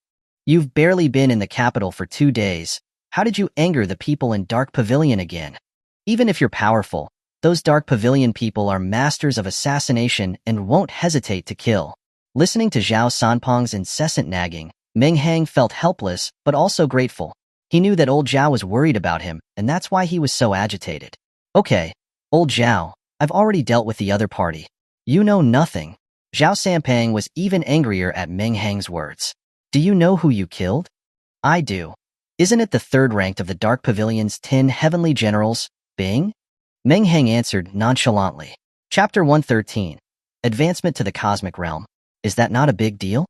You've barely been in the capital for 2 days. How did you anger the people in Dark Pavilion again? Even if you're powerful, those Dark Pavilion people are masters of assassination and won't hesitate to kill." Listening to Zhao Sanpeng's incessant nagging, Meng Hang felt helpless, but also grateful. He knew that old Zhao was worried about him, and that's why he was so agitated. Okay, old Zhao, I've already dealt with the other party. You know nothing. Zhao Sanpang was even angrier at Meng Hang's words. Do you know who you killed? I do. Isn't it the third ranked of the Dark Pavilion's 10 heavenly generals, Bing? Meng Hang answered nonchalantly. Chapter 113. Advancement to the Cosmic Realm. Is that not a big deal?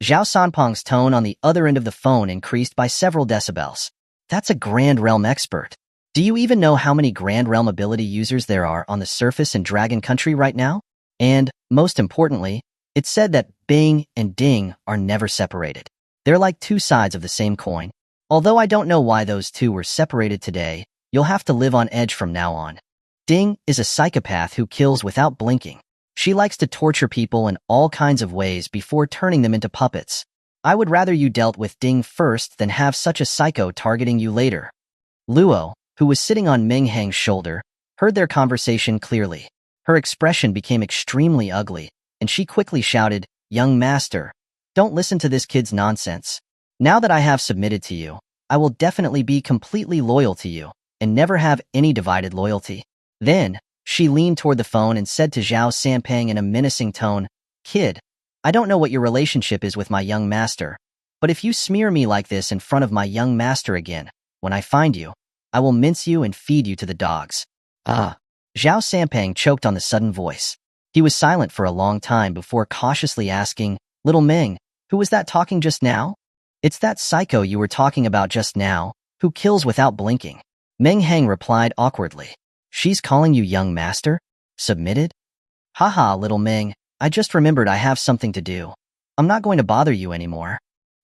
Zhao Sanpang's tone on the other end of the phone increased by several decibels. That's a Grand Realm expert. Do you even know how many Grand Realm ability users there are on the surface in Dragon Country right now? And, most importantly, it's said that Bing and Ding are never separated. They're like two sides of the same coin. Although I don't know why those two were separated today, you'll have to live on edge from now on. Ding is a psychopath who kills without blinking. She likes to torture people in all kinds of ways before turning them into puppets. I would rather you dealt with Ding first than have such a psycho targeting you later. Luo, who was sitting on Meng Hang's shoulder, heard their conversation clearly. Her expression became extremely ugly, and she quickly shouted, "Young master, don't listen to this kid's nonsense. Now that I have submitted to you, I will definitely be completely loyal to you, and never have any divided loyalty." Then, she leaned toward the phone and said to Zhao Sanpang in a menacing tone, "Kid, I don't know what your relationship is with my young master, but if you smear me like this in front of my young master again, when I find you, I will mince you and feed you to the dogs." Ah. Zhao Sanpang choked on the sudden voice. He was silent for a long time before cautiously asking, "Little Meng, who was that talking just now?" "It's that psycho you were talking about just now, who kills without blinking." Meng Hang replied awkwardly. "She's calling you young master? Submitted?" "Haha, little Meng, I just remembered I have something to do. I'm not going to bother you anymore."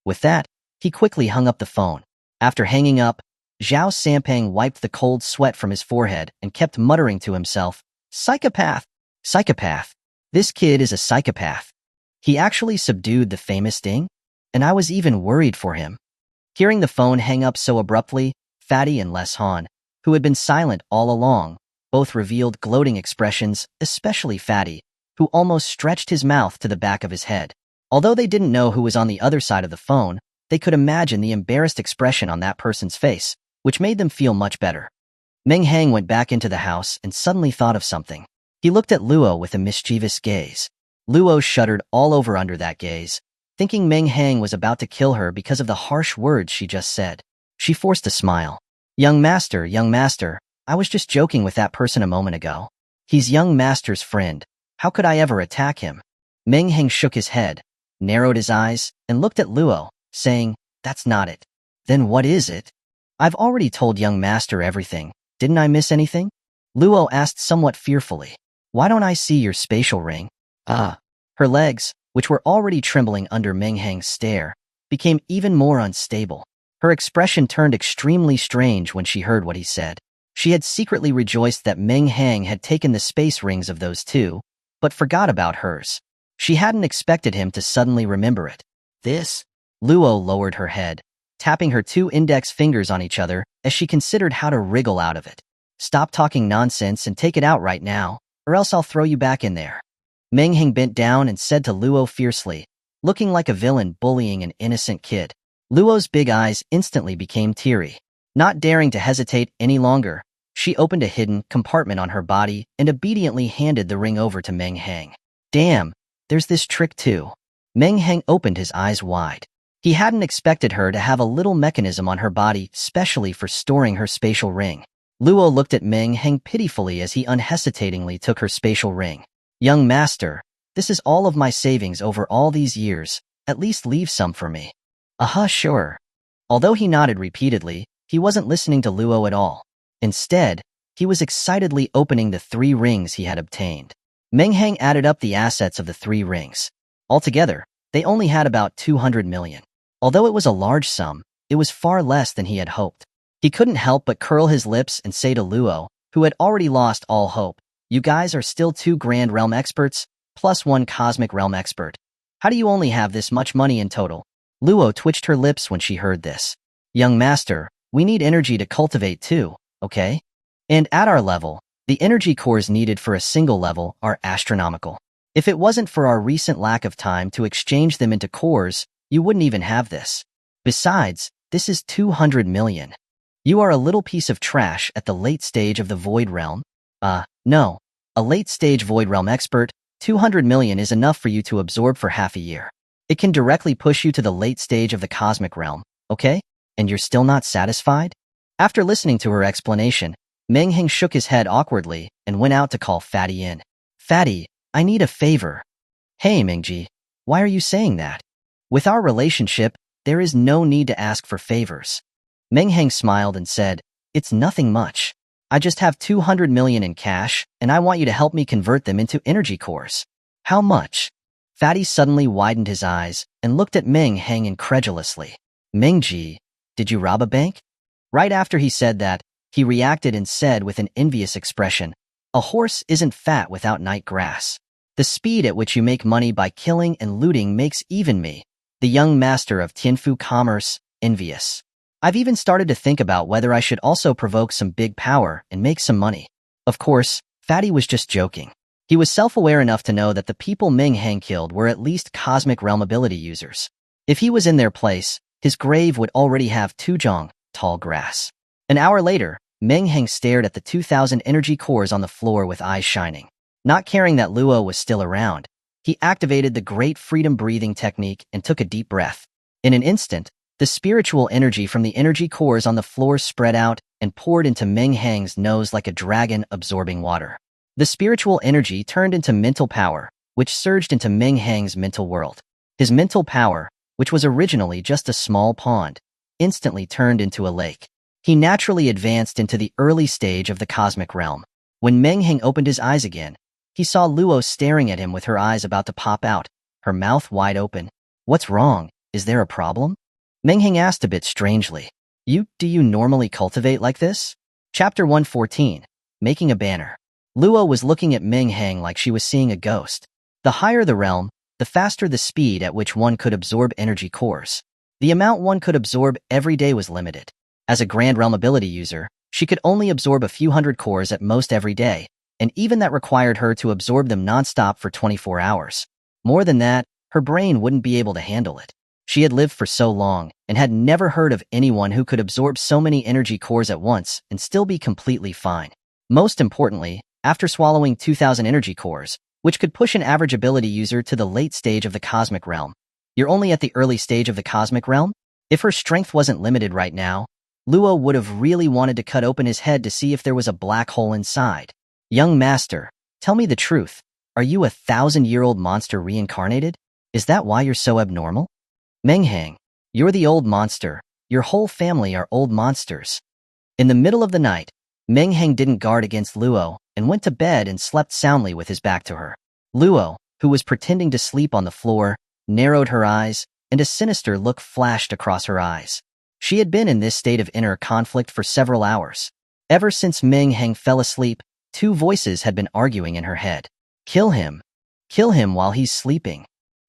With that, he quickly hung up the phone. After hanging up, Zhao Sanpang wiped the cold sweat from his forehead and kept muttering to himself, "Psychopath! Psychopath! This kid is a psychopath. He actually subdued the famous Ding? And I was even worried for him." Hearing the phone hang up so abruptly, Fatty and Les Han, who had been silent all along, both revealed gloating expressions, especially Fatty, who almost stretched his mouth to the back of his head. Although they didn't know who was on the other side of the phone, they could imagine the embarrassed expression on that person's face, which made them feel much better. Meng Hang went back into the house and suddenly thought of something. He looked at Luo with a mischievous gaze. Luo shuddered all over under that gaze, thinking Meng Hang was about to kill her because of the harsh words she just said. She forced a smile. Young master, I was just joking with that person a moment ago. He's young master's friend. How could I ever attack him?" Meng Hang shook his head, narrowed his eyes, and looked at Luo, saying, "That's not it." "Then what is it?" "I've already told young master everything. Didn't I miss anything?" Luo asked somewhat fearfully. "Why don't I see your spatial ring?" Ah. Her legs, which were already trembling under Meng Hang's stare, became even more unstable. Her expression turned extremely strange when she heard what he said. She had secretly rejoiced that Meng Hang had taken the space rings of those two, but forgot about hers. She hadn't expected him to suddenly remember it. "This?" Luo lowered her head, tapping her two index fingers on each other as she considered how to wriggle out of it. "Stop talking nonsense and take it out right now, or else I'll throw you back in there." Meng Hang bent down and said to Luo fiercely, looking like a villain bullying an innocent kid. Luo's big eyes instantly became teary. Not daring to hesitate any longer, she opened a hidden compartment on her body and obediently handed the ring over to Meng Hang. "Damn, there's this trick too." Meng Hang opened his eyes wide. He hadn't expected her to have a little mechanism on her body specially for storing her spatial ring. Luo looked at Meng Hang pitifully as he unhesitatingly took her spatial ring. "Young master, this is all of my savings over all these years. At least leave some for me." Sure." Although he nodded repeatedly, he wasn't listening to Luo at all. Instead, he was excitedly opening the 3 rings he had obtained. Meng Hang added up the assets of the 3 rings. Altogether, they only had about 200 million. Although it was a large sum, it was far less than he had hoped. He couldn't help but curl his lips and say to Luo, who had already lost all hope, "You guys are still 2 Grand Realm experts, plus 1 Cosmic Realm expert. How do you only have this much money in total?" Luo twitched her lips when she heard this. "Young master, we need energy to cultivate too, okay? And at our level, the energy cores needed for a single level are astronomical. If it wasn't for our recent lack of time to exchange them into cores, you wouldn't even have this. Besides, this is 200 million. You are a little piece of trash at the late stage of the Void Realm. No. A late-stage Void Realm expert, 200 million is enough for you to absorb for half a year. It can directly push you to the late stage of the Cosmic Realm, okay? And you're still not satisfied? After listening to her explanation, Meng Hang shook his head awkwardly and went out to call Fatty in. Fatty, I need a favor. Hey, Mingji, why are you saying that? With our relationship, there is no need to ask for favors. Meng Hang smiled and said, it's nothing much. I just have 200 million in cash, and I want you to help me convert them into energy cores. How much? Fatty suddenly widened his eyes and looked at Meng Hang incredulously. Mingji, did you rob a bank? Right after he said that, he reacted and said with an envious expression, a horse isn't fat without night grass. The speed at which you make money by killing and looting makes even me, the young master of Tianfu commerce, envious. I've even started to think about whether I should also provoke some big power and make some money. Of course, Fatty was just joking. He was self-aware enough to know that the people Meng Hang killed were at least Cosmic Realm ability users. If he was in their place, his grave would already have tujong, tall grass. An hour later, Meng Hang stared at the 2,000 energy cores on the floor with eyes shining. Not caring that Luo was still around, he activated the Great Freedom Breathing technique and took a deep breath. In an instant, the spiritual energy from the energy cores on the floor spread out and poured into Meng Hang's nose like a dragon absorbing water. The spiritual energy turned into mental power, which surged into Meng Hang's mental world. His mental power, which was originally just a small pond, instantly turned into a lake. He naturally advanced into the early stage of the Cosmic Realm. When Meng Hang opened his eyes again, he saw Luo staring at him with her eyes about to pop out, her mouth wide open. What's wrong? Is there a problem? Meng Hang asked a bit strangely. Do you normally cultivate like this? Chapter 114, Making a Banner. Luo was looking at Meng Hang like she was seeing a ghost. The higher the realm, the faster the speed at which one could absorb energy cores. The amount one could absorb every day was limited. As a Grand Realm ability user, she could only absorb a few hundred cores at most every day, and even that required her to absorb them non-stop for 24 hours. More than that, her brain wouldn't be able to handle it. She had lived for so long and had never heard of anyone who could absorb so many energy cores at once and still be completely fine. Most importantly, after swallowing 2,000 energy cores, which could push an average ability user to the late stage of the Cosmic Realm. You're only at the early stage of the Cosmic Realm? If her strength wasn't limited right now, Luo would have really wanted to cut open his head to see if there was a black hole inside. Young master, tell me the truth. Are you a 1,000-year-old monster reincarnated? Is that why you're so abnormal? Meng Hang, you're the old monster. Your whole family are old monsters. In the middle of the night, Meng Hang didn't guard against Luo and went to bed and slept soundly with his back to her. Luo, who was pretending to sleep on the floor, narrowed her eyes, and a sinister look flashed across her eyes. She had been in this state of inner conflict for several hours. Ever since Meng Hang fell asleep, two voices had been arguing in her head. Kill him. Kill him while he's sleeping.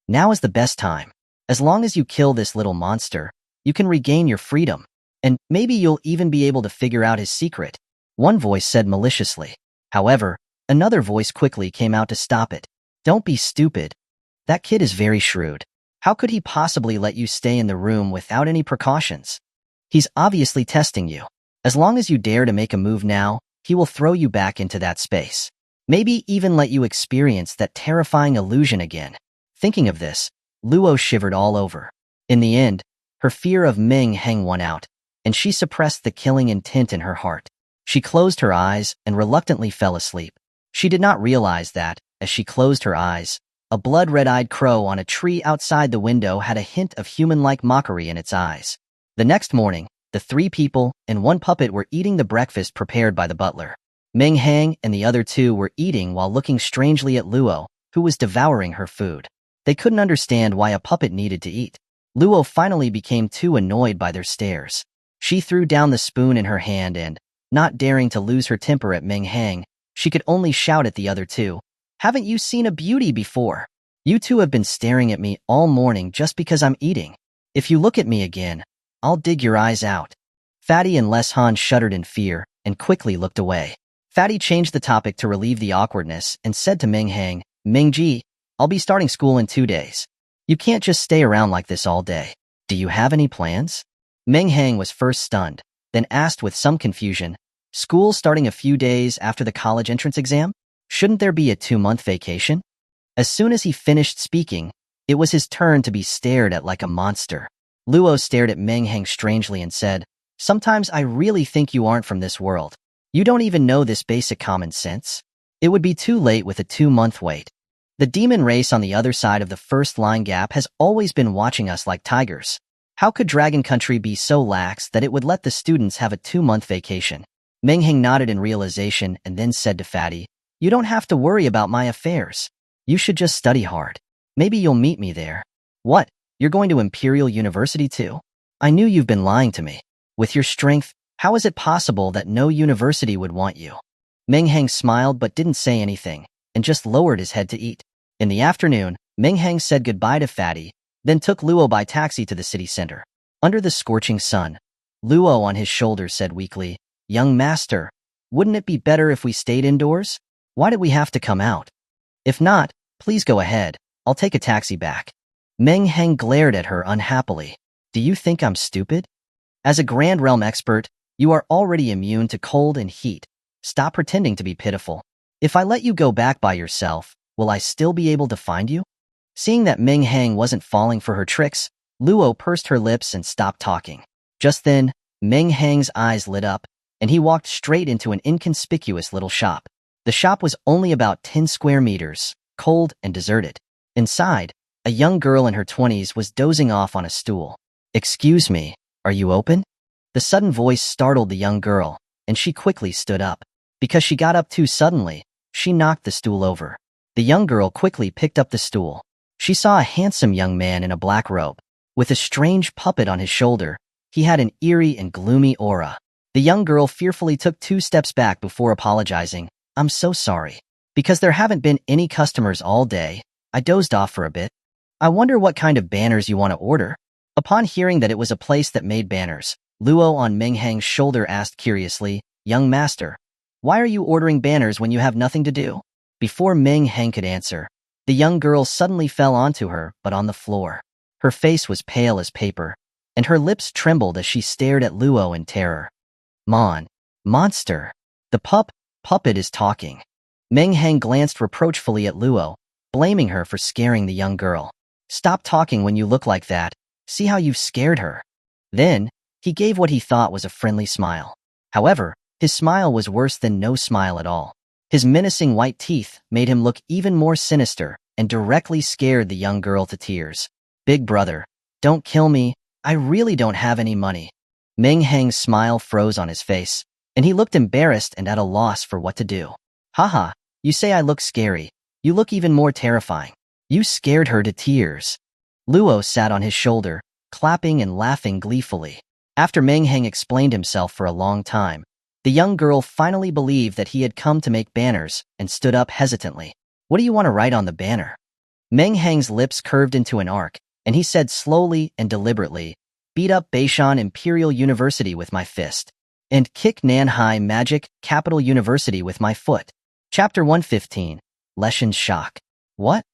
Now is the best time. As long as you kill this little monster, you can regain your freedom. And maybe you'll even be able to figure out his secret. One voice said maliciously. However, another voice quickly came out to stop it. Don't be stupid. That kid is very shrewd. How could he possibly let you stay in the room without any precautions? He's obviously testing you. As long as you dare to make a move now, he will throw you back into that space. Maybe even let you experience that terrifying illusion again. Thinking of this, Luo shivered all over. In the end, her fear of Meng Hang won out, and she suppressed the killing intent in her heart. She closed her eyes and reluctantly fell asleep. She did not realize that, as she closed her eyes, a blood-red-eyed crow on a tree outside the window had a hint of human-like mockery in its eyes. The next morning, the three people and one puppet were eating the breakfast prepared by the butler. Meng Hang and the other two were eating while looking strangely at Luo, who was devouring her food. They couldn't understand why a puppet needed to eat. Luo finally became too annoyed by their stares. She threw down the spoon in her hand and, not daring to lose her temper at Meng Hang, she could only shout at the other two. Haven't you seen a beauty before? You two have been staring at me all morning just because I'm eating. If you look at me again, I'll dig your eyes out. Fatty and Les Han shuddered in fear and quickly looked away. Fatty changed the topic to relieve the awkwardness and said to Meng Hang, Mingji, I'll be starting school in 2 days. You can't just stay around like this all day. Do you have any plans? Meng Hang was first stunned, then asked with some confusion, school starting a few days after the college entrance exam? Shouldn't there be a 2-month vacation? As soon as he finished speaking, it was his turn to be stared at like a monster. Luo stared at Meng Hang strangely and said, "Sometimes I really think you aren't from this world. You don't even know this basic common sense. It would be too late with a 2-month wait. The demon race on the other side of the first line gap has always been watching us like tigers. How could Dragon Country be so lax that it would let the students have a 2-month vacation?" Meng Hang nodded in realization and then said to Fatty, "You don't have to worry about my affairs. You should just study hard. Maybe you'll meet me there." "What? You're going to Imperial University too? I knew you've been lying to me. With your strength, how is it possible that no university would want you?" Meng Hang smiled but didn't say anything, and just lowered his head to eat. In the afternoon, Meng Hang said goodbye to Fatty, then took Luo by taxi to the city center. Under the scorching sun, Luo on his shoulder said weakly, "Young master, wouldn't it be better if we stayed indoors? Why did we have to come out? If not, please go ahead. I'll take a taxi back." Meng Hang glared at her unhappily. "Do you think I'm stupid? As a Grand Realm expert, you are already immune to cold and heat. Stop pretending to be pitiful. If I let you go back by yourself, will I still be able to find you?" Seeing that Meng Hang wasn't falling for her tricks, Luo pursed her lips and stopped talking. Just then, Meng Hang's eyes lit up, and he walked straight into an inconspicuous little shop. The shop was only about 10 square meters, cold and deserted. Inside, a young girl in her 20s was dozing off on a stool. "Excuse me, are you open?" The sudden voice startled the young girl, and she quickly stood up. Because she got up too suddenly, she knocked the stool over. The young girl quickly picked up the stool. She saw a handsome young man in a black robe. With a strange puppet on his shoulder, he had an eerie and gloomy aura. The young girl fearfully took 2 steps back before apologizing. "I'm so sorry. Because there haven't been any customers all day, I dozed off for a bit. I wonder what kind of banners you want to order?" Upon hearing that it was a place that made banners, Luo on Meng Hang's shoulder asked curiously, "Young master, why are you ordering banners when you have nothing to do?" Before Meng Hang could answer, the young girl suddenly fell onto her, but on the floor. Her face was pale as paper, and her lips trembled as she stared at Luo in terror. Monster. The puppet is talking." Meng Hang glanced reproachfully at Luo, blaming her for scaring the young girl. "Stop talking when you look like that. See how you've scared her." Then, he gave what he thought was a friendly smile. However, his smile was worse than no smile at all. His menacing white teeth made him look even more sinister and directly scared the young girl to tears. "Big brother, don't kill me. I really don't have any money." Meng Hang's smile froze on his face, and he looked embarrassed and at a loss for what to do. "Haha, you say I look scary. You look even more terrifying. You scared her to tears." Luo sat on his shoulder, clapping and laughing gleefully. After Meng Hang explained himself for a long time, the young girl finally believed that he had come to make banners and stood up hesitantly. "What do you want to write on the banner?" Meng Hang's lips curved into an arc, and he said slowly and deliberately, "Beat up Beishan Imperial University with my fist, and kick Nanhai Magic Capital University with my foot." Chapter 115. Leshen's Shock. "What?"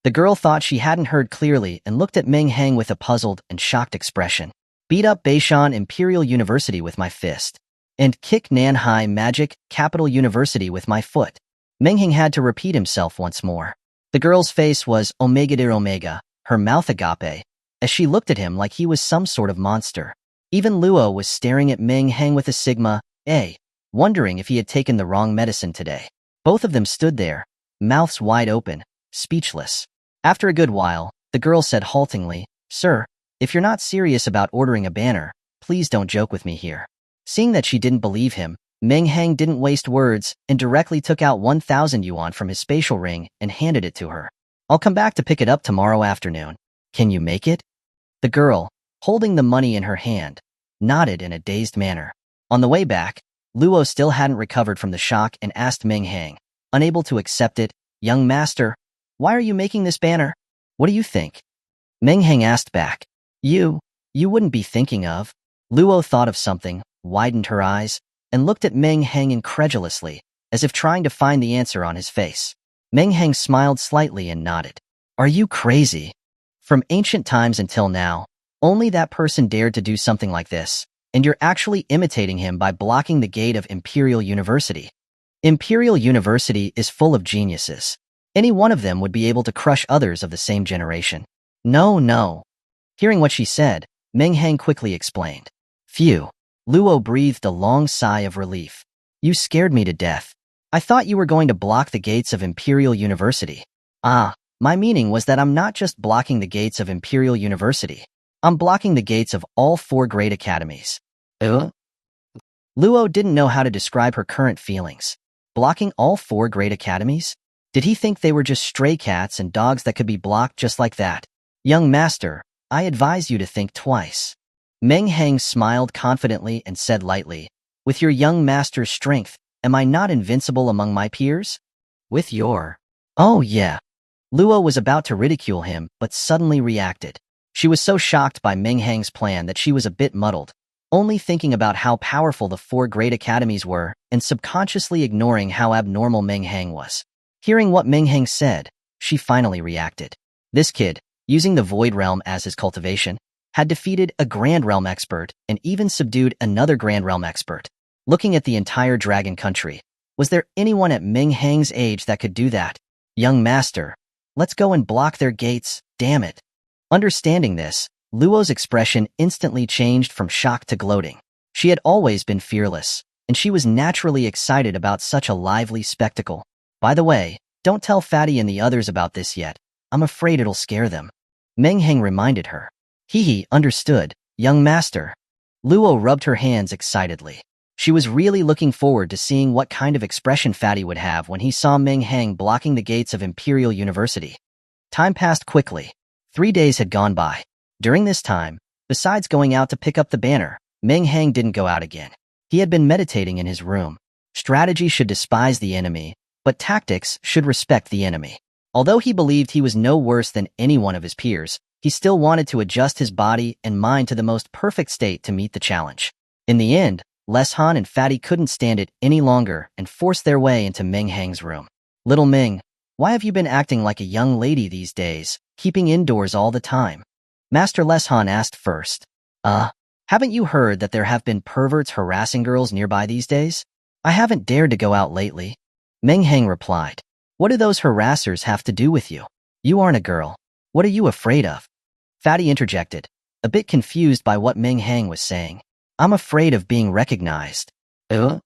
The girl thought she hadn't heard clearly and looked at Meng Hang with a puzzled and shocked expression. "Beat up Beishan Imperial University with my fist, and kick Nanhai Magic Capital University with my foot." Meng Hang had to repeat himself once more. The girl's face was omega de omega, her mouth agape, as she looked at him like he was some sort of monster. Even Luo was staring at Meng Hang with a sigma A, wondering if he had taken the wrong medicine today. Both of them stood there, mouths wide open, speechless. After a good while, the girl said haltingly, "Sir, if you're not serious about ordering a banner, please don't joke with me here." Seeing that she didn't believe him, Meng Hang didn't waste words and directly took out 1,000 yuan from his spatial ring and handed it to her. "I'll come back to pick it up tomorrow afternoon. Can you make it?" The girl, holding the money in her hand, nodded in a dazed manner. On the way back, Luo still hadn't recovered from the shock and asked Meng Hang, unable to accept it, "Young master, why are you making this banner? What do you think?" Meng Hang asked back, You wouldn't be thinking of." Luo thought of something, widened her eyes, and looked at Meng Hang incredulously, as if trying to find the answer on his face. Meng Hang smiled slightly and nodded. "Are you crazy? From ancient times until now, only that person dared to do something like this, and you're actually imitating him by blocking the gate of Imperial University. Imperial University is full of geniuses. Any one of them would be able to crush others of the same generation. No, no. Hearing what she said, Meng Hang quickly explained. Phew. Luo breathed a long sigh of relief. You scared me to death. I thought you were going to block the gates of Imperial University. Ah, my meaning was that I'm not just blocking the gates of Imperial University. I'm blocking the gates of all 4 great academies. Luo didn't know how to describe her current feelings. Blocking all 4 great academies? Did he think they were just stray cats and dogs that could be blocked just like that? Young master, I advise you to think twice. Meng Hang smiled confidently and said lightly, with your young master's strength, am I not invincible among my peers? With your... Oh yeah. Luo was about to ridicule him, but suddenly reacted. She was so shocked by Meng Hang's plan that she was a bit muddled, only thinking about how powerful the 4 great academies were and subconsciously ignoring how abnormal Meng Hang was. Hearing what Meng Hang said, she finally reacted. This kid, using the Void Realm as his cultivation, had defeated a Grand Realm expert and even subdued another Grand Realm expert. Looking at the entire Dragon Country, was there anyone at Meng Hang's age that could do that? Young master, let's go and block their gates, damn it. Understanding this, Luo's expression instantly changed from shock to gloating. She had always been fearless, and she was naturally excited about such a lively spectacle. By the way, don't tell Fatty and the others about this yet. I'm afraid it'll scare them. Meng Hang reminded her. Hee, understood, young master. Luo rubbed her hands excitedly. She was really looking forward to seeing what kind of expression Fatty would have when he saw Meng Hang blocking the gates of Imperial University. Time passed quickly. 3 days had gone by. During this time, besides going out to pick up the banner, Meng Hang didn't go out again. He had been meditating in his room. Strategy should despise the enemy, but tactics should respect the enemy. Although he believed he was no worse than any one of his peers, he still wanted to adjust his body and mind to the most perfect state to meet the challenge. In the end, Leshan and Fatty couldn't stand it any longer and forced their way into Meng Hang's room. Little Meng, why have you been acting like a young lady these days, keeping indoors all the time? Master Leshan asked first. Haven't you heard that there have been perverts harassing girls nearby these days? I haven't dared to go out lately. Meng Hang replied. What do those harassers have to do with you? You aren't a girl. What are you afraid of? Fatty interjected, a bit confused by what Meng Hang was saying. I'm afraid of being recognized. The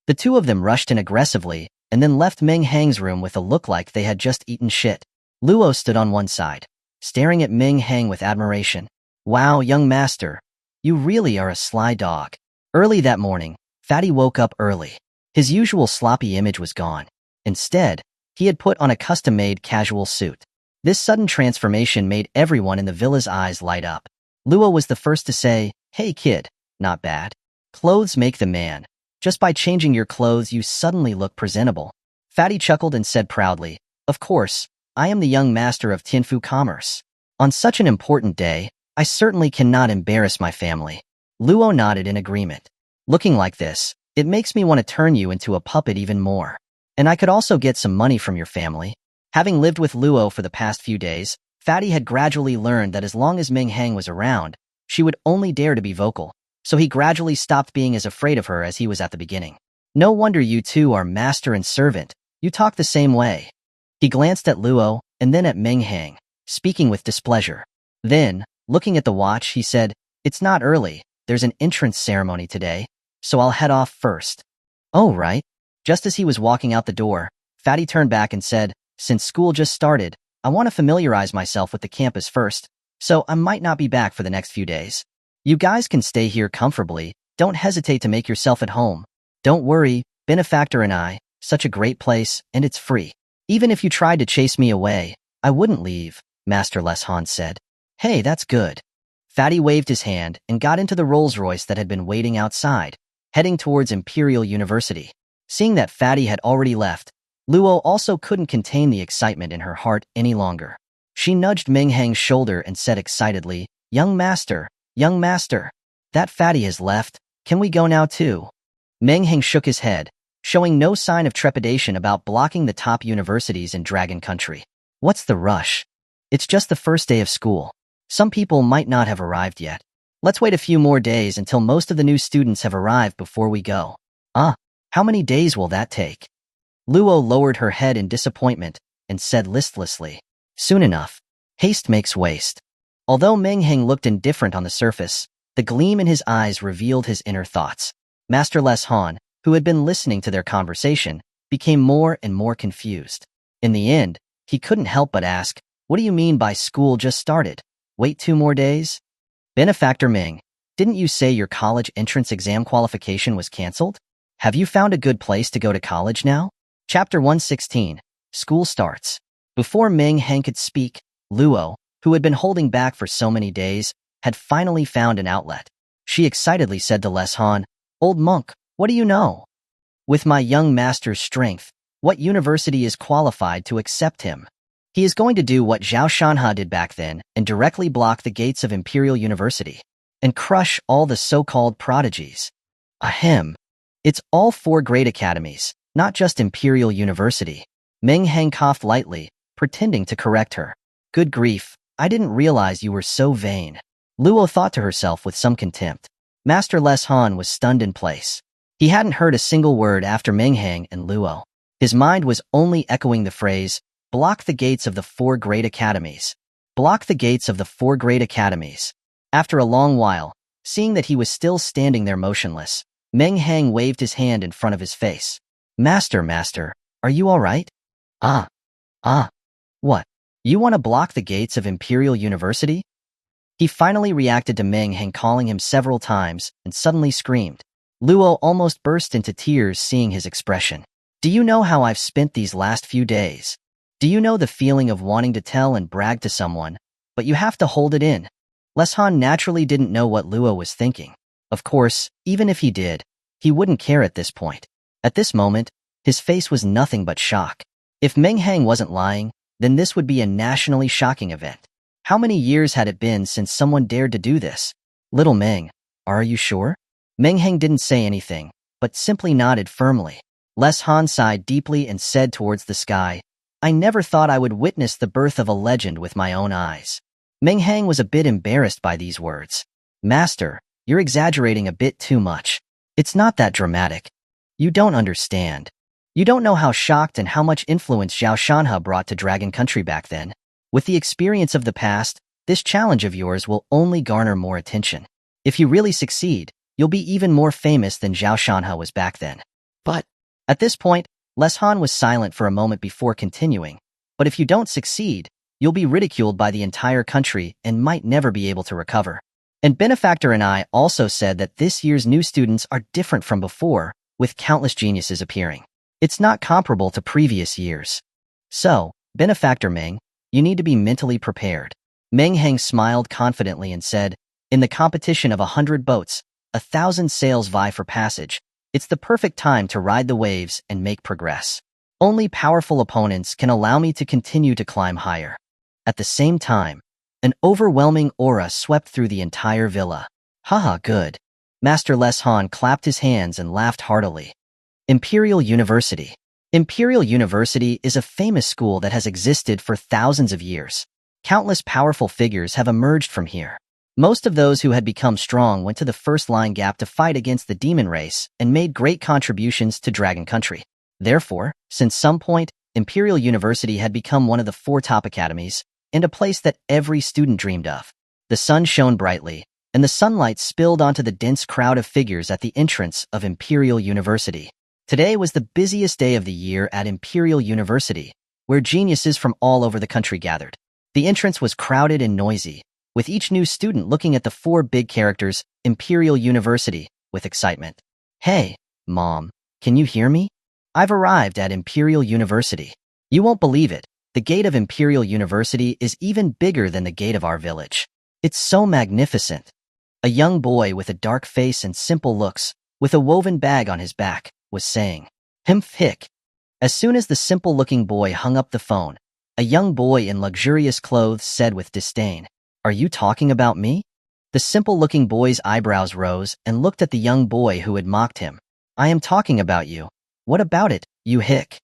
2 of them rushed in aggressively and then left Meng Hang's room with a look like they had just eaten shit. Luo stood on one side, staring at Meng Hang with admiration. Wow, young master, you really are a sly dog. Early that morning, Fatty woke up early. His usual sloppy image was gone. Instead, he had put on a custom-made casual suit. This sudden transformation made everyone in the villa's eyes light up. Luo was the first to say, hey kid, not bad. Clothes make the man. Just by changing your clothes you suddenly look presentable. Fatty chuckled and said proudly, of course, I am the young master of Tianfu commerce. On such an important day, I certainly cannot embarrass my family. Luo nodded in agreement. Looking like this, it makes me want to turn you into a puppet even more. And I could also get some money from your family. Having lived with Luo for the past few days, Fatty had gradually learned that as long as Meng Hang was around, she would only dare to be vocal, so he gradually stopped being as afraid of her as he was at the beginning. No wonder you 2 are master and servant, you talk the same way. He glanced at Luo and then at Meng Hang, speaking with displeasure. Then, looking at the watch, he said, it's not early, there's an entrance ceremony today, so I'll head off first. Oh, right. Just as he was walking out the door, Fatty turned back and said, since school just started, I want to familiarize myself with the campus first, so I might not be back for the next few days. You guys can stay here comfortably, don't hesitate to make yourself at home. Don't worry, Benefactor and I, such a great place, and it's free. Even if you tried to chase me away, I wouldn't leave, Master Leshan said. Hey, that's good. Fatty waved his hand and got into the Rolls-Royce that had been waiting outside, heading towards Imperial University. Seeing that Fatty had already left, Luo also couldn't contain the excitement in her heart any longer. She nudged Meng Hang's shoulder and said excitedly, young master, that Fatty has left, can we go now too? Meng Hang shook his head, showing no sign of trepidation about blocking the top universities in Dragon Country. What's the rush? It's just the first day of school. Some people might not have arrived yet. Let's wait a few more days until most of the new students have arrived before we go. How many days will that take? Luo lowered her head in disappointment and said listlessly, "Soon enough. Haste makes waste." Although Meng Hang looked indifferent on the surface, the gleam in his eyes revealed his inner thoughts. Master Les Han, who had been listening to their conversation, became more and more confused. In the end, he couldn't help but ask, "What do you mean by school just started? Wait 2 more days?" "Benefactor Ming, didn't you say your college entrance exam qualification was canceled? Have you found a good place to go to college now?" Chapter 116. School Starts. Before Meng Hang could speak, Luo, who had been holding back for so many days, had finally found an outlet. She excitedly said to Les Han, "Old monk, what do you know? With my young master's strength, what university is qualified to accept him? He is going to do what Zhao Shanha did back then and directly block the gates of Imperial University and crush all the so-called prodigies." Ahem. It's all 4 great academies, not just Imperial University. Meng Hang coughed lightly, pretending to correct her. "Good grief, I didn't realize you were so vain." Luo thought to herself with some contempt. Master Les Han was stunned in place. He hadn't heard a single word after Meng Hang and Luo. His mind was only echoing the phrase, "Block the gates of the 4 great academies. Block the gates of the 4 great academies." After a long while, seeing that he was still standing there motionless, Meng Hang waved his hand in front of his face. Master, are you all right?" What? You want to block the gates of Imperial University?" He finally reacted to Meng Hang calling him several times and suddenly screamed. Luo almost burst into tears seeing his expression. "Do you know how I've spent these last few days? Do you know the feeling of wanting to tell and brag to someone, but you have to hold it in?" Les Han naturally didn't know what Luo was thinking. Of course, even if he did, he wouldn't care at this point. At this moment, his face was nothing but shock. If Meng Hang wasn't lying, then this would be a nationally shocking event. How many years had it been since someone dared to do this? "Little Meng, are you sure?" Meng Hang didn't say anything, but simply nodded firmly. Les Han sighed deeply and said towards the sky, "I never thought I would witness the birth of a legend with my own eyes." Meng Hang was a bit embarrassed by these words. "Master, you're exaggerating a bit too much. It's not that dramatic. You don't understand. You don't know how shocked and how much influence Zhao Shanha brought to Dragon Country back then. With the experience of the past, this challenge of yours will only garner more attention. If you really succeed, you'll be even more famous than Zhao Shanha was back then." But at this point, Les Han was silent for a moment before continuing. "But if you don't succeed, you'll be ridiculed by the entire country and might never be able to recover." And Benefactor and I also said that this year's new students are different from before, with countless geniuses appearing. It's not comparable to previous years. So, Benefactor Meng, you need to be mentally prepared. Meng Hang smiled confidently and said, "In the competition of 100 boats, 1,000 sails vie for passage. It's the perfect time to ride the waves and make progress. Only powerful opponents can allow me to continue to climb higher." At the same time, an overwhelming aura swept through the entire villa. "Haha, good." Master Les Han clapped his hands and laughed heartily. Imperial University. Imperial University is a famous school that has existed for thousands of years. Countless powerful figures have emerged from here. Most of those who had become strong went to the first line gap to fight against the demon race and made great contributions to Dragon Country. Therefore, since some point, Imperial University had become one of the 4 top academies and a place that every student dreamed of. The sun shone brightly, and the sunlight spilled onto the dense crowd of figures at the entrance of Imperial University. Today was the busiest day of the year at Imperial University, where geniuses from all over the country gathered. The entrance was crowded and noisy, with each new student looking at the 4 big characters, Imperial University, with excitement. "Hey, Mom, can you hear me? I've arrived at Imperial University. You won't believe it, the gate of Imperial University is even bigger than the gate of our village. It's so magnificent." A young boy with a dark face and simple looks, with a woven bag on his back, was saying, "Hick." As soon as the simple-looking boy hung up the phone, a young boy in luxurious clothes said with disdain, "Are you talking about me?" The simple-looking boy's eyebrows rose and looked at the young boy who had mocked him. "I am talking about you. What about it, you hick?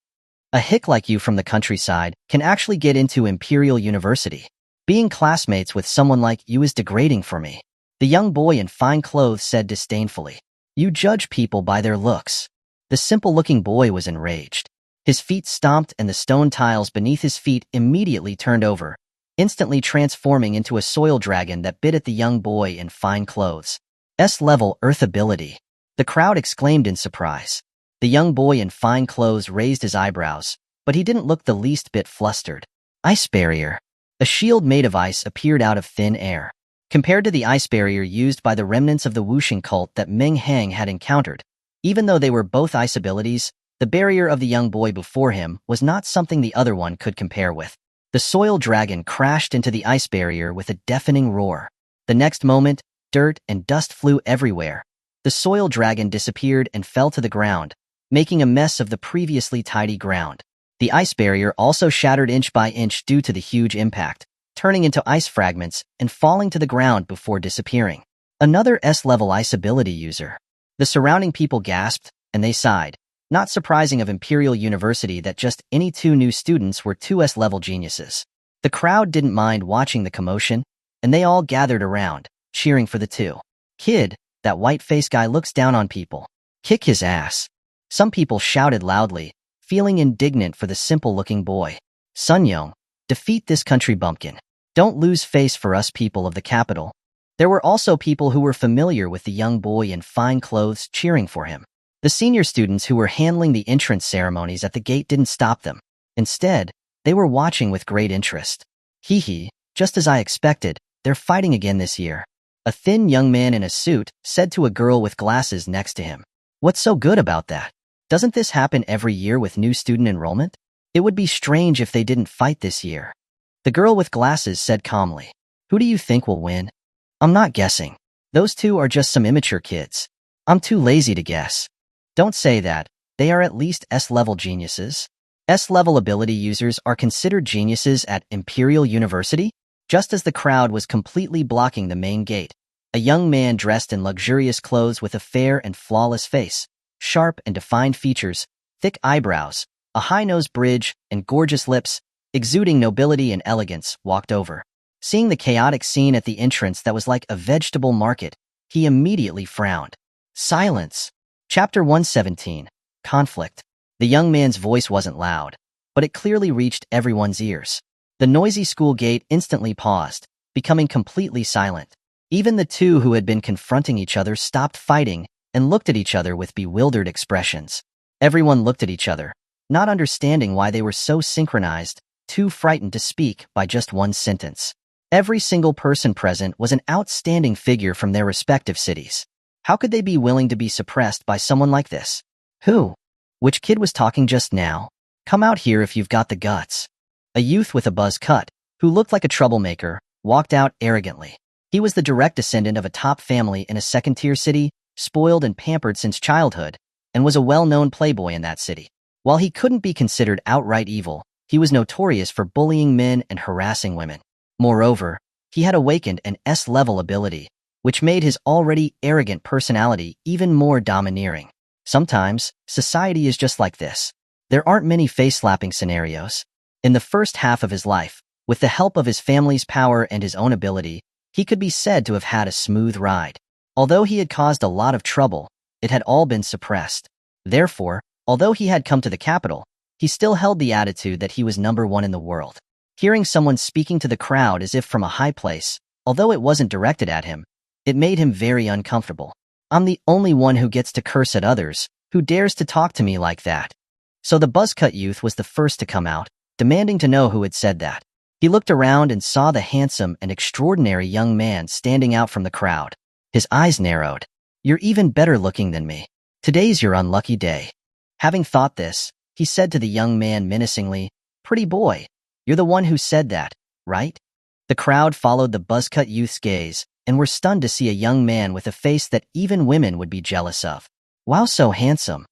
A hick like you from the countryside can actually get into Imperial University. Being classmates with someone like you is degrading for me. The young boy in fine clothes said disdainfully. You judge people by their looks. The simple-looking boy was enraged. His feet stomped and the stone tiles beneath his feet immediately turned over, instantly transforming into a soil dragon that bit at the young boy in fine clothes. S-level Earth ability. The crowd exclaimed in surprise. The young boy in fine clothes raised his eyebrows, but he didn't look the least bit flustered. Ice barrier. A shield made of ice appeared out of thin air. Compared to the ice barrier used by the remnants of the Wuxing cult that Meng Hang had encountered, even though they were both ice abilities, the barrier of the young boy before him was not something the other one could compare with. The soil dragon crashed into the ice barrier with a deafening roar. The next moment, dirt and dust flew everywhere. The soil dragon disappeared and fell to the ground, making a mess of the previously tidy ground. The ice barrier also shattered inch by inch due to the huge impact, turning into ice fragments and falling to the ground before disappearing. Another S-level ice ability user. The surrounding people gasped, and they sighed. Not surprising of Imperial University that just any two new students were two S-level geniuses. The crowd didn't mind watching the commotion, and they all gathered around, cheering for the two. Kid, that white-faced guy looks down on people. Kick his ass. Some people shouted loudly, feeling indignant for the simple-looking boy. Sunyong, defeat this country bumpkin. Don't lose face for us people of the capital. There were also people who were familiar with the young boy in fine clothes cheering for him. The senior students who were handling the entrance ceremonies at the gate didn't stop them. Instead, they were watching with great interest. Hee hee, just as I expected, they're fighting again this year. A thin young man in a suit said to a girl with glasses next to him. What's so good about that? Doesn't this happen every year with new student enrollment? It would be strange if they didn't fight this year. The girl with glasses said calmly. Who do you think will win? I'm not guessing. Those two are just some immature kids. I'm too lazy to guess. Don't say that. They are at least S-level geniuses. S-level ability users are considered geniuses at Imperial University? Just as the crowd was completely blocking the main gate, a young man dressed in luxurious clothes with a fair and flawless face, sharp and defined features, thick eyebrows, a high-nose bridge, and gorgeous lips, exuding nobility and elegance, walked over. Seeing the chaotic scene at the entrance that was like a vegetable market, he immediately frowned. Silence. Chapter 117. Conflict. The young man's voice wasn't loud, but it clearly reached everyone's ears. The noisy school gate instantly paused, becoming completely silent. Even the two who had been confronting each other stopped fighting and looked at each other with bewildered expressions. Everyone looked at each other, not understanding why they were so synchronized, too frightened to speak by just one sentence. Every single person present was an outstanding figure from their respective cities. How could they be willing to be suppressed by someone like this? Who? Which kid was talking just now? Come out here if you've got the guts. A youth with a buzz cut, who looked like a troublemaker, walked out arrogantly. He was the direct descendant of a top family in a second-tier city, spoiled and pampered since childhood, and was a well-known playboy in that city. While he couldn't be considered outright evil, he was notorious for bullying men and harassing women. Moreover, he had awakened an S-level ability, which made his already arrogant personality even more domineering. Sometimes, society is just like this. There aren't many face-slapping scenarios. In the first half of his life, with the help of his family's power and his own ability, he could be said to have had a smooth ride. Although he had caused a lot of trouble, it had all been suppressed. Therefore, although he had come to the capital, he still held the attitude that he was number one in the world. Hearing someone speaking to the crowd as if from a high place, although it wasn't directed at him, it made him very uncomfortable. I'm the only one who gets to curse at others, who dares to talk to me like that. So the buzzcut youth was the first to come out, demanding to know who had said that. He looked around and saw the handsome and extraordinary young man standing out from the crowd. His eyes narrowed. You're even better looking than me. Today's your unlucky day. Having thought this, he said to the young man menacingly, Pretty boy, you're the one who said that, right? The crowd followed the buzzcut youth's gaze and were stunned to see a young man with a face that even women would be jealous of. Wow, so handsome.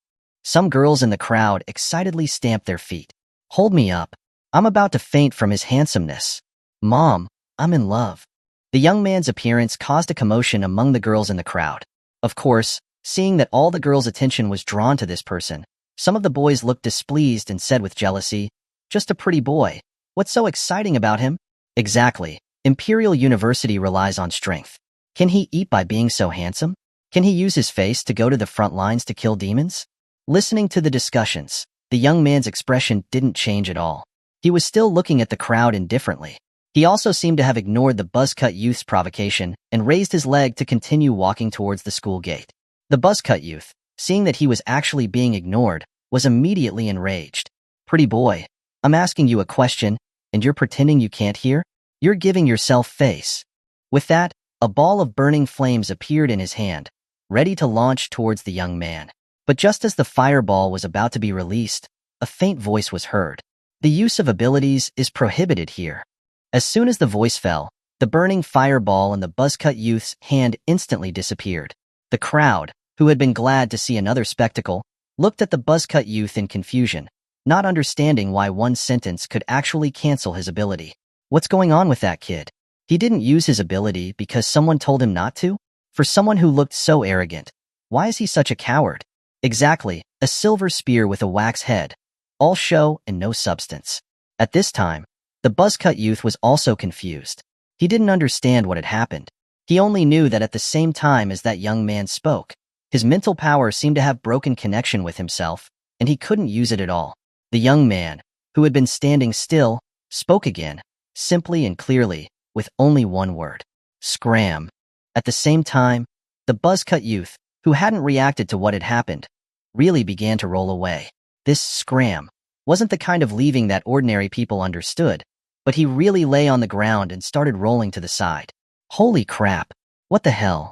Some girls in the crowd excitedly stamped their feet. Hold me up. I'm about to faint from his handsomeness. Mom, I'm in love. The young man's appearance caused a commotion among the girls in the crowd. Of course, seeing that all the girls' attention was drawn to this person, some of the boys looked displeased and said with jealousy, Just a pretty boy. What's so exciting about him? Exactly. Imperial University relies on strength. Can he eat by being so handsome? Can he use his face to go to the front lines to kill demons? Listening to the discussions, the young man's expression didn't change at all. He was still looking at the crowd indifferently. He also seemed to have ignored the buzzcut youth's provocation and raised his leg to continue walking towards the school gate. The buzzcut youth, seeing that he was actually being ignored, was immediately enraged. Pretty boy, I'm asking you a question, and you're pretending you can't hear? You're giving yourself face. With that, a ball of burning flames appeared in his hand, ready to launch towards the young man. But just as the fireball was about to be released, a faint voice was heard. The use of abilities is prohibited here. As soon as the voice fell, the burning fireball in the buzzcut youth's hand instantly disappeared. The crowd, who had been glad to see another spectacle, looked at the buzzcut youth in confusion, not understanding why one sentence could actually cancel his ability. What's going on with that kid? He didn't use his ability because someone told him not to? For someone who looked so arrogant, why is he such a coward? Exactly, a silver spear with a wax head. All show and no substance. At this time, the buzzcut youth was also confused. He didn't understand what had happened. He only knew that at the same time as that young man spoke, his mental power seemed to have broken connection with himself, and he couldn't use it at all. The young man, who had been standing still, spoke again, simply and clearly, with only one word. Scram. At the same time, the buzzcut youth, who hadn't reacted to what had happened, really began to roll away. This scram wasn't the kind of leaving that ordinary people understood, but he really lay on the ground and started rolling to the side. Holy crap! What the hell?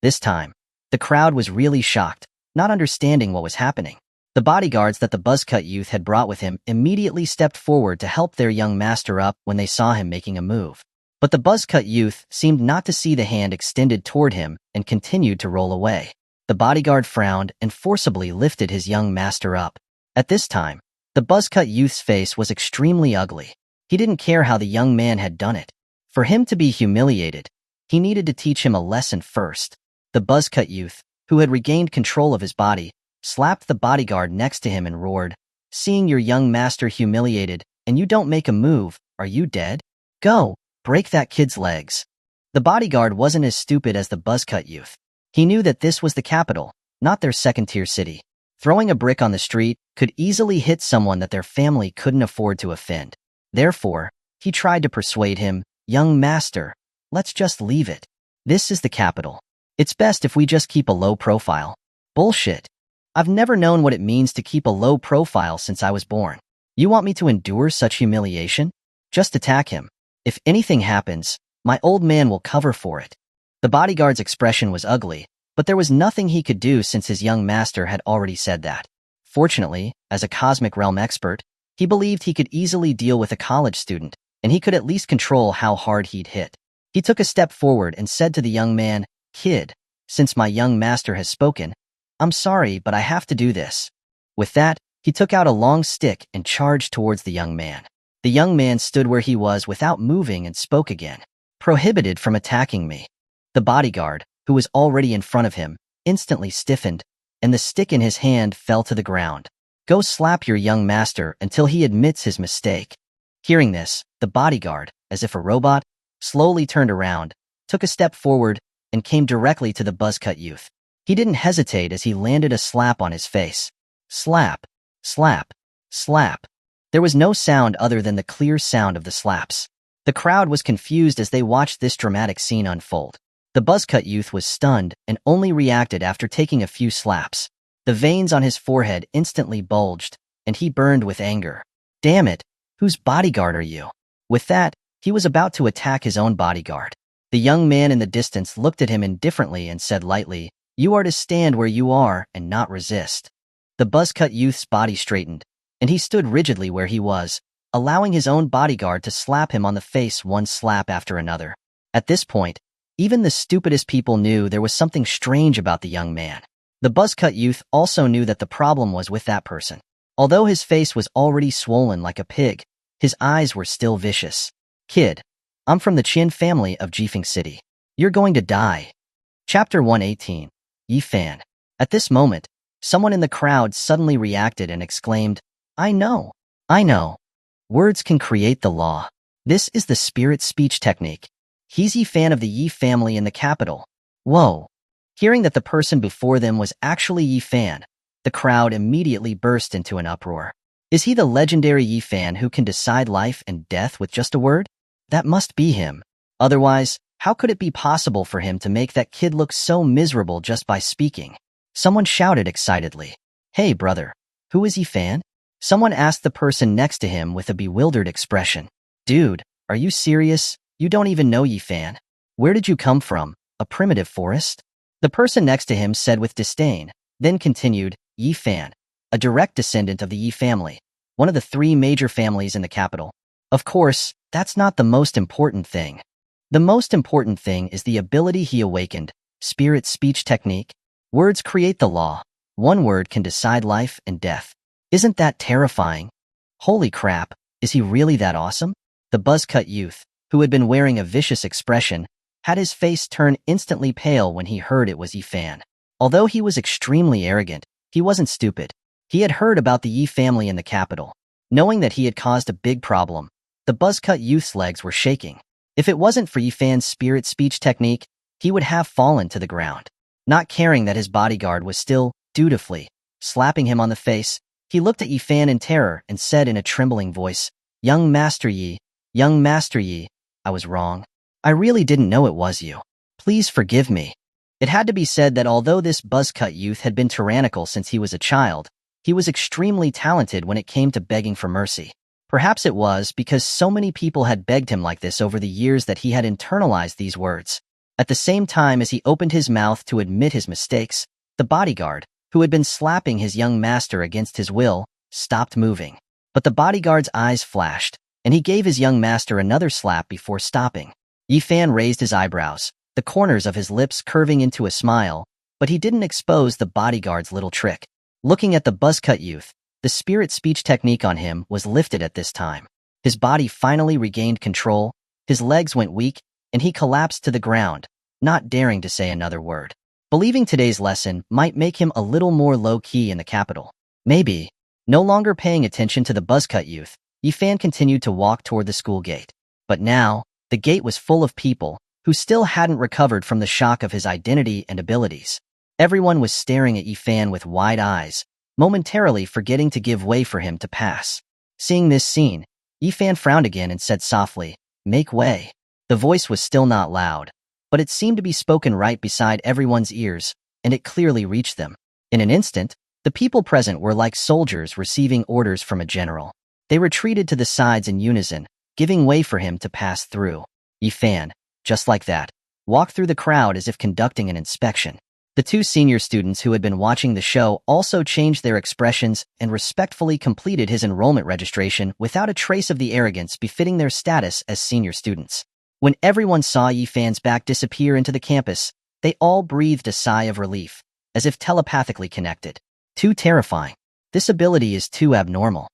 This time, the crowd was really shocked, not understanding what was happening. The bodyguards that the buzzcut youth had brought with him immediately stepped forward to help their young master up when they saw him making a move. But the buzzcut youth seemed not to see the hand extended toward him and continued to roll away. The bodyguard frowned and forcibly lifted his young master up. At this time, the buzzcut youth's face was extremely ugly. He didn't care how the young man had done it. For him to be humiliated, he needed to teach him a lesson first. The buzzcut youth, who had regained control of his body, slapped the bodyguard next to him and roared, "Seeing your young master humiliated, and you don't make a move, are you dead? Go, break that kid's legs." The bodyguard wasn't as stupid as the buzzcut youth. He knew that this was the capital, not their second-tier city. Throwing a brick on the street could easily hit someone that their family couldn't afford to offend. Therefore, he tried to persuade him, "Young master, let's just leave it. This is the capital. It's best if we just keep a low profile." Bullshit. I've never known what it means to keep a low profile since I was born. You want me to endure such humiliation? Just attack him. If anything happens, my old man will cover for it. The bodyguard's expression was ugly, but there was nothing he could do since his young master had already said that. Fortunately, as a cosmic realm expert, he believed he could easily deal with a college student, and he could at least control how hard he'd hit. He took a step forward and said to the young man, "Kid, since my young master has spoken, I'm sorry, but I have to do this." With that, he took out a long stick and charged towards the young man. The young man stood where he was without moving and spoke again. "Prohibited from attacking me." The bodyguard, who was already in front of him, instantly stiffened, and the stick in his hand fell to the ground. "Go slap your young master until he admits his mistake." Hearing this, the bodyguard, as if a robot, slowly turned around, took a step forward, and came directly to the buzzcut youth. He didn't hesitate as he landed a slap on his face. Slap, slap, slap. There was no sound other than the clear sound of the slaps. The crowd was confused as they watched this dramatic scene unfold. The buzzcut youth was stunned and only reacted after taking a few slaps. The veins on his forehead instantly bulged, and he burned with anger. "Damn it, whose bodyguard are you?" With that, he was about to attack his own bodyguard. The young man in the distance looked at him indifferently and said lightly, "You are to stand where you are and not resist." The buzzcut youth's body straightened, and he stood rigidly where he was, allowing his own bodyguard to slap him on the face one slap after another. At this point, even the stupidest people knew there was something strange about the young man. The buzzcut youth also knew that the problem was with that person. Although his face was already swollen like a pig, his eyes were still vicious. "Kid, I'm from the Qin family of Jifeng City. You're going to die." Chapter 118. Yi Fan. At this moment, someone in the crowd suddenly reacted and exclaimed, I know. Words can create the law." This is the spirit speech technique. He's Yi fan of the Yi family in the capital. Whoa. Hearing that the person before them was actually Yi fan, the crowd immediately burst into an uproar. Is he the legendary Yi fan who can decide life and death with just a word? That must be him. Otherwise, how could it be possible for him to make that kid look so miserable just by speaking? Someone shouted excitedly. Hey, brother. Who is Yi fan? Someone asked the person next to him with a bewildered expression. Dude, are you serious? You don't even know Yi fan. Where did you come from? A primitive forest? The person next to him said with disdain, then continued, Yi fan, a direct descendant of the Yi family, one of the 3 major families in the capital. Of course, that's not the most important thing. The most important thing is the ability he awakened, spirit speech technique. Words create the law. One word can decide life and death. Isn't that terrifying? Holy crap, is he really that awesome? The buzzcut youth, who had been wearing a vicious expression, had his face turn instantly pale when he heard it was Yi fan. Although he was extremely arrogant, he wasn't stupid. He had heard about the Yi family in the capital. Knowing that he had caused a big problem, the buzzcut youth's legs were shaking. If it wasn't for Yi fan's spirit speech technique, he would have fallen to the ground. Not caring that his bodyguard was still, dutifully, slapping him on the face, he looked at Yi fan in terror and said in a trembling voice, Young Master Yi, I was wrong. I really didn't know it was you. Please forgive me. It had to be said that although this buzzcut youth had been tyrannical since he was a child, he was extremely talented when it came to begging for mercy. Perhaps it was because so many people had begged him like this over the years that he had internalized these words. At the same time as he opened his mouth to admit his mistakes, the bodyguard, who had been slapping his young master against his will, stopped moving. But the bodyguard's eyes flashed, and he gave his young master another slap before stopping. Yi fan raised his eyebrows, the corners of his lips curving into a smile, but he didn't expose the bodyguard's little trick. Looking at the buzzcut youth, the spirit speech technique on him was lifted at this time. His body finally regained control, his legs went weak, and he collapsed to the ground, not daring to say another word. Believing today's lesson might make him a little more low-key in the capital. Maybe. No longer paying attention to the buzzcut youth, Yi fan continued to walk toward the school gate. But now, the gate was full of people who still hadn't recovered from the shock of his identity and abilities. Everyone was staring at Yi fan with wide eyes, momentarily forgetting to give way for him to pass. Seeing this scene, Yi fan frowned again and said softly, Make way. The voice was still not loud, but it seemed to be spoken right beside everyone's ears, and it clearly reached them. In an instant, the people present were like soldiers receiving orders from a general. They retreated to the sides in unison, giving way for him to pass through. Yi fan, just like that, walked through the crowd as if conducting an inspection. The 2 senior students who had been watching the show also changed their expressions and respectfully completed his enrollment registration without a trace of the arrogance befitting their status as senior students. When everyone saw Yi fan's back disappear into the campus, they all breathed a sigh of relief, as if telepathically connected. Too terrifying. This ability is too abnormal.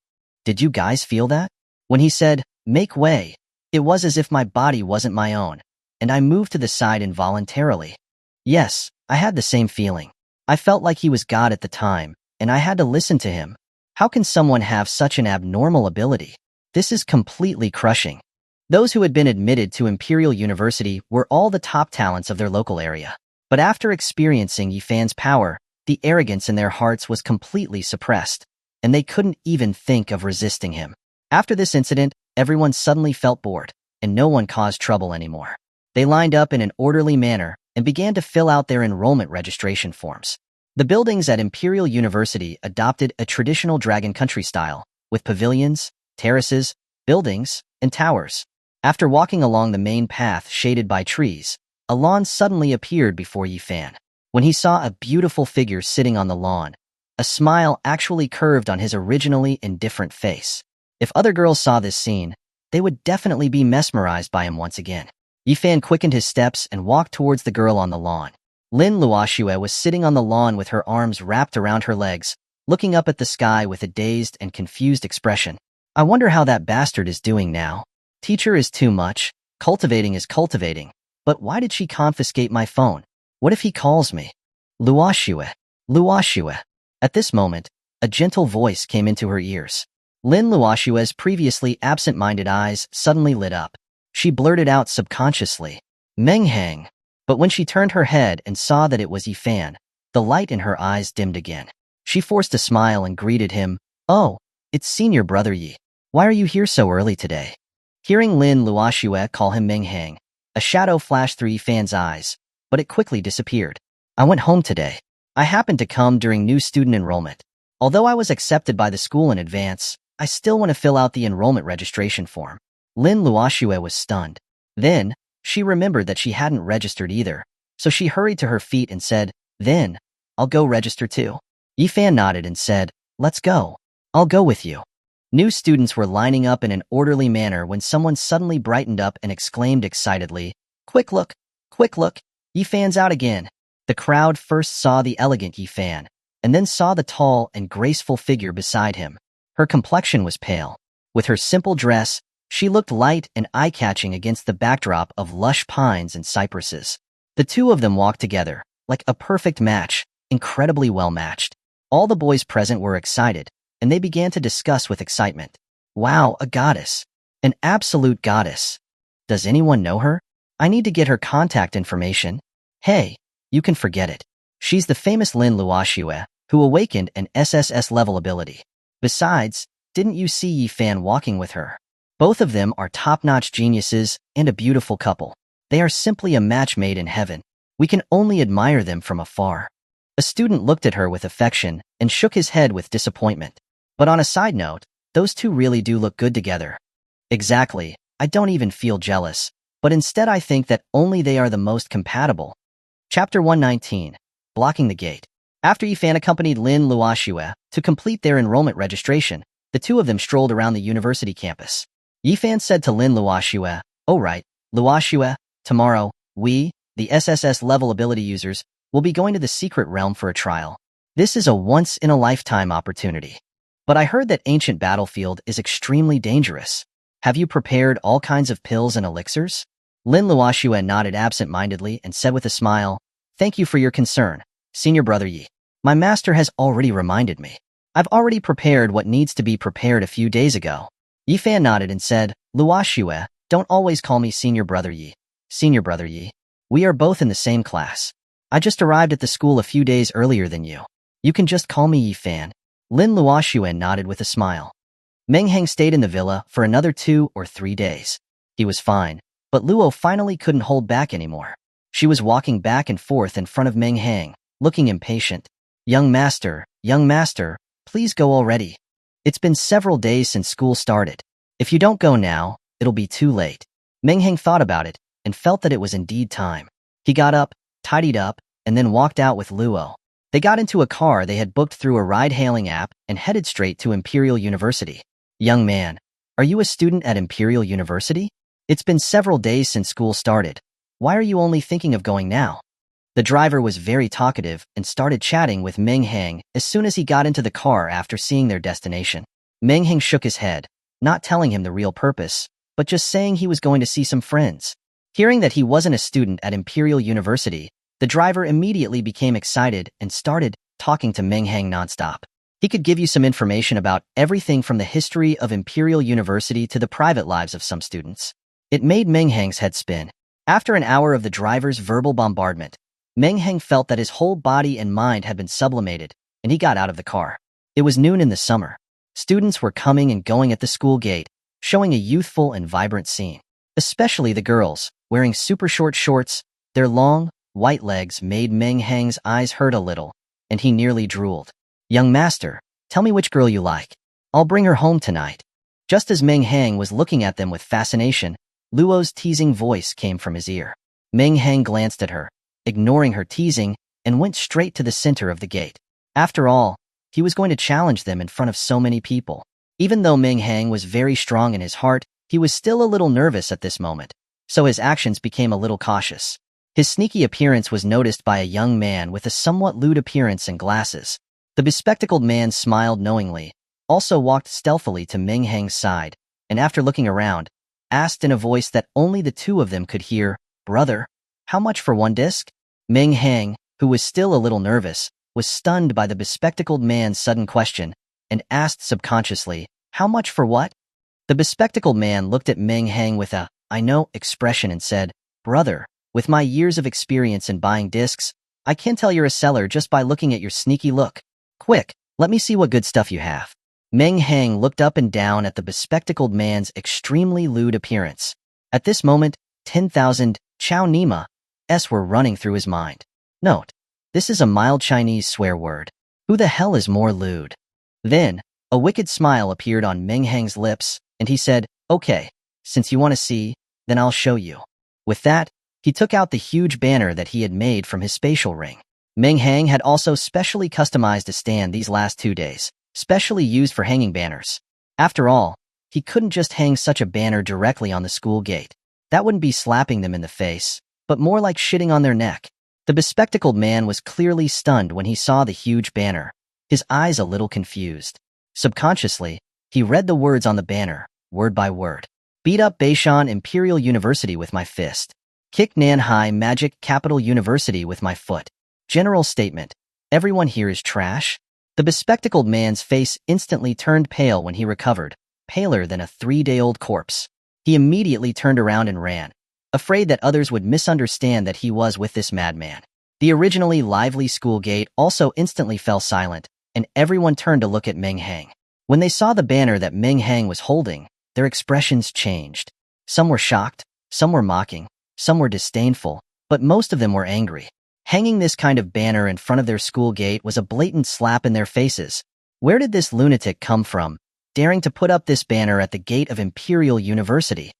Did you guys feel that? When he said, Make way, it was as if my body wasn't my own, and I moved to the side involuntarily. Yes, I had the same feeling. I felt like he was God at the time, and I had to listen to him. How can someone have such an abnormal ability? This is completely crushing. Those who had been admitted to Imperial University were all the top talents of their local area. But after experiencing Yi fan's power, the arrogance in their hearts was completely suppressed, and they couldn't even think of resisting him. After this incident, everyone suddenly felt bored, and no one caused trouble anymore. They lined up in an orderly manner and began to fill out their enrollment registration forms. The buildings at Imperial University adopted a traditional Dragon Country style, with pavilions, terraces, buildings, and towers. After walking along the main path shaded by trees, a lawn suddenly appeared before Yi fan. When he saw a beautiful figure sitting on the lawn, a smile actually curved on his originally indifferent face. If other girls saw this scene, they would definitely be mesmerized by him once again. Yi fan quickened his steps and walked towards the girl on the lawn. Lin Luoxue was sitting on the lawn with her arms wrapped around her legs, looking up at the sky with a dazed and confused expression. I wonder how that bastard is doing now. Teacher is too much, cultivating is cultivating, but why did she confiscate my phone? What if he calls me? Luoxue. Luoxue. At this moment, a gentle voice came into her ears. Lin Luoxue's previously absent-minded eyes suddenly lit up. She blurted out subconsciously, Meng Hang. But when she turned her head and saw that it was Yifan, the light in her eyes dimmed again. She forced a smile and greeted him, "Oh, it's senior brother Yi. Why are you here so early today?" Hearing Lin Luoxue call him Meng Hang, a shadow flashed through Yifan's eyes, but it quickly disappeared. "I went home today. I happened to come during new student enrollment. Although I was accepted by the school in advance, I still want to fill out the enrollment registration form." Lin Luoxue was stunned. Then, she remembered that she hadn't registered either, so she hurried to her feet and said, "Then, I'll go register too." Yifan nodded and said, "Let's go. I'll go with you." New students were lining up in an orderly manner when someone suddenly brightened up and exclaimed excitedly, "Quick look! Quick look! Yifan's out again!" The crowd first saw the elegant Yifan, and then saw the tall and graceful figure beside him. Her complexion was pale. With her simple dress, she looked light and eye-catching against the backdrop of lush pines and cypresses. The two of them walked together, like a perfect match, incredibly well-matched. All the boys present were excited, and they began to discuss with excitement. "Wow, a goddess. An absolute goddess. Does anyone know her? I need to get her contact information." "Hey, you can forget it. She's the famous Lin Luoxue, who awakened an SSS-level ability. Besides, didn't you see Yifan walking with her? Both of them are top-notch geniuses and a beautiful couple. They are simply a match made in heaven. We can only admire them from afar." A student looked at her with affection and shook his head with disappointment. "But on a side note, those two really do look good together." "Exactly. I don't even feel jealous, but instead I think that only they are the most compatible." Chapter 119. Blocking the Gate. After Yifan accompanied Lin Luoxue to complete their enrollment registration, the two of them strolled around the university campus. Yifan said to Lin Luoxue, "Oh right, Luoxue, tomorrow, we, the SSS-level ability users, will be going to the secret realm for a trial. This is a once-in-a-lifetime opportunity. But I heard that ancient battlefield is extremely dangerous. Have you prepared all kinds of pills and elixirs?" Lin Luoxue nodded absent-mindedly and said with a smile, "Thank you for your concern, senior brother Yi. My master has already reminded me. I've already prepared what needs to be prepared a few days ago." Yifan nodded and said, "Luoxue, don't always call me senior brother Yi. Senior brother Yi. We are both in the same class. I just arrived at the school a few days earlier than you. You can just call me Yifan." Lin Luoxue nodded with a smile. Meng Hang stayed in the villa for another 2 or 3 days. He was fine, but Luo finally couldn't hold back anymore. She was walking back and forth in front of Meng Hang, looking impatient. Young master, please go already. It's been several days since school started. If you don't go now, it'll be too late." Meng Hang thought about it and felt that it was indeed time. He got up, tidied up, and then walked out with Luo. They got into a car they had booked through a ride-hailing app and headed straight to Imperial University. "Young man, are you a student at Imperial University? It's been several days since school started. Why are you only thinking of going now?" The driver was very talkative and started chatting with Meng Hang as soon as he got into the car after seeing their destination. Meng Hang shook his head, not telling him the real purpose, but just saying he was going to see some friends. Hearing that he wasn't a student at Imperial University, the driver immediately became excited and started talking to Meng Hang nonstop. He could give you some information about everything from the history of Imperial University to the private lives of some students. It made Meng Hang's head spin. After an hour of the driver's verbal bombardment, Meng Hang felt that his whole body and mind had been sublimated, and he got out of the car. It was noon in the summer. Students were coming and going at the school gate, showing a youthful and vibrant scene. Especially the girls, wearing super short shorts. Their long, white legs made Meng Hang's eyes hurt a little, and he nearly drooled. "Young master, tell me which girl you like. I'll bring her home tonight." Just as Meng Hang was looking at them with fascination, Luo's teasing voice came from his ear. Meng Hang glanced at her, ignoring her teasing, and went straight to the center of the gate. After all, he was going to challenge them in front of so many people. Even though Meng Hang was very strong in his heart, he was still a little nervous at this moment, so his actions became a little cautious. His sneaky appearance was noticed by a young man with a somewhat lewd appearance and glasses. The bespectacled man smiled knowingly, also walked stealthily to Meng Hang's side, and after looking around, asked in a voice that only the two of them could hear, "Brother, how much for one disc?" Meng Hang, who was still a little nervous, was stunned by the bespectacled man's sudden question and asked subconsciously, How much for what? The bespectacled man looked at Meng Hang with a, I know, expression and said, Brother, with my years of experience in buying discs, I can tell you're a seller just by looking at your sneaky look. Quick, let me see what good stuff you have. Meng Hang looked up and down at the bespectacled man's extremely lewd appearance. At this moment, 10,000 Chow Nima s were running through his mind. Note, this is a mild Chinese swear word. Who the hell is more lewd? Then, a wicked smile appeared on Meng Hang's lips, and he said, Okay, since you want to see, then I'll show you. With that, he took out the huge banner that he had made from his spatial ring. Meng Hang had also specially customized a stand these last 2 days, specially used for hanging banners. After all, he couldn't just hang such a banner directly on the school gate. That wouldn't be slapping them in the face, but more like shitting on their neck. The bespectacled man was clearly stunned when he saw the huge banner, his eyes a little confused. Subconsciously, he read the words on the banner, word by word. Beat up Beishan Imperial University with my fist. Kick Nanhai Magic Capital University with my foot. General statement. Everyone here is trash? The bespectacled man's face instantly turned pale when he recovered, paler than a 3-day-old corpse. He immediately turned around and ran, afraid that others would misunderstand that he was with this madman. The originally lively school gate also instantly fell silent, and everyone turned to look at Meng Hang. When they saw the banner that Meng Hang was holding, their expressions changed. Some were shocked, some were mocking, some were disdainful, but most of them were angry. Hanging this kind of banner in front of their school gate was a blatant slap in their faces. Where did this lunatic come from, daring to put up this banner at the gate of Imperial University?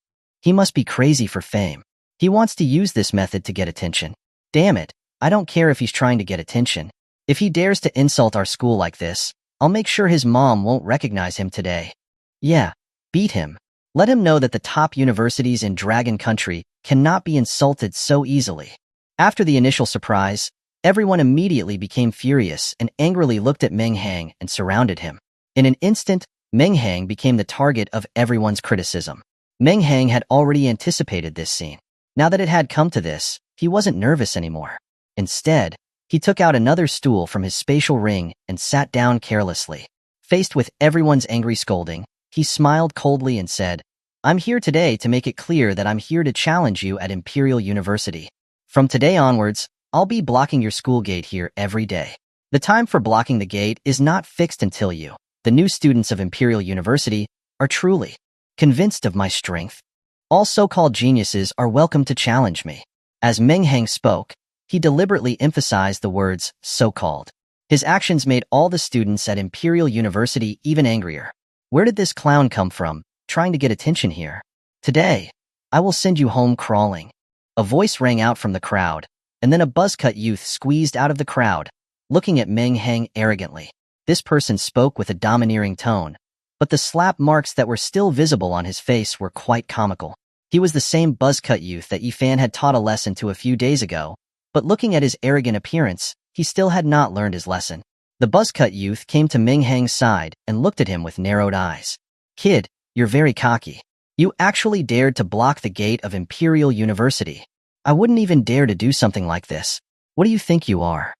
He must be crazy for fame. He wants to use this method to get attention. Damn it, I don't care if he's trying to get attention. If he dares to insult our school like this, I'll make sure his mom won't recognize him today. Yeah, beat him. Let him know that the top universities in Dragon Country cannot be insulted so easily. After the initial surprise, everyone immediately became furious and angrily looked at Meng Hang and surrounded him. In an instant, Meng Hang became the target of everyone's criticism. Meng Hang had already anticipated this scene. Now that it had come to this, he wasn't nervous anymore. Instead, he took out another stool from his spatial ring and sat down carelessly. Faced with everyone's angry scolding, he smiled coldly and said, I'm here today to make it clear that I'm here to challenge you at Imperial University. From today onwards, I'll be blocking your school gate here every day. The time for blocking the gate is not fixed until you, the new students of Imperial University, are truly convinced of my strength. All so-called geniuses are welcome to challenge me. As Meng Hang spoke, he deliberately emphasized the words, so-called. His actions made all the students at Imperial University even angrier. Where did this clown come from, trying to get attention here? Today, I will send you home crawling. A voice rang out from the crowd, and then a buzzcut youth squeezed out of the crowd, looking at Meng Hang arrogantly. This person spoke with a domineering tone, but the slap marks that were still visible on his face were quite comical. He was the same buzzcut youth that Yifan had taught a lesson to a few days ago, but looking at his arrogant appearance, he still had not learned his lesson. The buzzcut youth came to Meng Hang's side and looked at him with narrowed eyes. Kid, you're very cocky. You actually dared to block the gate of Imperial University. I wouldn't even dare to do something like this. What do you think you are?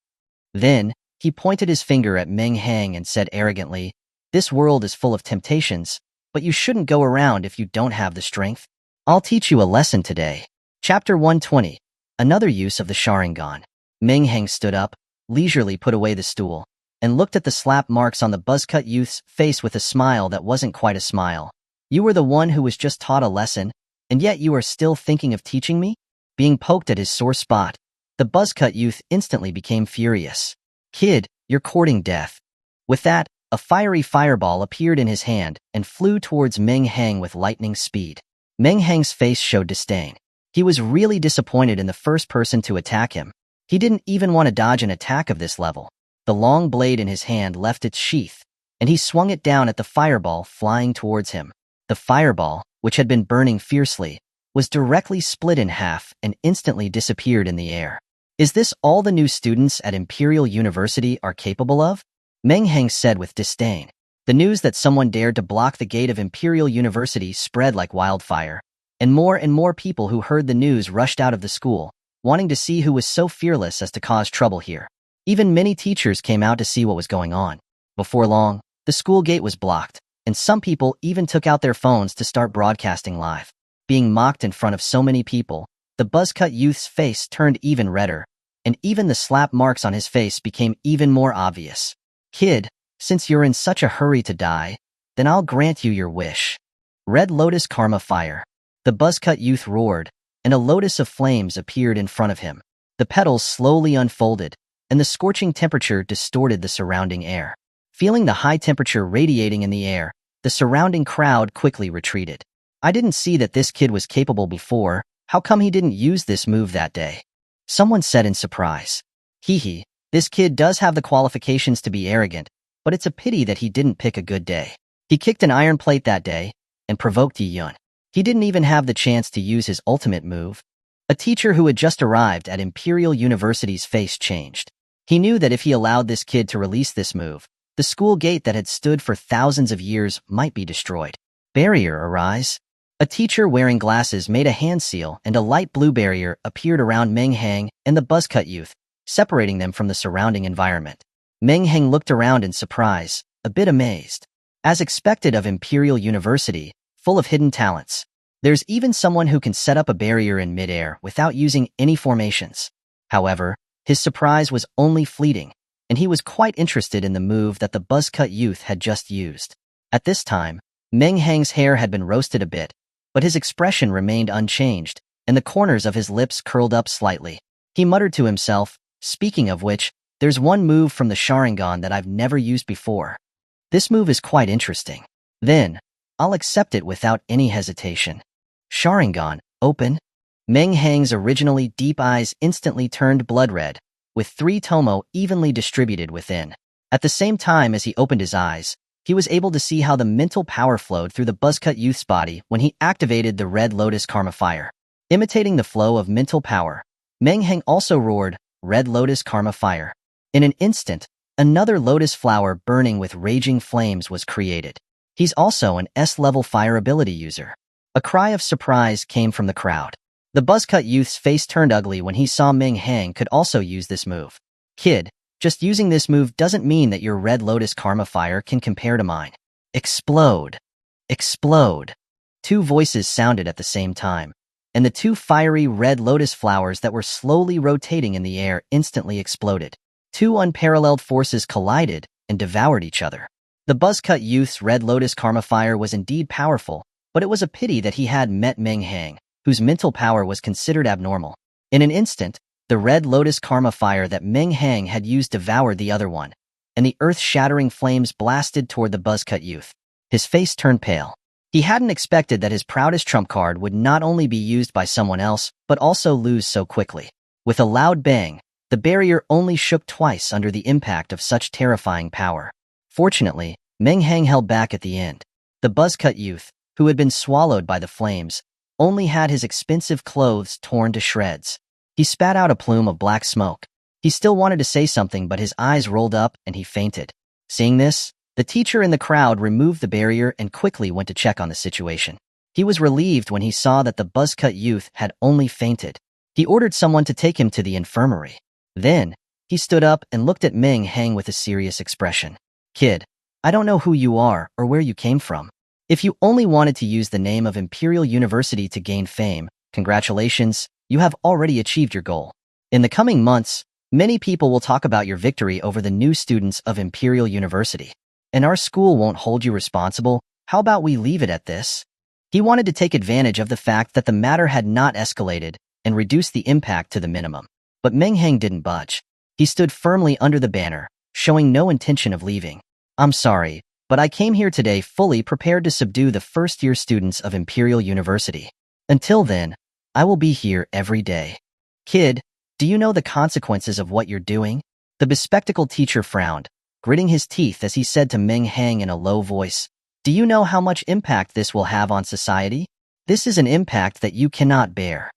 Then, he pointed his finger at Meng Hang and said arrogantly, This world is full of temptations, but you shouldn't go around if you don't have the strength. I'll teach you a lesson today. Chapter 120. Another use of the Sharingan. Meng Hang stood up, leisurely put away the stool, and looked at the slap marks on the buzzcut youth's face with a smile that wasn't quite a smile. You were the one who was just taught a lesson, and yet you are still thinking of teaching me? Being poked at his sore spot, the buzzcut youth instantly became furious. Kid, you're courting death. With that, a fiery fireball appeared in his hand and flew towards Meng Hang with lightning speed. Meng Hang's face showed disdain. He was really disappointed in the first person to attack him. He didn't even want to dodge an attack of this level. The long blade in his hand left its sheath, and he swung it down at the fireball flying towards him. The fireball, which had been burning fiercely, was directly split in half and instantly disappeared in the air. Is this all the new students at Imperial University are capable of? Meng Hang said with disdain. The news that someone dared to block the gate of Imperial University spread like wildfire, and more people who heard the news rushed out of the school, wanting to see who was so fearless as to cause trouble here. Even many teachers came out to see what was going on. Before long, the school gate was blocked, and some people even took out their phones to start broadcasting live. Being mocked in front of so many people, the buzzcut youth's face turned even redder, and even the slap marks on his face became even more obvious. Kid, since you're in such a hurry to die, then I'll grant you your wish. Red Lotus Karma Fire. The buzzcut youth roared, and a lotus of flames appeared in front of him. The petals slowly unfolded, and the scorching temperature distorted the surrounding air. Feeling the high temperature radiating in the air, the surrounding crowd quickly retreated. I didn't see that this kid was capable before. How come he didn't use this move that day? Someone said in surprise. Hee, this kid does have the qualifications to be arrogant, but it's a pity that he didn't pick a good day. He kicked an iron plate that day and provoked Yi Yun. He didn't even have the chance to use his ultimate move. A teacher who had just arrived at Imperial University's face changed. He knew that if he allowed this kid to release this move, the school gate that had stood for thousands of years might be destroyed. Barrier arise. A teacher wearing glasses made a hand seal, and a light blue barrier appeared around Meng Hang and the buzzcut youth, separating them from the surrounding environment. Meng Hang looked around in surprise, a bit amazed. As expected of Imperial University, full of hidden talents, there's even someone who can set up a barrier in midair without using any formations. However, his surprise was only fleeting, and he was quite interested in the move that the buzzcut youth had just used. At this time, Meng Hang's hair had been roasted a bit, but his expression remained unchanged, and the corners of his lips curled up slightly. He muttered to himself, speaking of which, there's one move from the Sharingan that I've never used before. This move is quite interesting. Then, I'll accept it without any hesitation. Sharingan, open. Meng Hang's originally deep eyes instantly turned blood red, with 3 Tomoe evenly distributed within. At the same time as he opened his eyes, he was able to see how the mental power flowed through the buzzcut youth's body when he activated the Red Lotus Karma Fire. Imitating the flow of mental power, Meng Hang also roared, Red Lotus Karma Fire. In an instant, another lotus flower burning with raging flames was created. He's also an S-level fire ability user. A cry of surprise came from the crowd. The buzzcut youth's face turned ugly when he saw Meng Hang could also use this move. Kid, just using this move doesn't mean that your Red Lotus Karma Fire can compare to mine. Explode. Explode. 2 voices sounded at the same time, and the 2 fiery red lotus flowers that were slowly rotating in the air instantly exploded. 2 unparalleled forces collided and devoured each other. The buzzcut youth's Red Lotus Karma Fire was indeed powerful, but it was a pity that he had met Meng Hang, whose mental power was considered abnormal. In an instant, the Red Lotus Karma Fire that Meng Hang had used devoured the other one, and the earth-shattering flames blasted toward the buzzcut youth. His face turned pale. He hadn't expected that his proudest trump card would not only be used by someone else, but also lose so quickly. With a loud bang, the barrier only shook twice under the impact of such terrifying power. Fortunately, Meng Hang held back at the end. The buzzcut youth, who had been swallowed by the flames, only had his expensive clothes torn to shreds. He spat out a plume of black smoke. He still wanted to say something, but his eyes rolled up and he fainted. Seeing this, the teacher in the crowd removed the barrier and quickly went to check on the situation. He was relieved when he saw that the buzzcut youth had only fainted. He ordered someone to take him to the infirmary. Then, he stood up and looked at Meng Hang with a serious expression. Kid, I don't know who you are or where you came from. If you only wanted to use the name of Imperial University to gain fame, congratulations, you have already achieved your goal. In the coming months, many people will talk about your victory over the new students of Imperial University. And our school won't hold you responsible. How about we leave it at this? He wanted to take advantage of the fact that the matter had not escalated and reduce the impact to the minimum. But Meng Hang didn't budge. He stood firmly under the banner, showing no intention of leaving. I'm sorry, but I came here today fully prepared to subdue the first-year students of Imperial University. Until then, I will be here every day. Kid, do you know the consequences of what you're doing? The bespectacled teacher frowned, gritting his teeth as he said to Meng Hang in a low voice, Do you know how much impact this will have on society? This is an impact that you cannot bear.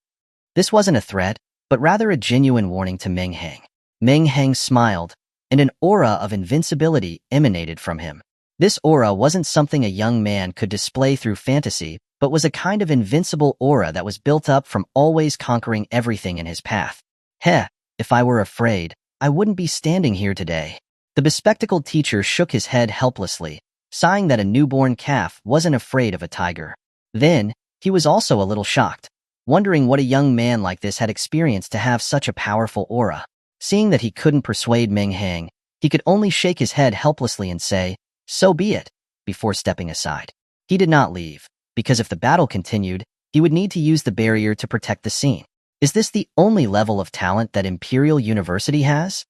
This wasn't a threat, but rather a genuine warning to Meng Hang. Meng Hang smiled, and an aura of invincibility emanated from him. This aura wasn't something a young man could display through fantasy, but was a kind of invincible aura that was built up from always conquering everything in his path. Heh, if I were afraid, I wouldn't be standing here today. The bespectacled teacher shook his head helplessly, sighing that a newborn calf wasn't afraid of a tiger. Then, he was also a little shocked, wondering what a young man like this had experienced to have such a powerful aura. Seeing that he couldn't persuade Meng Hang, he could only shake his head helplessly and say, "So be it," before stepping aside. He did not leave, because if the battle continued, he would need to use the barrier to protect the scene. Is this the only level of talent that Imperial University has?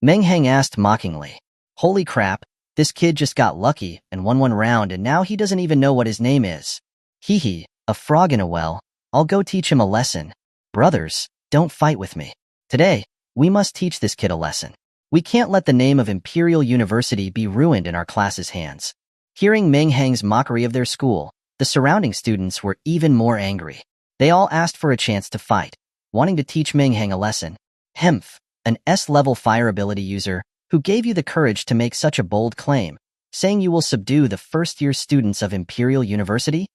Meng Hang asked mockingly. Holy crap, this kid just got lucky and won one round and now he doesn't even know what his name is. Hee hee, a frog in a well. I'll go teach him a lesson. Brothers, don't fight with me. Today, we must teach this kid a lesson. We can't let the name of Imperial University be ruined in our class's hands. Hearing Meng Hang's mockery of their school, the surrounding students were even more angry. They all asked for a chance to fight, wanting to teach Meng Hang a lesson. Hemph, an S-level fire ability user, who gave you the courage to make such a bold claim, saying you will subdue the first-year students of Imperial University?